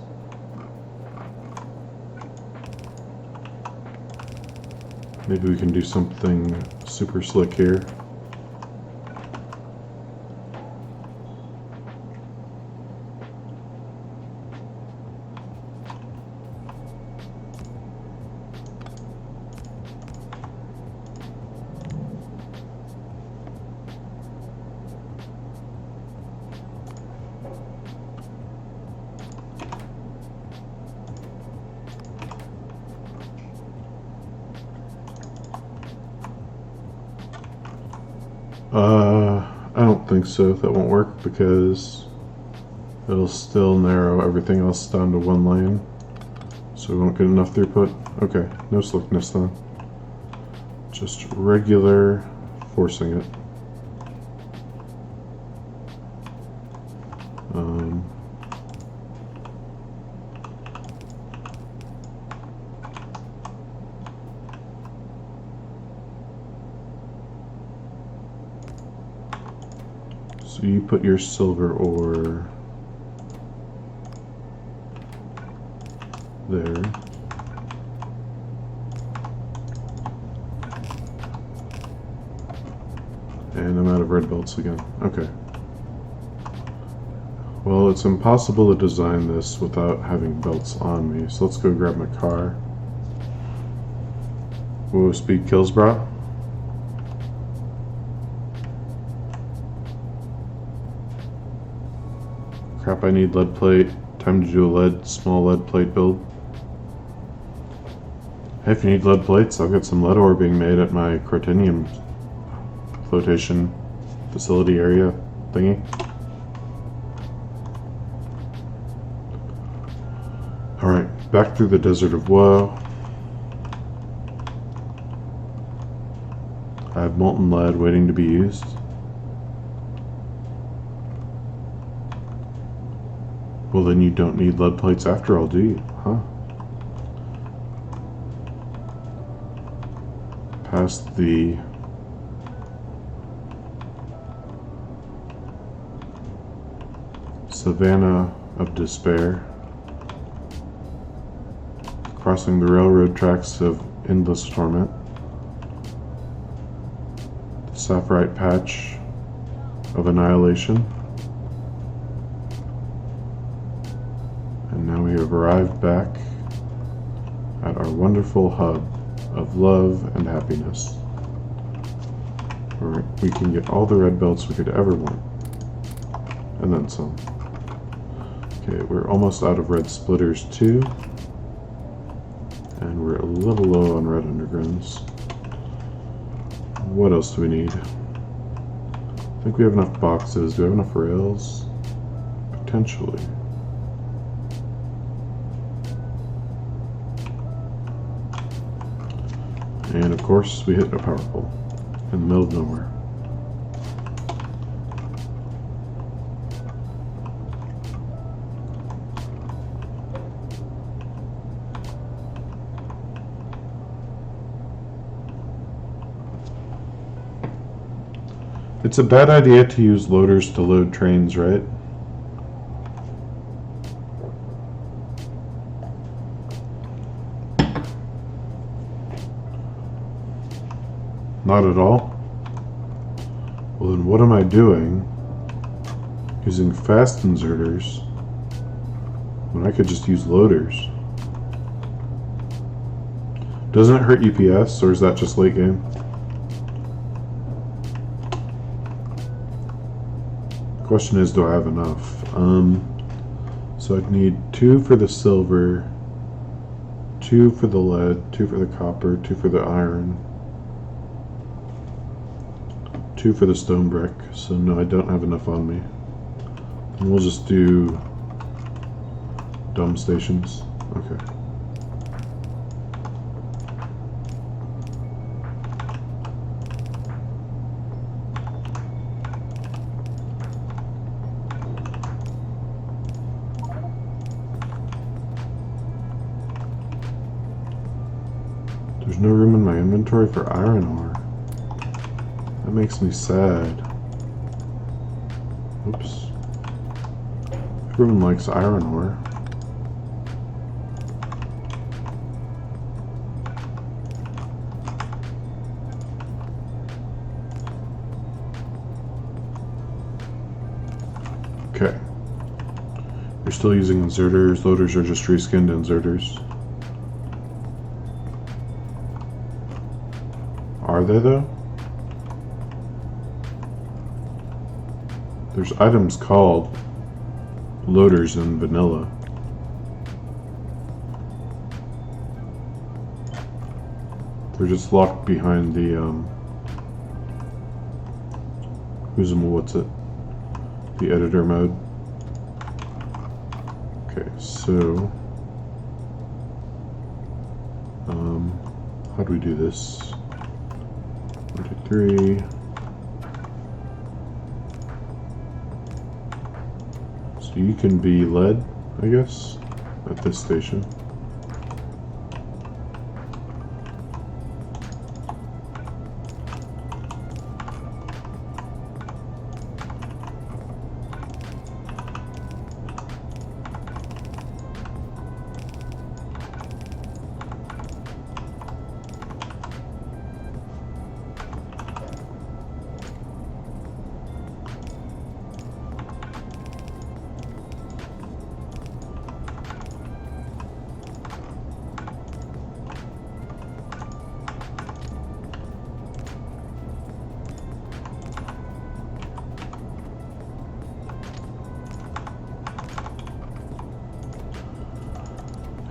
maybe we can do something super slick here. I don't think so. That won't work because it'll still narrow everything else down to 1 lane. So we won't get enough throughput. Okay, no slickness then. Just regular forcing it. So you put your silver ore there. And I'm out of red belts again. Okay. Well, it's impossible to design this without having belts on me, so let's go grab my car. Whoa, speed kills, bro. Crap, I need lead plate. Time to do a small lead plate build. Hey, if you need lead plates, I've got some lead ore being made at my crotinnium flotation facility area thingy. Alright, Back through the desert of woe. I have molten lead waiting to be used. Well, then you don't need lead plates after all, do you? Huh? Past the Savannah of Despair. Crossing the railroad tracks of endless torment. The Sapphirite Patch of Annihilation. And now we have arrived back at our wonderful hub of love and happiness, where we can get all the red belts we could ever want, and then some. Okay, we're almost out of red splitters too, and we're a little low on red undergrounds. What else do we need? I think we have enough boxes. Do we have enough rails? Potentially. And of course, we hit a power pole in the middle of nowhere. It's a bad idea to use loaders to load trains, right? Not at all? Well, then what am I doing using fast inserters when I could just use loaders? Doesn't it hurt UPS, or is that just late game? The question is, do I have enough? So I'd need 2 for the silver, 2 for the lead, 2 for the copper, 2 for the iron, 2 for the stone brick. So no, I don't have enough on me. And we'll just do dumb stations. Okay. There's no room in my inventory for iron ore. That makes me sad. Oops. Everyone likes iron ore. Okay. You're still using inserters. Loaders are just reskinned inserters. Are they though? There's items called loaders in vanilla. They're just locked behind the what's it? The editor mode. Okay, so how do we do this? 1, 2, 3. So you can be lead, I guess, at this station.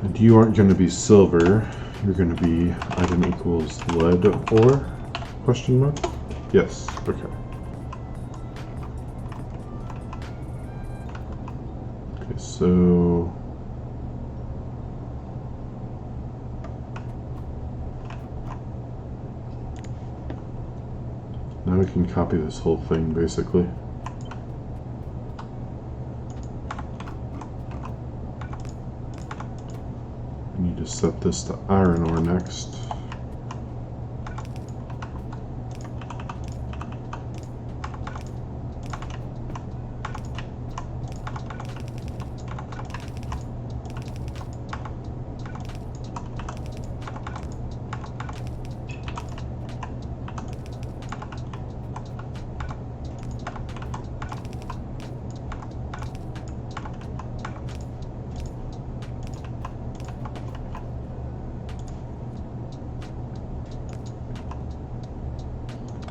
And you aren't going to be silver, you're going to be item equals lead ore? Question mark? Yes, okay. Okay, so we can copy this whole thing basically. We need to set this to iron ore next.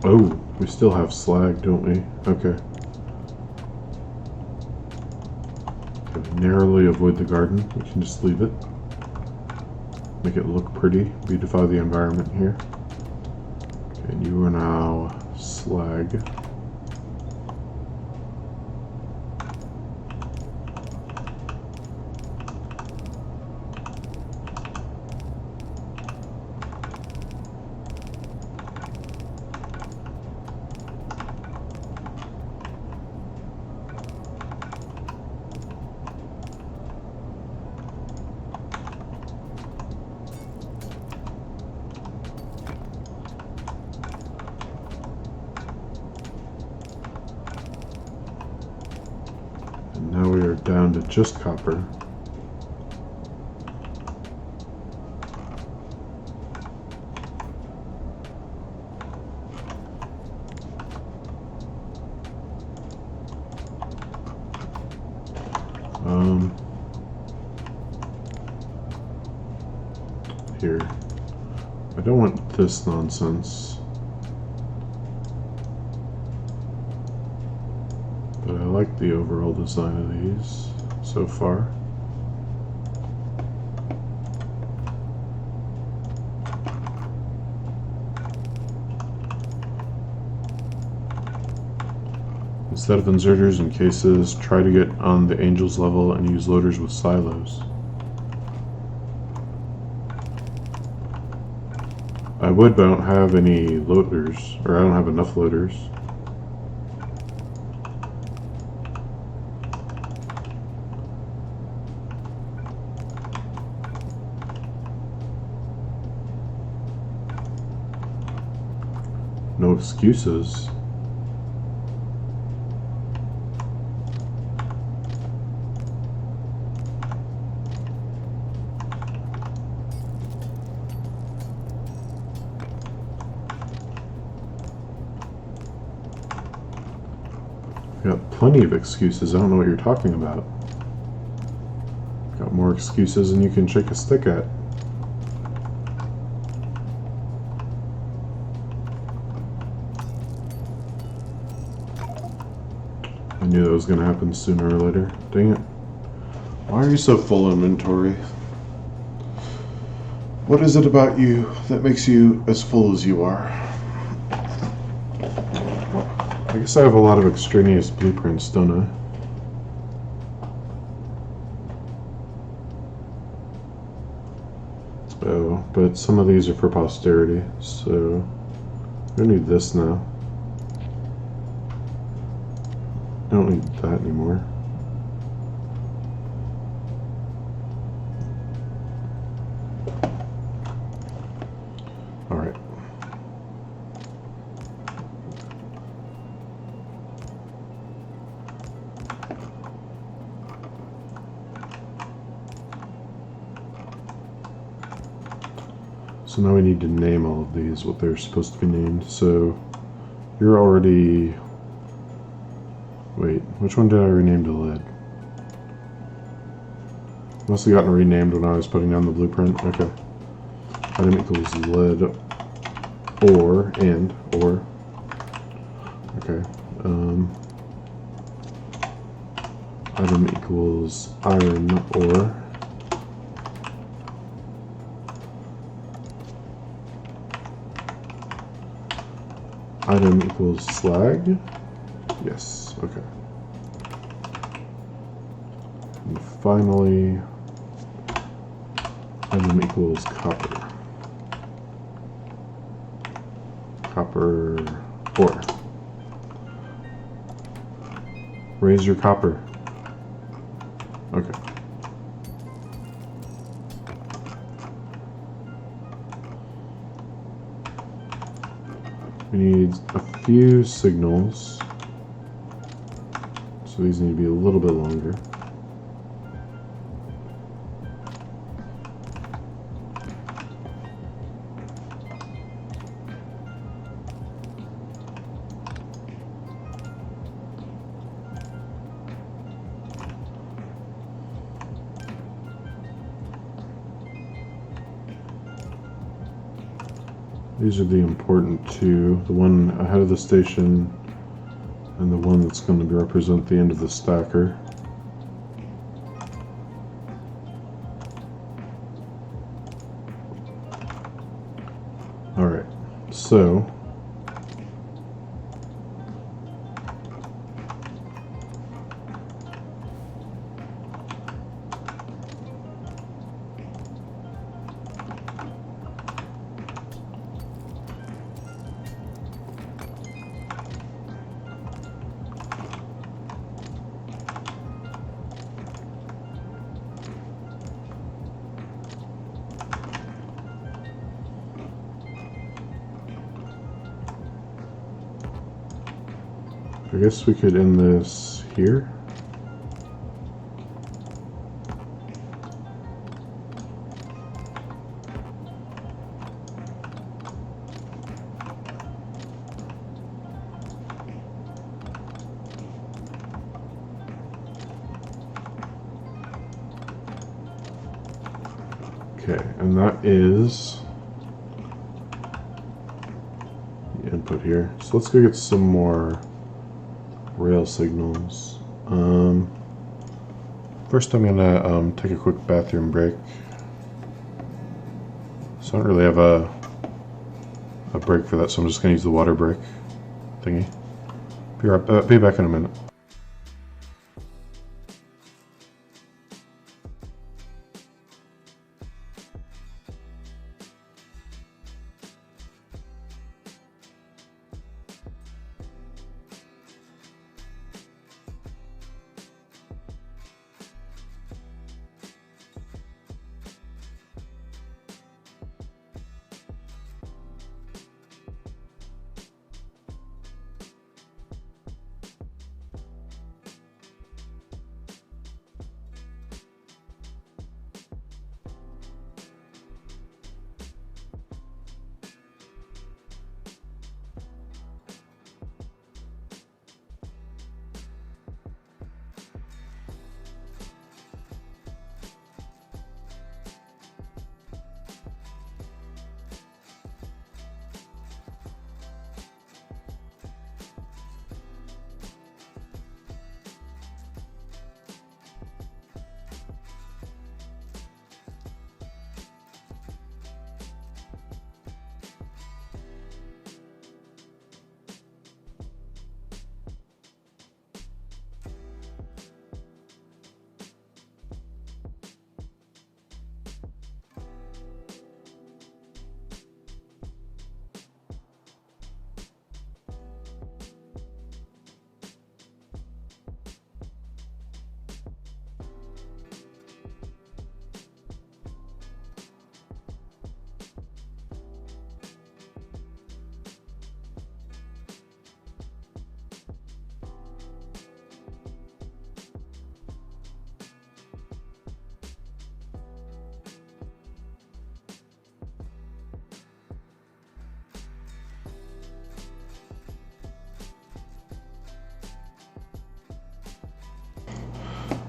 Oh, we still have slag, don't we? Okay. Narrowly avoid the garden. We can just leave it. Make it look pretty. Beautify the environment here. Okay, and you are now slag. Now we are down to just copper. Here. I don't want this nonsense. But I like the overall design of these so far. Instead of inserters and cases, try to get on the Angels level and use loaders with silos. I would, but I don't have any loaders, or I don't have enough loaders. No excuses. Got plenty of excuses. I don't know what you're talking about. Got more excuses than you can shake a stick at. I knew that was going to happen sooner or later. Dang it. Why are you so full inventory? What is it about you that makes you as full as you are? I guess I have a lot of extraneous blueprints, don't I? Oh, but some of these are for posterity, so I don't need this now. I don't need that anymore. Alright. So now we need to name all of these, what they're supposed to be named. So you're already... Wait, which one did I rename to lead? Must have gotten renamed when I was putting down the blueprint. Okay. Item equals lead ore and ore. Okay. Item equals iron ore. Item equals slag. Yes, okay. And finally, item equals copper. Copper ore. raise your copper. Okay. We need a few signals, so these need to be a little bit longer. These are the important two, the one ahead of the station and the one that's going to represent the end of the stacker. Alright, so I guess we could end this here. Okay, and that is the input here. So let's go get some more rail signals. First I'm gonna take a quick bathroom break. So I don't really have a break for that, so I'm just gonna use the water break thingy. Be back in a minute.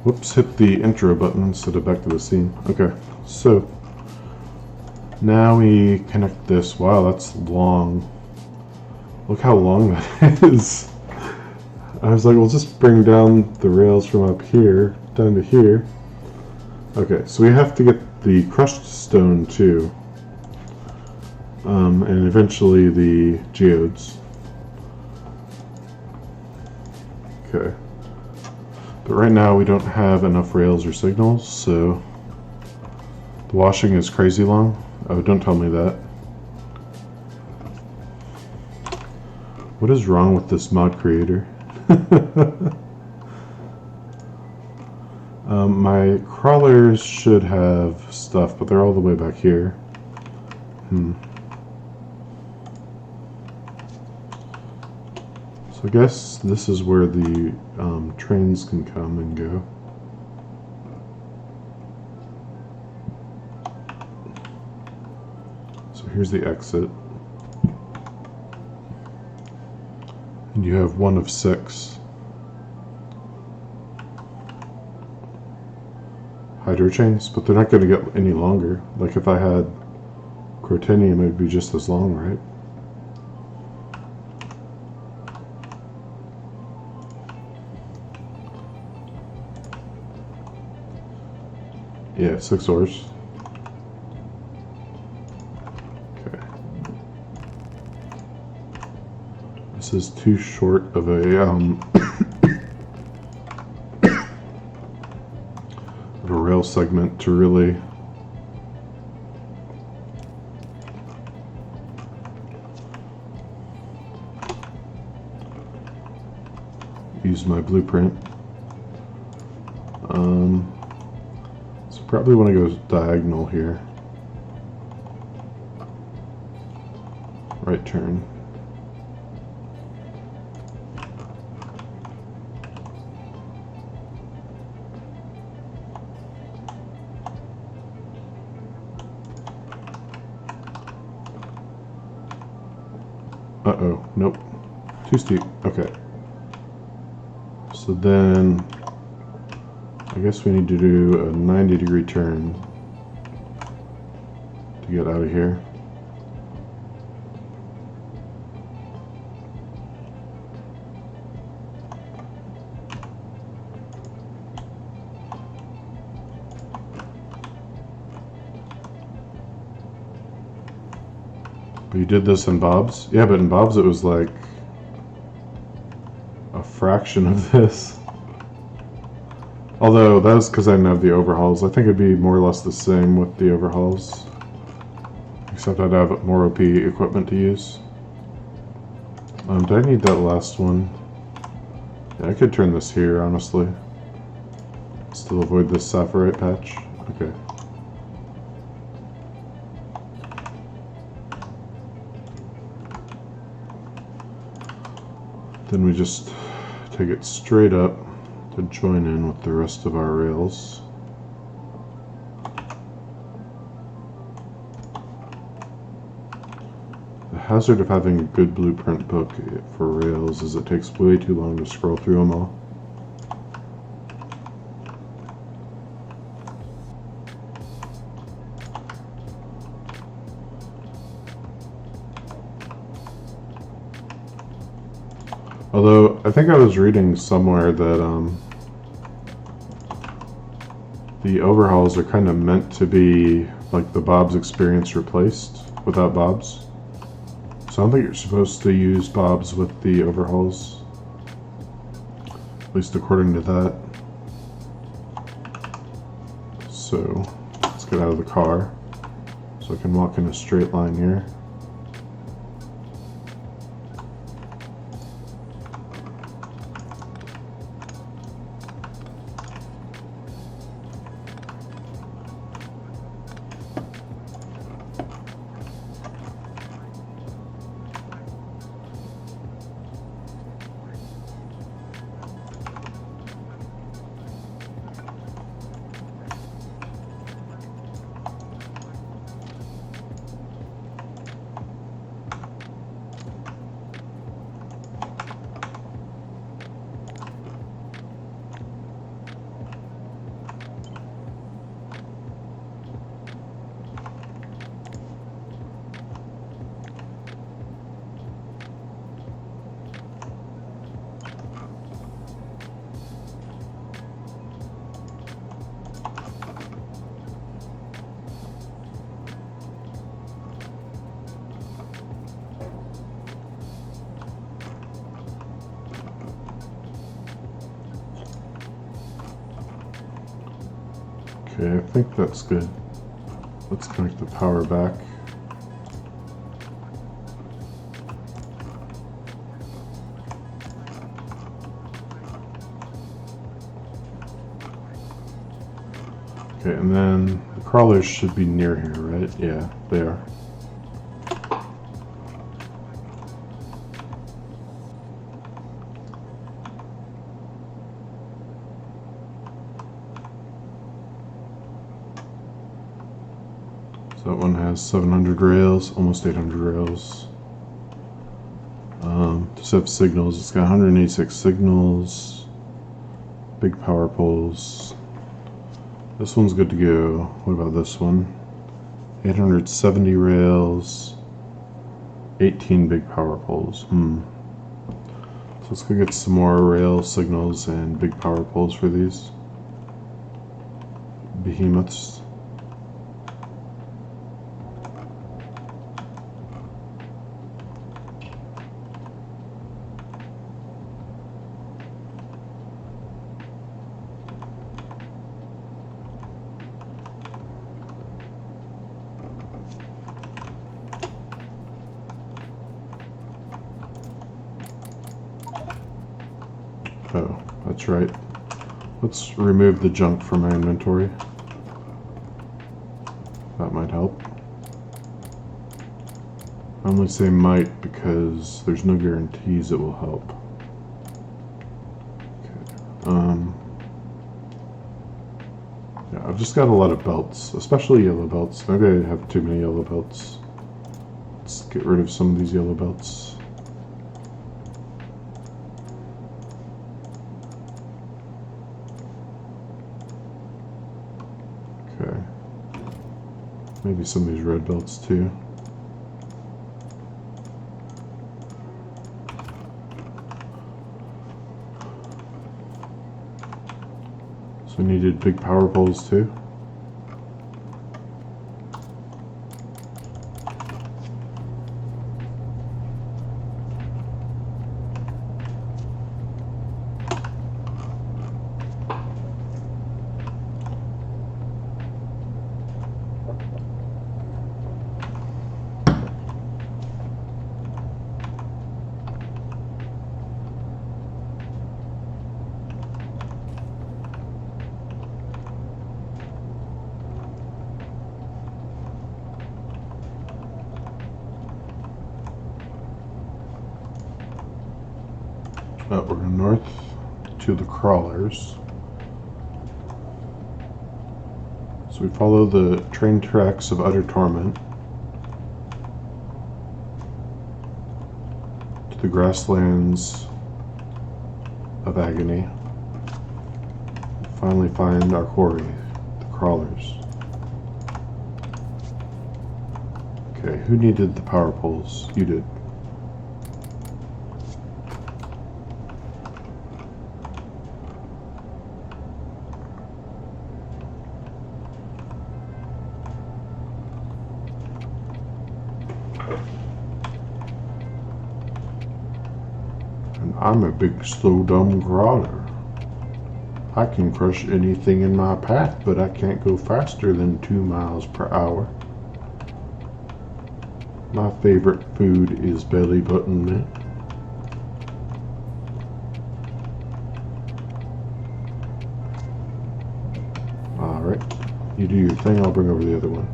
Whoops, hit the intro button instead of back to the scene. Okay, so now we connect this. Wow, that's long. Look how long that is. I was like, we'll just bring down the rails from up here down to here. Okay, so we have to get the crushed stone too. And eventually the geodes. Okay. But right now we don't have enough rails or signals, so the washing is crazy long. Oh, don't tell me that. What is wrong with this mod creator? My crawlers should have stuff, but they're all the way back here. So I guess this is where the trains can come and go. So here's the exit. And you have one of 6 hydro chains, but they're not going to get any longer. Like if I had crotinnium, it'd be just as long, right? Yeah, 6 ores. Okay. This is too short of a of a rail segment to really use my blueprint. So probably want to go diagonal here. Right turn. Uh-oh, nope. Too steep. Okay. So then I guess we need to do a 90-degree turn to get out of here. But you did this in Bob's? Yeah, but in Bob's it was like a fraction of this. Although that was because I didn't have the overhauls. I think it'd be more or less the same with the overhauls. Except I'd have more OP equipment to use. Do I need that last one? Yeah, I could turn this here, honestly. Still avoid this sapphirite patch. Okay. Then we just take it straight up to join in with the rest of our rails. The hazard of having a good blueprint book for rails is it takes way too long to scroll through them all. Although, I think I was reading somewhere that the overhauls are kind of meant to be like the Bob's experience replaced without Bob's. So I don't think you're supposed to use Bob's with the overhauls. At least according to that. So, let's get out of the car so I can walk in a straight line here. Okay, I think that's good. Let's connect the power back. Okay, and then the crawlers should be near here, right? Yeah, they are. So that one has 700 rails, almost 800 rails. Just have signals. It's got 186 signals, big power poles. This one's good to go. What about this one? 870 rails, 18 big power poles. So let's go get some more rail signals and big power poles for these behemoths. Oh, that's right. Let's remove the junk from my inventory. That might help. I only say might because there's no guarantees it will help. Okay. Yeah, I've just got a lot of belts, especially yellow belts. Maybe I have too many yellow belts. Let's get rid of some of these yellow belts. Okay. Maybe some of these red belts too. So we needed big power poles too. We're going north to the crawlers. So we follow the train tracks of utter torment to the grasslands of agony. Finally find our quarry, the crawlers. Okay, who needed the power poles? You did. And I'm a big, slow, dumb crawler. I can crush anything in my path, but I can't go faster than 2 miles per hour. My favorite food is belly button mint. Alright, you do your thing, I'll bring over the other one.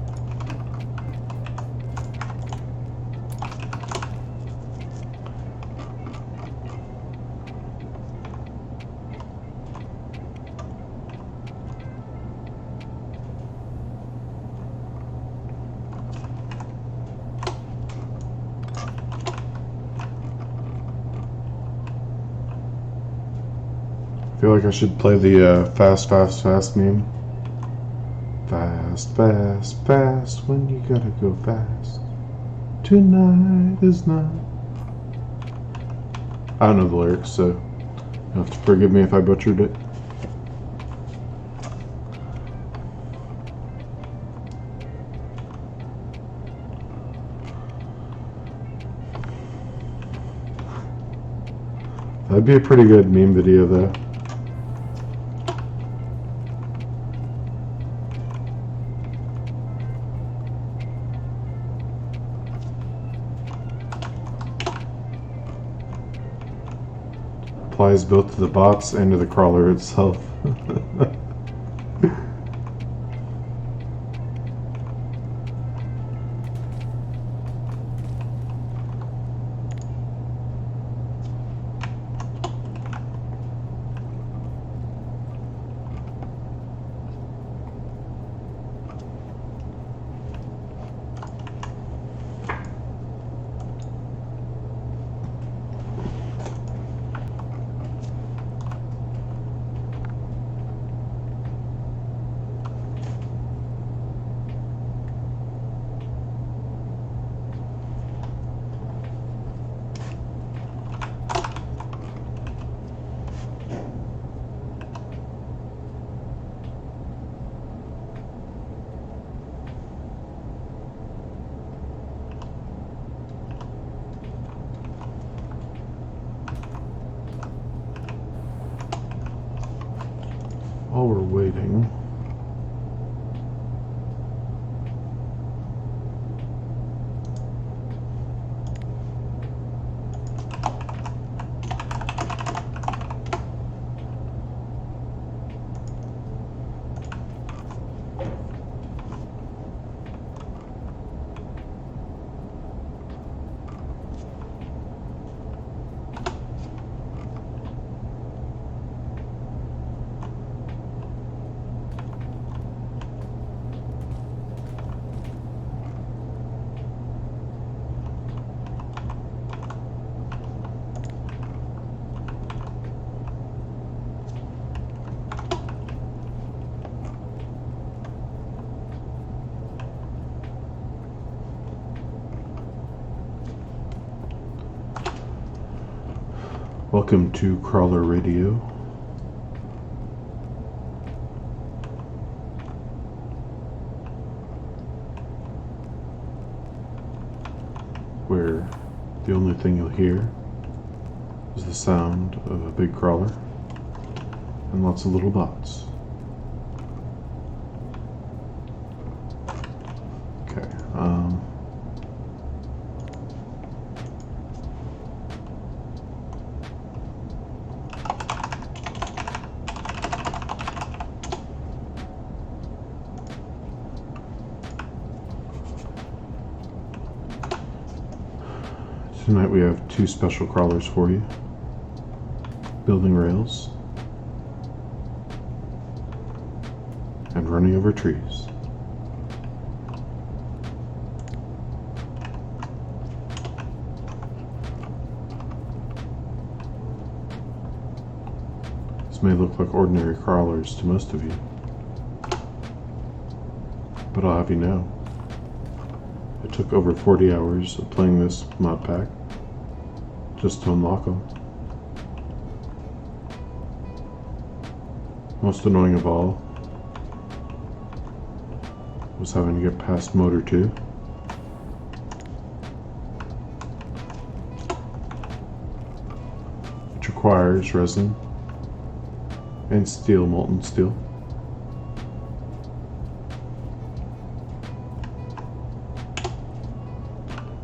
I feel like I should play the fast, fast, fast meme. Fast, fast, fast, when you gotta go fast. Tonight is not. I don't know the lyrics, so you'll have to forgive me if I butchered it. That'd be a pretty good meme video, though. Applies both to the bots and to the crawler itself. while we're waiting, welcome to Crawler Radio. Where the only thing you'll hear is the sound of a big crawler and lots of little bots. Okay, tonight we have two special crawlers for you. Building rails and running over trees. This may look like ordinary crawlers to most of you, but I'll have you know, it took over 40 hours of playing this mod pack just to unlock them. Most annoying of all was having to get past Motor 2. Which requires resin and steel, molten steel.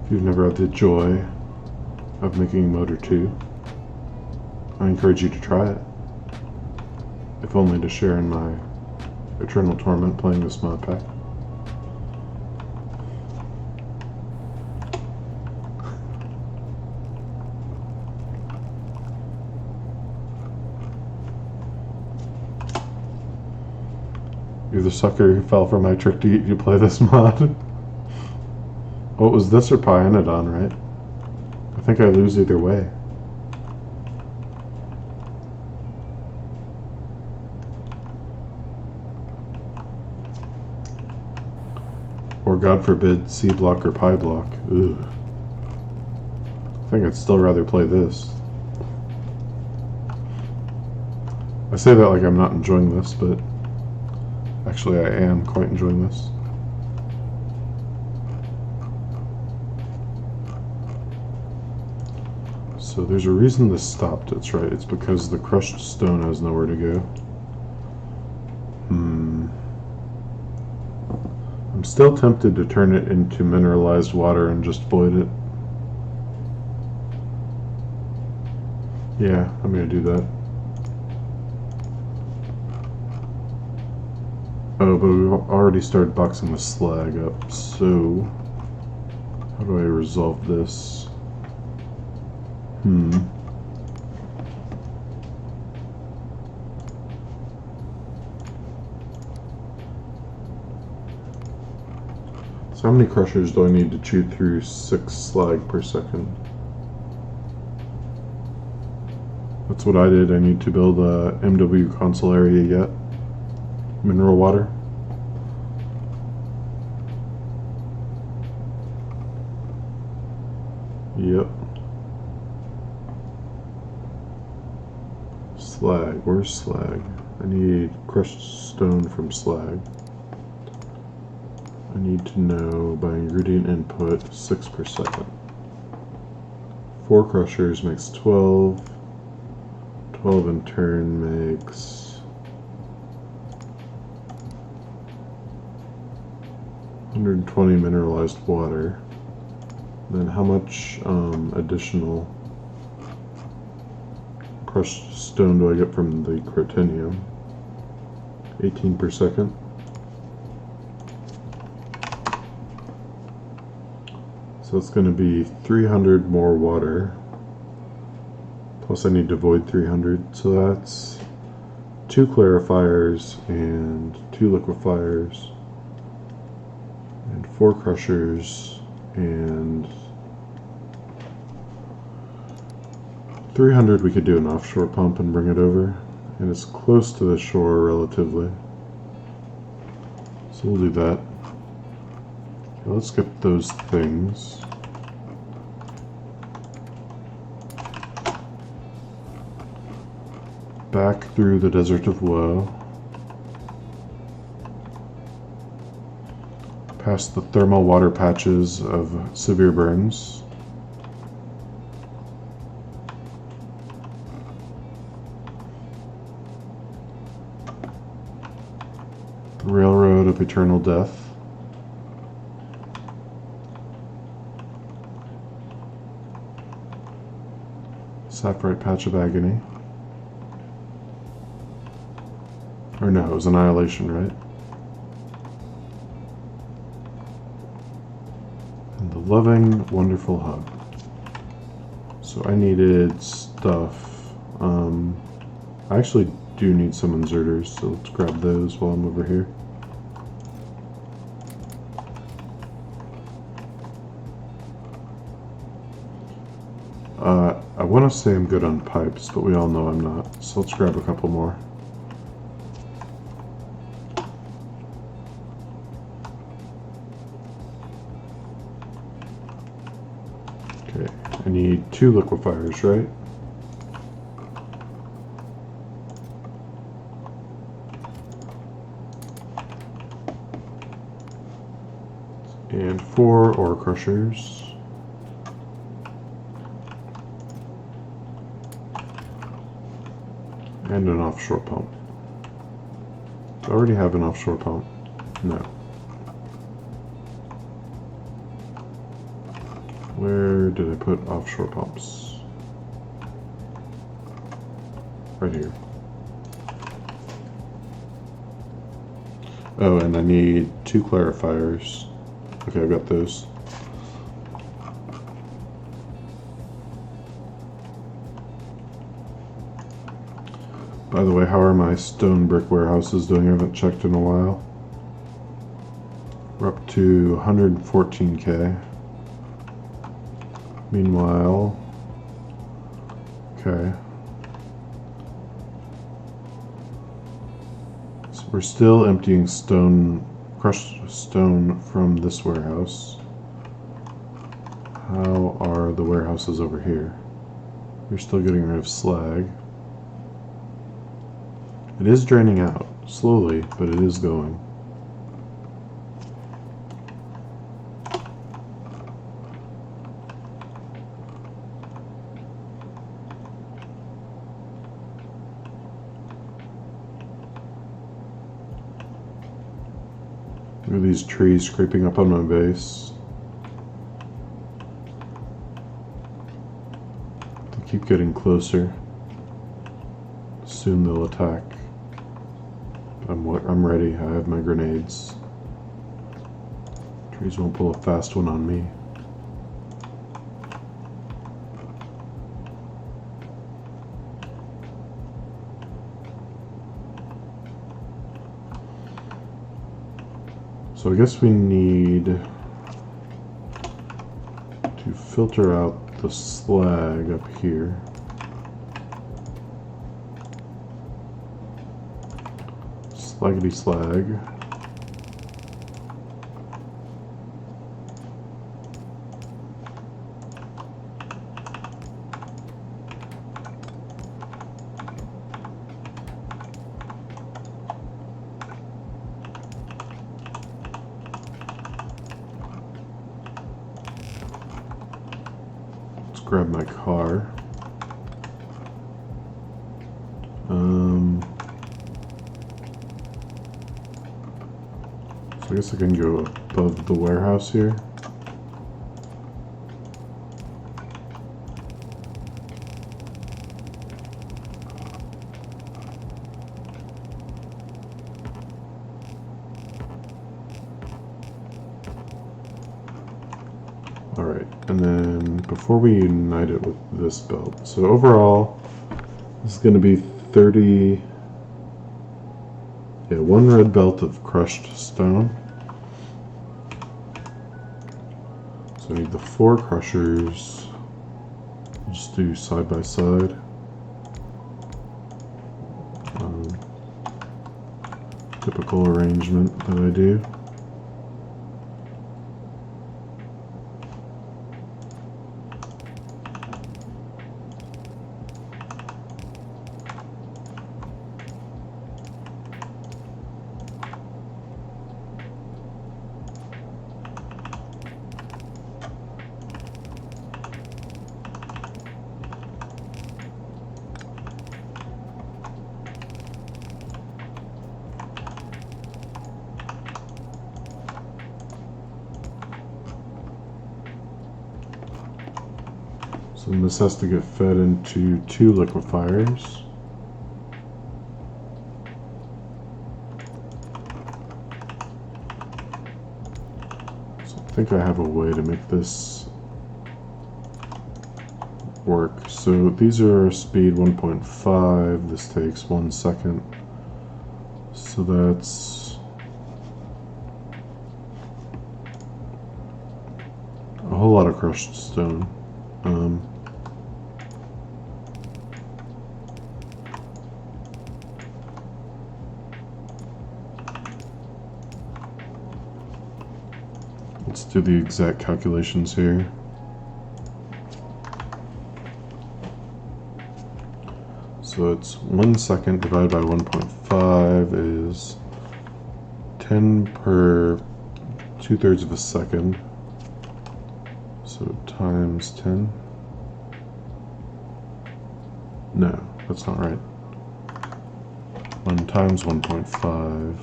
If you've never had the joy of making Motor 2, I encourage you to try it. If only to share in my eternal torment playing this mod pack. You're the sucker who fell for my trick to get you to play this mod. What was this or Pyanodon, right? I think I lose either way. Or God forbid, C block or Pi block. Ugh. I think I'd still rather play this. I say that like I'm not enjoying this, but actually I am quite enjoying this. So there's a reason this stopped, it's right. It's because the crushed stone has nowhere to go. I'm still tempted to turn it into mineralized water and just void it. Yeah, I'm gonna do that. Oh, but we've already started boxing the slag up, so how do I resolve this? So how many crushers do I need to chew through 6 slag per second? That's what I did. I need to build a MW console area yet. Mineral water. Yep. Slag. Where's slag? I need crushed stone from slag. I need to know by ingredient input 6 per second. 4 crushers makes 12. 12 in turn makes 120 mineralized water. Then how much additional crushed stone do I get from the crotinnium? 18 per second. So it's going to be 300 more water. Plus I need to void 300, so that's 2 clarifiers and 2 liquefiers and 4 crushers and 300. We could do an offshore pump and bring it over, and it's close to the shore relatively, so we'll do that. Okay, let's get those things. Back through the desert of woe, past the thermal water patches of severe burns, the railroad of eternal death, sapphirite patch of agony. Or no, it was annihilation, right? And the loving, wonderful hub. So I needed stuff. I actually do need some inserters, so let's grab those while I'm over here. I want to say I'm good on pipes, but we all know I'm not. So let's grab a couple more. Okay, I need 2 liquefiers, right? And 4 ore crushers. And an offshore pump. Do I already have an offshore pump? No. Where did I put offshore pumps? Right here. Oh, and I need 2 clarifiers. Okay, I've got those. By the way, how are my stone brick warehouses doing? I haven't checked in a while. We're up to 114k. Meanwhile, okay. So we're still emptying stone, crushed stone from this warehouse. How are the warehouses over here? We're still getting rid of slag. It is draining out, slowly, but it is going. Look at these trees creeping up on my base. They keep getting closer. Soon they'll attack. I'm ready. I have my grenades. Trees won't pull a fast one on me. So I guess we need to filter out the slag up here. Slaggity slag. Let's grab my car. So I guess I can go above the warehouse here. Alright, and then before we unite it with this belt, so overall this is going to be 30, yeah, one red belt of crushed stone. So I need the 4 crushers, just do side by side. Typical arrangement that I do. So this has to get fed into 2 liquefiers. So I think I have a way to make this work. So these are speed 1.5. This takes 1 second. So that's a whole lot of crushed stone. Let's do the exact calculations here. So it's 1 second divided by 1.5 is 10 per 2/3 of a second. So times 10. No, that's not right. 1 times 1.5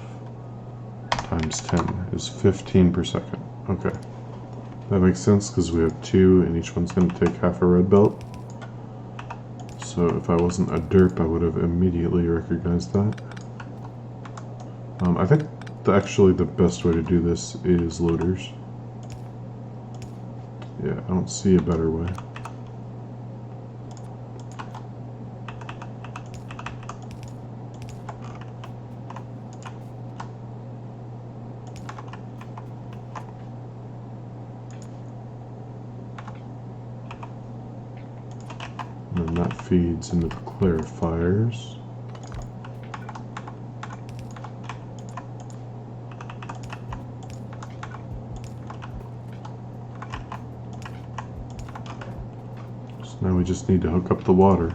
times 10 is 15 per second. Okay. That makes sense because we have 2 and each one's going to take half a red belt. So if I wasn't a derp, I would have immediately recognized that. I think actually the best way to do this is loaders. Yeah, I don't see a better way. And then that feeds into the clarifiers. So now we just need to hook up the water.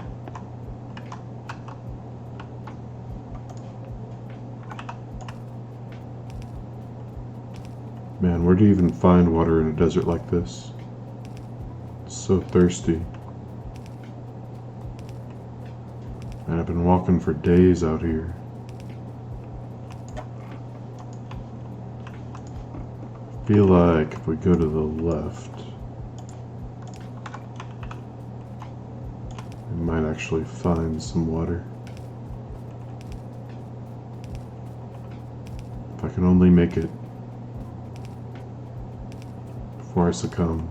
Man, where do you even find water in a desert like this? It's so thirsty. And I've been walking for days out here. I feel like if we go to the left, we might actually find some water. If I can only make it before I succumb.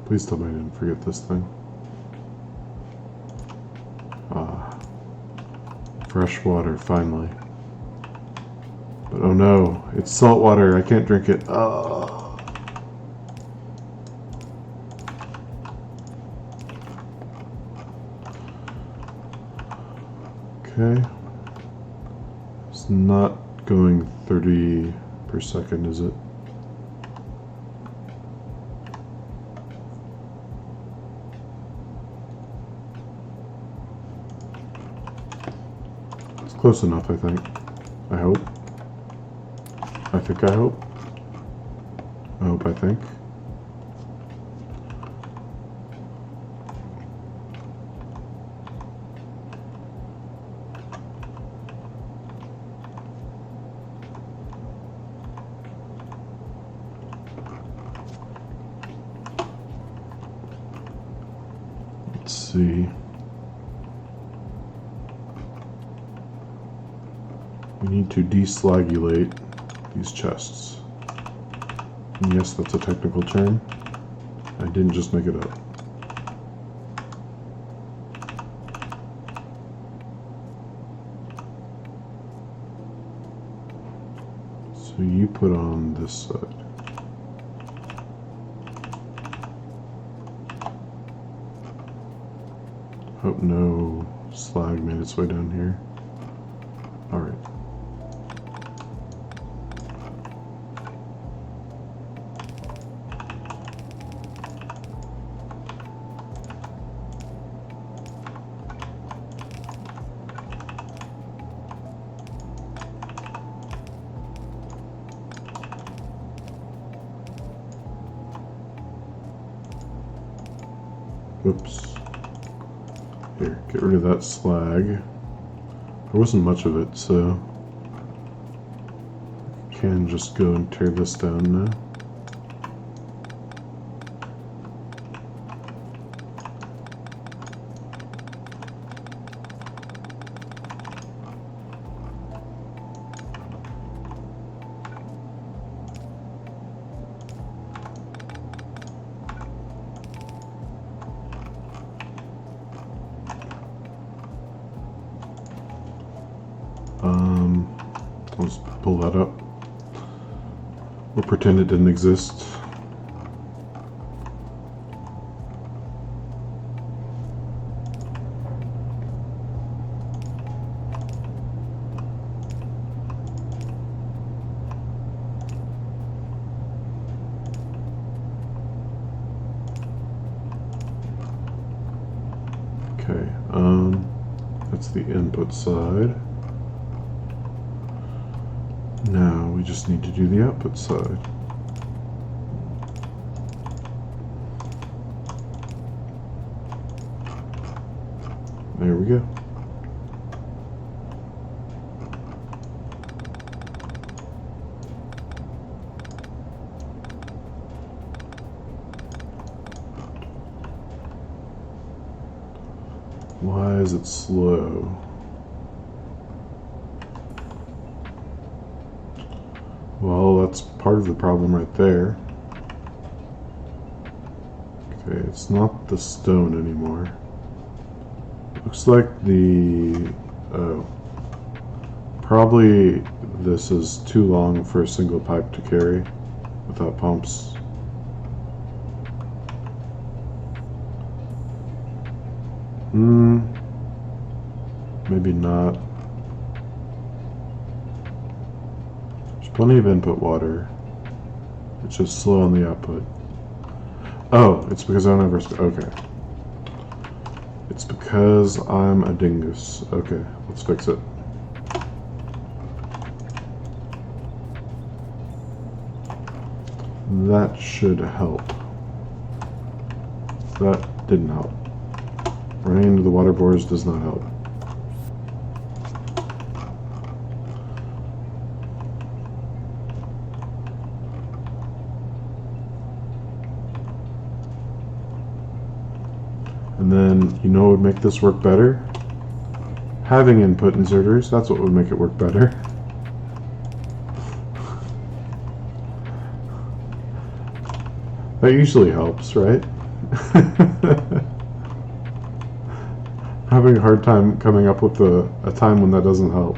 Please tell me I didn't forget this thing. Ah, fresh water, finally. But oh no, it's salt water, I can't drink it. Ah. Okay. It's not going 30 per second, is it? Close enough, I think. I hope. I hope. I think. Let's see. We need to deslagulate these chests. And yes, that's a technical term. I didn't just make it up. So you put on this side. Hope no slag made its way down here. Alright. Oops. Here, get rid of that slag. There wasn't much of it, so I can just go and tear this down now. Let's pull that up. We'll pretend it didn't exist. Okay, that's the input side. Now we just need to do the output side. There we go. Why is it slow? Well, that's part of the problem right there. Okay, it's not the stone anymore. Looks like the... oh. Probably this is too long for a single pipe to carry without pumps. Maybe not. Plenty of input water. It's just slow on the output. Oh, it's because I don't ever... okay. It's because I'm a dingus. Okay, let's fix it. That should help. That didn't help. Running into the water bores does not help. And then, you know what would make this work better? Having input inserters, that's what would make it work better. That usually helps, right? Having a hard time coming up with a time when that doesn't help.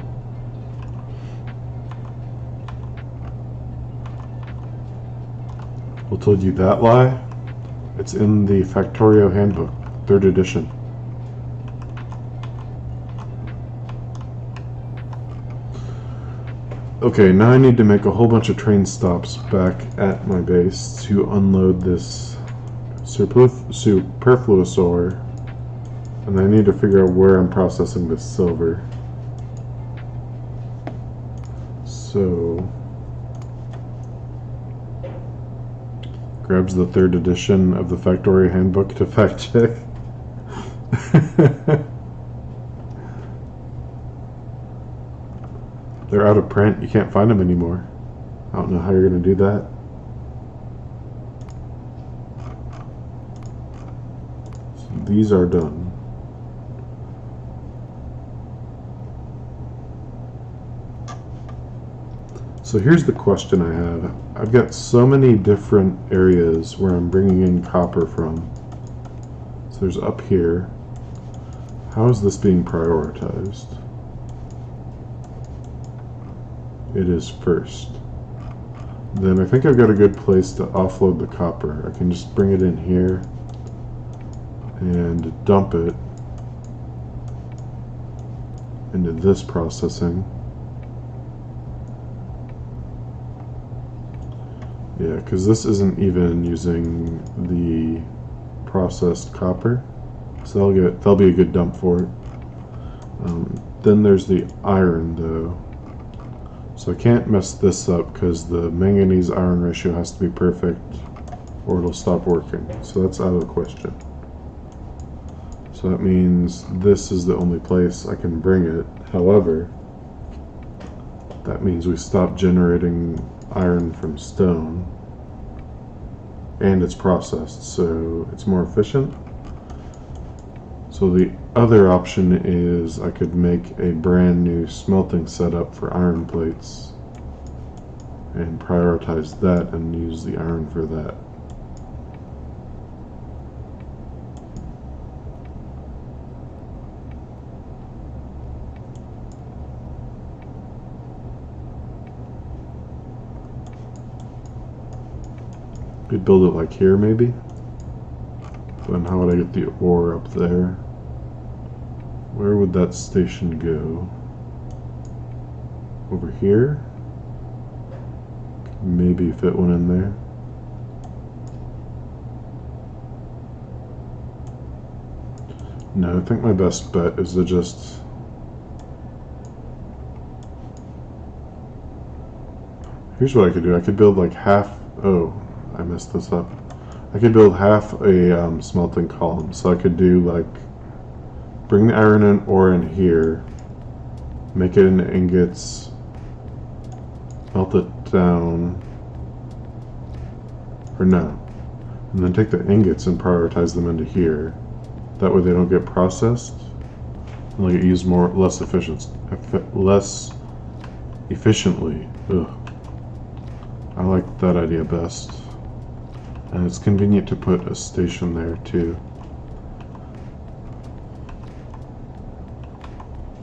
Who told you that lie? It's in the Factorio handbook. 3rd edition. Okay, now I need to make a whole bunch of train stops back at my base to unload this superfluous ore, and I need to figure out where I'm processing this silver. So Grabs the 3rd edition of the Factorio handbook to fact check. They're out of print. You can't find them anymore. I don't know how you're going to do that. So these are done. So here's the question I have. I've got so many different areas where I'm bringing in copper from. So there's up here. How is this being prioritized? It is first. Then I think I've got a good place to offload the copper. I can just bring it in here and dump it into this processing. Yeah, because this isn't even using the processed copper, so that'll be a good dump for it. Then there's the iron though, so I can't mess this up because the manganese iron ratio has to be perfect or it'll stop working. So that's out of the question. So that means this is the only place I can bring it. However, that means we stop generating iron from stone, and it's processed, so it's more efficient. So the other option is I could make a brand new smelting setup for iron plates and prioritize that and use the iron for that. Could build it like here maybe. Then how would I get the ore up there? Where would that station go? Over here? Maybe fit one in there. No, I think my best bet is to just here's what I could do. I could build like half. Oh, I messed this up. I could build half a smelting column. So I could do like, bring the iron and ore in here, make it into ingots, melt it down, or no, and then take the ingots and prioritize them into here. That way they don't get processed, and they get used less efficiently. Ugh. I like that idea best. And it's convenient to put a station there too.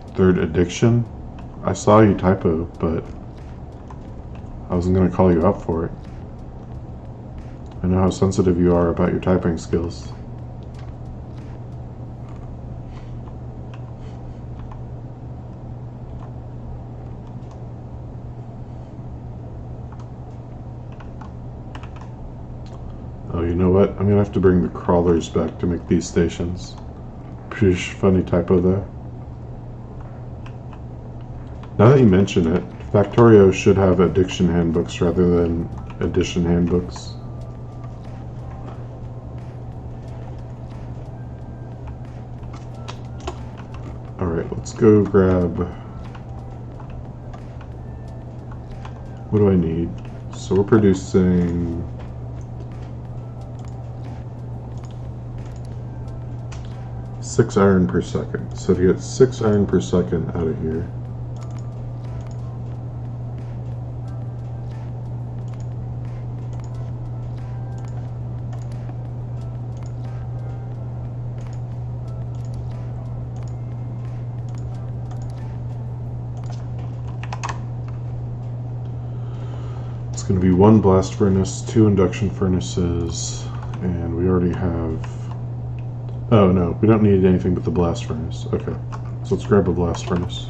3rd addiction? I saw you typo, but I wasn't going to call you out for it. I know how sensitive you are about your typing skills. Oh, you know what? I'm going to have to bring the crawlers back to make these stations. Psh, funny typo there. Now that you mention it, Factorio should have addiction handbooks rather than addition handbooks. Alright, let's go grab... What do I need? So we're producing... 6 iron per second. So to get 6 iron per second out of here, it's going to be 1 blast furnace, 2 induction furnaces, and we already have... Oh no, we don't need anything but the blast furnace. Okay, so let's grab a blast furnace.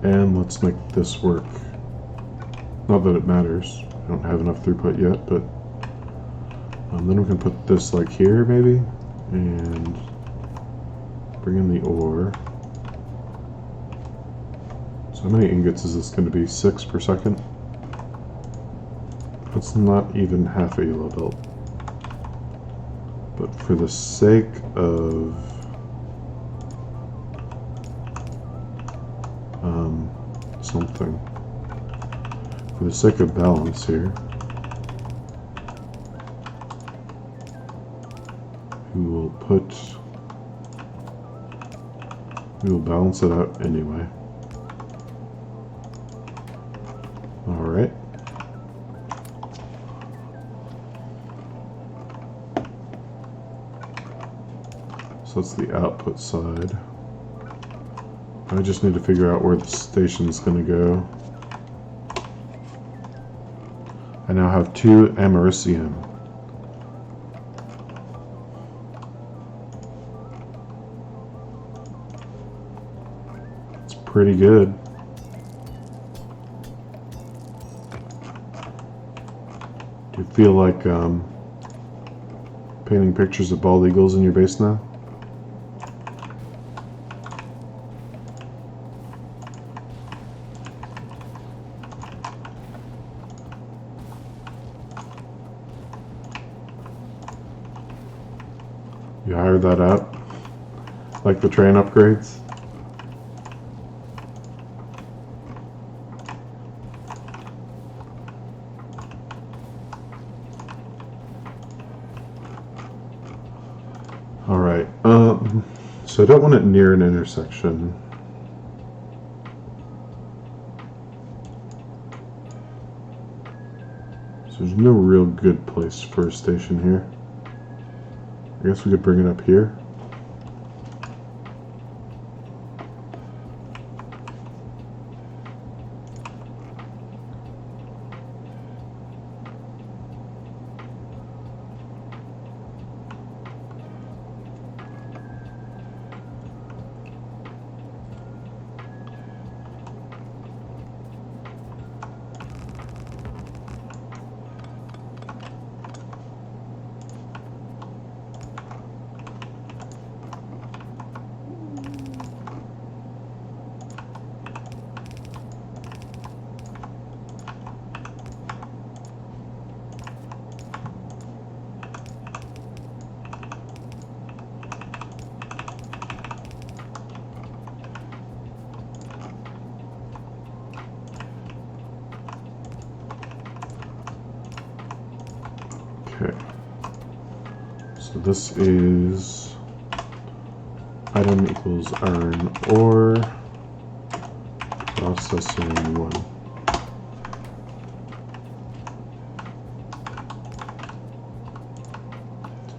And let's make this work. Not that it matters. I don't have enough throughput yet, but then we can put this like here maybe, and bring in the ore. So how many ingots is this going to be? 6 per second? That's not even half a yellow belt. But for the sake of something, for the sake of balance here, we will balance it out anyway. Alright. So that's the output side. I just need to figure out where the station's going to go. I now have 2 americium. It's pretty good. Do you feel like painting pictures of bald eagles in your base now? You hired that out? Like the train upgrades? Alright, so I don't want it near an intersection. So there's no real good place for a station here. I guess we could bring it up here. Okay, so this is item equals iron ore, processing 1.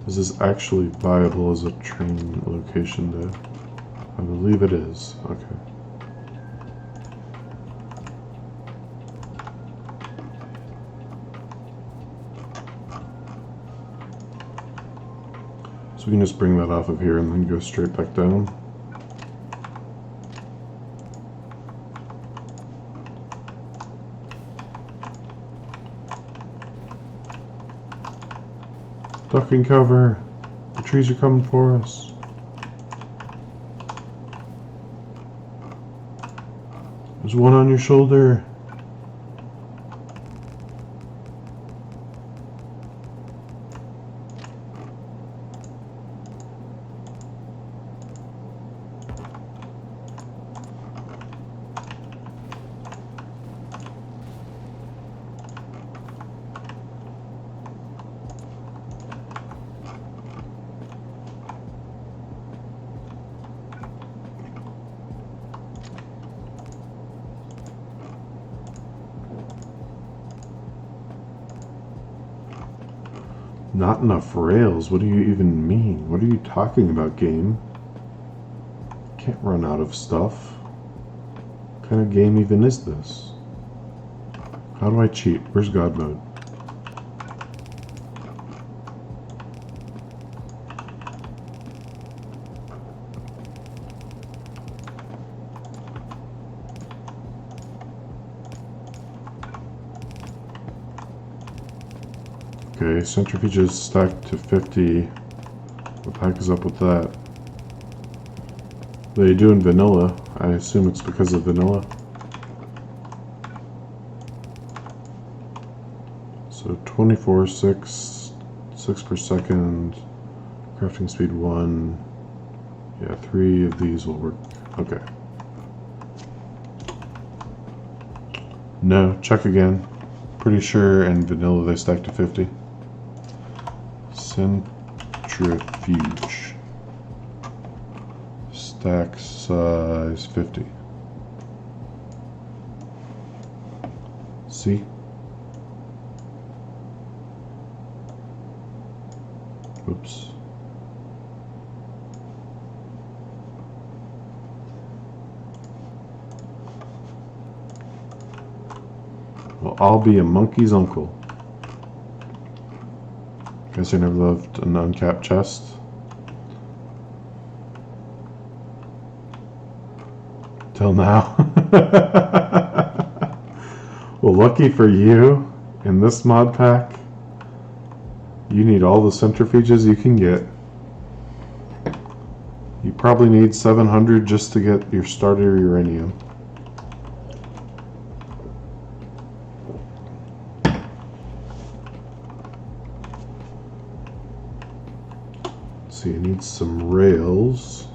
Is this actually viable as a train location though? I believe it is. Okay. So we can just bring that off of here and then go straight back down. Duck and cover! The trees are coming for us. There's one on your shoulder. Not enough rails? What do you even mean? What are you talking about, game? Can't run out of stuff. What kind of game even is this? How do I cheat? Where's God mode? Okay, centrifuges stacked to 50. What the heck is up with that? They do in vanilla. I assume it's because of vanilla. So 24, 6 per second. Crafting speed 1. Yeah, 3 of these will work. Okay. No, check again. Pretty sure in vanilla they stack to 50. Centrifuge. Stack size 50. See? Oops. Well, I'll be a monkey's uncle. Guess I never loved an uncapped chest. Till now. Well, lucky for you, in this mod pack, you need all the centrifuges you can get. You probably need 700 just to get your starter uranium. See, I need some rails.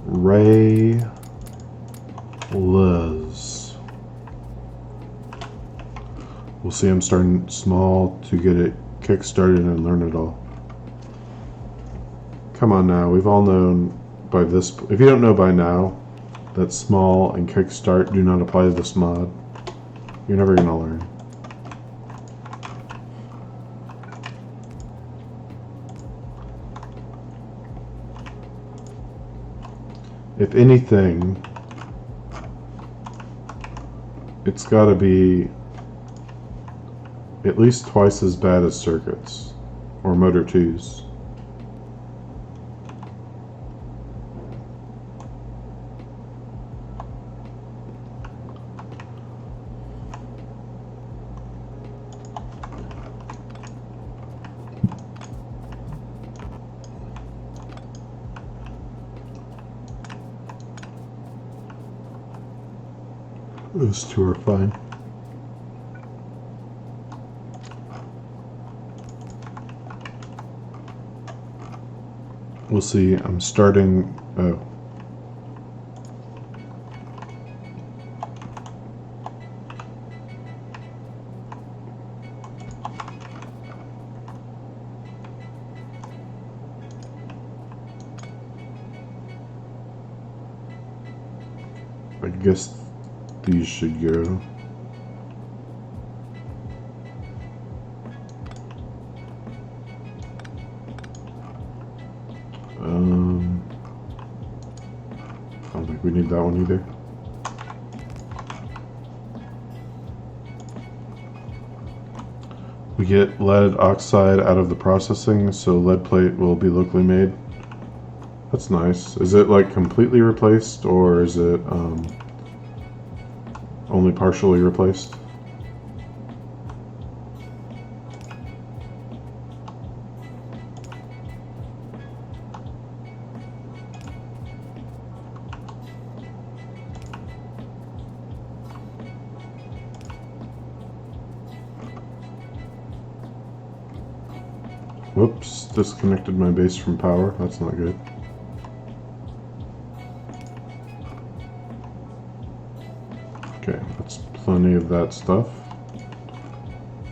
Rails. We'll see, I'm starting small to get it kick-started and learn it all. Come on now, we've all known by this. If you don't know by now that small and kickstart do not apply to this mod, you're never going to learn. If anything, it's got to be at least twice as bad as circuits or motor 2s. Those two are fine. We'll see. I'm starting. Oh. I guess these should go. I don't think we need that one either. We get lead oxide out of the processing, so lead plate will be locally made. That's nice. Is it like completely replaced, or is it only partially replaced? Whoops, disconnected my base from power. That's not good. Okay, that's plenty of that stuff.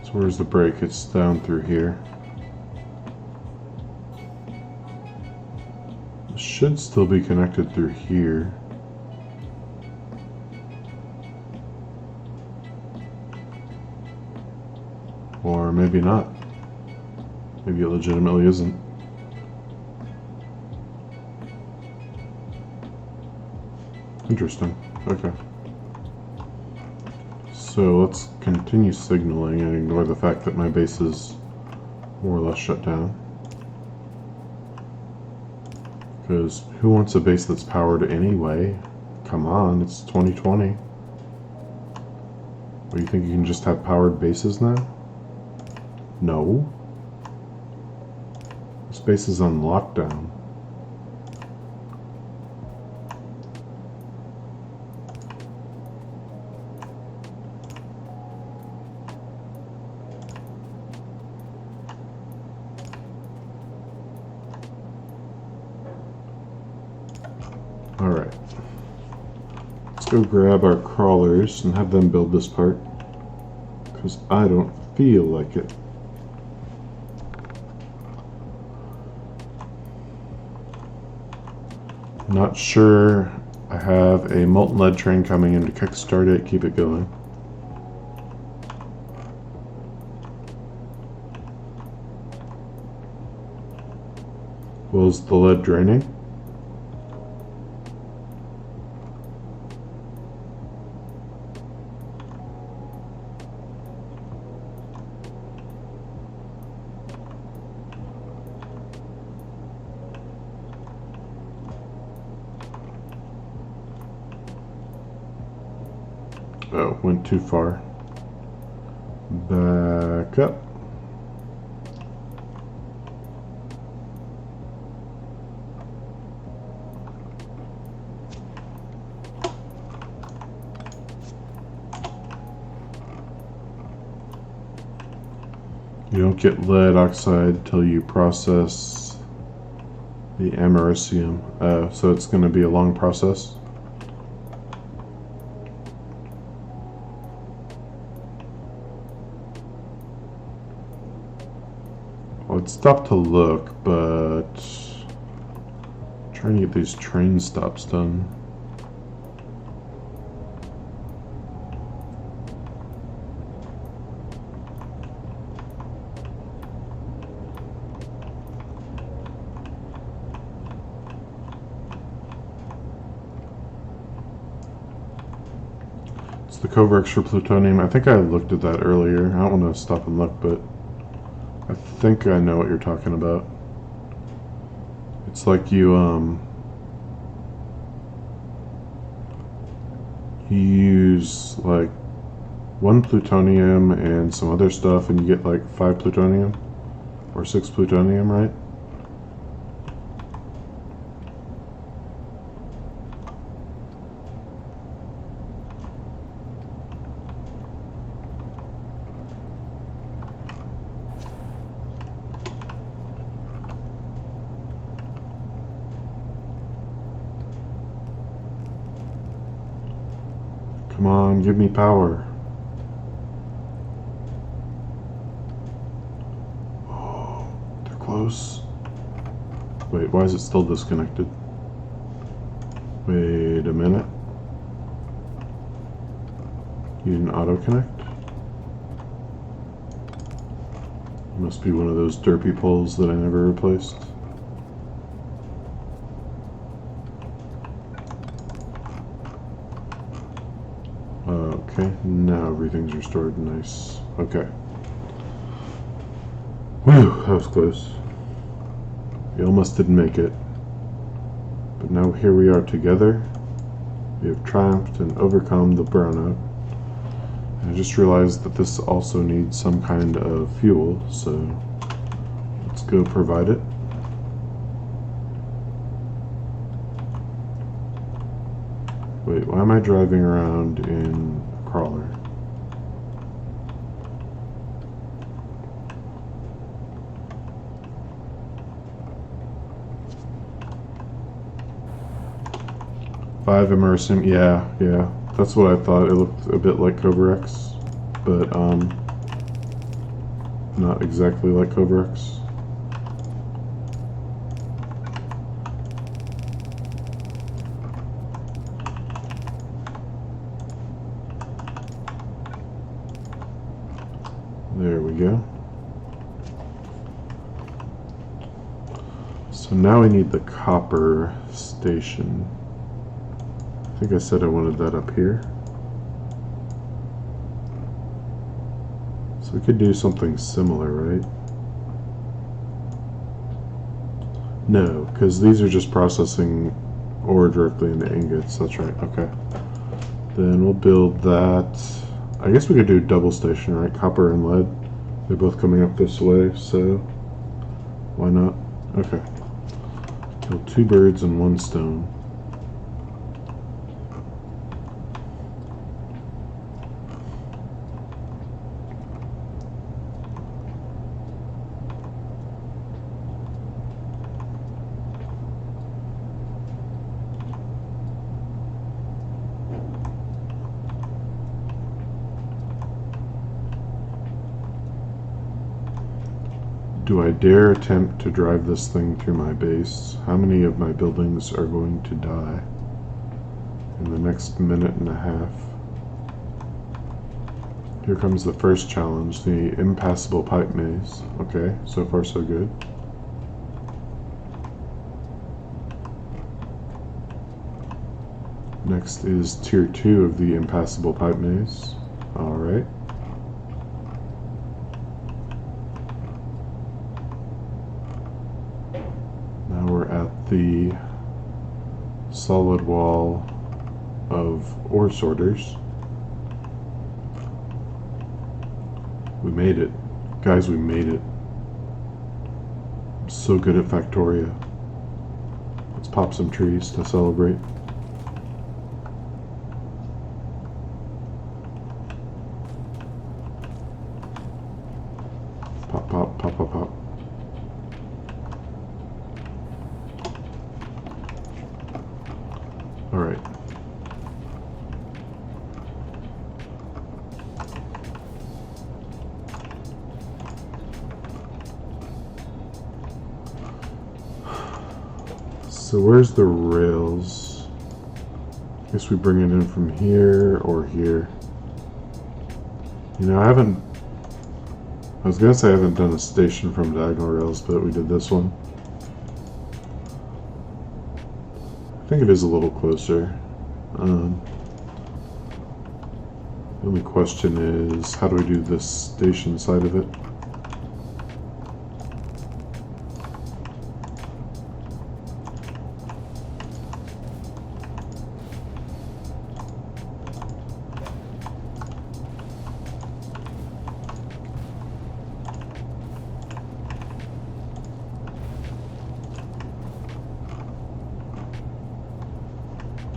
So where's the break? It's down through here. It should still be connected through here. Or maybe not. Maybe it legitimately isn't. Interesting. Okay. So let's continue signaling and ignore the fact that my base is more or less shut down. Because who wants a base that's powered anyway? Come on, it's 2020. What, do you think you can just have powered bases now? No. Space is on lockdown. Alright. Let's go grab our crawlers and have them build this part. Because I don't feel like it. Not sure. I have a molten lead train coming in to kickstart it, keep it going. Was the lead draining? Oh, went too far. Back up. You don't get lead oxide till you process the americium. So it's going to be a long process. I'd stop to look, but I'm trying to get these train stops done. It's the Coverx for plutonium. I think I looked at that earlier. I don't want to stop and look, but I think I know what you're talking about. It's like you use like 1 plutonium and some other stuff and you get like 5 plutonium or 6 plutonium, right? Come on, give me power. Oh, they're close. Wait, why is it still disconnected? Wait a minute. You didn't auto-connect? Must be one of those derpy poles that I never replaced. Okay, now everything's restored. Nice. Okay. Whew, that was close. We almost didn't make it. But now here we are together. We have triumphed and overcome the brownout. And I just realized that this also needs some kind of fuel, so let's go provide it. Wait, why am I driving around in a crawler? Five immersive, yeah. That's what I thought. It looked a bit like Cobra X, but not exactly like Cobra X. There we go. So now we need the copper station. I think I said I wanted that up here. So we could do something similar, right? No, because these are just processing ore directly into ingots. That's right, okay. Then we'll build that. I guess we could do double station, right? Copper and lead. They're both coming up this way, so why not? Okay. Kill 2 birds and 1 stone. Do I dare attempt to drive this thing through my base? How many of my buildings are going to die in the next minute and a half? Here comes the first challenge, the impassable pipe maze. Okay, so far so good. Next is tier 2 of the impassable pipe maze. Alright. Now we're at the solid wall of ore sorters. We made it. Guys, we made it. I'm so good at Factorio. Let's pop some trees to celebrate. Pop, pop, pop, pop, pop. Alright. So where's the rails? I guess we bring it in from here or here. You know, I was gonna say I haven't done a station from diagonal rails, but we did this one. I think it is a little closer. The only question is, how do we do this station side of it?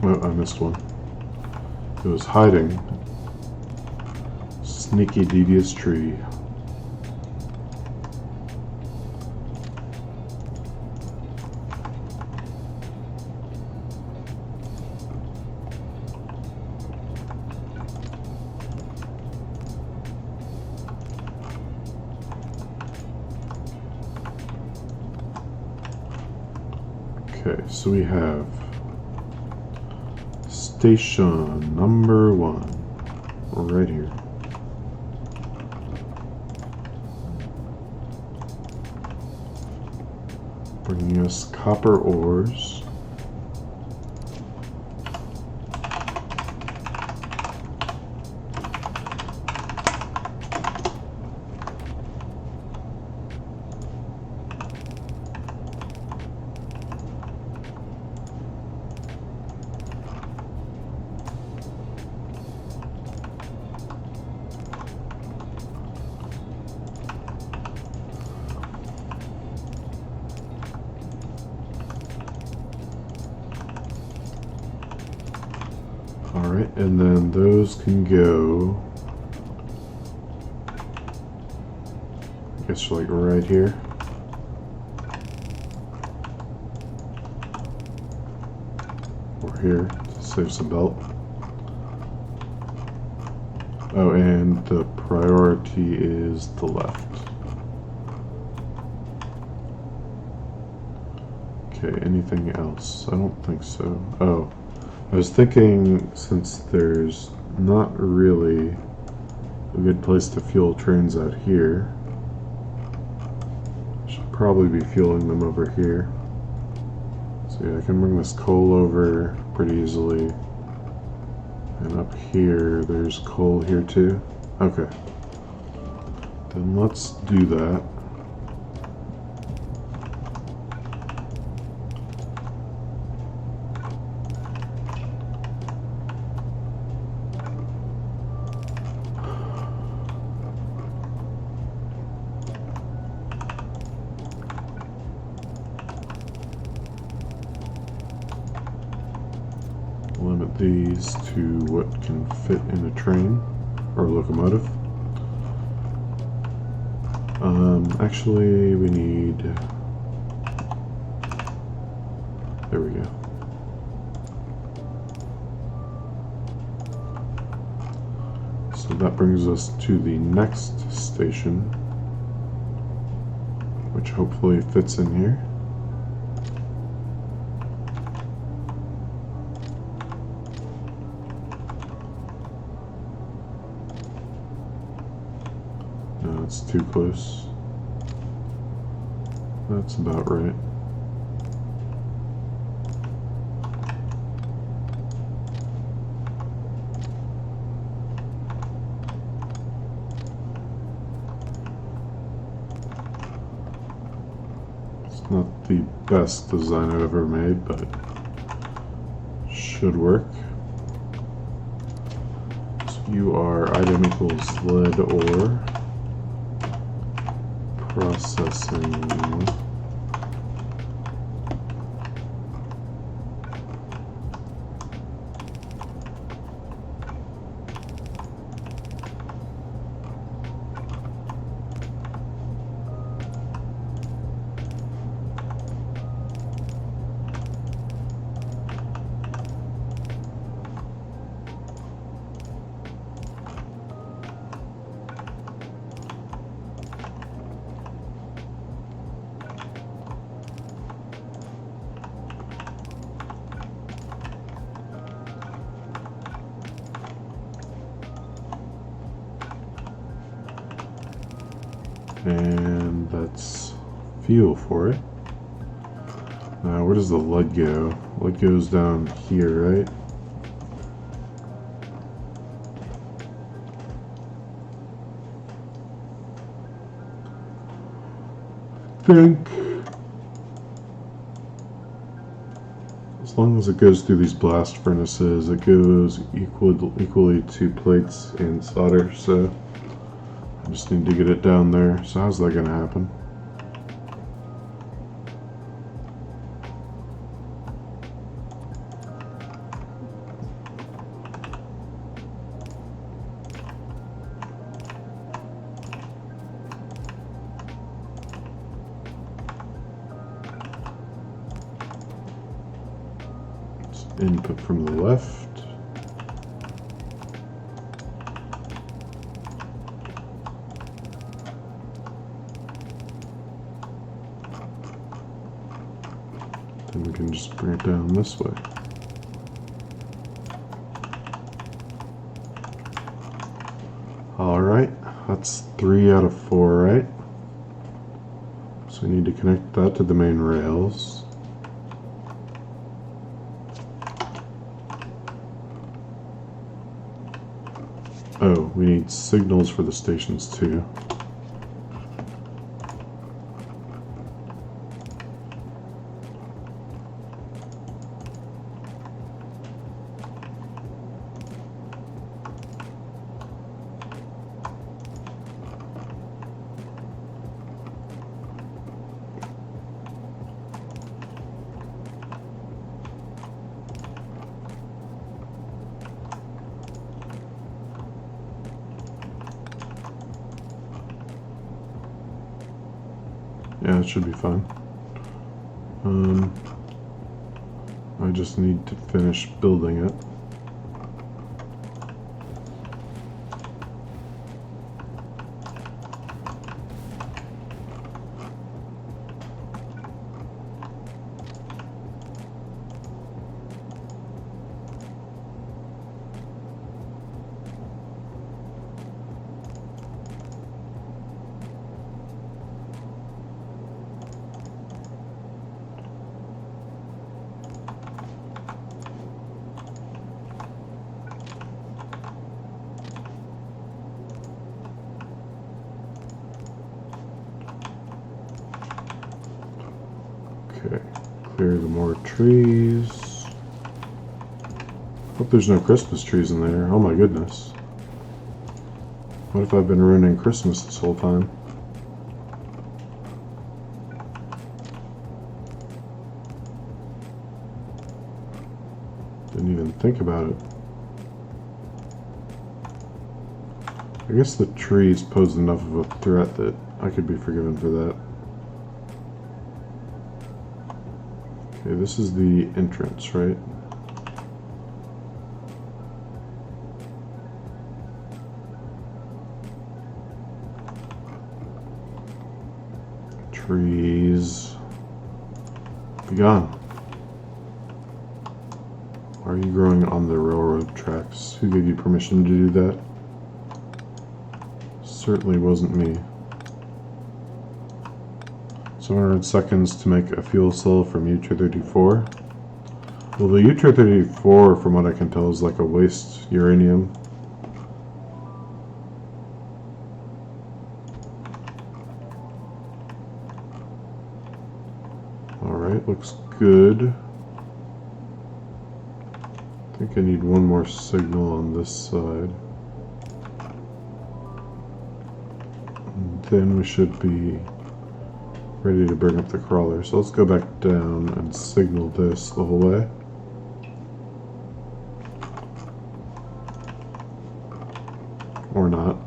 Oh, I missed one. It was hiding. Sneaky, devious tree. Okay, so we have station number 1 right here. Bringing us copper ores. Alright, and then those can go, I guess, like right here. Or here, to save some belt. Oh, and the priority is the left. Okay, anything else? I don't think so. Oh. I was thinking, since there's not really a good place to fuel trains out here, I should probably be fueling them over here. So yeah, I can bring this coal over pretty easily. And up here, there's coal here too. Okay. Then let's do that. add these to what can fit in a train or locomotive. Actually, we need... There we go. So that brings us to the next station, which hopefully fits in here. No, it's too close. That's about right. It's not the best design I've ever made, but should work. So you are item equals lead ore. Processing. And that's fuel for it. Now, where does the lead go? Lead goes down here, right? Think. As long as it goes through these blast furnaces, it goes equally to plates and solder, so I just need to get it down there. So how's that going to happen? It's input from the left. Then we can just bring it down this way. Alright, that's 3 out of 4, right? So we need to connect that to the main rails. Oh, we need signals for the stations too. Yeah, it should be fine. I just need to finish building it. Okay, clear the more trees. Hope there's no Christmas trees in there. Oh my goodness. What if I've been ruining Christmas this whole time? Didn't even think about it. I guess the trees pose enough of a threat that I could be forgiven for that. Okay, this is the entrance, right? Trees. Be gone. Why are you growing on the railroad tracks? Who gave you permission to do that? Certainly wasn't me. 700 seconds to make a fuel cell from U-234. Well, the U-234, from what I can tell, is like a waste uranium. Alright, looks good. I think I need one more signal on this side. And then we should be ready to bring up the crawler. So let's go back down and signal this the whole way. Or not.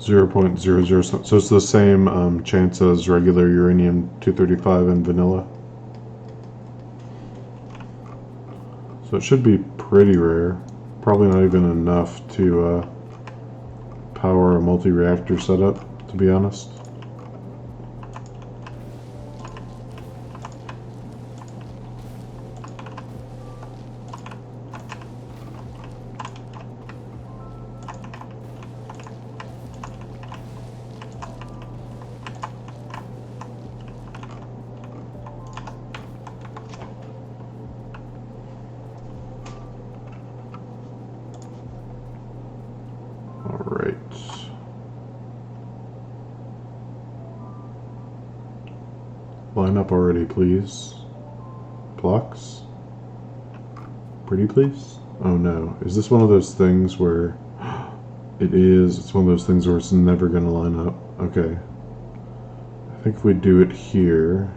.00, so it's the same chance as regular uranium-235 and vanilla. So it should be pretty rare. Probably not even enough to power a multi-reactor setup, to be honest. Alright. Line up already, please. Blocks? Pretty please? Oh no. Is this one of those things where it is? It's one of those things where it's never going to line up. Okay. I think if we do it here,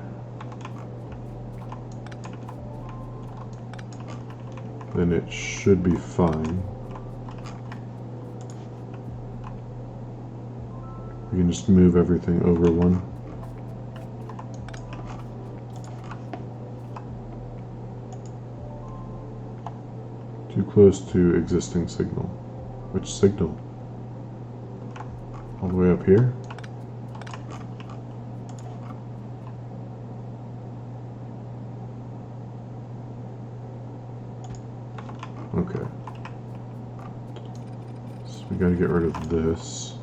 then it should be fine. We can just move everything over one. Too close to existing signal. Which signal? All the way up here? Okay. So we gotta get rid of this.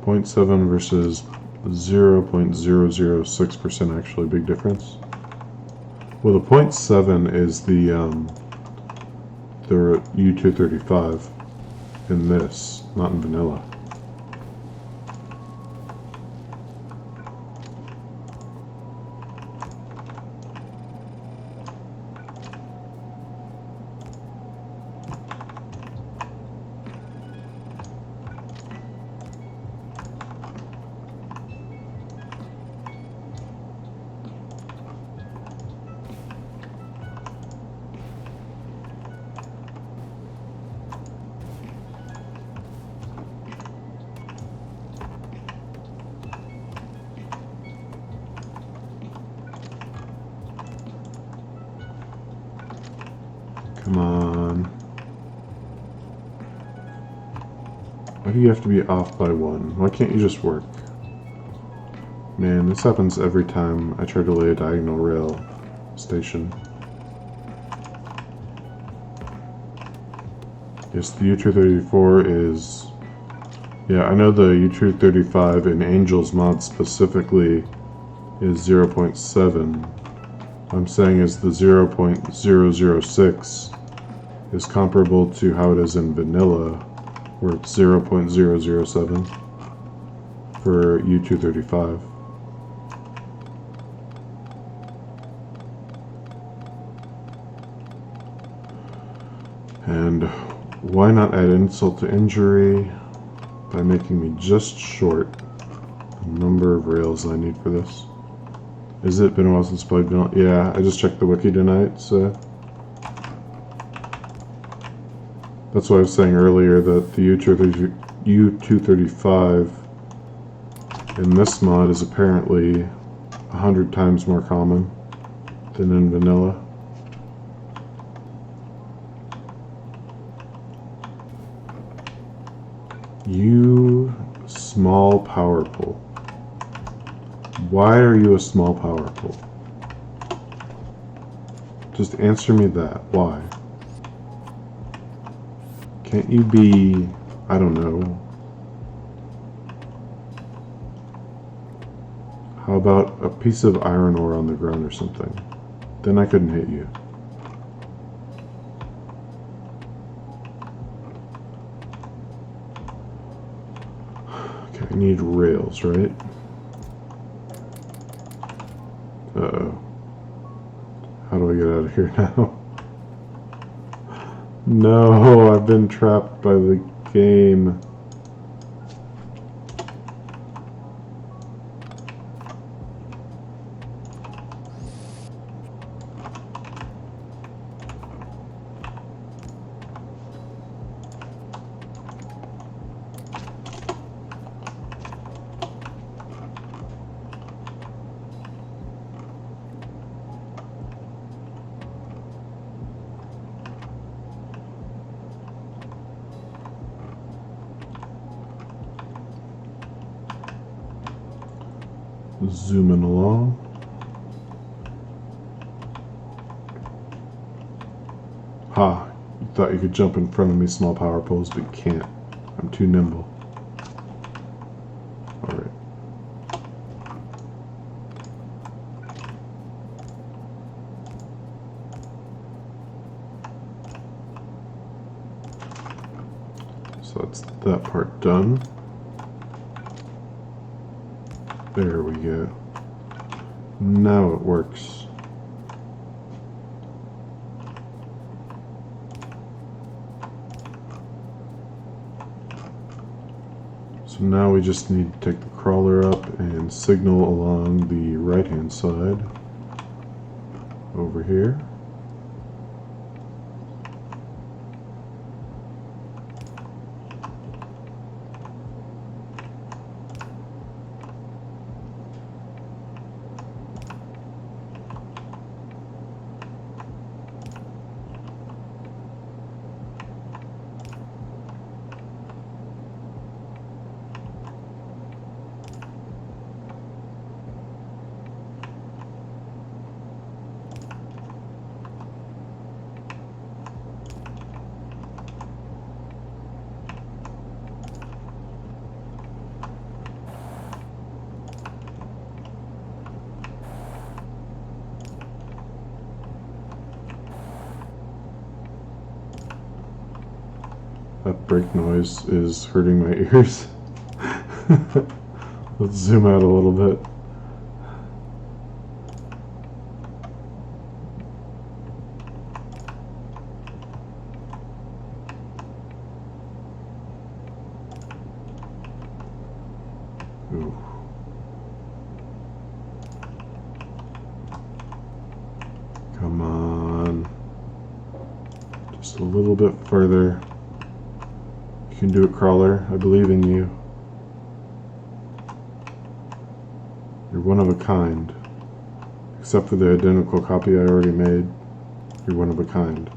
.7 versus 0.006%, actually, big difference. Well, the 0.7 is the U-235 in this, not in vanilla. Come on. Why do you have to be off by one? Why can't you just work? Man, this happens every time I try to lay a diagonal rail station. Yes, the U-234 is... Yeah, I know the U-235 in Angel's mod specifically is 0.7. What I'm saying is the 0.006 is comparable to how it is in vanilla, where it's 0.007. for U-235. And why not add insult to injury by making me just short the number of rails I need for this? Has it been a while since I played Vanilla? Yeah, I just checked the wiki tonight, so that's why I was saying earlier that the U-235 in this mod is apparently 100 times more common than in vanilla. You small power pole. Why are you a small power pole? Just answer me that. Why? Can't you be, I don't know. How about a piece of iron ore on the ground or something? Then I couldn't hit you. Okay, I need rails, right? Uh-oh. How do I get out of here now? No, I've been trapped by the game. Zooming along. Ha! You thought you could jump in front of me, small power poles, but you can't. I'm too nimble. Alright. So that's that part done. There we go. Now it works. So now we just need to take the crawler up and signal along the right-hand side over here. That brake noise is hurting my ears. Let's zoom out a little bit. Ooh. Come on. Just a little bit further. You can do it, crawler. I believe in you. You're one of a kind. Except for the identical copy I already made, you're one of a kind.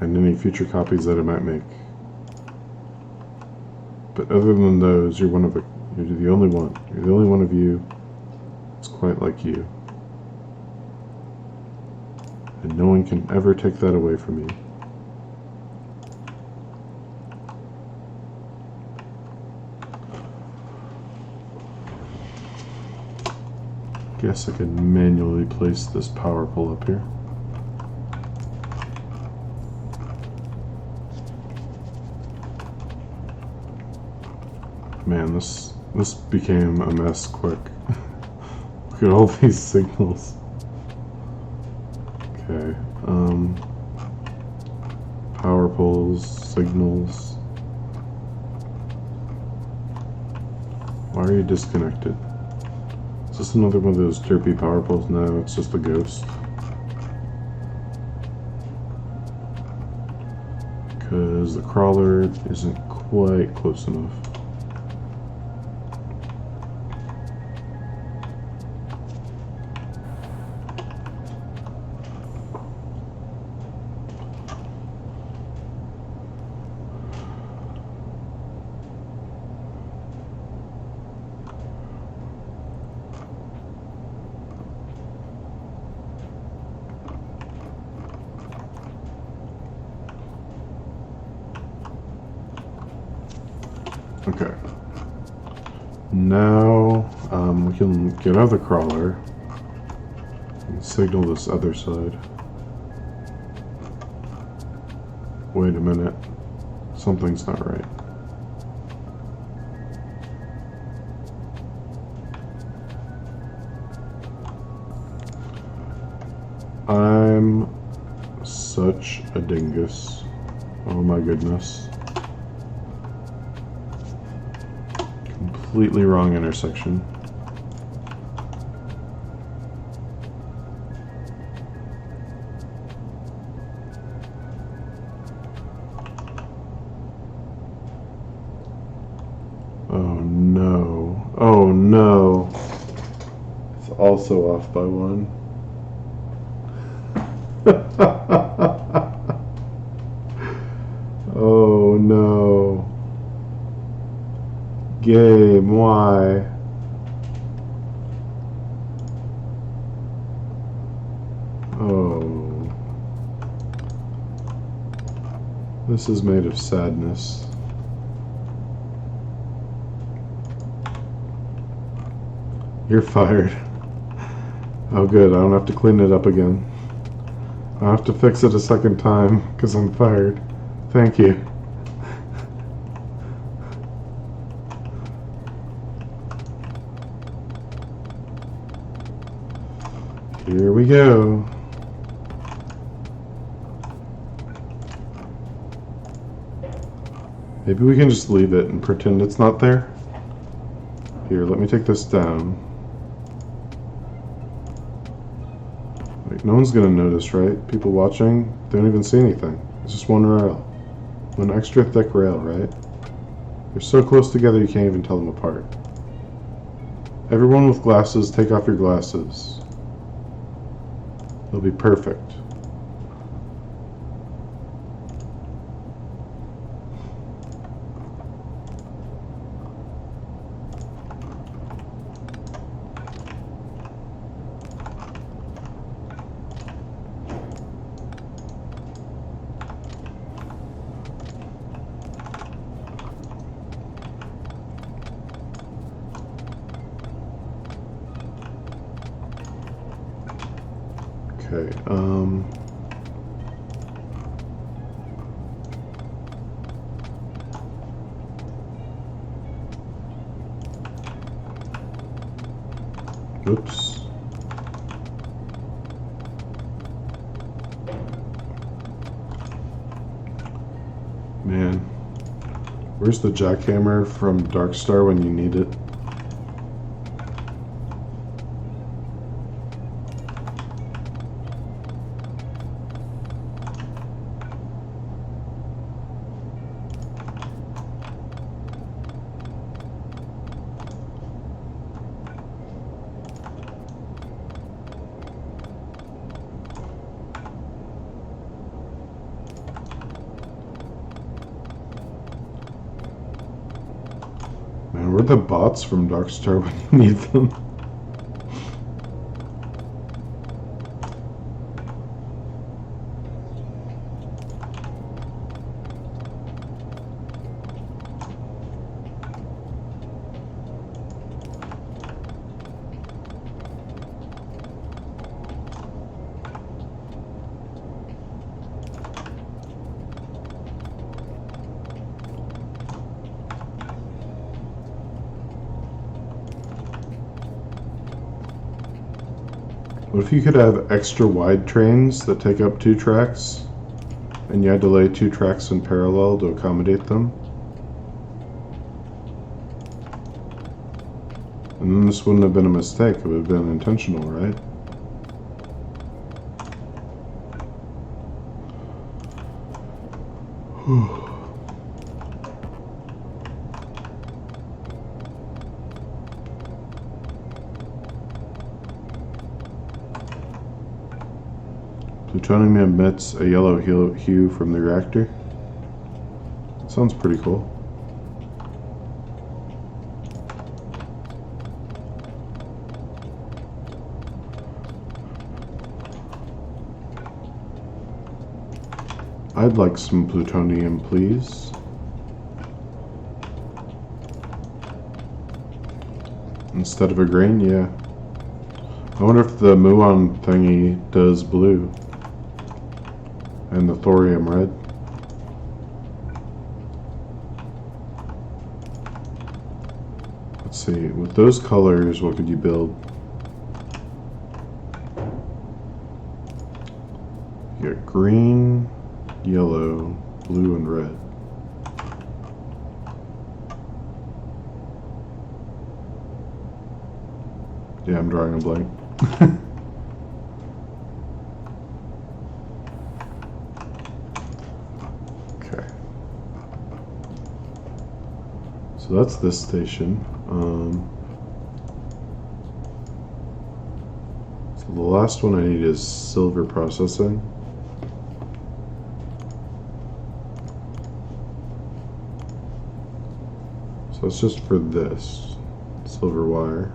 And any future copies that I might make. But other than those, you're one of a... You're the only one. You're the only one of you that's quite like you. And no one can ever take that away from you. Guess I can manually place this power pole up here. Man, this became a mess quick. Look at all these signals. Okay, power poles, signals. Why are you disconnected? Is this another one of those derpy power poles? No, it's just a ghost. Because the crawler isn't quite close enough. Okay. Now we can get out of the crawler and signal this other side. Wait a minute. Something's not right. I'm such a dingus. Oh my goodness. Completely wrong intersection. Oh no. Oh no. It's also off by one. Oh no. Game, why? Oh. This is made of sadness. You're fired. Oh good, I don't have to clean it up again. I'll have to fix it a second time because I'm fired. Thank you. Here we go. Maybe we can just leave it and pretend it's not there. Here, let me take this down. Like, no one's gonna notice, right? People watching, they don't even see anything. It's just one rail. One extra thick rail, right? They're so close together you can't even tell them apart. Everyone with glasses, take off your glasses. It'll be perfect. Okay, oops. Man, where's the jackhammer from Darkstar when you need it? Man, where are the bots from Darkstar when you need them? What if you could have extra wide trains that take up 2 tracks, and you had to lay 2 tracks in parallel to accommodate them? And then this wouldn't have been a mistake, it would have been intentional, right? Plutonium emits a yellow hue from the reactor. Sounds pretty cool. I'd like some plutonium, please. Instead of a grain, yeah. I wonder if the muon thingy does blue. And the thorium red. Let's see, with those colors, what could you build? You got green, yellow, blue, and red. Yeah, I'm drawing a blank. Okay. So that's this station. So the last one I need is silver processing. So it's just for this silver wire.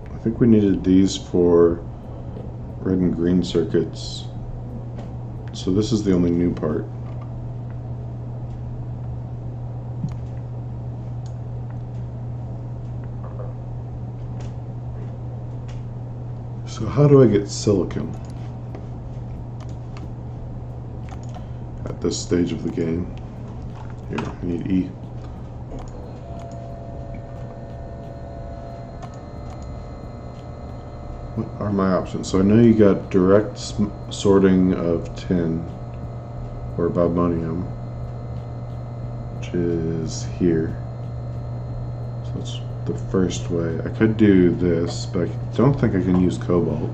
I think we needed these for red and green circuits. So this is the only new part. So how do I get silicon at this stage of the game? Here, I need E. What are my options? So I know you got direct sorting of tin or ammonium, which is here. So it's the first way. I could do this, but I don't think I can use cobalt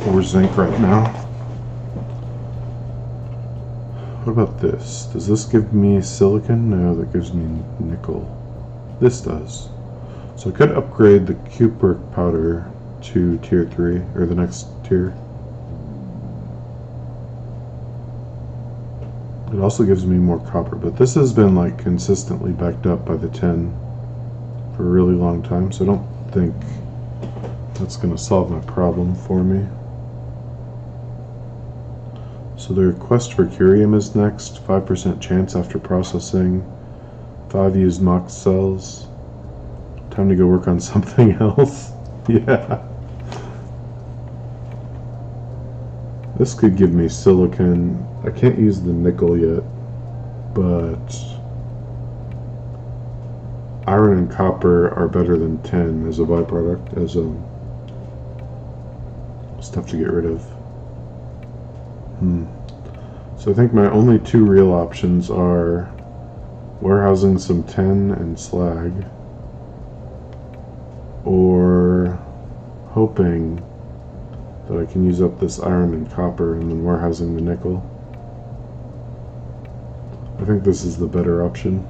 or zinc right now. What about this? Does this give me silicon? No, that gives me nickel. This does. So I could upgrade the cupric powder to tier 3, or the next tier. It also gives me more copper, but this has been like consistently backed up by the tin for a really long time, so I don't think that's going to solve my problem for me. So the request for curium is next. 5% chance after processing. 5 used mock cells. Time to go work on something else. Yeah. This could give me silicon. I can't use the nickel yet, but iron and copper are better than tin as a byproduct, as stuff to get rid of. So I think my only 2 real options are warehousing some tin and slag, or hoping that I can use up this iron and copper and then warehousing the nickel. I think this is the better option.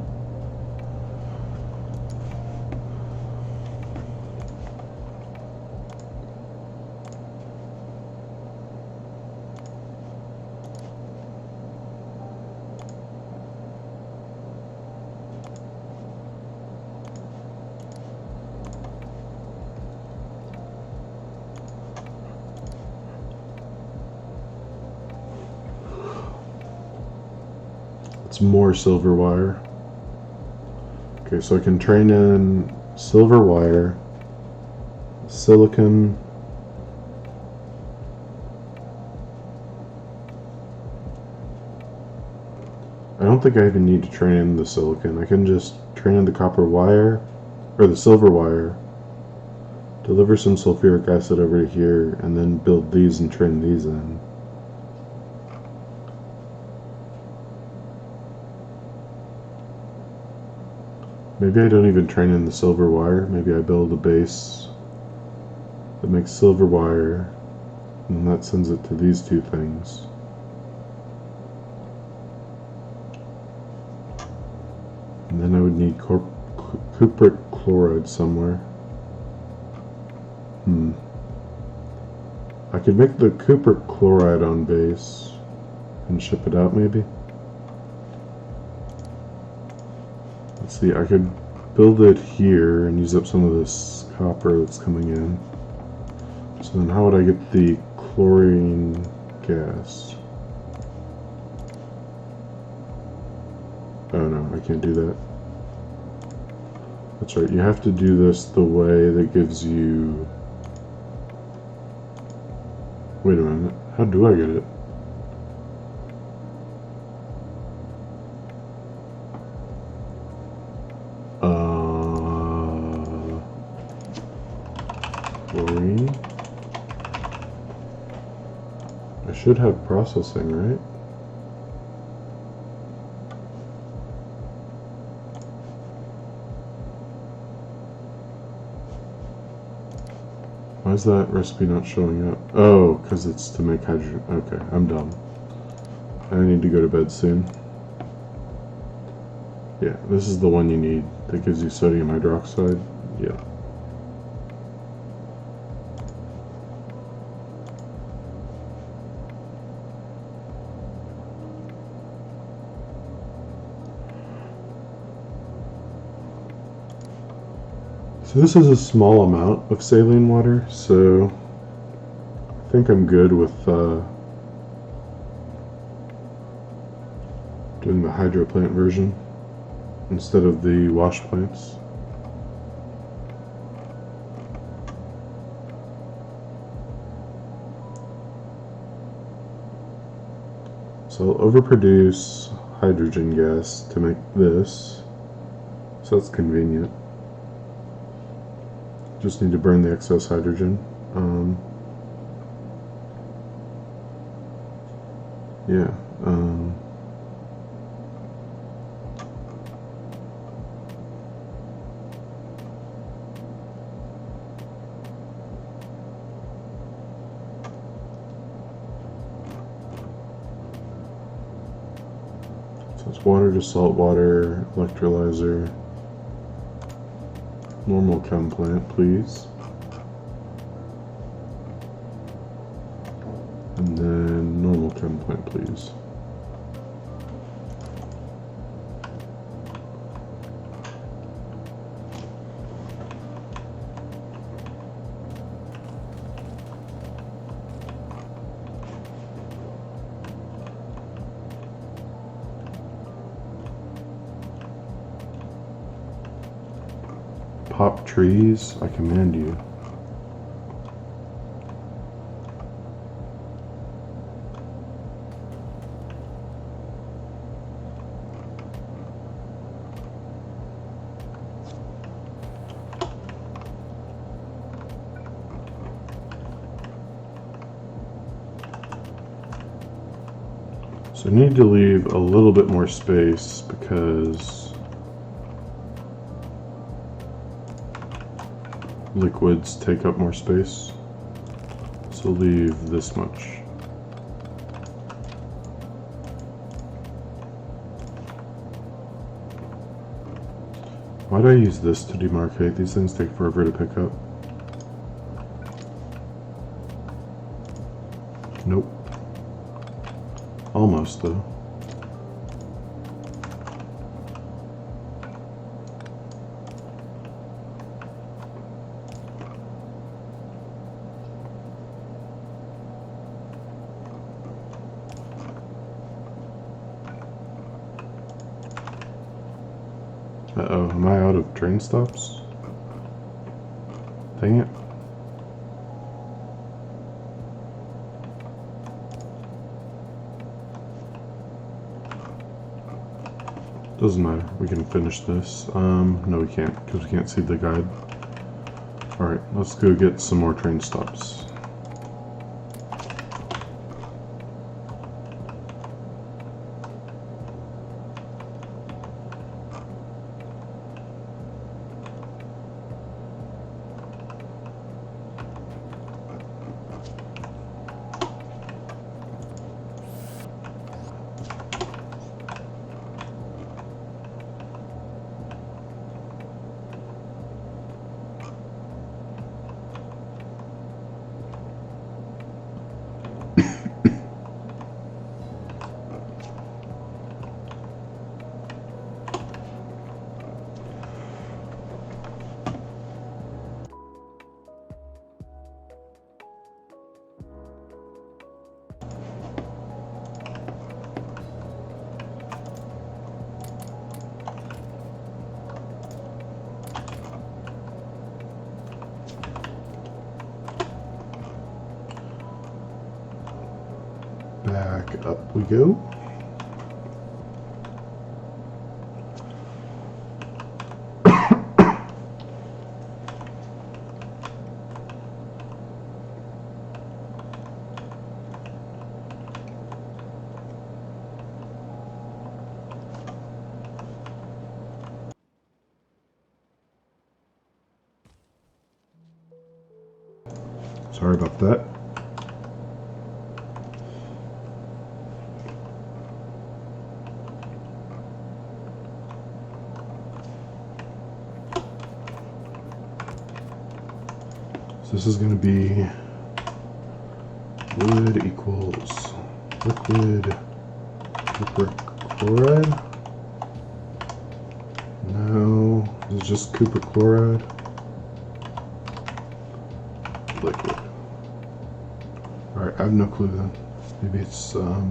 It's more silver wire. Okay, so I can train in silver wire, silicon, I don't think I even need to train in the silicon. I can just train in the copper wire, or the silver wire, deliver some sulfuric acid over to here, and then build these and train these in. Maybe I don't even train in the silver wire. Maybe I build a base that makes silver wire, and that sends it to these two things. And then I would need cupric chloride somewhere. I could make the cupric chloride on base and ship it out maybe. Let's see, I could build it here and use up some of this copper that's coming in. So then how would I get the chlorine gas? Oh no, I can't do that. That's right, you have to do this the way that gives you... Wait a minute, how do I get it? Chlorine? I should have processing, right? Why is that recipe not showing up? Oh, because it's to make hydrogen. Okay, I'm dumb. I need to go to bed soon. Yeah, this is the one you need that gives you sodium hydroxide. Yeah. So this is a small amount of saline water, so I think I'm good with doing the hydro plant version instead of the wash plants. So I'll overproduce hydrogen gas to make this, so that's convenient. Just need to burn the excess hydrogen. Yeah. So it's water to salt water, electrolyzer. Normal chem plant, please. And then normal chem plant, please. Pop trees, I command you. So I need to leave a little bit more space because liquids take up more space, so leave this much. Why do I use this to demarcate? These things take forever to pick up. Nope. Almost though. Uh-oh, am I out of train stops? Dang it. Doesn't matter. We can finish this. No, we can't, because we can't see the guide. Alright, let's go get some more train stops. Back up we go. Sorry about that. So this is going to be wood equals liquid chloride. No, this is just copper chloride. Liquid. Alright, I have no clue then. Maybe it's oh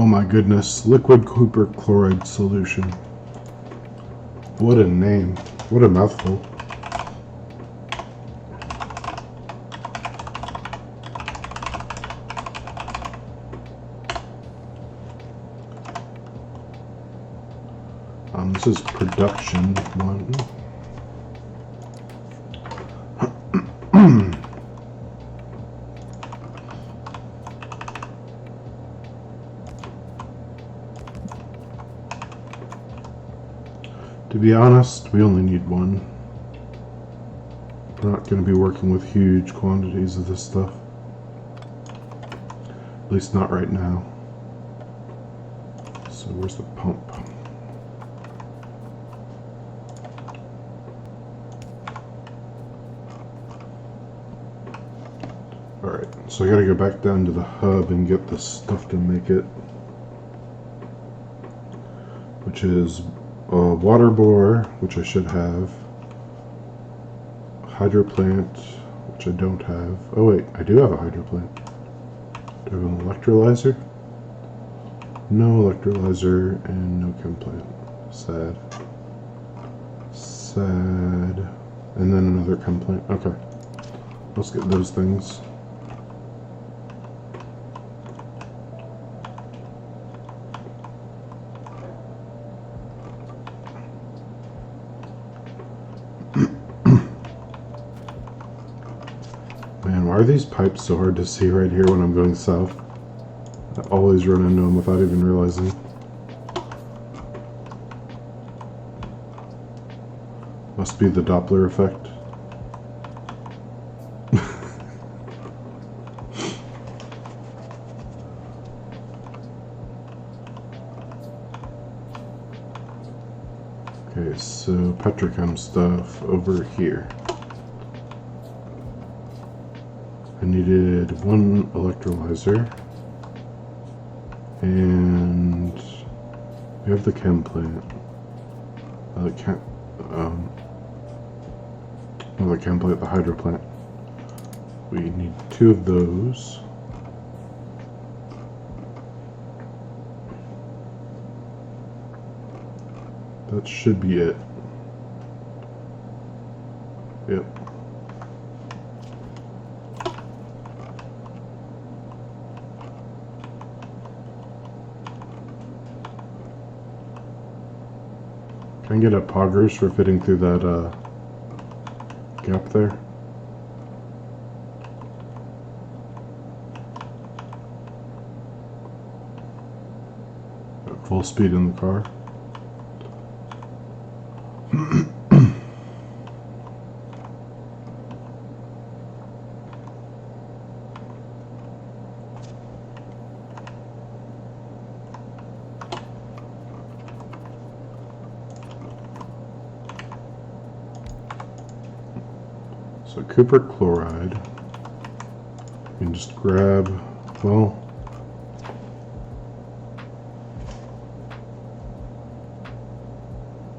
my goodness, liquid copper chloride solution. What a name. What a mouthful. This is production one. To be honest, we only need one. We're not going to be working with huge quantities of this stuff. At least not right now. So where's the pump? Alright, so I gotta go back down to the hub and get the stuff to make it. Which is a water bore, which I should have. Hydro plant, which I don't have. Oh wait, I do have a hydro plant. Do I have an electrolyzer? No electrolyzer and no chem plant. Sad. Sad. And then another chem plant. Okay. Let's get those things. Man, why are these pipes so hard to see right here when I'm going south? I always run into them without even realizing. Must be the Doppler effect. Okay, so petrochem stuff over here. I needed one electrolyzer, and we have the chem plant. The chem plant, the hydro plant. we need 2 of those. That should be it. Yep. Can I get a poggers for fitting through that gap there? At full speed in the car. So copper chloride, you can just grab, well,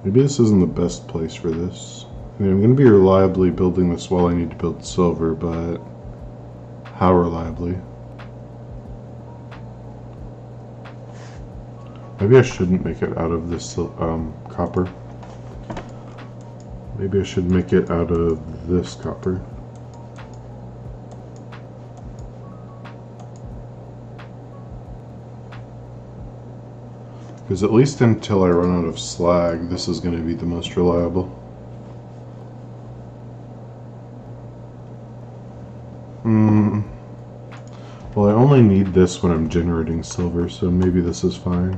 maybe this isn't the best place for this. I mean, I'm going to be reliably building this while I need to build silver, but how reliably? Maybe I shouldn't make it out of this copper. Maybe I should make it out of this copper. Because at least until I run out of slag, this is going to be the most reliable. Well, I only need this when I'm generating silver, so maybe this is fine.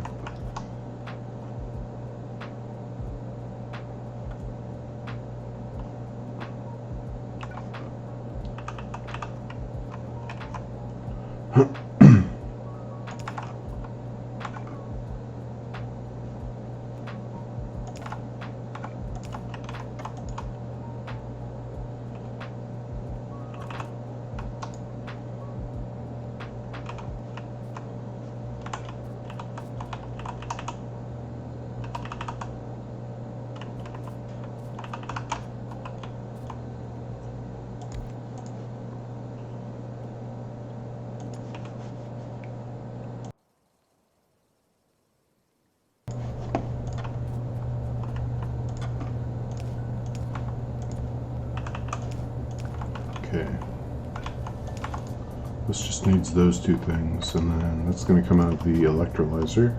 Okay. This just needs those 2 things, and then that's going to come out of the electrolyzer.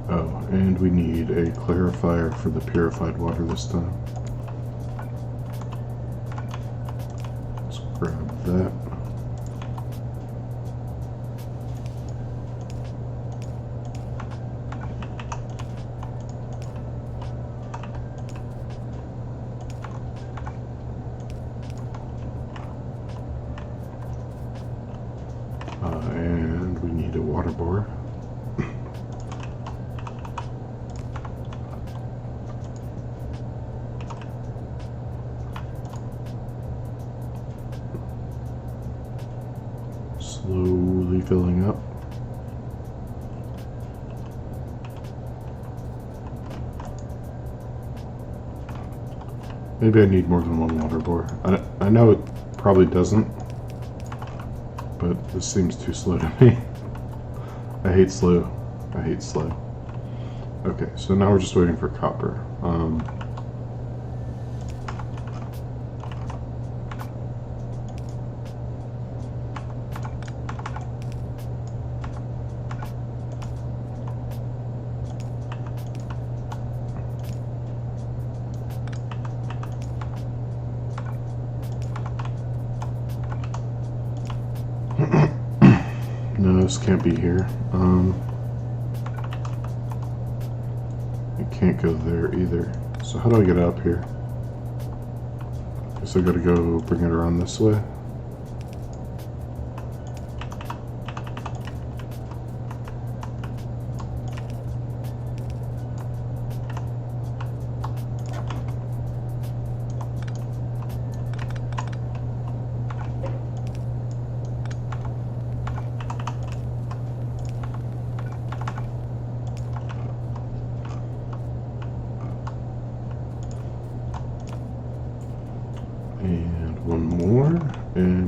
Oh, and we need a clarifier for the purified water this time. Let's grab that. And we need a water bore. Slowly filling up. Maybe I need more than 1 water bore. I know it probably doesn't, but this seems too slow to me. I hate slow. I hate slow. Okay, so now we're just waiting for copper. No, this can't be here. It can't go there either. So how do I get up here? Guess I gotta go bring it around this way.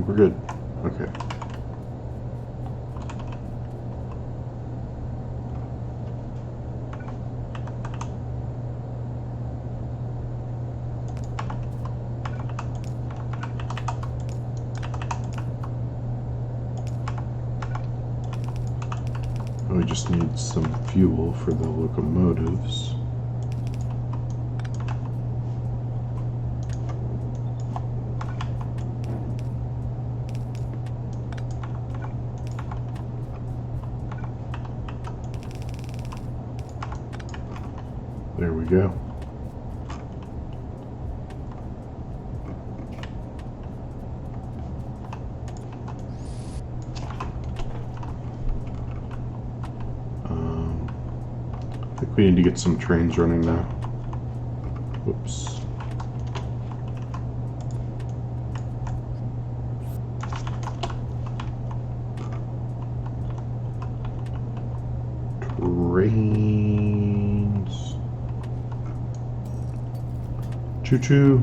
we're good. Okay. We just need some fuel for the locomotives. There we go. I think we need to get some trains running now. Whoops. Trains. Choo-choo.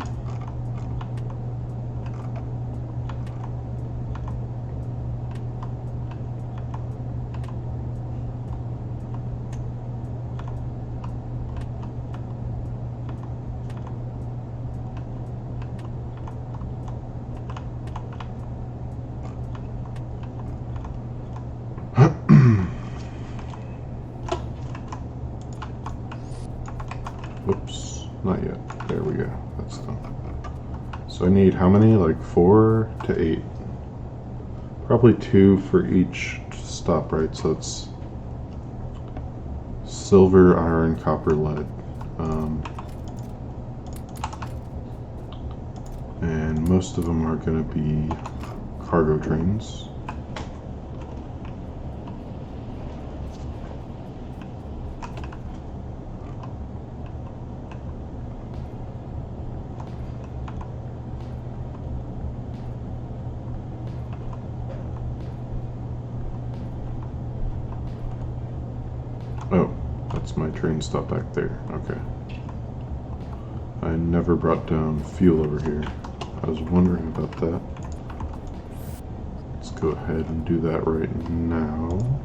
Whoops, not yet. There we go. That's done. So I need how many? Like 4 to 8. Probably 2 for each stop, right? So it's silver, iron, copper, lead. And most of them are going to be cargo trains. Oh, that's my train stop back there. Okay. I never brought down fuel over here. I was wondering about that. Let's go ahead and do that right now.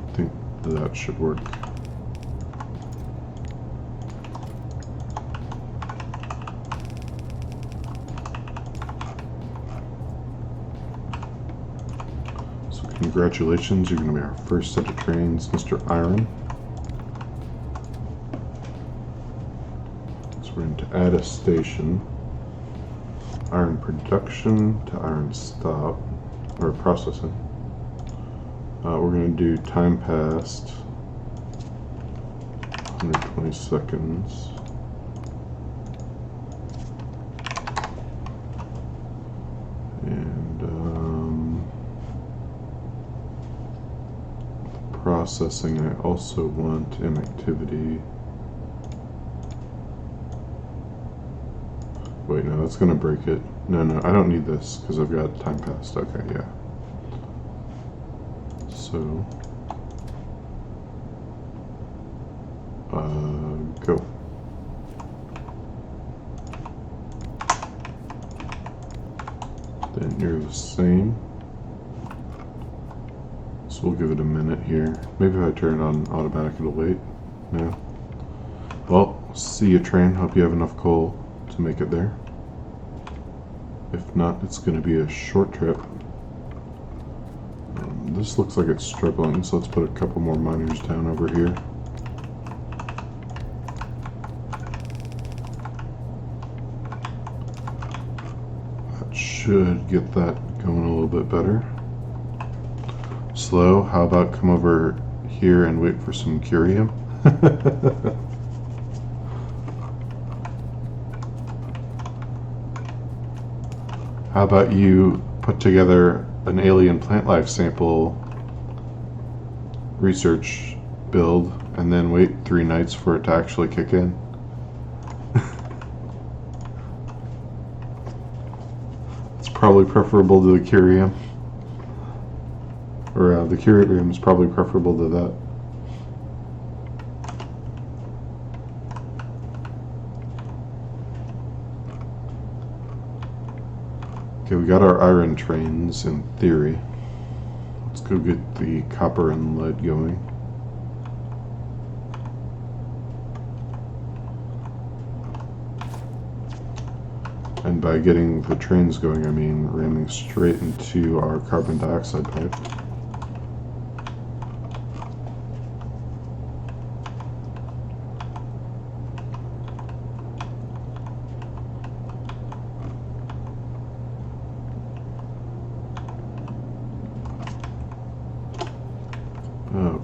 I think that should work. So congratulations, you're going to be our first set of trains, Mr. Iron. So we're going to add a station. Iron production to iron stop, or processing. We're going to do time passed, 120 seconds. And processing, I also want an activity. Wait, no, that's going to break it. No, I don't need this because I've got time passed. Okay, yeah. So, go. Then you're the same. So we'll give it a minute here. Maybe if I turn it on automatic, it'll wait. No. Well, see you, train. Hope you have enough coal to make it there. If not, it's going to be a short trip. This looks like it's struggling, so let's put a couple more miners down over here. That should get that going a little bit better. Slow, how about come over here and wait for some curium? How about you put together an alien plant life sample research build and then wait 3 nights for it to actually kick in? It's probably preferable to the curium. Or the curium is probably preferable to that. Okay, we got our iron trains in theory. Let's go get the copper and lead going. And by getting the trains going, I mean ramming straight into our carbon dioxide pipe.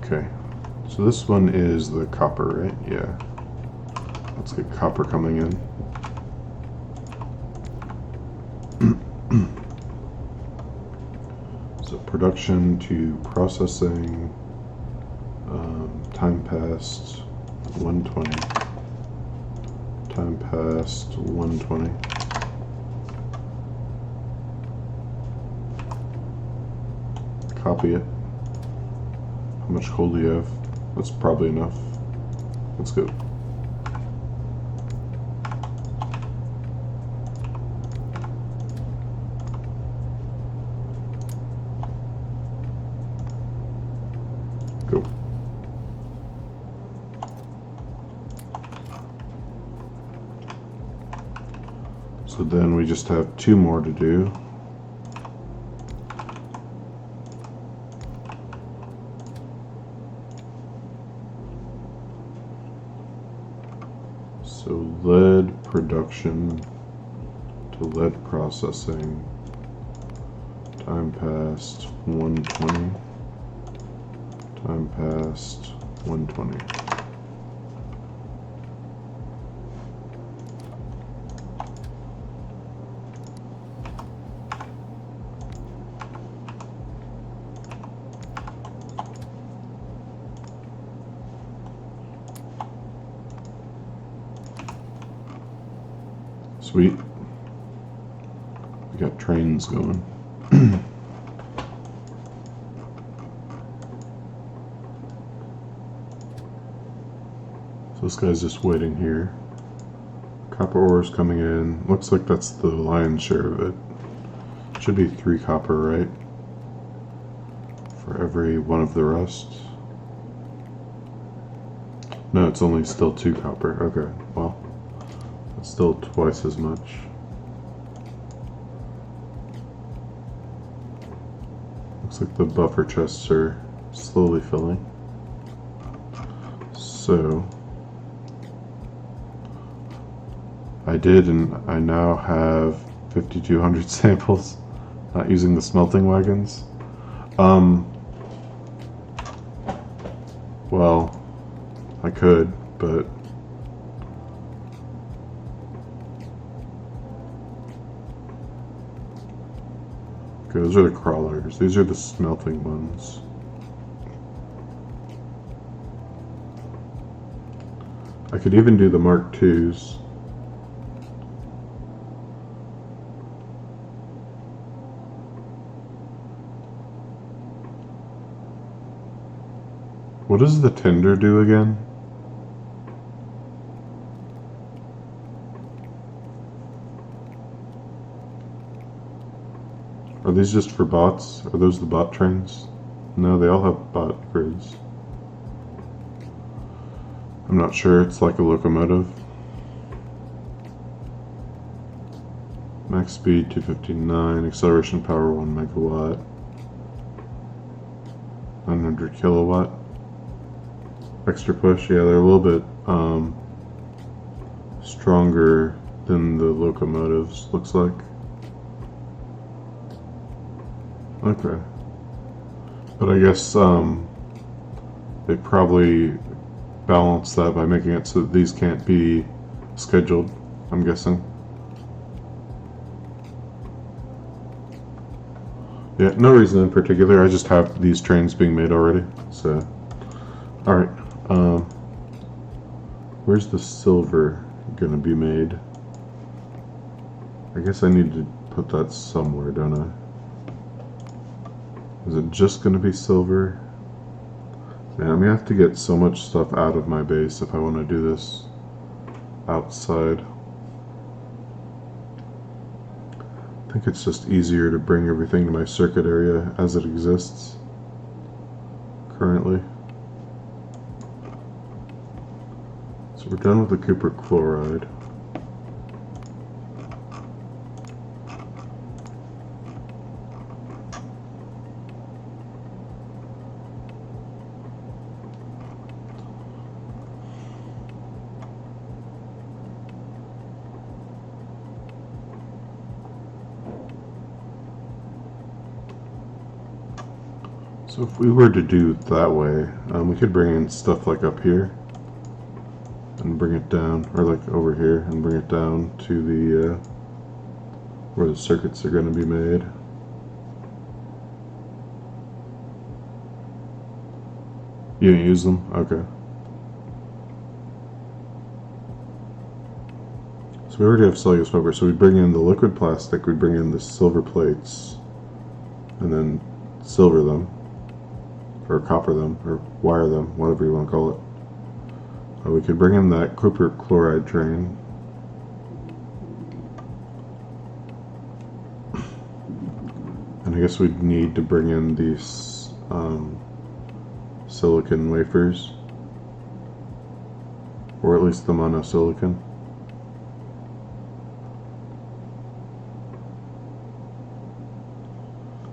Okay, so this one is the copper, right? Yeah. Let's get copper coming in. So production to processing, time passed 120, time passed 120. Copy it. How much coal do you have? That's probably enough. Let's go. Go. So then we just have 2 more to do. So lead production to lead processing, time passed 120, time passed 120. Sweet. We got trains going. So this guy's just waiting here. Copper ore is coming in. Looks like that's the lion's share of it. Should be 3 copper, right? For every one of the rest. No, it's only still 2 copper. Okay, well. Still twice as much. Looks like the buffer chests are slowly filling. So I did, and I now have 5,200 samples, not using the smelting wagons. Well, I could, but okay, those are the crawlers. These are the smelting ones. I could even do the Mark IIs. What does the tinder do again? Are these just for bots? Are those the bot trains? No, they all have bot grids. I'm not sure. It's like a locomotive. Max speed 259, acceleration power 1 megawatt, 900 kilowatt. Extra push, yeah, they're a little bit stronger than the locomotives, looks like. Okay. But I guess they probably balance that by making it so that these can't be scheduled, I'm guessing. Yeah, no reason in particular. I just have these trains being made already. So, all right. Where's the silver gonna be made? I guess I need to put that somewhere, don't I? Is it just gonna be silver? Man, I'm gonna have to get so much stuff out of my base if I want to do this outside. I think it's just easier to bring everything to my circuit area as it exists currently. So we're done with the copper chloride. So if we were to do it that way, we could bring in stuff like up here and bring it down, or like over here and bring it down to the where the circuits are going to be made. You didn't use them? Okay. So we already have cellulose fiber, so we bring in the liquid plastic, we bring in the silver plates, and then silver them, or copper them, or wire them, whatever you want to call it. We could bring in that copper chloride train. And I guess we'd need to bring in these silicon wafers, or at least the monosilicon.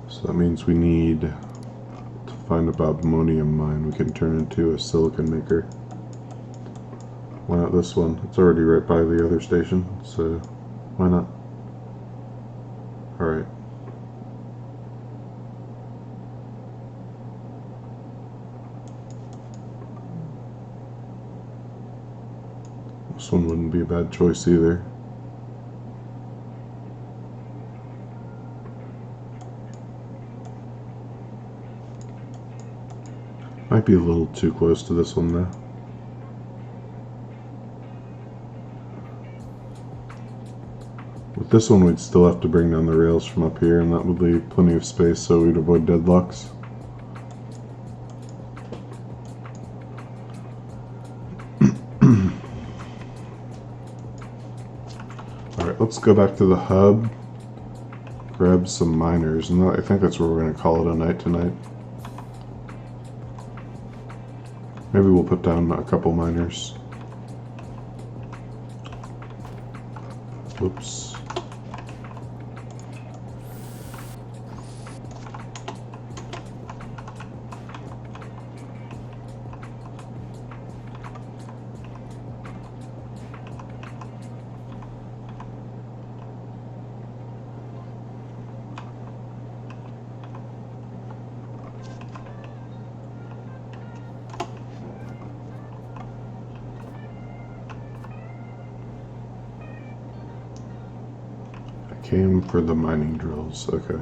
So that means we need to find a bobmonium mine we can turn into a silicon maker. Why not this one? It's already right by the other station, so why not? Alright. This one wouldn't be a bad choice either. Might be a little too close to this one though. With this one we'd still have to bring down the rails from up here, and that would leave plenty of space so we'd avoid deadlocks. Alright, let's go back to the hub, grab some miners, and I think that's where we're going to call it a night tonight. Maybe we'll put down a couple miners. Oops. Came for the mining drills, okay.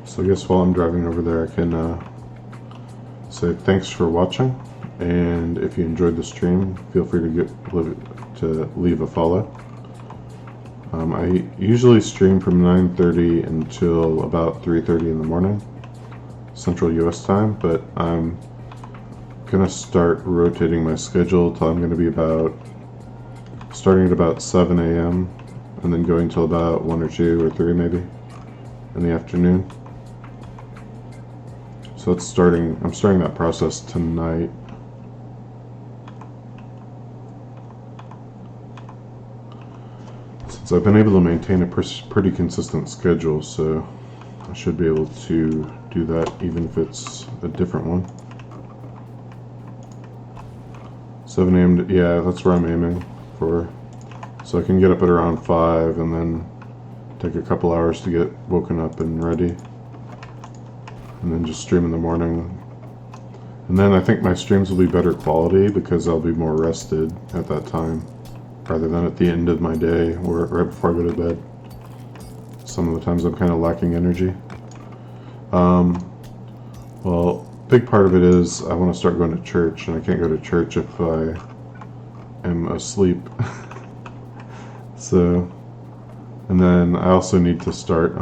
So I guess while I'm driving over there I can say thanks for watching, and if you enjoyed the stream, feel free to leave a follow. I usually stream from 9:30 until about 3:30 in the morning, Central US time, but I'm gonna start rotating my schedule till I'm gonna be starting at about 7 a.m. and then going till about 1 or 2 or 3 maybe in the afternoon. So I'm starting that process tonight. So I've been able to maintain a pretty consistent schedule, so I should be able to do that even if it's a different one. 7 a.m. Yeah, that's where I'm aiming for. So I can get up at around 5 and then take a couple hours to get woken up and ready. and then just stream in the morning. And then I think my streams will be better quality because I'll be more rested at that time, rather than at the end of my day or right before I go to bed. Some of the times I'm kind of lacking energy. Well, big part of it is I want to start going to church, and I can't go to church if I am asleep. So, and then I also need to start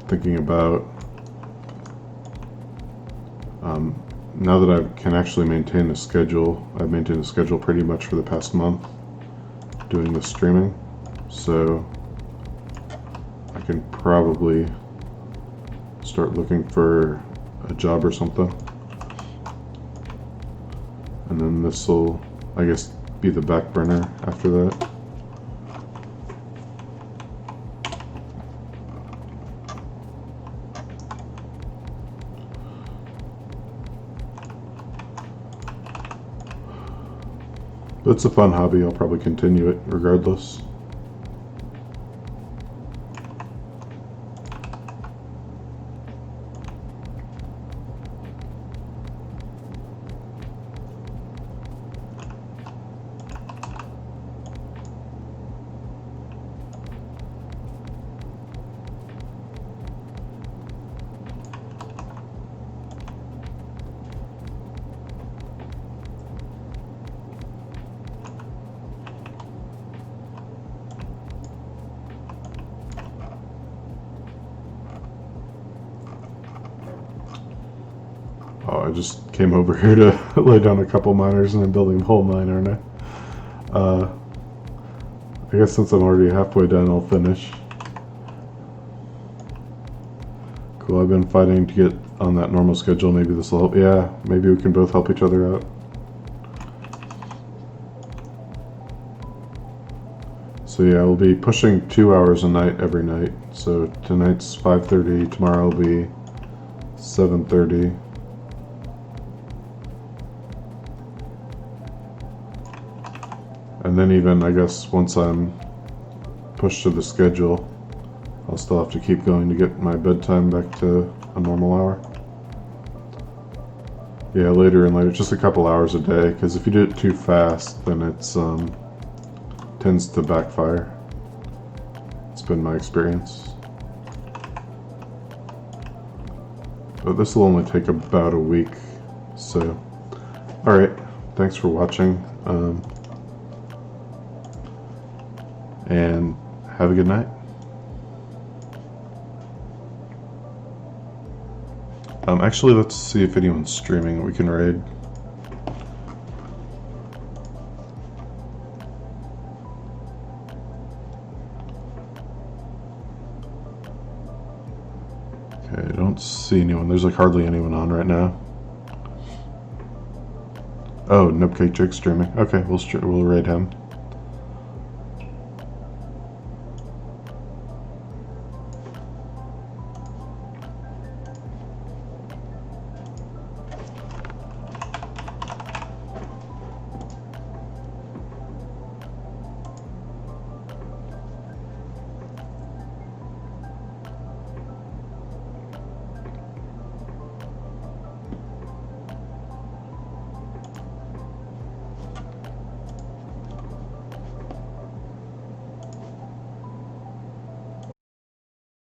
thinking about, now that I can actually maintain a schedule, I've maintained a schedule pretty much for the past month doing the streaming, so I can probably start looking for a job or something. And then this will, I guess, be the back burner after that. But it's a fun hobby. I'll probably continue it regardless. Oh, I just came over here to lay down a couple miners, and I'm building the whole mine, aren't I? I guess since I'm already halfway done, I'll finish. Cool, I've been fighting to get on that normal schedule. Maybe this will help. Yeah, maybe we can both help each other out. So yeah, we'll be pushing 2 hours a night every night. So tonight's 5:30, tomorrow will be 7:30. And then even, I guess, once I'm pushed to the schedule, I'll still have to keep going to get my bedtime back to a normal hour. Yeah, later and later, just a couple hours a day, because if you do it too fast, then it's tends to backfire. It's been my experience. But this will only take about a week, so alright, thanks for watching. And have a good night. Actually, let's see if anyone's streaming. We can raid. Okay, I don't see anyone. There's like hardly anyone on right now. Oh, Nubcake Jake streaming. Okay, we'll raid him.